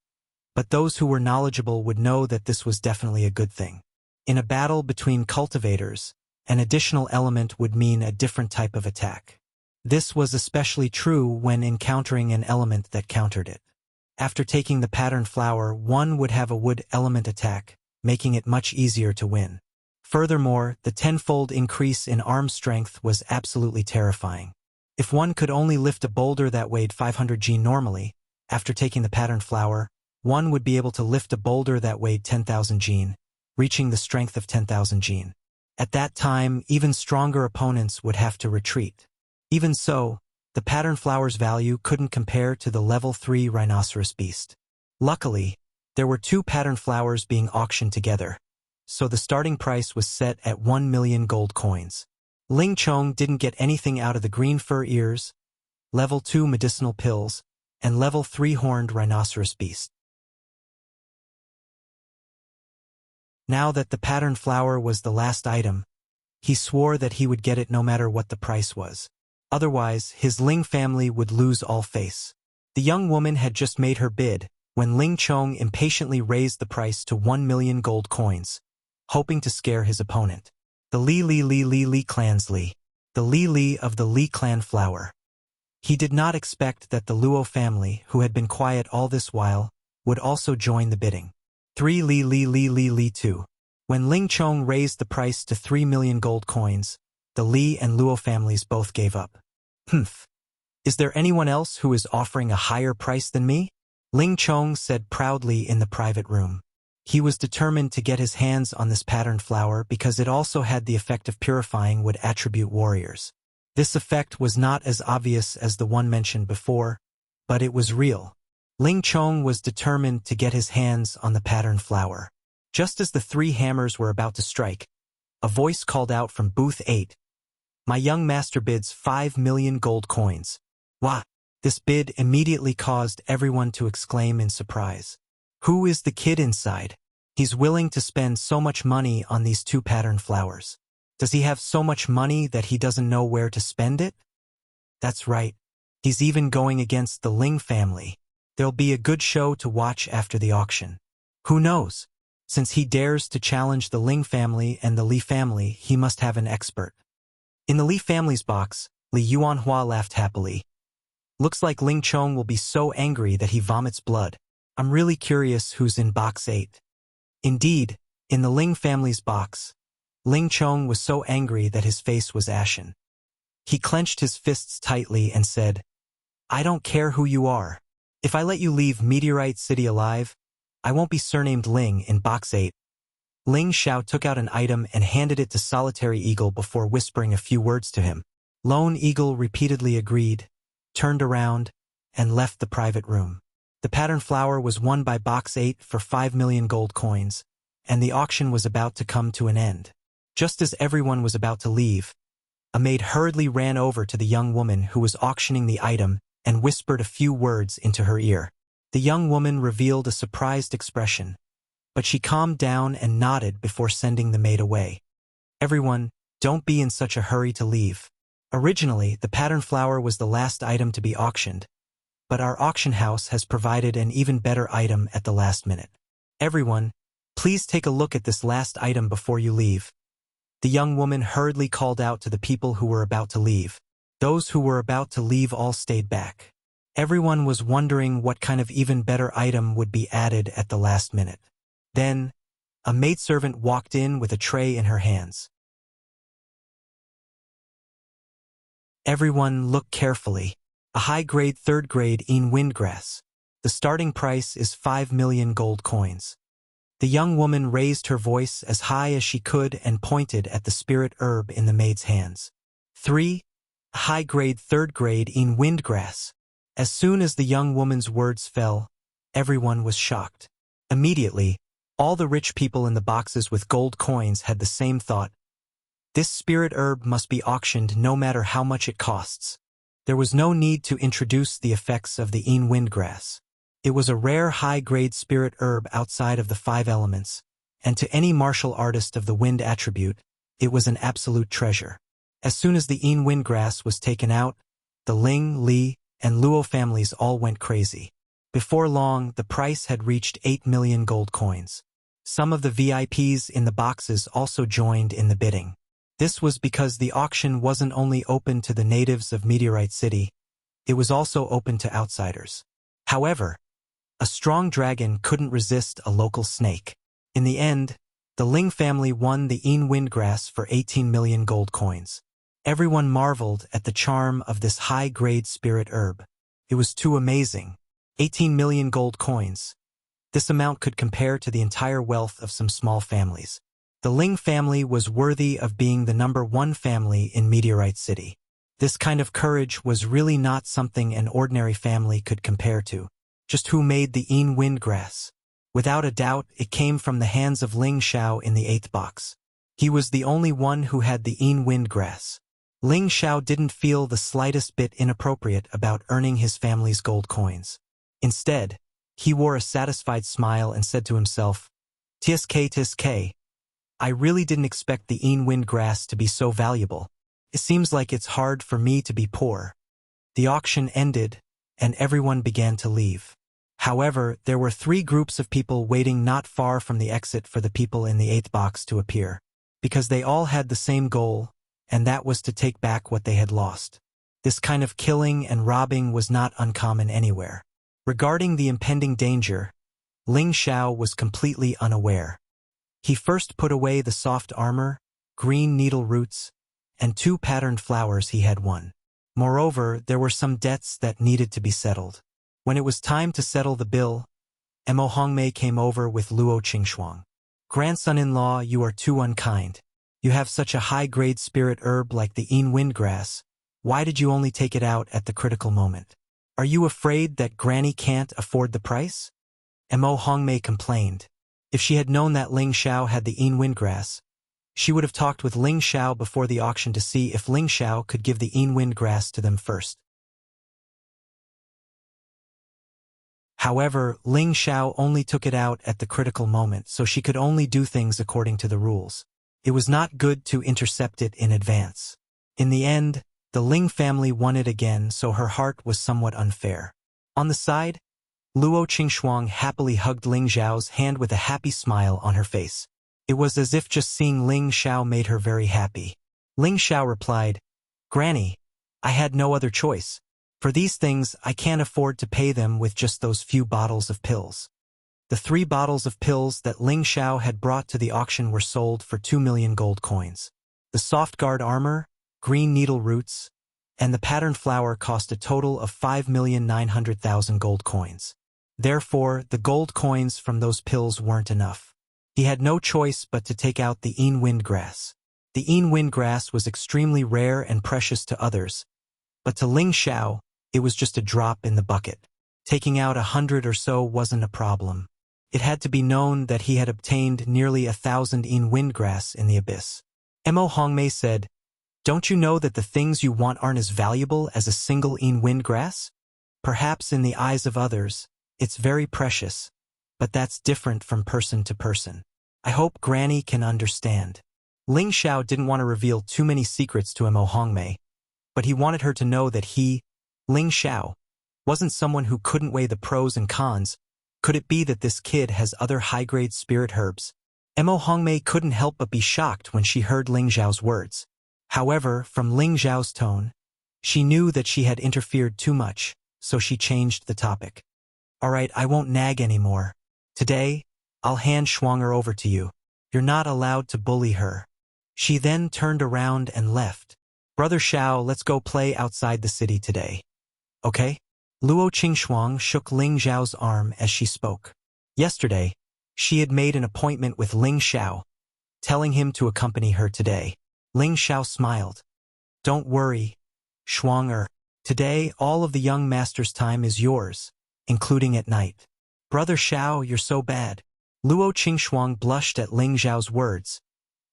but those who were knowledgeable would know that this was definitely a good thing. In a battle between cultivators, an additional element would mean a different type of attack. This was especially true when encountering an element that countered it. After taking the pattern flower, one would have a wood element attack, making it much easier to win. Furthermore, the tenfold increase in arm strength was absolutely terrifying. If one could only lift a boulder that weighed 500 G normally, after taking the pattern flower, one would be able to lift a boulder that weighed 10,000 G, reaching the strength of 10,000 G. At that time, even stronger opponents would have to retreat. Even so, the pattern flower's value couldn't compare to the level 3 rhinoceros beast. Luckily, there were 2 pattern flowers being auctioned together, so the starting price was set at 1 million gold coins. Ling Chong didn't get anything out of the green fur ears, level 2 medicinal pills, and level 3 horned rhinoceros beast. Now that the pattern flower was the last item, he swore that he would get it no matter what the price was. Otherwise, his Ling family would lose all face. The young woman had just made her bid, when Ling Chong impatiently raised the price to 1 million gold coins, hoping to scare his opponent. The Li clan's Li. The Li of the Li clan flower. He did not expect that the Luo family, who had been quiet all this while, would also join the bidding. 3 Li 2. When Ling Chong raised the price to 3 million gold coins, the Li and Luo families both gave up. Humph. Is there anyone else who is offering a higher price than me? Ling Chong said proudly in the private room. He was determined to get his hands on this patterned flower because it also had the effect of purifying wood attribute warriors. This effect was not as obvious as the one mentioned before, but it was real. Ling Chong was determined to get his hands on the patterned flower. Just as the 3 hammers were about to strike, a voice called out from booth 8. My young master bids 5 million gold coins. Wah! This bid immediately caused everyone to exclaim in surprise. Who is the kid inside? He's willing to spend so much money on these 2 patterned flowers. Does he have so much money that he doesn't know where to spend it? That's right. He's even going against the Ling family. There'll be a good show to watch after the auction. Who knows? Since he dares to challenge the Ling family and the Li family, he must have an expert. In the Li family's box, Li Yuanhua laughed happily. Looks like Ling Chong will be so angry that he vomits blood. I'm really curious who's in box 8. Indeed, in the Ling family's box, Ling Chong was so angry that his face was ashen. He clenched his fists tightly and said, I don't care who you are. If I let you leave Meteorite City alive, I won't be surnamed Ling in box 8. Ling Xiao took out an item and handed it to Solitary Eagle before whispering a few words to him. Lone Eagle repeatedly agreed, turned around, and left the private room. The pattern flower was won by box 8 for 5 million gold coins, and the auction was about to come to an end. Just as everyone was about to leave, a maid hurriedly ran over to the young woman who was auctioning the item and whispered a few words into her ear. The young woman revealed a surprised expression, but she calmed down and nodded before sending the maid away. Everyone, don't be in such a hurry to leave. Originally, the pattern flower was the last item to be auctioned, but our auction house has provided an even better item at the last minute. Everyone, please take a look at this last item before you leave. The young woman hurriedly called out to the people who were about to leave. Those who were about to leave all stayed back. Everyone was wondering what kind of even better item would be added at the last minute. Then, a maidservant walked in with a tray in her hands. Everyone look carefully. A high-grade 3rd grade in windgrass. The starting price is 5 million gold coins. The young woman raised her voice as high as she could and pointed at the spirit herb in the maid's hands. 3. High-grade 3rd grade in windgrass. As soon as the young woman's words fell, everyone was shocked. Immediately, all the rich people in the boxes with gold coins had the same thought. This spirit herb must be auctioned no matter how much it costs. There was no need to introduce the effects of the Een windgrass. It was a rare high-grade spirit herb outside of the 5 elements, and to any martial artist of the wind attribute, it was an absolute treasure. As soon as the Een windgrass was taken out, the Ling, Li, and Luo families all went crazy. Before long, the price had reached 8 million gold coins. Some of the VIPs in the boxes also joined in the bidding. This was because the auction wasn't only open to the natives of Meteorite City, it was also open to outsiders. However, a strong dragon couldn't resist a local snake. In the end, the Ling family won the Een Windgrass for 18 million gold coins. Everyone marveled at the charm of this high-grade spirit herb. It was too amazing. 18 million gold coins. This amount could compare to the entire wealth of some small families. The Ling family was worthy of being the #1 family in Meteorite City. This kind of courage was really not something an ordinary family could compare to. Just who made the Een Windgrass? Without a doubt, it came from the hands of Ling Xiao in the 8th box. He was the only one who had the Een Windgrass. Ling Xiao didn't feel the slightest bit inappropriate about earning his family's gold coins. Instead, he wore a satisfied smile and said to himself, "Tsk. I really didn't expect the Een Windgrass to be so valuable. It seems like it's hard for me to be poor." The auction ended, and everyone began to leave. However, there were 3 groups of people waiting not far from the exit for the people in the 8th box to appear, because they all had the same goal, and that was to take back what they had lost. This kind of killing and robbing was not uncommon anywhere. Regarding the impending danger, Ling Xiao was completely unaware. He first put away the soft armor, green needle roots, and 2 patterned flowers he had won. Moreover, there were some debts that needed to be settled. When it was time to settle the bill, Mo Hongmei came over with Luo Qingxuang. "Grandson-in-law, you are too unkind. You have such a high-grade spirit herb like the Een Windgrass. Why did you only take it out at the critical moment? Are you afraid that Granny can't afford the price?" Mo Hongmei complained. If she had known that Ling Xiao had the Een Windgrass, she would have talked with Ling Xiao before the auction to see if Ling Xiao could give the Een Windgrass to them first. However, Ling Xiao only took it out at the critical moment, so she could only do things according to the rules. It was not good to intercept it in advance. In the end, the Ling family won it again, so her heart was somewhat unfair. On the side, Luo Qingxuang happily hugged Ling Xiao's hand with a happy smile on her face. It was as if just seeing Ling Xiao made her very happy. Ling Xiao replied, "Granny, I had no other choice. For these things, I can't afford to pay them with just those few bottles of pills." The 3 bottles of pills that Ling Xiao had brought to the auction were sold for 2 million gold coins. The soft guard armor, green needle roots, and the patterned flower cost a total of 5,900,000 gold coins. Therefore, the gold coins from those pills weren't enough. He had no choice but to take out the Een Windgrass. The Een Windgrass was extremely rare and precious to others, but to Ling Xiao, it was just a drop in the bucket. Taking out 100 or so wasn't a problem. It had to be known that he had obtained nearly 1,000 Een Windgrass in the abyss. Mo Hongmei said, "Don't you know that the things you want aren't as valuable as a single Een Windgrass? Perhaps in the eyes of others, it's very precious, but that's different from person to person. I hope Granny can understand." Ling Xiao didn't want to reveal too many secrets to Mo Hongmei, but he wanted her to know that he, Ling Xiao, wasn't someone who couldn't weigh the pros and cons. Could it be that this kid has other high-grade spirit herbs? Mo Hongmei couldn't help but be shocked when she heard Ling Xiao's words. However, from Ling Xiao's tone, she knew that she had interfered too much, so she changed the topic. "Alright, I won't nag anymore. Today, I'll hand Shuanger over to you. You're not allowed to bully her." She then turned around and left. "Brother Xiao, let's go play outside the city today. Okay?" Luo Qingxuang shook Ling Xiao's arm as she spoke. Yesterday, she had made an appointment with Ling Xiao, telling him to accompany her today. Ling Xiao smiled. "Don't worry, Shuanger. Today, all of the young master's time is yours, including at night." "Brother Xiao, you're so bad." Luo Qingxuang blushed at Ling Xiao's words,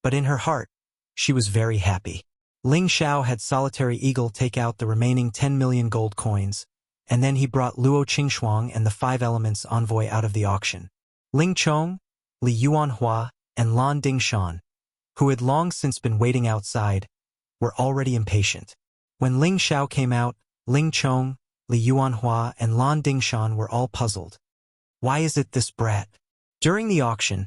but in her heart, she was very happy. Ling Xiao had Solitary Eagle take out the remaining 10 million gold coins, and then he brought Luo Qingxuang and the 5 Elements envoy out of the auction. Ling Chong, Li Yuanhua, and Lan Dingshan, who had long since been waiting outside, were already impatient. When Ling Xiao came out, Ling Chong, Li Yuanhua, and Lan Dingshan were all puzzled. Why is it this brat? During the auction,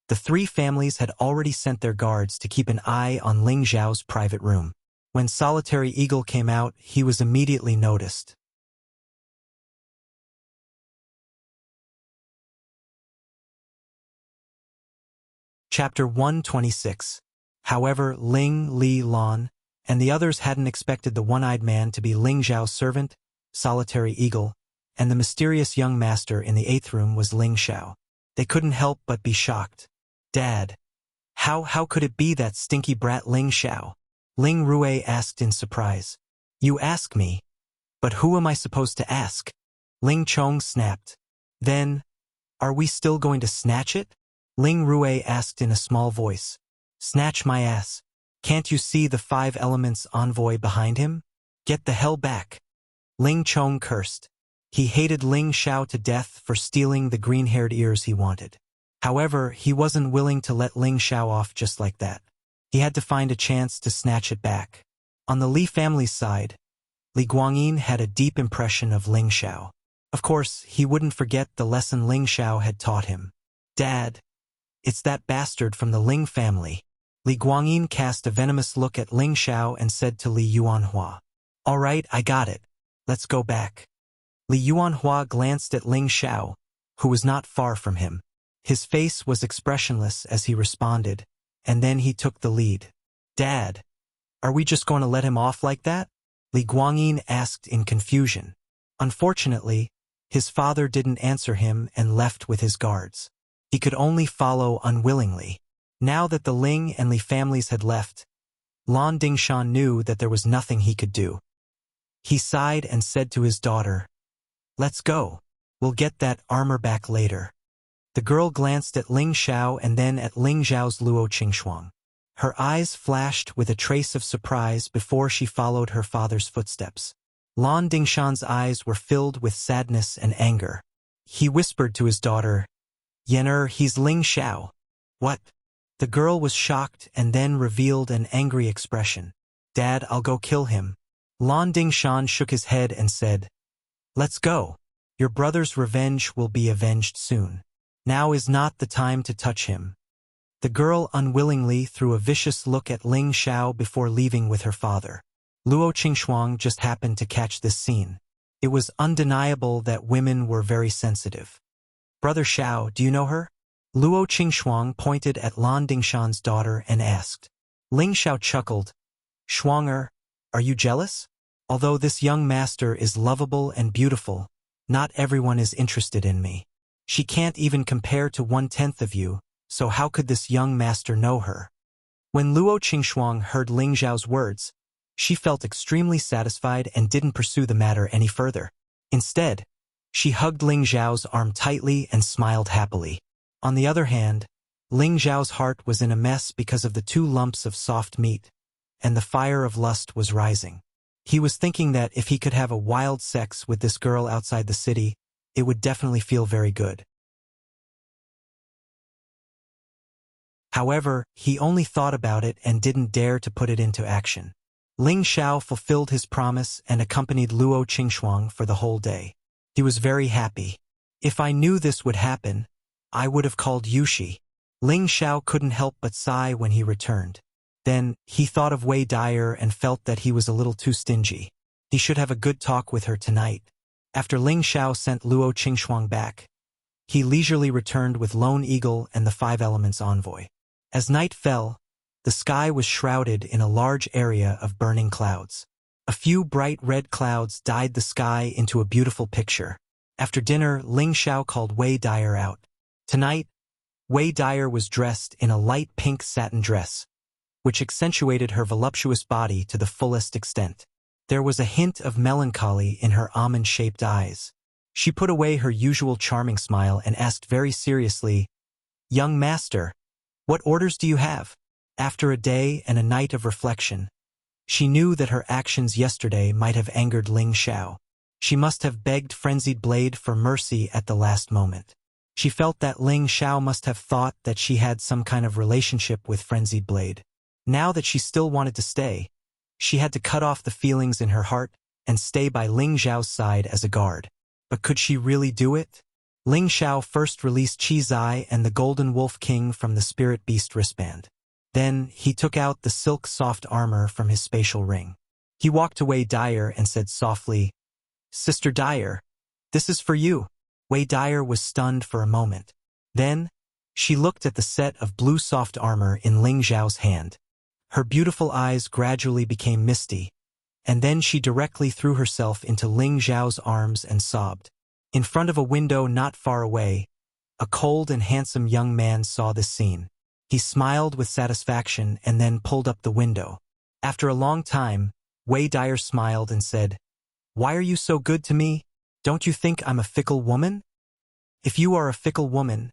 the three families had already sent their guards to keep an eye on Ling Zhao's private room. When Solitary Eagle came out, he was immediately noticed. Chapter 126. However, Ling, Li, Lan, and the others hadn't expected the one-eyed man to be Ling Zhao's servant, Solitary Eagle, and the mysterious young master in the 8th room was Ling Xiao. They couldn't help but be shocked. Dad, how could it be that stinky brat Ling Xiao? Ling Rui asked in surprise. You ask me? But who am I supposed to ask? Ling Chong snapped. Then, are we still going to snatch it? Ling Rui asked in a small voice. Snatch my ass. Can't you see the 5 elements envoy behind him? Get the hell back. Ling Chong cursed. He hated Ling Xiao to death for stealing the green-haired ears he wanted. However, he wasn't willing to let Ling Xiao off just like that. He had to find a chance to snatch it back. On the Li family's side, Li Guangyin had a deep impression of Ling Xiao. Of course, he wouldn't forget the lesson Ling Xiao had taught him. Dad, it's that bastard from the Ling family. Li Guangyin cast a venomous look at Ling Xiao and said to Li Yuanhua. All right, I got it. Let's go back. Li Yuanhua glanced at Ling Xiao, who was not far from him. His face was expressionless as he responded, and then he took the lead. Dad, are we just going to let him off like that? Li Guangyin asked in confusion. Unfortunately, his father didn't answer him and left with his guards. He could only follow unwillingly. Now that the Ling and Li families had left, Lan Dingshan knew that there was nothing he could do. He sighed and said to his daughter, Let's go. We'll get that armor back later. The girl glanced at Ling Xiao and then at Ling Zhao's Luo Qingxuang. Her eyes flashed with a trace of surprise before she followed her father's footsteps. Lan Dingshan's eyes were filled with sadness and anger. He whispered to his daughter, Yener, he's Ling Xiao. What? The girl was shocked and then revealed an angry expression. Dad, I'll go kill him. Lan Dingshan shook his head and said, Let's go. Your brother's revenge will be avenged soon. Now is not the time to touch him. The girl unwillingly threw a vicious look at Ling Xiao before leaving with her father. Luo Qingxuang just happened to catch this scene. It was undeniable that women were very sensitive. Brother Xiao, do you know her? Luo Qingxuang pointed at Lan Dingshan's daughter and asked. Ling Xiao chuckled. Shuanger, are you jealous? Although this young master is lovable and beautiful, not everyone is interested in me. She can't even compare to 1/10 of you, so how could this young master know her? When Luo Qingxuang heard Ling Zhao's words, she felt extremely satisfied and didn't pursue the matter any further. Instead, she hugged Ling Zhao's arm tightly and smiled happily. On the other hand, Ling Zhao's heart was in a mess because of the 2 lumps of soft meat, and the fire of lust was rising. He was thinking that if he could have a wild sex with this girl outside the city, it would definitely feel very good. However, he only thought about it and didn't dare to put it into action. Ling Xiao fulfilled his promise and accompanied Luo Qingxuang for the whole day. He was very happy. If I knew this would happen, I would have called Yushi. Ling Xiao couldn't help but sigh when he returned. Then, he thought of Wei Dyer and felt that he was a little too stingy. He should have a good talk with her tonight. After Ling Xiao sent Luo Qingxuang back, he leisurely returned with Lone Eagle and the 5 Elements envoy. As night fell, the sky was shrouded in a large area of burning clouds. A few bright red clouds dyed the sky into a beautiful picture. After dinner, Ling Xiao called Wei Dyer out. Tonight, Wei Dyer was dressed in a light pink satin dress, which accentuated her voluptuous body to the fullest extent. There was a hint of melancholy in her almond-shaped eyes. She put away her usual charming smile and asked very seriously, Young master, what orders do you have? After a day and a night of reflection, she knew that her actions yesterday might have angered Ling Xiao. She must have begged Frenzied Blade for mercy at the last moment. She felt that Ling Xiao must have thought that she had some kind of relationship with Frenzied Blade. Now that she still wanted to stay, she had to cut off the feelings in her heart and stay by Ling Xiao's side as a guard. But could she really do it? Ling Xiao first released Qi Zai and the Golden Wolf King from the Spirit Beast wristband. Then, he took out the silk soft armor from his spatial ring. He walked to Wei Dyer and said softly, "Sister Dyer, this is for you." Wei Dyer was stunned for a moment. Then, she looked at the set of blue soft armor in Ling Xiao's hand. Her beautiful eyes gradually became misty, and then she directly threw herself into Ling Xiao's arms and sobbed. In front of a window not far away, a cold and handsome young man saw this scene. He smiled with satisfaction and then pulled up the window. After a long time, Wei Dyer smiled and said, "Why are you so good to me? Don't you think I'm a fickle woman? If you are a fickle woman,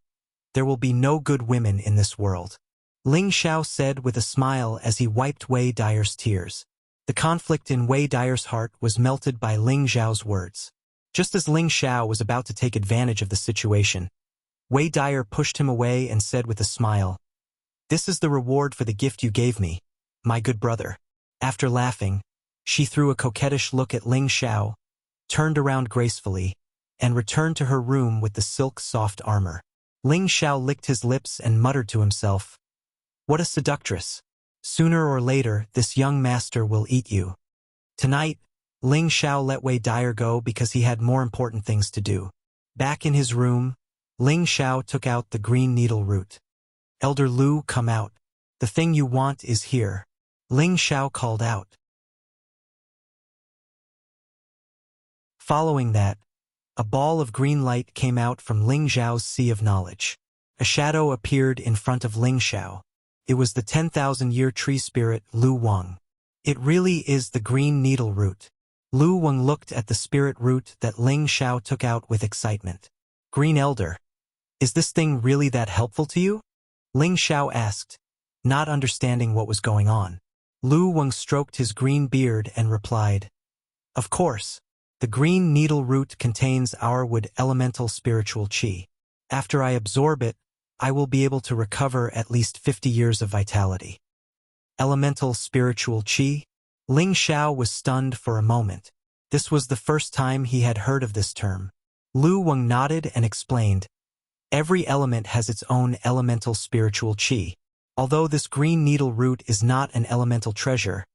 there will be no good women in this world." Ling Xiao said with a smile as he wiped Wei Dyer's tears. The conflict in Wei Dyer's heart was melted by Ling Xiao's words. Just as Ling Xiao was about to take advantage of the situation, Wei Dyer pushed him away and said with a smile, "This is the reward for the gift you gave me, my good brother." After laughing, she threw a coquettish look at Ling Xiao, turned around gracefully, and returned to her room with the silk soft armor. Ling Xiao licked his lips and muttered to himself, "What a seductress! Sooner or later, this young master will eat you." Tonight, Ling Xiao let Wei Dyer go because he had more important things to do. Back in his room, Ling Xiao took out the green needle root. "Elder Lu, come out. The thing you want is here," Ling Xiao called out. Following that, a ball of green light came out from Ling Xiao's sea of knowledge. A shadow appeared in front of Ling Xiao. It was the 10,000-year tree spirit Lu Wang. "It really is the green needle root." Lu Wang looked at the spirit root that Ling Xiao took out with excitement. "Green Elder, is this thing really that helpful to you?" Ling Xiao asked, not understanding what was going on. Lu Wang stroked his green beard and replied, "Of course, the green needle root contains our wood elemental spiritual qi. After I absorb it, I will be able to recover at least 50 years of vitality." Elemental spiritual qi? Ling Xiao was stunned for a moment. This was the first time he had heard of this term. Lu Wang nodded and explained, "Every element has its own elemental spiritual qi. Although this green needle root is not an elemental treasure,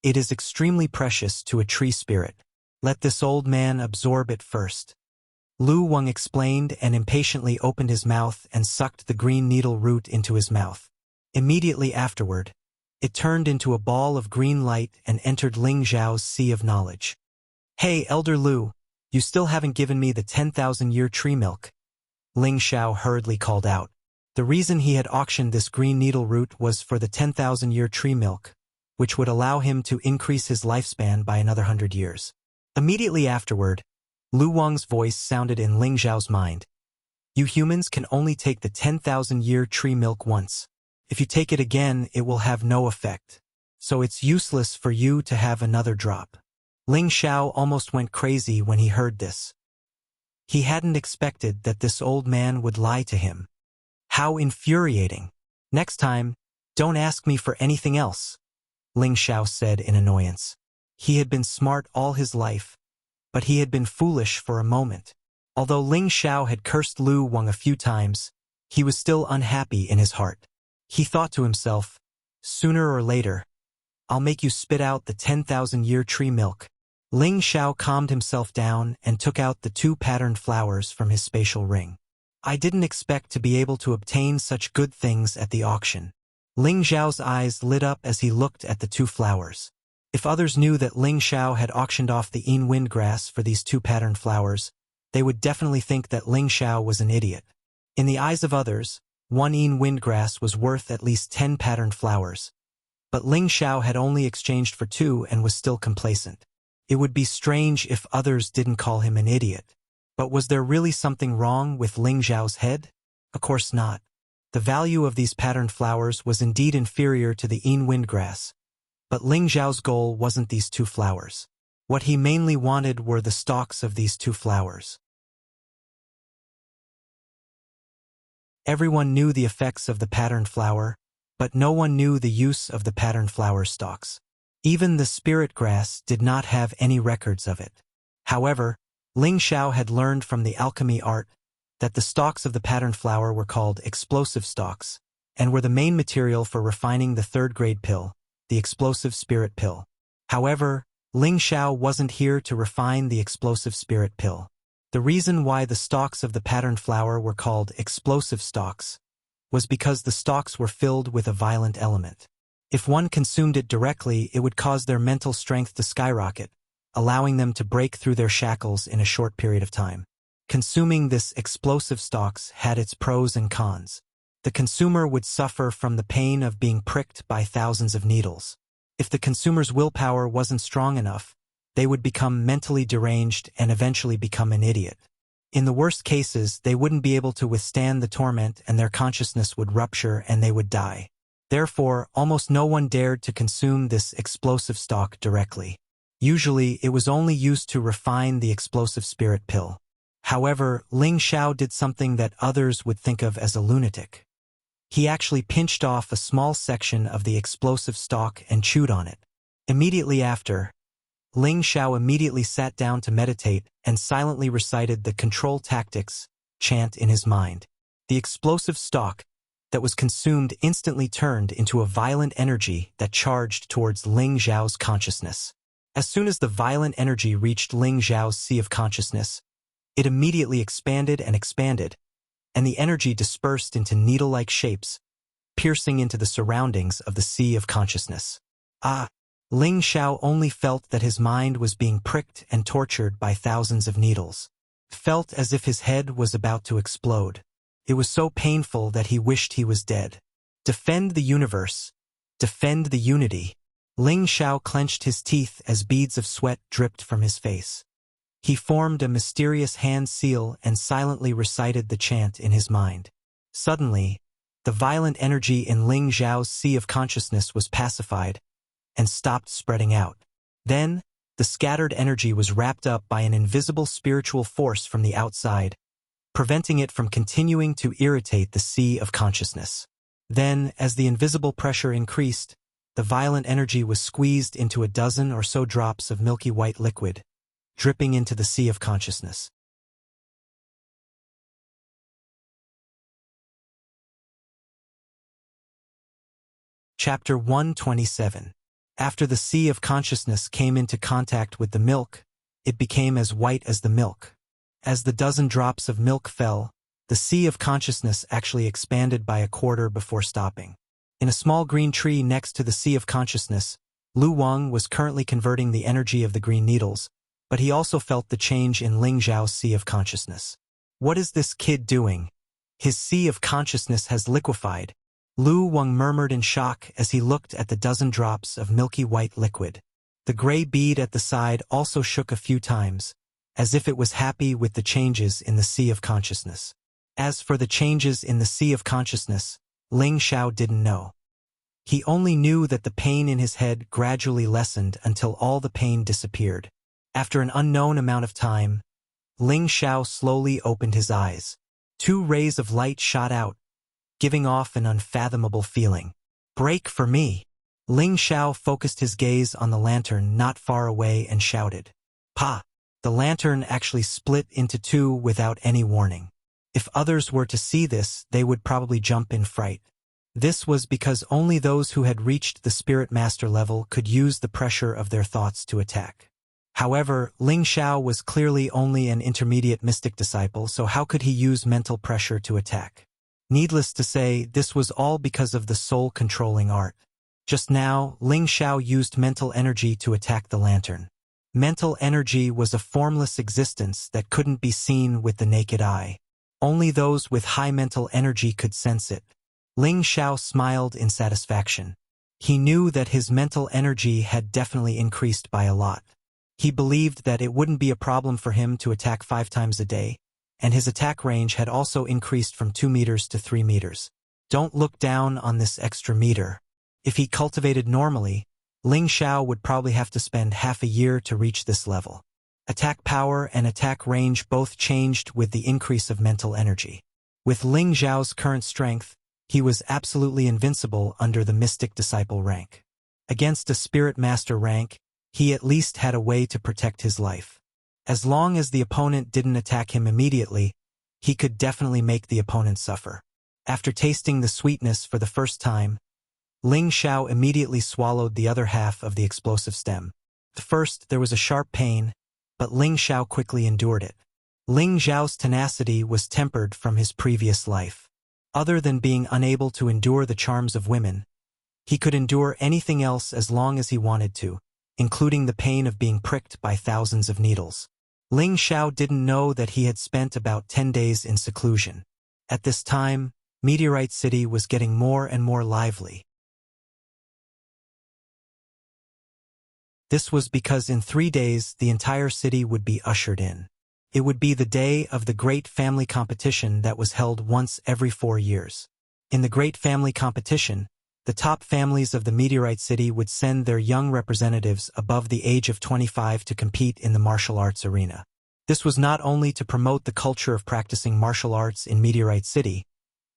it is extremely precious to a tree spirit. Let this old man absorb it first." Lu Wang explained and impatiently opened his mouth and sucked the green needle root into his mouth. Immediately afterward, it turned into a ball of green light and entered Ling Xiao's sea of knowledge. "Hey, Elder Lu, you still haven't given me the 10,000-year tree milk," Ling Xiao hurriedly called out. The reason he had auctioned this green needle root was for the 10,000-year tree milk, which would allow him to increase his lifespan by another 100 years. Immediately afterward, Lu Wang's voice sounded in Ling Xiao's mind. "You humans can only take the 10,000-year tree milk once. If you take it again, it will have no effect. So it's useless for you to have another drop." Ling Xiao almost went crazy when he heard this. He hadn't expected that this old man would lie to him. How infuriating. "Next time, don't ask me for anything else," Ling Xiao said in annoyance. He had been smart all his life, but he had been foolish for a moment. Although Ling Xiao had cursed Lu Wang a few times, he was still unhappy in his heart. He thought to himself, "Sooner or later, I'll make you spit out the 10,000-year tree milk." Ling Xiao calmed himself down and took out the 2 patterned flowers from his spatial ring. "I didn't expect to be able to obtain such good things at the auction." Ling Xiao's eyes lit up as he looked at the 2 flowers. If others knew that Ling Xiao had auctioned off the Yin windgrass for these 2 patterned flowers, they would definitely think that Ling Xiao was an idiot. In the eyes of others, 1 Yin windgrass was worth at least 10 patterned flowers. But Ling Xiao had only exchanged for 2 and was still complacent. It would be strange if others didn't call him an idiot. But was there really something wrong with Ling Xiao's head? Of course not. The value of these patterned flowers was indeed inferior to the Yin windgrass. But Ling Xiao's goal wasn't these 2 flowers. What he mainly wanted were the stalks of these 2 flowers. Everyone knew the effects of the patterned flower, but no one knew the use of the patterned flower stalks. Even the spirit grass did not have any records of it. However, Ling Xiao had learned from the alchemy art that the stalks of the pattern flower were called explosive stalks, and were the main material for refining the third-grade pill, the explosive spirit pill. However, Ling Xiao wasn't here to refine the explosive spirit pill. The reason why the stalks of the pattern flower were called explosive stalks was because the stalks were filled with a violent element. If one consumed it directly, it would cause their mental strength to skyrocket, allowing them to break through their shackles in a short period of time. Consuming this explosive stalks had its pros and cons. The consumer would suffer from the pain of being pricked by thousands of needles. If the consumer's willpower wasn't strong enough, they would become mentally deranged and eventually become an idiot. In the worst cases, they wouldn't be able to withstand the torment and their consciousness would rupture and they would die. Therefore, almost no one dared to consume this explosive stalk directly. Usually, it was only used to refine the explosive spirit pill. However, Ling Xiao did something that others would think of as a lunatic. He actually pinched off a small section of the explosive stalk and chewed on it. Immediately after, Ling Xiao immediately sat down to meditate and silently recited the control tactics chant in his mind. The explosive stalk that was consumed instantly turned into a violent energy that charged towards Ling Xiao's consciousness. As soon as the violent energy reached Ling Xiao's sea of consciousness, it immediately expanded, and the energy dispersed into needle-like shapes, piercing into the surroundings of the sea of consciousness. Ling Xiao only felt that his mind was being pricked and tortured by thousands of needles. Felt as if his head was about to explode. It was so painful that he wished he was dead. Defend the universe. Defend the unity. Ling Xiao clenched his teeth as beads of sweat dripped from his face. He formed a mysterious hand seal and silently recited the chant in his mind. Suddenly, the violent energy in Ling Xiao's sea of consciousness was pacified and stopped spreading out. Then, the scattered energy was wrapped up by an invisible spiritual force from the outside, preventing it from continuing to irritate the sea of consciousness. Then, as the invisible pressure increased, the violent energy was squeezed into a dozen or so drops of milky white liquid, dripping into the sea of consciousness. Chapter 127. After the sea of consciousness came into contact with the milk, it became as white as the milk. As the dozen drops of milk fell, the sea of consciousness actually expanded by a quarter before stopping. In a small green tree next to the sea of consciousness, Lu Wang was currently converting the energy of the green needles, but he also felt the change in Ling Zhao's sea of consciousness. What is this kid doing? His sea of consciousness has liquefied. Lu Wang murmured in shock as he looked at the dozen drops of milky white liquid. The gray bead at the side also shook a few times, as if it was happy with the changes in the sea of consciousness. As for the changes in the sea of consciousness, Ling Xiao didn't know. He only knew that the pain in his head gradually lessened until all the pain disappeared. After an unknown amount of time, Ling Xiao slowly opened his eyes. 2 rays of light shot out, giving off an unfathomable feeling. "Break for me!" Ling Xiao focused his gaze on the lantern not far away and shouted. "Pa!" The lantern actually split into 2 without any warning. If others were to see this, they would probably jump in fright. This was because only those who had reached the Spirit Master level could use the pressure of their thoughts to attack. However, Ling Xiao was clearly only an intermediate mystic disciple, so how could he use mental pressure to attack? Needless to say, this was all because of the soul-controlling art. Just now, Ling Xiao used mental energy to attack the lantern. Mental energy was a formless existence that couldn't be seen with the naked eye. Only those with high mental energy could sense it. Ling Xiao smiled in satisfaction. He knew that his mental energy had definitely increased by a lot. He believed that it wouldn't be a problem for him to attack 5 times a day, and his attack range had also increased from 2 meters to 3 meters. Don't look down on this extra meter. If he cultivated normally, Ling Xiao would probably have to spend half a year to reach this level. Attack power and attack range both changed with the increase of mental energy. With Ling Xiao's current strength, he was absolutely invincible under the mystic disciple rank. Against a spirit master rank, he at least had a way to protect his life. As long as the opponent didn't attack him immediately, he could definitely make the opponent suffer. After tasting the sweetness for the first time, Ling Xiao immediately swallowed the other half of the explosive stem. At first, there was a sharp pain, but Ling Xiao quickly endured it. Ling Xiao's tenacity was tempered from his previous life. Other than being unable to endure the charms of women, he could endure anything else as long as he wanted to, including the pain of being pricked by thousands of needles. Ling Xiao didn't know that he had spent about 10 days in seclusion. At this time, Meteorite City was getting more and more lively. This was because in 3 days the entire city would be ushered in. It would be the day of the Great Family Competition that was held once every 4 years. In the Great Family Competition, the top families of the Meteorite City would send their young representatives above the age of 25 to compete in the martial arts arena. This was not only to promote the culture of practicing martial arts in Meteorite City,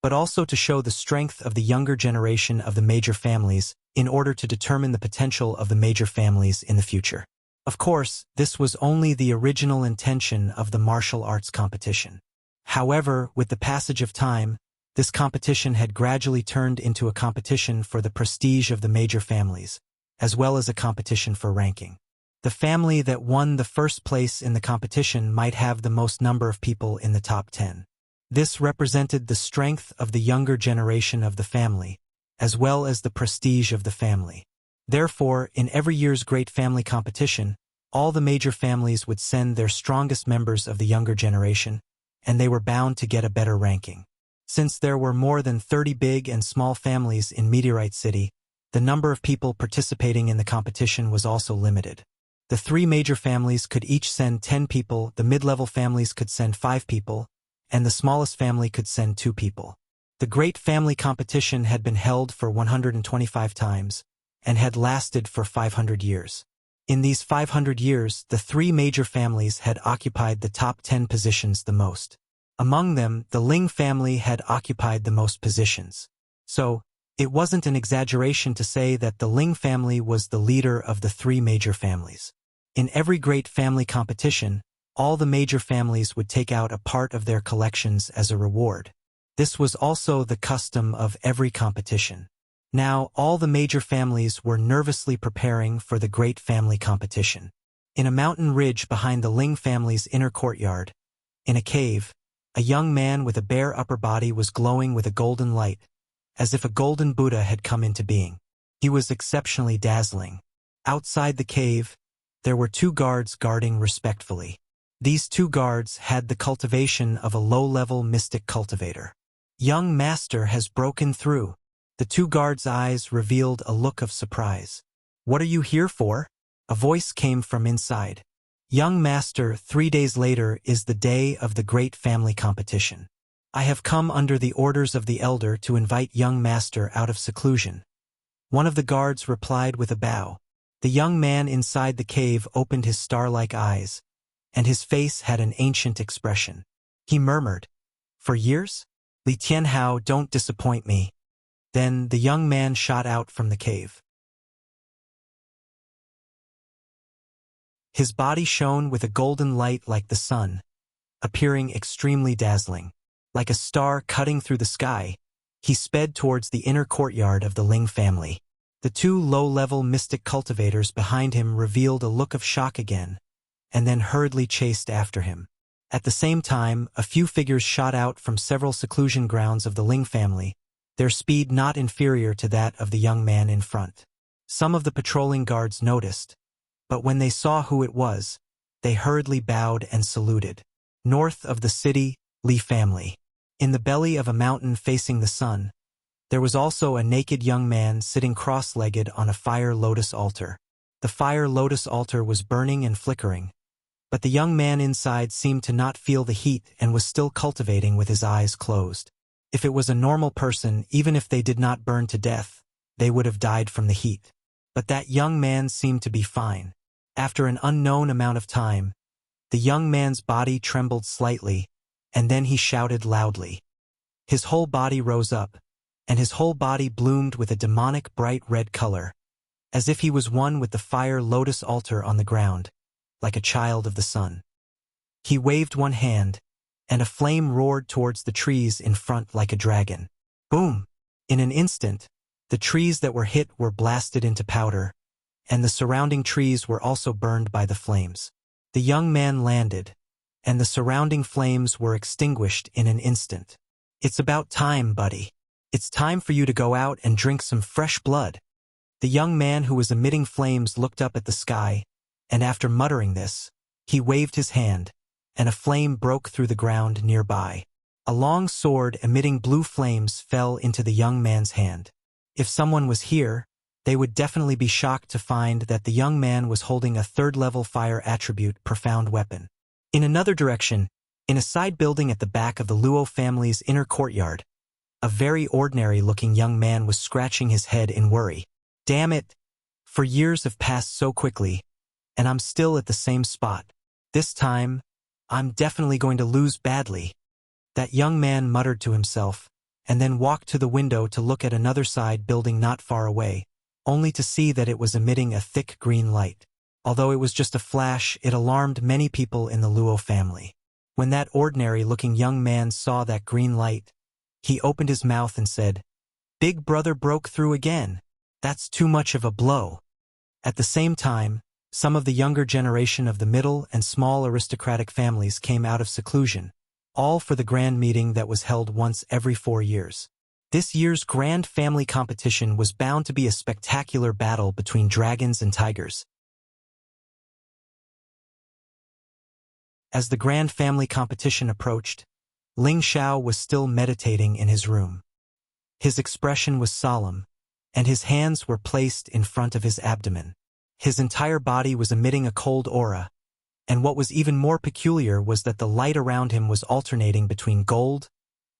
but also to show the strength of the younger generation of the major families in order to determine the potential of the major families in the future. Of course, this was only the original intention of the martial arts competition. However, with the passage of time, this competition had gradually turned into a competition for the prestige of the major families, as well as a competition for ranking. The family that won the first place in the competition might have the most number of people in the top 10. This represented the strength of the younger generation of the family, as well as the prestige of the family. Therefore, in every year's Great Family Competition, all the major families would send their strongest members of the younger generation, and they were bound to get a better ranking. Since there were more than 30 big and small families in Meteorite City, the number of people participating in the competition was also limited. The 3 major families could each send 10 people, the mid-level families could send 5 people, and the smallest family could send 2 people. The Great Family Competition had been held for 125 times, and had lasted for 500 years. In these 500 years, the 3 major families had occupied the top 10 positions the most. Among them, the Ling family had occupied the most positions. So, it wasn't an exaggeration to say that the Ling family was the leader of the 3 major families. In every Great Family Competition, all the major families would take out a part of their collections as a reward. This was also the custom of every competition. Now, all the major families were nervously preparing for the Great Family Competition. In a mountain ridge behind the Ling family's inner courtyard, in a cave, a young man with a bare upper body was glowing with a golden light, as if a golden Buddha had come into being. He was exceptionally dazzling. Outside the cave, there were 2 guards guarding respectfully. These 2 guards had the cultivation of a low-level mystic cultivator. Young master has broken through. The 2 guards' eyes revealed a look of surprise. What are you here for? A voice came from inside. Young master, 3 days later is the day of the Great Family Competition. I have come under the orders of the elder to invite young master out of seclusion. One of the guards replied with a bow. The young man inside the cave opened his star-like eyes, and his face had an ancient expression. He murmured, "For years? Li Tianhao, don't disappoint me." Then the young man shot out from the cave. His body shone with a golden light like the sun, appearing extremely dazzling. Like a star cutting through the sky, he sped towards the inner courtyard of the Ling family. The 2 low-level mystic cultivators behind him revealed a look of shock again, and then hurriedly chased after him. At the same time, a few figures shot out from several seclusion grounds of the Ling family, their speed not inferior to that of the young man in front. Some of the patrolling guards noticed, but when they saw who it was, they hurriedly bowed and saluted. North of the city, Li family. In the belly of a mountain facing the sun, there was also a naked young man sitting cross-legged on a fire lotus altar. The fire lotus altar was burning and flickering, but the young man inside seemed to not feel the heat and was still cultivating with his eyes closed. If it was a normal person, even if they did not burn to death, they would have died from the heat. But that young man seemed to be fine. After an unknown amount of time, the young man's body trembled slightly, and then he shouted loudly. His whole body rose up, and his whole body bloomed with a demonic bright red color, as if he was one with the fire lotus altar on the ground, like a child of the sun. He waved one hand, and a flame roared towards the trees in front like a dragon. Boom! In an instant, the trees that were hit were blasted into powder, and the surrounding trees were also burned by the flames. The young man landed, and the surrounding flames were extinguished in an instant. It's about time, buddy. It's time for you to go out and drink some fresh blood. The young man who was emitting flames looked up at the sky, and after muttering this, he waved his hand, and a flame broke through the ground nearby. A long sword emitting blue flames fell into the young man's hand. If someone was here, they would definitely be shocked to find that the young man was holding a third-level fire attribute profound weapon. In another direction, in a side building at the back of the Luo family's inner courtyard, a very ordinary-looking young man was scratching his head in worry. Damn it! For years have passed so quickly, and I'm still at the same spot. This time, I'm definitely going to lose badly. That young man muttered to himself, and then walked to the window to look at another side building not far away, only to see that it was emitting a thick green light. Although it was just a flash, it alarmed many people in the Luo family. When that ordinary-looking young man saw that green light, he opened his mouth and said, "Big brother broke through again. That's too much of a blow." At the same time, some of the younger generation of the middle and small aristocratic families came out of seclusion, all for the grand meeting that was held once every 4 years. This year's grand family competition was bound to be a spectacular battle between dragons and tigers. As the grand family competition approached, Ling Xiao was still meditating in his room. His expression was solemn, and his hands were placed in front of his abdomen. His entire body was emitting a cold aura, and what was even more peculiar was that the light around him was alternating between gold,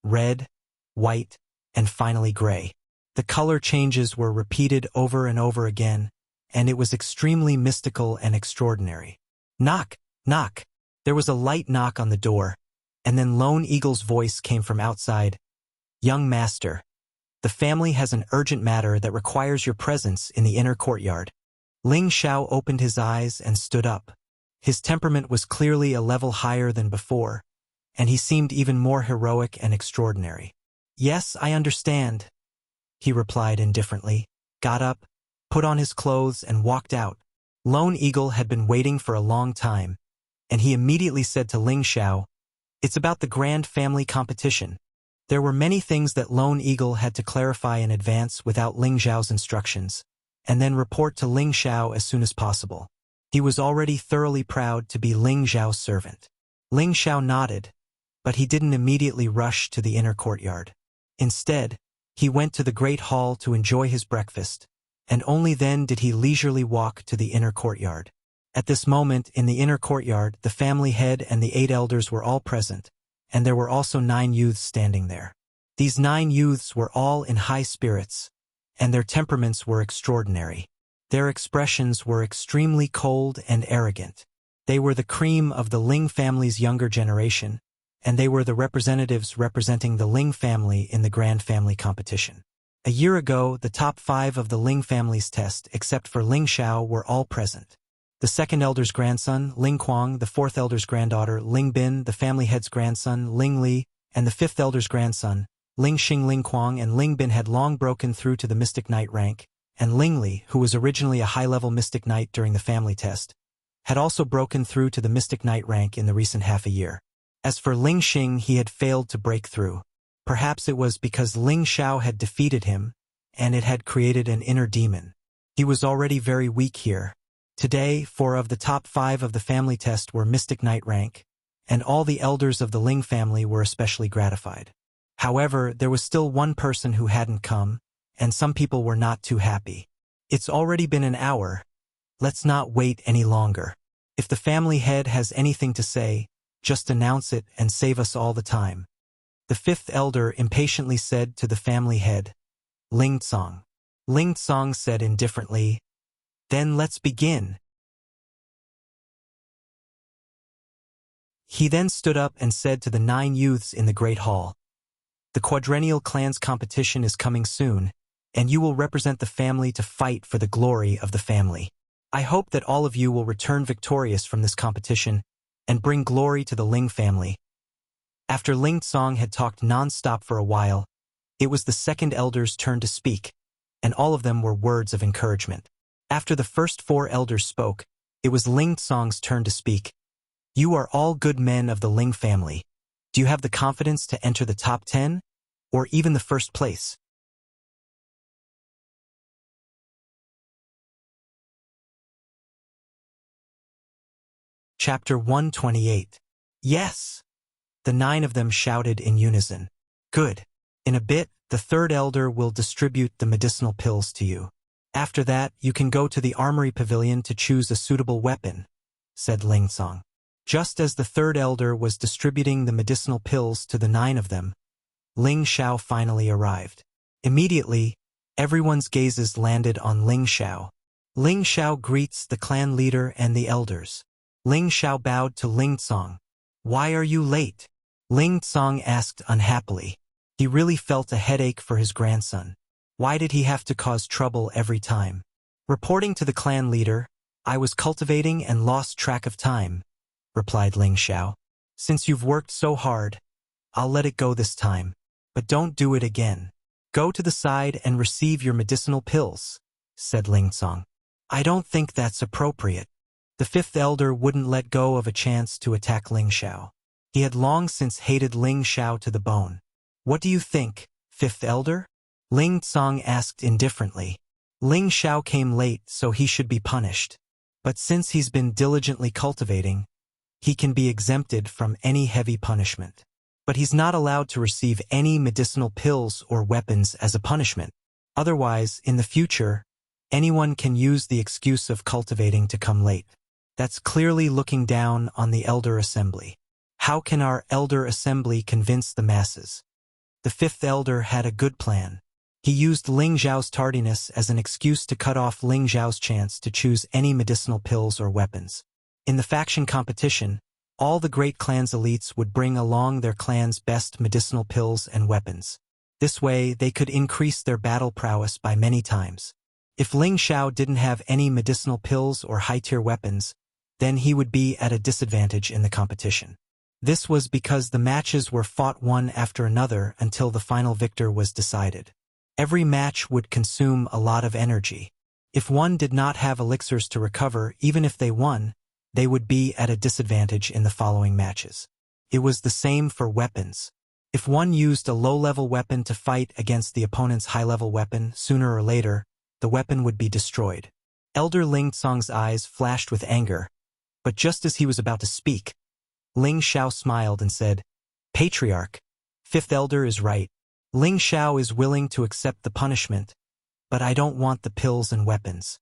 red, white, and finally gray. The color changes were repeated over and over again, and it was extremely mystical and extraordinary. Knock, knock. There was a light knock on the door, and then Lone Eagle's voice came from outside. "Young master, the family has an urgent matter that requires your presence in the inner courtyard." Ling Xiao opened his eyes and stood up. His temperament was clearly a level higher than before, and he seemed even more heroic and extraordinary. "Yes, I understand," he replied indifferently, got up, put on his clothes, and walked out. Lone Eagle had been waiting for a long time, and he immediately said to Ling Xiao, "It's about the grand family competition." There were many things that Lone Eagle had to clarify in advance without Ling Xiao's instructions, and then report to Ling Xiao as soon as possible. He was already thoroughly proud to be Ling Xiao's servant. Ling Xiao nodded, but he didn't immediately rush to the inner courtyard. Instead, he went to the great hall to enjoy his breakfast, and only then did he leisurely walk to the inner courtyard. At this moment, in the inner courtyard, the family head and the 8 elders were all present, and there were also 9 youths standing there. These 9 youths were all in high spirits, and their temperaments were extraordinary. Their expressions were extremely cold and arrogant. They were the cream of the Ling family's younger generation, and they were the representatives representing the Ling family in the grand family competition. A year ago, the top 5 of the Ling family's test, except for Ling Xiao, were all present. The 2nd elder's grandson, Ling Kuang, the 4th elder's granddaughter, Ling Bin, the family head's grandson, Ling Li, and the 5th elder's grandson, Ling Xing. Ling Kuang and Ling Bin had long broken through to the Mystic Knight rank, and Ling Li, who was originally a high-level Mystic Knight during the family test, had also broken through to the Mystic Knight rank in the recent half a year. As for Ling Xing, he had failed to break through. Perhaps it was because Ling Xiao had defeated him, and it had created an inner demon. He was already very weak here. Today, 4 of the top 5 of the family test were Mystic Knight rank, and all the elders of the Ling family were especially gratified. However, there was still one person who hadn't come, and some people were not too happy. "It's already been an hour. Let's not wait any longer. If the family head has anything to say, just announce it and save us all the time." The 5th elder impatiently said to the family head, "Ling Tsong." Ling Tsong said indifferently, "Then let's begin." He then stood up and said to the 9 youths in the great hall, "The quadrennial clans competition is coming soon, and you will represent the family to fight for the glory of the family. I hope that all of you will return victorious from this competition and bring glory to the Ling family. After Ling Tsong had talked non-stop for a while, it was the second elder's turn to speak, and all of them were words of encouragement. After the first 4 elders spoke, it was Ling Tsong's turn to speak. You are all good men of the Ling family. Do you have the confidence to enter the top 10, or even the first place? Chapter 128. Yes! The 9 of them shouted in unison. Good. In a bit, the third elder will distribute the medicinal pills to you. After that, you can go to the armory pavilion to choose a suitable weapon, said Ling Tsong. Just as the third elder was distributing the medicinal pills to the 9 of them, Ling Xiao finally arrived. Immediately, everyone's gazes landed on Ling Xiao. Ling Xiao greets the clan leader and the elders. Ling Xiao bowed to Ling Tsong. Why are you late? Ling Tsong asked unhappily. He really felt a headache for his grandson. Why did he have to cause trouble every time? Reporting to the clan leader, I was cultivating and lost track of time, replied Ling Xiao. Since you've worked so hard, I'll let it go this time. But don't do it again. Go to the side and receive your medicinal pills, said Ling Tsong. I don't think that's appropriate. The 5th elder wouldn't let go of a chance to attack Ling Xiao. He had long since hated Ling Xiao to the bone. What do you think, 5th elder? Ling Tsong asked indifferently. Ling Xiao came late, so he should be punished. But since he's been diligently cultivating, he can be exempted from any heavy punishment. But he's not allowed to receive any medicinal pills or weapons as a punishment. Otherwise, in the future, anyone can use the excuse of cultivating to come late. That's clearly looking down on the elder assembly. How can our elder assembly convince the masses? The 5th elder had a good plan. He used Ling Xiao's tardiness as an excuse to cut off Ling Xiao's chance to choose any medicinal pills or weapons. In the faction competition, all the great clan's elites would bring along their clan's best medicinal pills and weapons. This way, they could increase their battle prowess by many times. If Ling Xiao didn't have any medicinal pills or high-tier weapons, then he would be at a disadvantage in the competition. This was because the matches were fought one after another until the final victor was decided. Every match would consume a lot of energy. If one did not have elixirs to recover, even if they won, they would be at a disadvantage in the following matches. It was the same for weapons. If one used a low-level weapon to fight against the opponent's high-level weapon, sooner or later, the weapon would be destroyed. Elder Ling Tsong's eyes flashed with anger, but just as he was about to speak, Ling Xiao smiled and said, Patriarch, 5th elder is right. Ling Xiao is willing to accept the punishment, but I don't want the pills and weapons.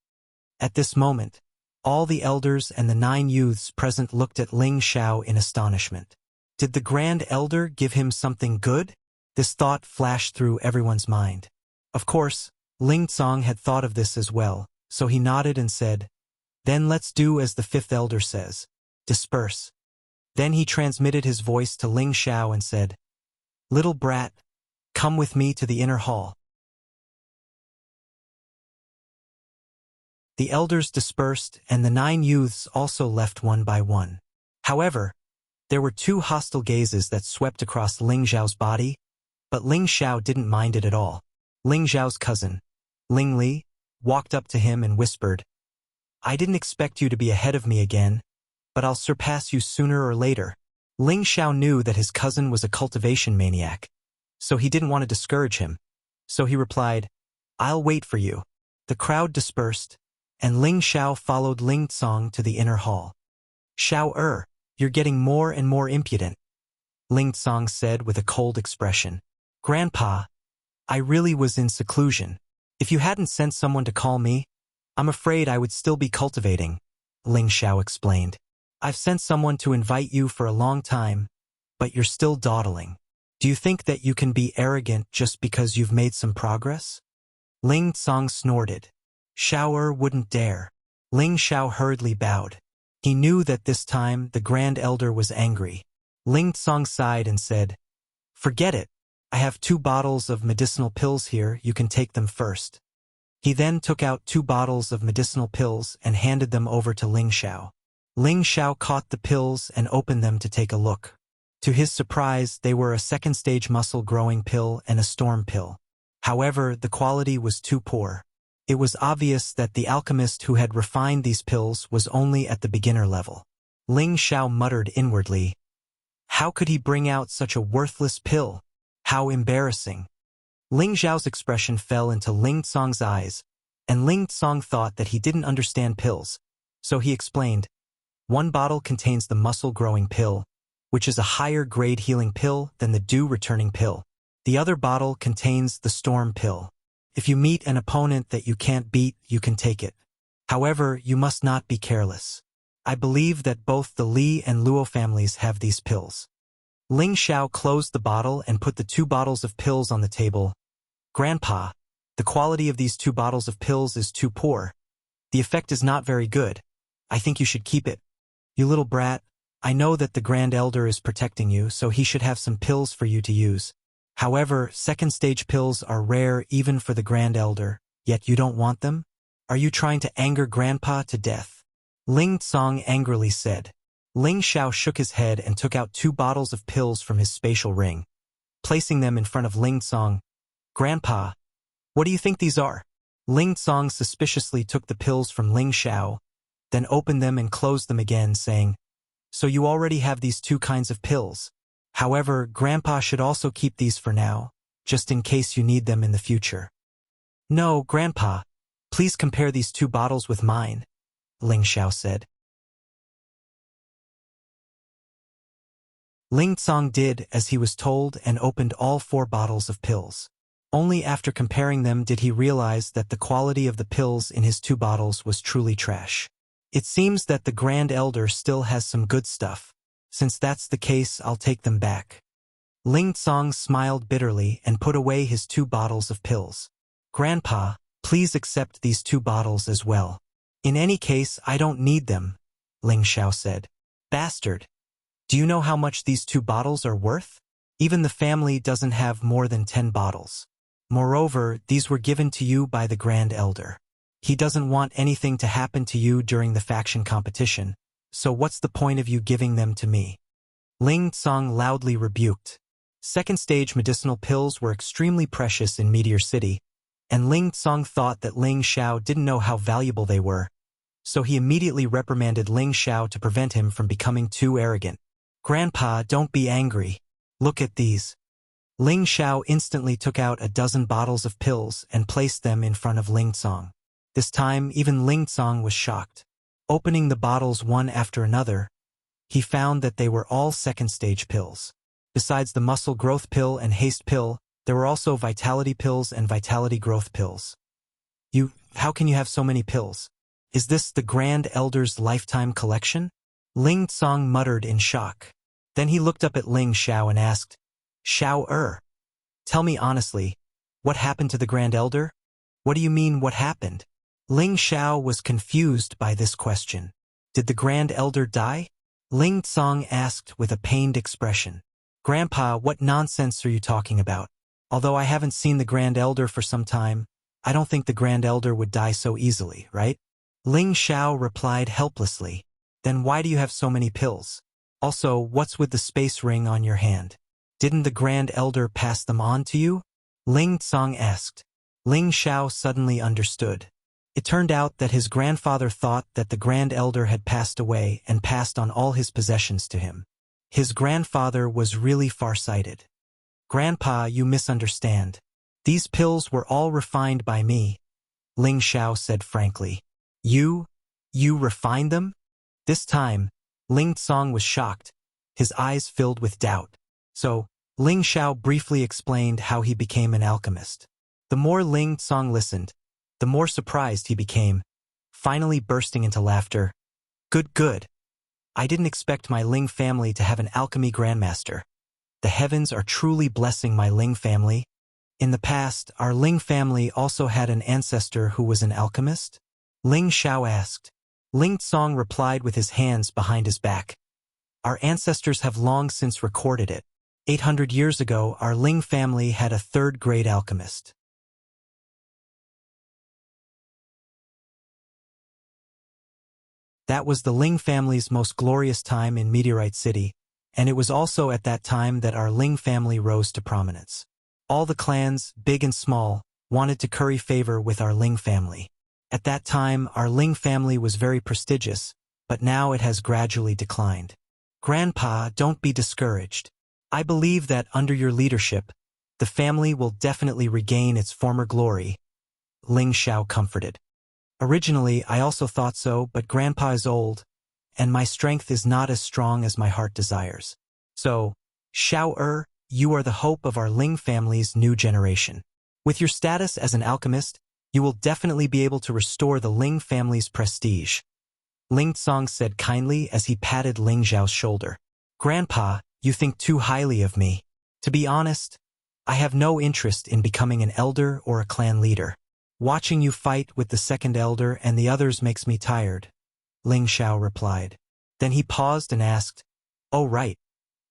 At this moment, all the elders and the 9 youths present looked at Ling Xiao in astonishment. Did the Grand Elder give him something good? This thought flashed through everyone's mind. Of course, Ling Tsong had thought of this as well, so he nodded and said, Then let's do as the 5th elder says. Disperse. Then he transmitted his voice to Ling Xiao and said, Little brat, come with me to the inner hall. The elders dispersed, and the 9 youths also left one by one. However, there were 2 hostile gazes that swept across Ling Xiao's body, but Ling Xiao didn't mind it at all. Ling Xiao's cousin, Ling Li, walked up to him and whispered, I didn't expect you to be ahead of me again, but I'll surpass you sooner or later. Ling Xiao knew that his cousin was a cultivation maniac, so he didn't want to discourage him. So he replied, I'll wait for you. The crowd dispersed, and Ling Xiao followed Ling Tsong to the inner hall. Xiao you're getting more and more impudent, Ling Tsong said with a cold expression. Grandpa, I really was in seclusion. If you hadn't sent someone to call me, I'm afraid I would still be cultivating, Ling Xiao explained. I've sent someone to invite you for a long time, but you're still dawdling. Do you think that you can be arrogant just because you've made some progress? Ling Tsong snorted. Xiao wouldn't dare. Ling Xiao hurriedly bowed. He knew that this time the Grand Elder was angry. Ling Tsong sighed and said, Forget it. I have 2 bottles of medicinal pills here, you can take them first. He then took out 2 bottles of medicinal pills and handed them over to Ling Xiao. Ling Xiao caught the pills and opened them to take a look. To his surprise, they were a second-stage muscle-growing pill and a storm pill. However, the quality was too poor. It was obvious that the alchemist who had refined these pills was only at the beginner level. Ling Xiao muttered inwardly, "How could he bring out such a worthless pill? How embarrassing." Ling Xiao's expression fell into Ling Tsong's eyes, and Ling Tsong thought that he didn't understand pills, so he explained, "One bottle contains the muscle-growing pill, which is a higher-grade healing pill than the dew-returning pill. The other bottle contains the storm pill. If you meet an opponent that you can't beat, you can take it. However, you must not be careless. I believe that both the Li and Luo families have these pills." Ling Xiao closed the bottle and put the 2 bottles of pills on the table. "Grandpa, the quality of these 2 bottles of pills is too poor. The effect is not very good. I think you should keep it. You little brat, I know that the Grand Elder is protecting you, so he should have some pills for you to use. However, second-stage pills are rare even for the Grand Elder, yet you don't want them? Are you trying to anger Grandpa to death?" Ling Tsong angrily said. Ling Xiao shook his head and took out 2 bottles of pills from his spatial ring. Placing them in front of Ling Tsong, "Grandpa, what do you think these are?" Ling Tsong suspiciously took the pills from Ling Xiao, then opened them and closed them again, saying, "So you already have these 2 kinds of pills. However, Grandpa should also keep these for now, just in case you need them in the future." "No, Grandpa, please compare these 2 bottles with mine," Ling Xiao said. Ling Tsong did as he was told and opened all 4 bottles of pills. Only after comparing them did he realize that the quality of the pills in his 2 bottles was truly trash. It seems that the Grand Elder still has some good stuff. Since that's the case, I'll take them back. Ling Tsong smiled bitterly and put away his 2 bottles of pills. "Grandpa, please accept these 2 bottles as well." "In any case, I don't need them," Ling Xiao said. "Bastard! Do you know how much these 2 bottles are worth? Even the family doesn't have more than 10 bottles. Moreover, these were given to you by the Grand Elder. He doesn't want anything to happen to you during the faction competition, so what's the point of you giving them to me?" Ling Tsong loudly rebuked. Second-stage medicinal pills were extremely precious in Meteor City, and Ling Tsong thought that Ling Xiao didn't know how valuable they were, so he immediately reprimanded Ling Xiao to prevent him from becoming too arrogant. "Grandpa, don't be angry. Look at these." Ling Xiao instantly took out a dozen bottles of pills and placed them in front of Ling Tsong. This time, even Ling Tsong was shocked. Opening the bottles one after another, he found that they were all second-stage pills. Besides the muscle growth pill and haste pill, there were also vitality pills and vitality growth pills. How can you have so many pills? Is this the Grand Elder's lifetime collection?" Ling Tsong muttered in shock. Then he looked up at Ling Xiao and asked, "Xiao, tell me honestly, what happened to the Grand Elder?" "What do you mean, what happened?" Ling Xiao was confused by this question. "Did the Grand Elder die?" Ling Tsong asked with a pained expression. "Grandpa, what nonsense are you talking about? Although I haven't seen the Grand Elder for some time, I don't think the Grand Elder would die so easily, right?" Ling Xiao replied helplessly. "Then why do you have so many pills? Also, what's with the space ring on your hand? Didn't the Grand Elder pass them on to you?" Ling Tsong asked. Ling Xiao suddenly understood. It turned out that his grandfather thought that the Grand Elder had passed away and passed on all his possessions to him. His grandfather was really far-sighted. "Grandpa, you misunderstand. These pills were all refined by me," Ling Xiao said frankly. You refined them?" This time, Ling Tsong was shocked, his eyes filled with doubt. So, Ling Xiao briefly explained how he became an alchemist. The more Ling Tsong listened, the more surprised he became, finally bursting into laughter. Good. I didn't expect my Ling family to have an alchemy grandmaster. The heavens are truly blessing my Ling family. In the past, our Ling family also had an ancestor who was an alchemist? Ling Xiao asked. Ling Tsong replied with his hands behind his back. Our ancestors have long since recorded it. 800 years ago, our Ling family had a third-grade alchemist. That was the Ling family's most glorious time in Meteorite City, and it was also at that time that our Ling family rose to prominence. All the clans, big and small, wanted to curry favor with our Ling family. At that time, our Ling family was very prestigious, but now it has gradually declined. Grandpa, don't be discouraged. I believe that under your leadership, the family will definitely regain its former glory, Ling Xiao comforted. Originally, I also thought so, but Grandpa is old, and my strength is not as strong as my heart desires. So, Xiao you are the hope of our Ling family's new generation. With your status as an alchemist, you will definitely be able to restore the Ling family's prestige. Ling Tsong said kindly as he patted Ling Xiao's shoulder. Grandpa, you think too highly of me. To be honest, I have no interest in becoming an elder or a clan leader. Watching you fight with the second elder and the others makes me tired, Ling Xiao replied. Then he paused and asked, Oh right,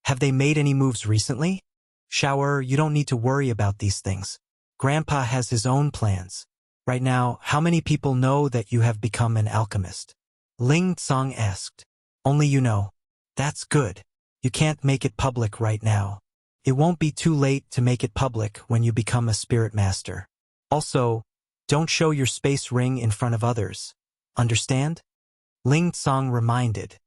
have they made any moves recently? Xiao, you don't need to worry about these things. Grandpa has his own plans. Right now, how many people know that you have become an alchemist? Ling Tsong asked. Only you know. That's good. You can't make it public right now. It won't be too late to make it public when you become a spirit master. Also, don't show your space ring in front of others. Understand? Ling Tsong reminded.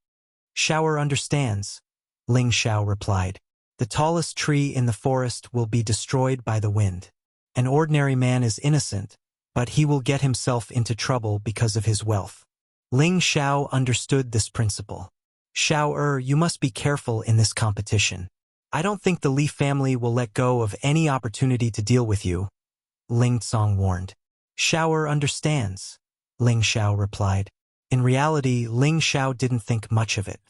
Xiao understands, Ling Xiao replied. The tallest tree in the forest will be destroyed by the wind. An ordinary man is innocent, but he will get himself into trouble because of his wealth. Ling Xiao understood this principle. Xiao you must be careful in this competition. I don't think the Li family will let go of any opportunity to deal with you, Ling Tsong warned. Xiao understands, Ling Xiao replied. In reality, Ling Xiao didn't think much of it.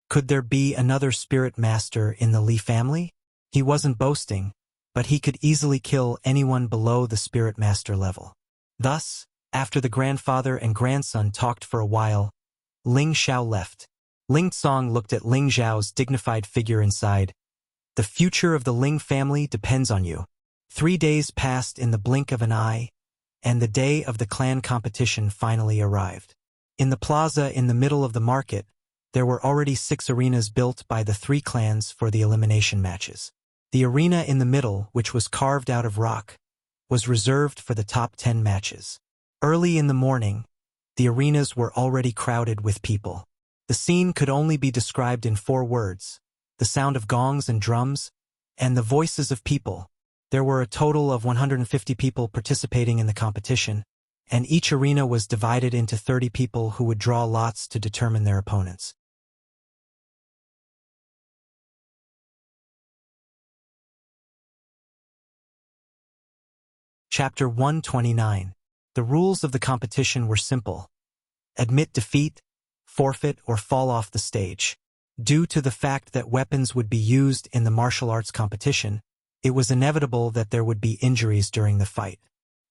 Could there be another spirit master in the Li family? He wasn't boasting, but he could easily kill anyone below the spirit master level. Thus, after the grandfather and grandson talked for a while, Ling Xiao left. Ling Tsong looked at Ling Xiao's dignified figure inside. The future of the Ling family depends on you. 3 days passed in the blink of an eye, and the day of the clan competition finally arrived. In the plaza in the middle of the market, there were already 6 arenas built by the 3 clans for the elimination matches. The arena in the middle, which was carved out of rock, was reserved for the top 10 matches. Early in the morning, the arenas were already crowded with people. The scene could only be described in 4 words: the sound of gongs and drums, and the voices of people. There were a total of 150 people participating in the competition, and each arena was divided into 30 people who would draw lots to determine their opponents. Chapter 129. The rules of the competition were simple. Admit defeat, forfeit, or fall off the stage. Due to the fact that weapons would be used in the martial arts competition, it was inevitable that there would be injuries during the fight.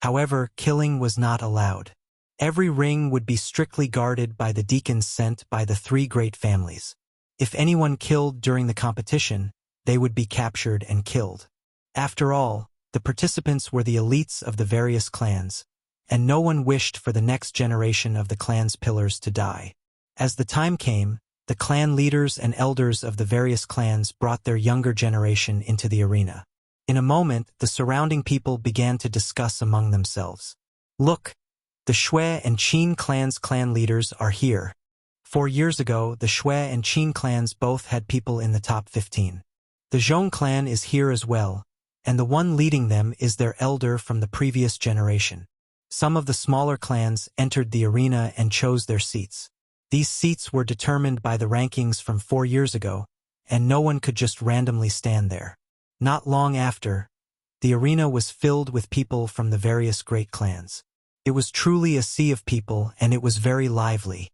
However, killing was not allowed. Every ring would be strictly guarded by the deacons sent by the 3 great families. If anyone killed during the competition, they would be captured and killed. After all, the participants were the elites of the various clans, and no one wished for the next generation of the clan's pillars to die. As the time came, the clan leaders and elders of the various clans brought their younger generation into the arena. In a moment, the surrounding people began to discuss among themselves. Look, the Shui and Qin clans' clan leaders are here. 4 years ago, the Shui and Qin clans both had people in the top 15. The Zhong clan is here as well, and the one leading them is their elder from the previous generation. Some of the smaller clans entered the arena and chose their seats. These seats were determined by the rankings from 4 years ago, and no one could just randomly stand there. Not long after, the arena was filled with people from the various great clans. It was truly a sea of people, and it was very lively.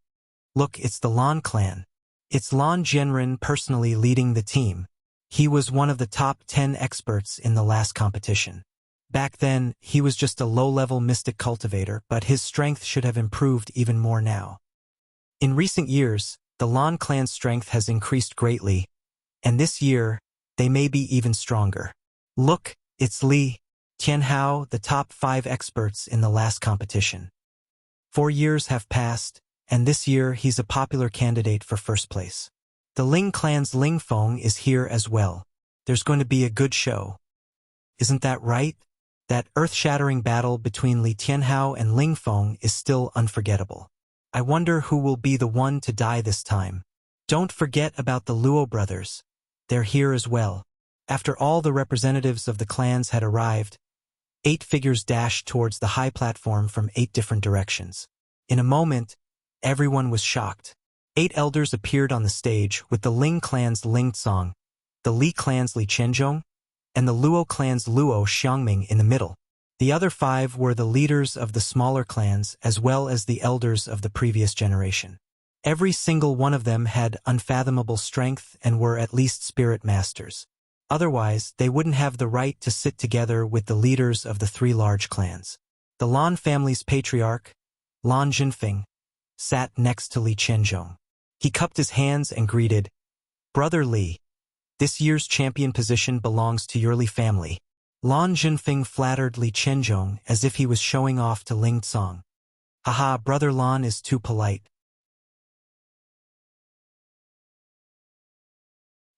Look, it's the Lan clan. It's Lan Jianren personally leading the team. He was one of the top 10 experts in the last competition. Back then, he was just a low-level mystic cultivator, but his strength should have improved even more now. In recent years, the Lan clan's strength has increased greatly, and this year, they may be even stronger. Look, it's Li Tianhao, the top 5 experts in the last competition. 4 years have passed, and this year he's a popular candidate for first place. The Ling clan's Ling Feng is here as well. There's going to be a good show. Isn't that right? That earth-shattering battle between Li Tianhao and Ling Feng is still unforgettable. I wonder who will be the one to die this time. Don't forget about the Luo brothers. They're here as well. After all the representatives of the clans had arrived, 8 figures dashed towards the high platform from 8 different directions. In a moment, everyone was shocked. 8 elders appeared on the stage with the Ling clan's Ling Tsang, the Li clan's Li Qianzhong, and the Luo clan's Luo Xiangming in the middle. The other 5 were the leaders of the smaller clans as well as the elders of the previous generation. Every single one of them had unfathomable strength and were at least spirit masters. Otherwise, they wouldn't have the right to sit together with the leaders of the 3 large clans. The Lan family's patriarch, Lan Jinfeng, sat next to Li Qianzhong. He cupped his hands and greeted, "Brother Li, this year's champion position belongs to your Li family." Lan Jinfeng flattered Li Qianzhong as if he was showing off to Ling Tsang. "Haha, Brother Lan is too polite."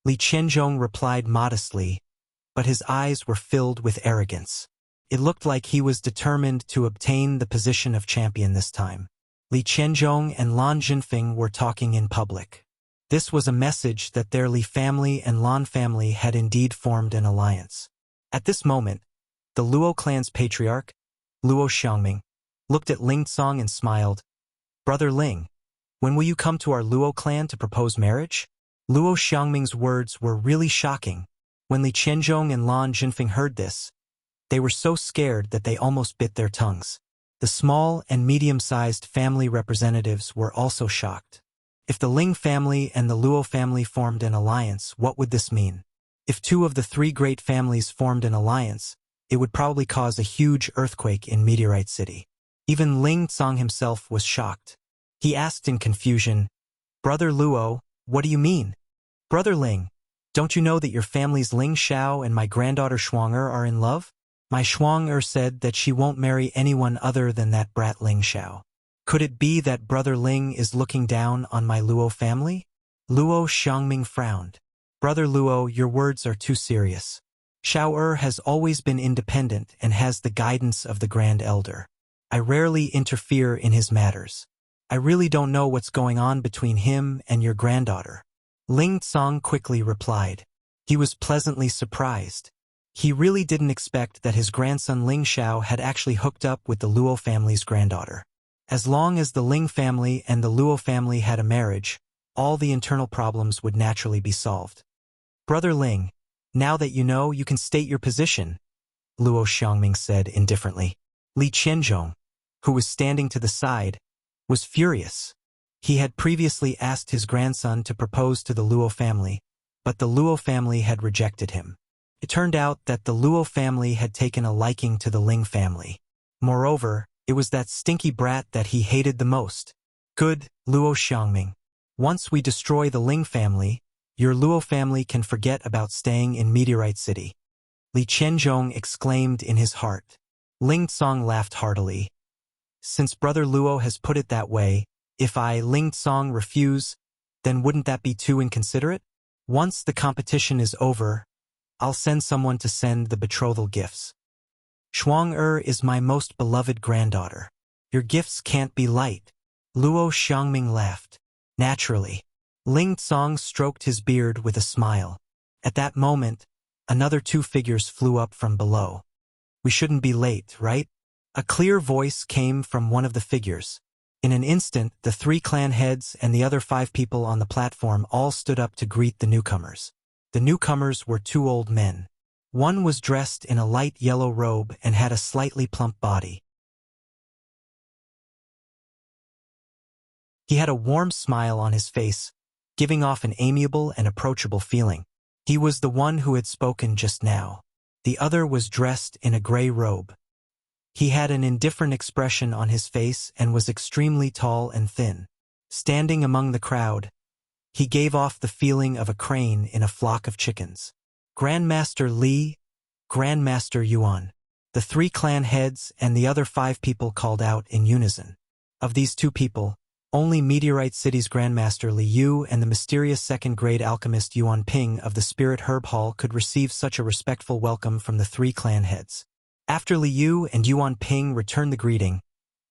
Li Qianzhong replied modestly, but his eyes were filled with arrogance. It looked like he was determined to obtain the position of champion this time. Li Qianzhong and Lan Jinfeng were talking in public. This was a message that their Li family and Lan family had indeed formed an alliance. At this moment, the Luo clan's patriarch, Luo Xiangming, looked at Ling Tsang and smiled. "Brother Ling, when will you come to our Luo clan to propose marriage?" Luo Xiangming's words were really shocking. When Li Qianzhong and Lan Jinfeng heard this, they were so scared that they almost bit their tongues. The small and medium-sized family representatives were also shocked. If the Ling family and the Luo family formed an alliance, what would this mean? If 2 of the 3 great families formed an alliance, it would probably cause a huge earthquake in Meteorite City. Even Ling Tsang himself was shocked. He asked in confusion, "Brother Luo, what do you mean?" "Brother Ling, don't you know that your family's Ling Xiao and my granddaughter Shuang-er are in love? My Shuang-er said that she won't marry anyone other than that brat Ling Xiao. Could it be that Brother Ling is looking down on my Luo family?" Luo Xiangming frowned. "Brother Luo, your words are too serious. Xiao-er has always been independent and has the guidance of the Grand Elder. I rarely interfere in his matters. I really don't know what's going on between him and your granddaughter." Ling Tsang quickly replied. He was pleasantly surprised. He really didn't expect that his grandson Ling Xiao had actually hooked up with the Luo family's granddaughter. As long as the Ling family and the Luo family had a marriage, all the internal problems would naturally be solved. "Brother Ling, now that you know, you can state your position," Luo Xiangming said indifferently. Li Qianzhong, who was standing to the side, was furious. He had previously asked his grandson to propose to the Luo family, but the Luo family had rejected him. It turned out that the Luo family had taken a liking to the Ling family. Moreover, it was that stinky brat that he hated the most. "Good, Luo Xiangming. Once we destroy the Ling family, your Luo family can forget about staying in Meteorite City." Li Qianzhong exclaimed in his heart. Ling Tsang laughed heartily. "Since Brother Luo has put it that way, if I, Ling Tsang, refuse, then wouldn't that be too inconsiderate? Once the competition is over, I'll send someone to send the betrothal gifts. Shuang-er is my most beloved granddaughter. Your gifts can't be light." Luo Xiangming laughed. Naturally. Ling Tsang stroked his beard with a smile. At that moment, another 2 figures flew up from below. "We shouldn't be late, right?" A clear voice came from one of the figures. In an instant, the 3 clan heads and the other 5 people on the platform all stood up to greet the newcomers. The newcomers were 2 old men. One was dressed in a light yellow robe and had a slightly plump body. He had a warm smile on his face, giving off an amiable and approachable feeling. He was the one who had spoken just now. The other was dressed in a gray robe. He had an indifferent expression on his face and was extremely tall and thin. Standing among the crowd, he gave off the feeling of a crane in a flock of chickens. Grandmaster Li, Grandmaster Yuan. The 3 clan heads and the other 5 people called out in unison. Of these 2 people, only Meteorite City's Grandmaster Li Yu and the mysterious second-grade alchemist Yuan Ping of the Spirit Herb Hall could receive such a respectful welcome from the 3 clan heads. After Li Yu and Yuan Ping returned the greeting,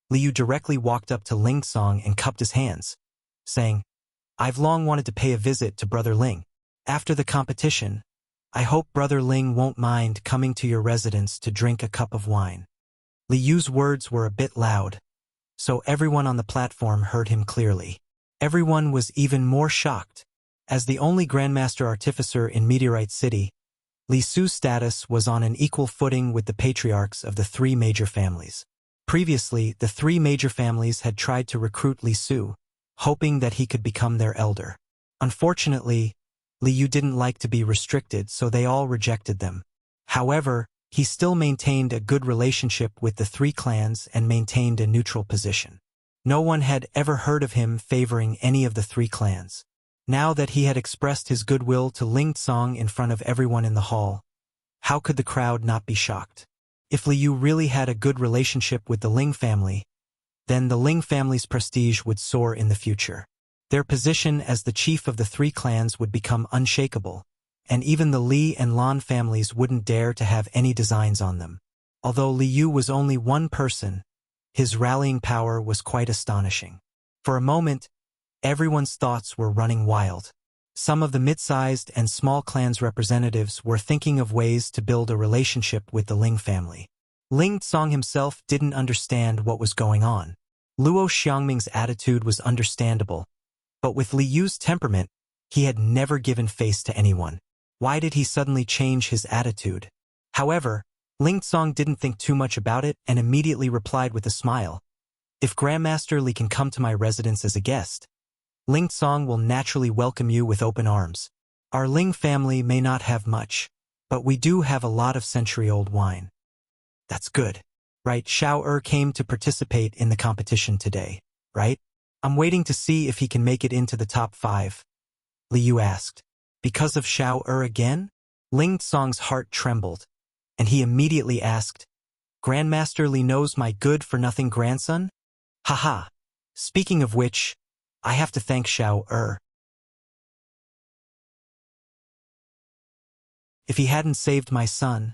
Li Yu directly walked up to Ling Song and cupped his hands, saying, "I've long wanted to pay a visit to Brother Ling. After the competition, I hope Brother Ling won't mind coming to your residence to drink a cup of wine." Li Yu's words were a bit loud, so everyone on the platform heard him clearly. Everyone was even more shocked. As the only Grandmaster Artificer in Meteorite City, Li Su's status was on an equal footing with the patriarchs of the 3 major families. Previously, the 3 major families had tried to recruit Li Su, hoping that he could become their elder. Unfortunately, Li Yu didn't like to be restricted, so they all rejected them. However, he still maintained a good relationship with the 3 clans and maintained a neutral position. No one had ever heard of him favoring any of the 3 clans. Now that he had expressed his goodwill to Ling Tsong in front of everyone in the hall, how could the crowd not be shocked? If Li Yu really had a good relationship with the Ling family, then the Ling family's prestige would soar in the future. Their position as the chief of the 3 clans would become unshakable, and even the Li and Lan families wouldn't dare to have any designs on them. Although Li Yu was only one person, his rallying power was quite astonishing. For a moment, everyone's thoughts were running wild. Some of the mid-sized and small clans' representatives were thinking of ways to build a relationship with the Ling family. Ling Tsong himself didn't understand what was going on. Luo Xiangming's attitude was understandable, but with Li Yu's temperament, he had never given face to anyone. Why did he suddenly change his attitude? However, Ling Tsong didn't think too much about it and immediately replied with a smile. "If Grandmaster Li can come to my residence as a guest, Ling Tsong will naturally welcome you with open arms. Our Ling family may not have much, but we do have a lot of century-old wine." "That's good. Right, Xiao came to participate in the competition today, right? I'm waiting to see if he can make it into the top 5. Li Yu asked. "Because of Xiao again?" Ling Tsong's heart trembled, and he immediately asked, "Grandmaster Li knows my good-for-nothing grandson? Haha. Speaking of which, I have to thank Xiao. If he hadn't saved my son,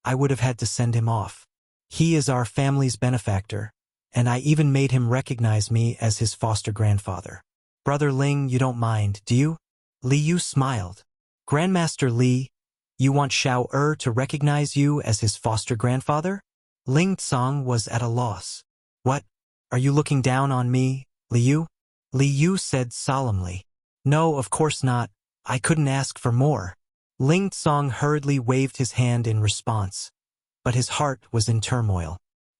I would have had to send him off. He is our family's benefactor, and I even made him recognize me as his foster grandfather. Brother Ling, you don't mind, do you?" Li Yu smiled. "Grandmaster Li, you want Xiao to recognize you as his foster grandfather?" Ling Tsong was at a loss. "What? Are you looking down on me, Li Yu?" Li Yu said solemnly. "No, of course not. I couldn't ask for more." Ling Tsong hurriedly waved his hand in response, but his heart was in turmoil.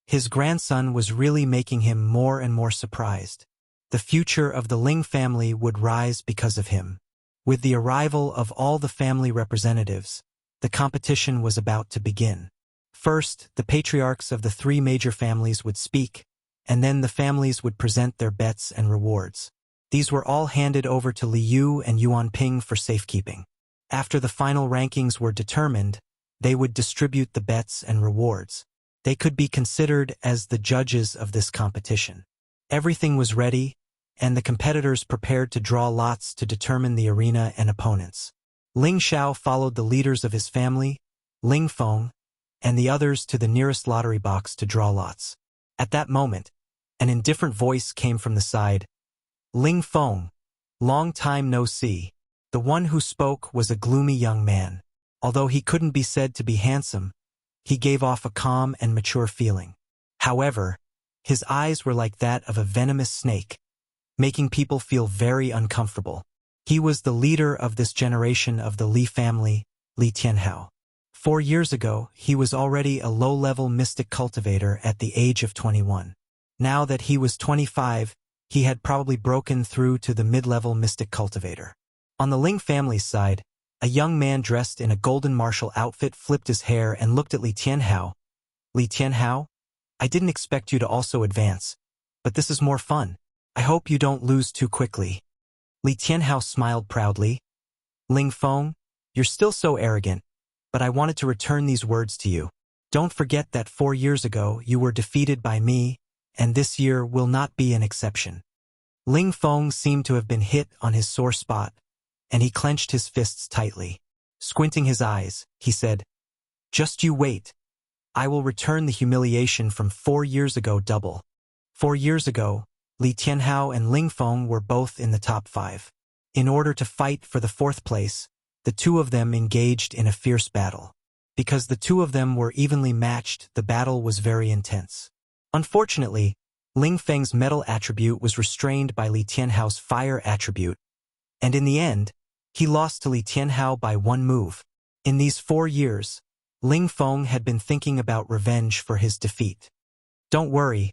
His grandson was really making him more and more surprised. The future of the Ling family would rise because of him. With the arrival of all the family representatives, the competition was about to begin. First, the patriarchs of the 3 major families would speak, and then the families would present their bets and rewards. These were all handed over to Li Yu and Yuan Ping for safekeeping. After the final rankings were determined, they would distribute the bets and rewards. They could be considered as the judges of this competition. Everything was ready, and the competitors prepared to draw lots to determine the arena and opponents. Ling Xiao followed the leaders of his family, Ling Feng, and the others to the nearest lottery box to draw lots. At that moment, an indifferent voice came from the side. "Ling Feng, long time no see." The one who spoke was a gloomy young man. Although he couldn't be said to be handsome, he gave off a calm and mature feeling. However, his eyes were like that of a venomous snake, making people feel very uncomfortable. He was the leader of this generation of the Li family, Li Tianhao. 4 years ago, he was already a low-level mystic cultivator at the age of 21. Now that he was 25, he had probably broken through to the mid-level mystic cultivator. On the Ling family's side, a young man dressed in a golden martial outfit flipped his hair and looked at Li Tianhao. "Li Tianhao, I didn't expect you to also advance, but this is more fun. I hope you don't lose too quickly." Li Tianhao smiled proudly. "Ling Feng, you're still so arrogant. but I wanted to return these words to you. Don't forget that 4 years ago you were defeated by me, and this year will not be an exception." Ling Feng seemed to have been hit on his sore spot, and he clenched his fists tightly. Squinting his eyes, he said, "Just you wait. I will return the humiliation from 4 years ago double." 4 years ago, Li Tianhao and Ling Feng were both in the top 5. In order to fight for the 4th place, the two of them engaged in a fierce battle. Because the two of them were evenly matched, the battle was very intense. Unfortunately, Ling Feng's metal attribute was restrained by Li Tianhao's fire attribute, and in the end, he lost to Li Tianhao by 1 move. In these 4 years, Ling Feng had been thinking about revenge for his defeat. "Don't worry,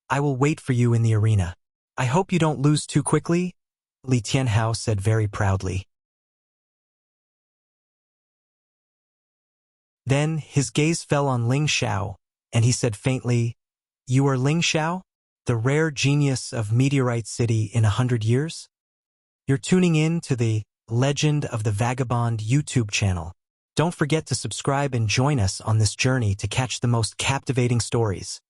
I will wait for you in the arena. I hope you don't lose too quickly," Li Tianhao said very proudly. Then his gaze fell on Ling Xiao, and he said faintly, "You are Ling Xiao, the rare genius of Meteorite City in 100 years? You're tuning in to the Legend of the Vagabond YouTube channel. Don't forget to subscribe and join us on this journey to catch the most captivating stories."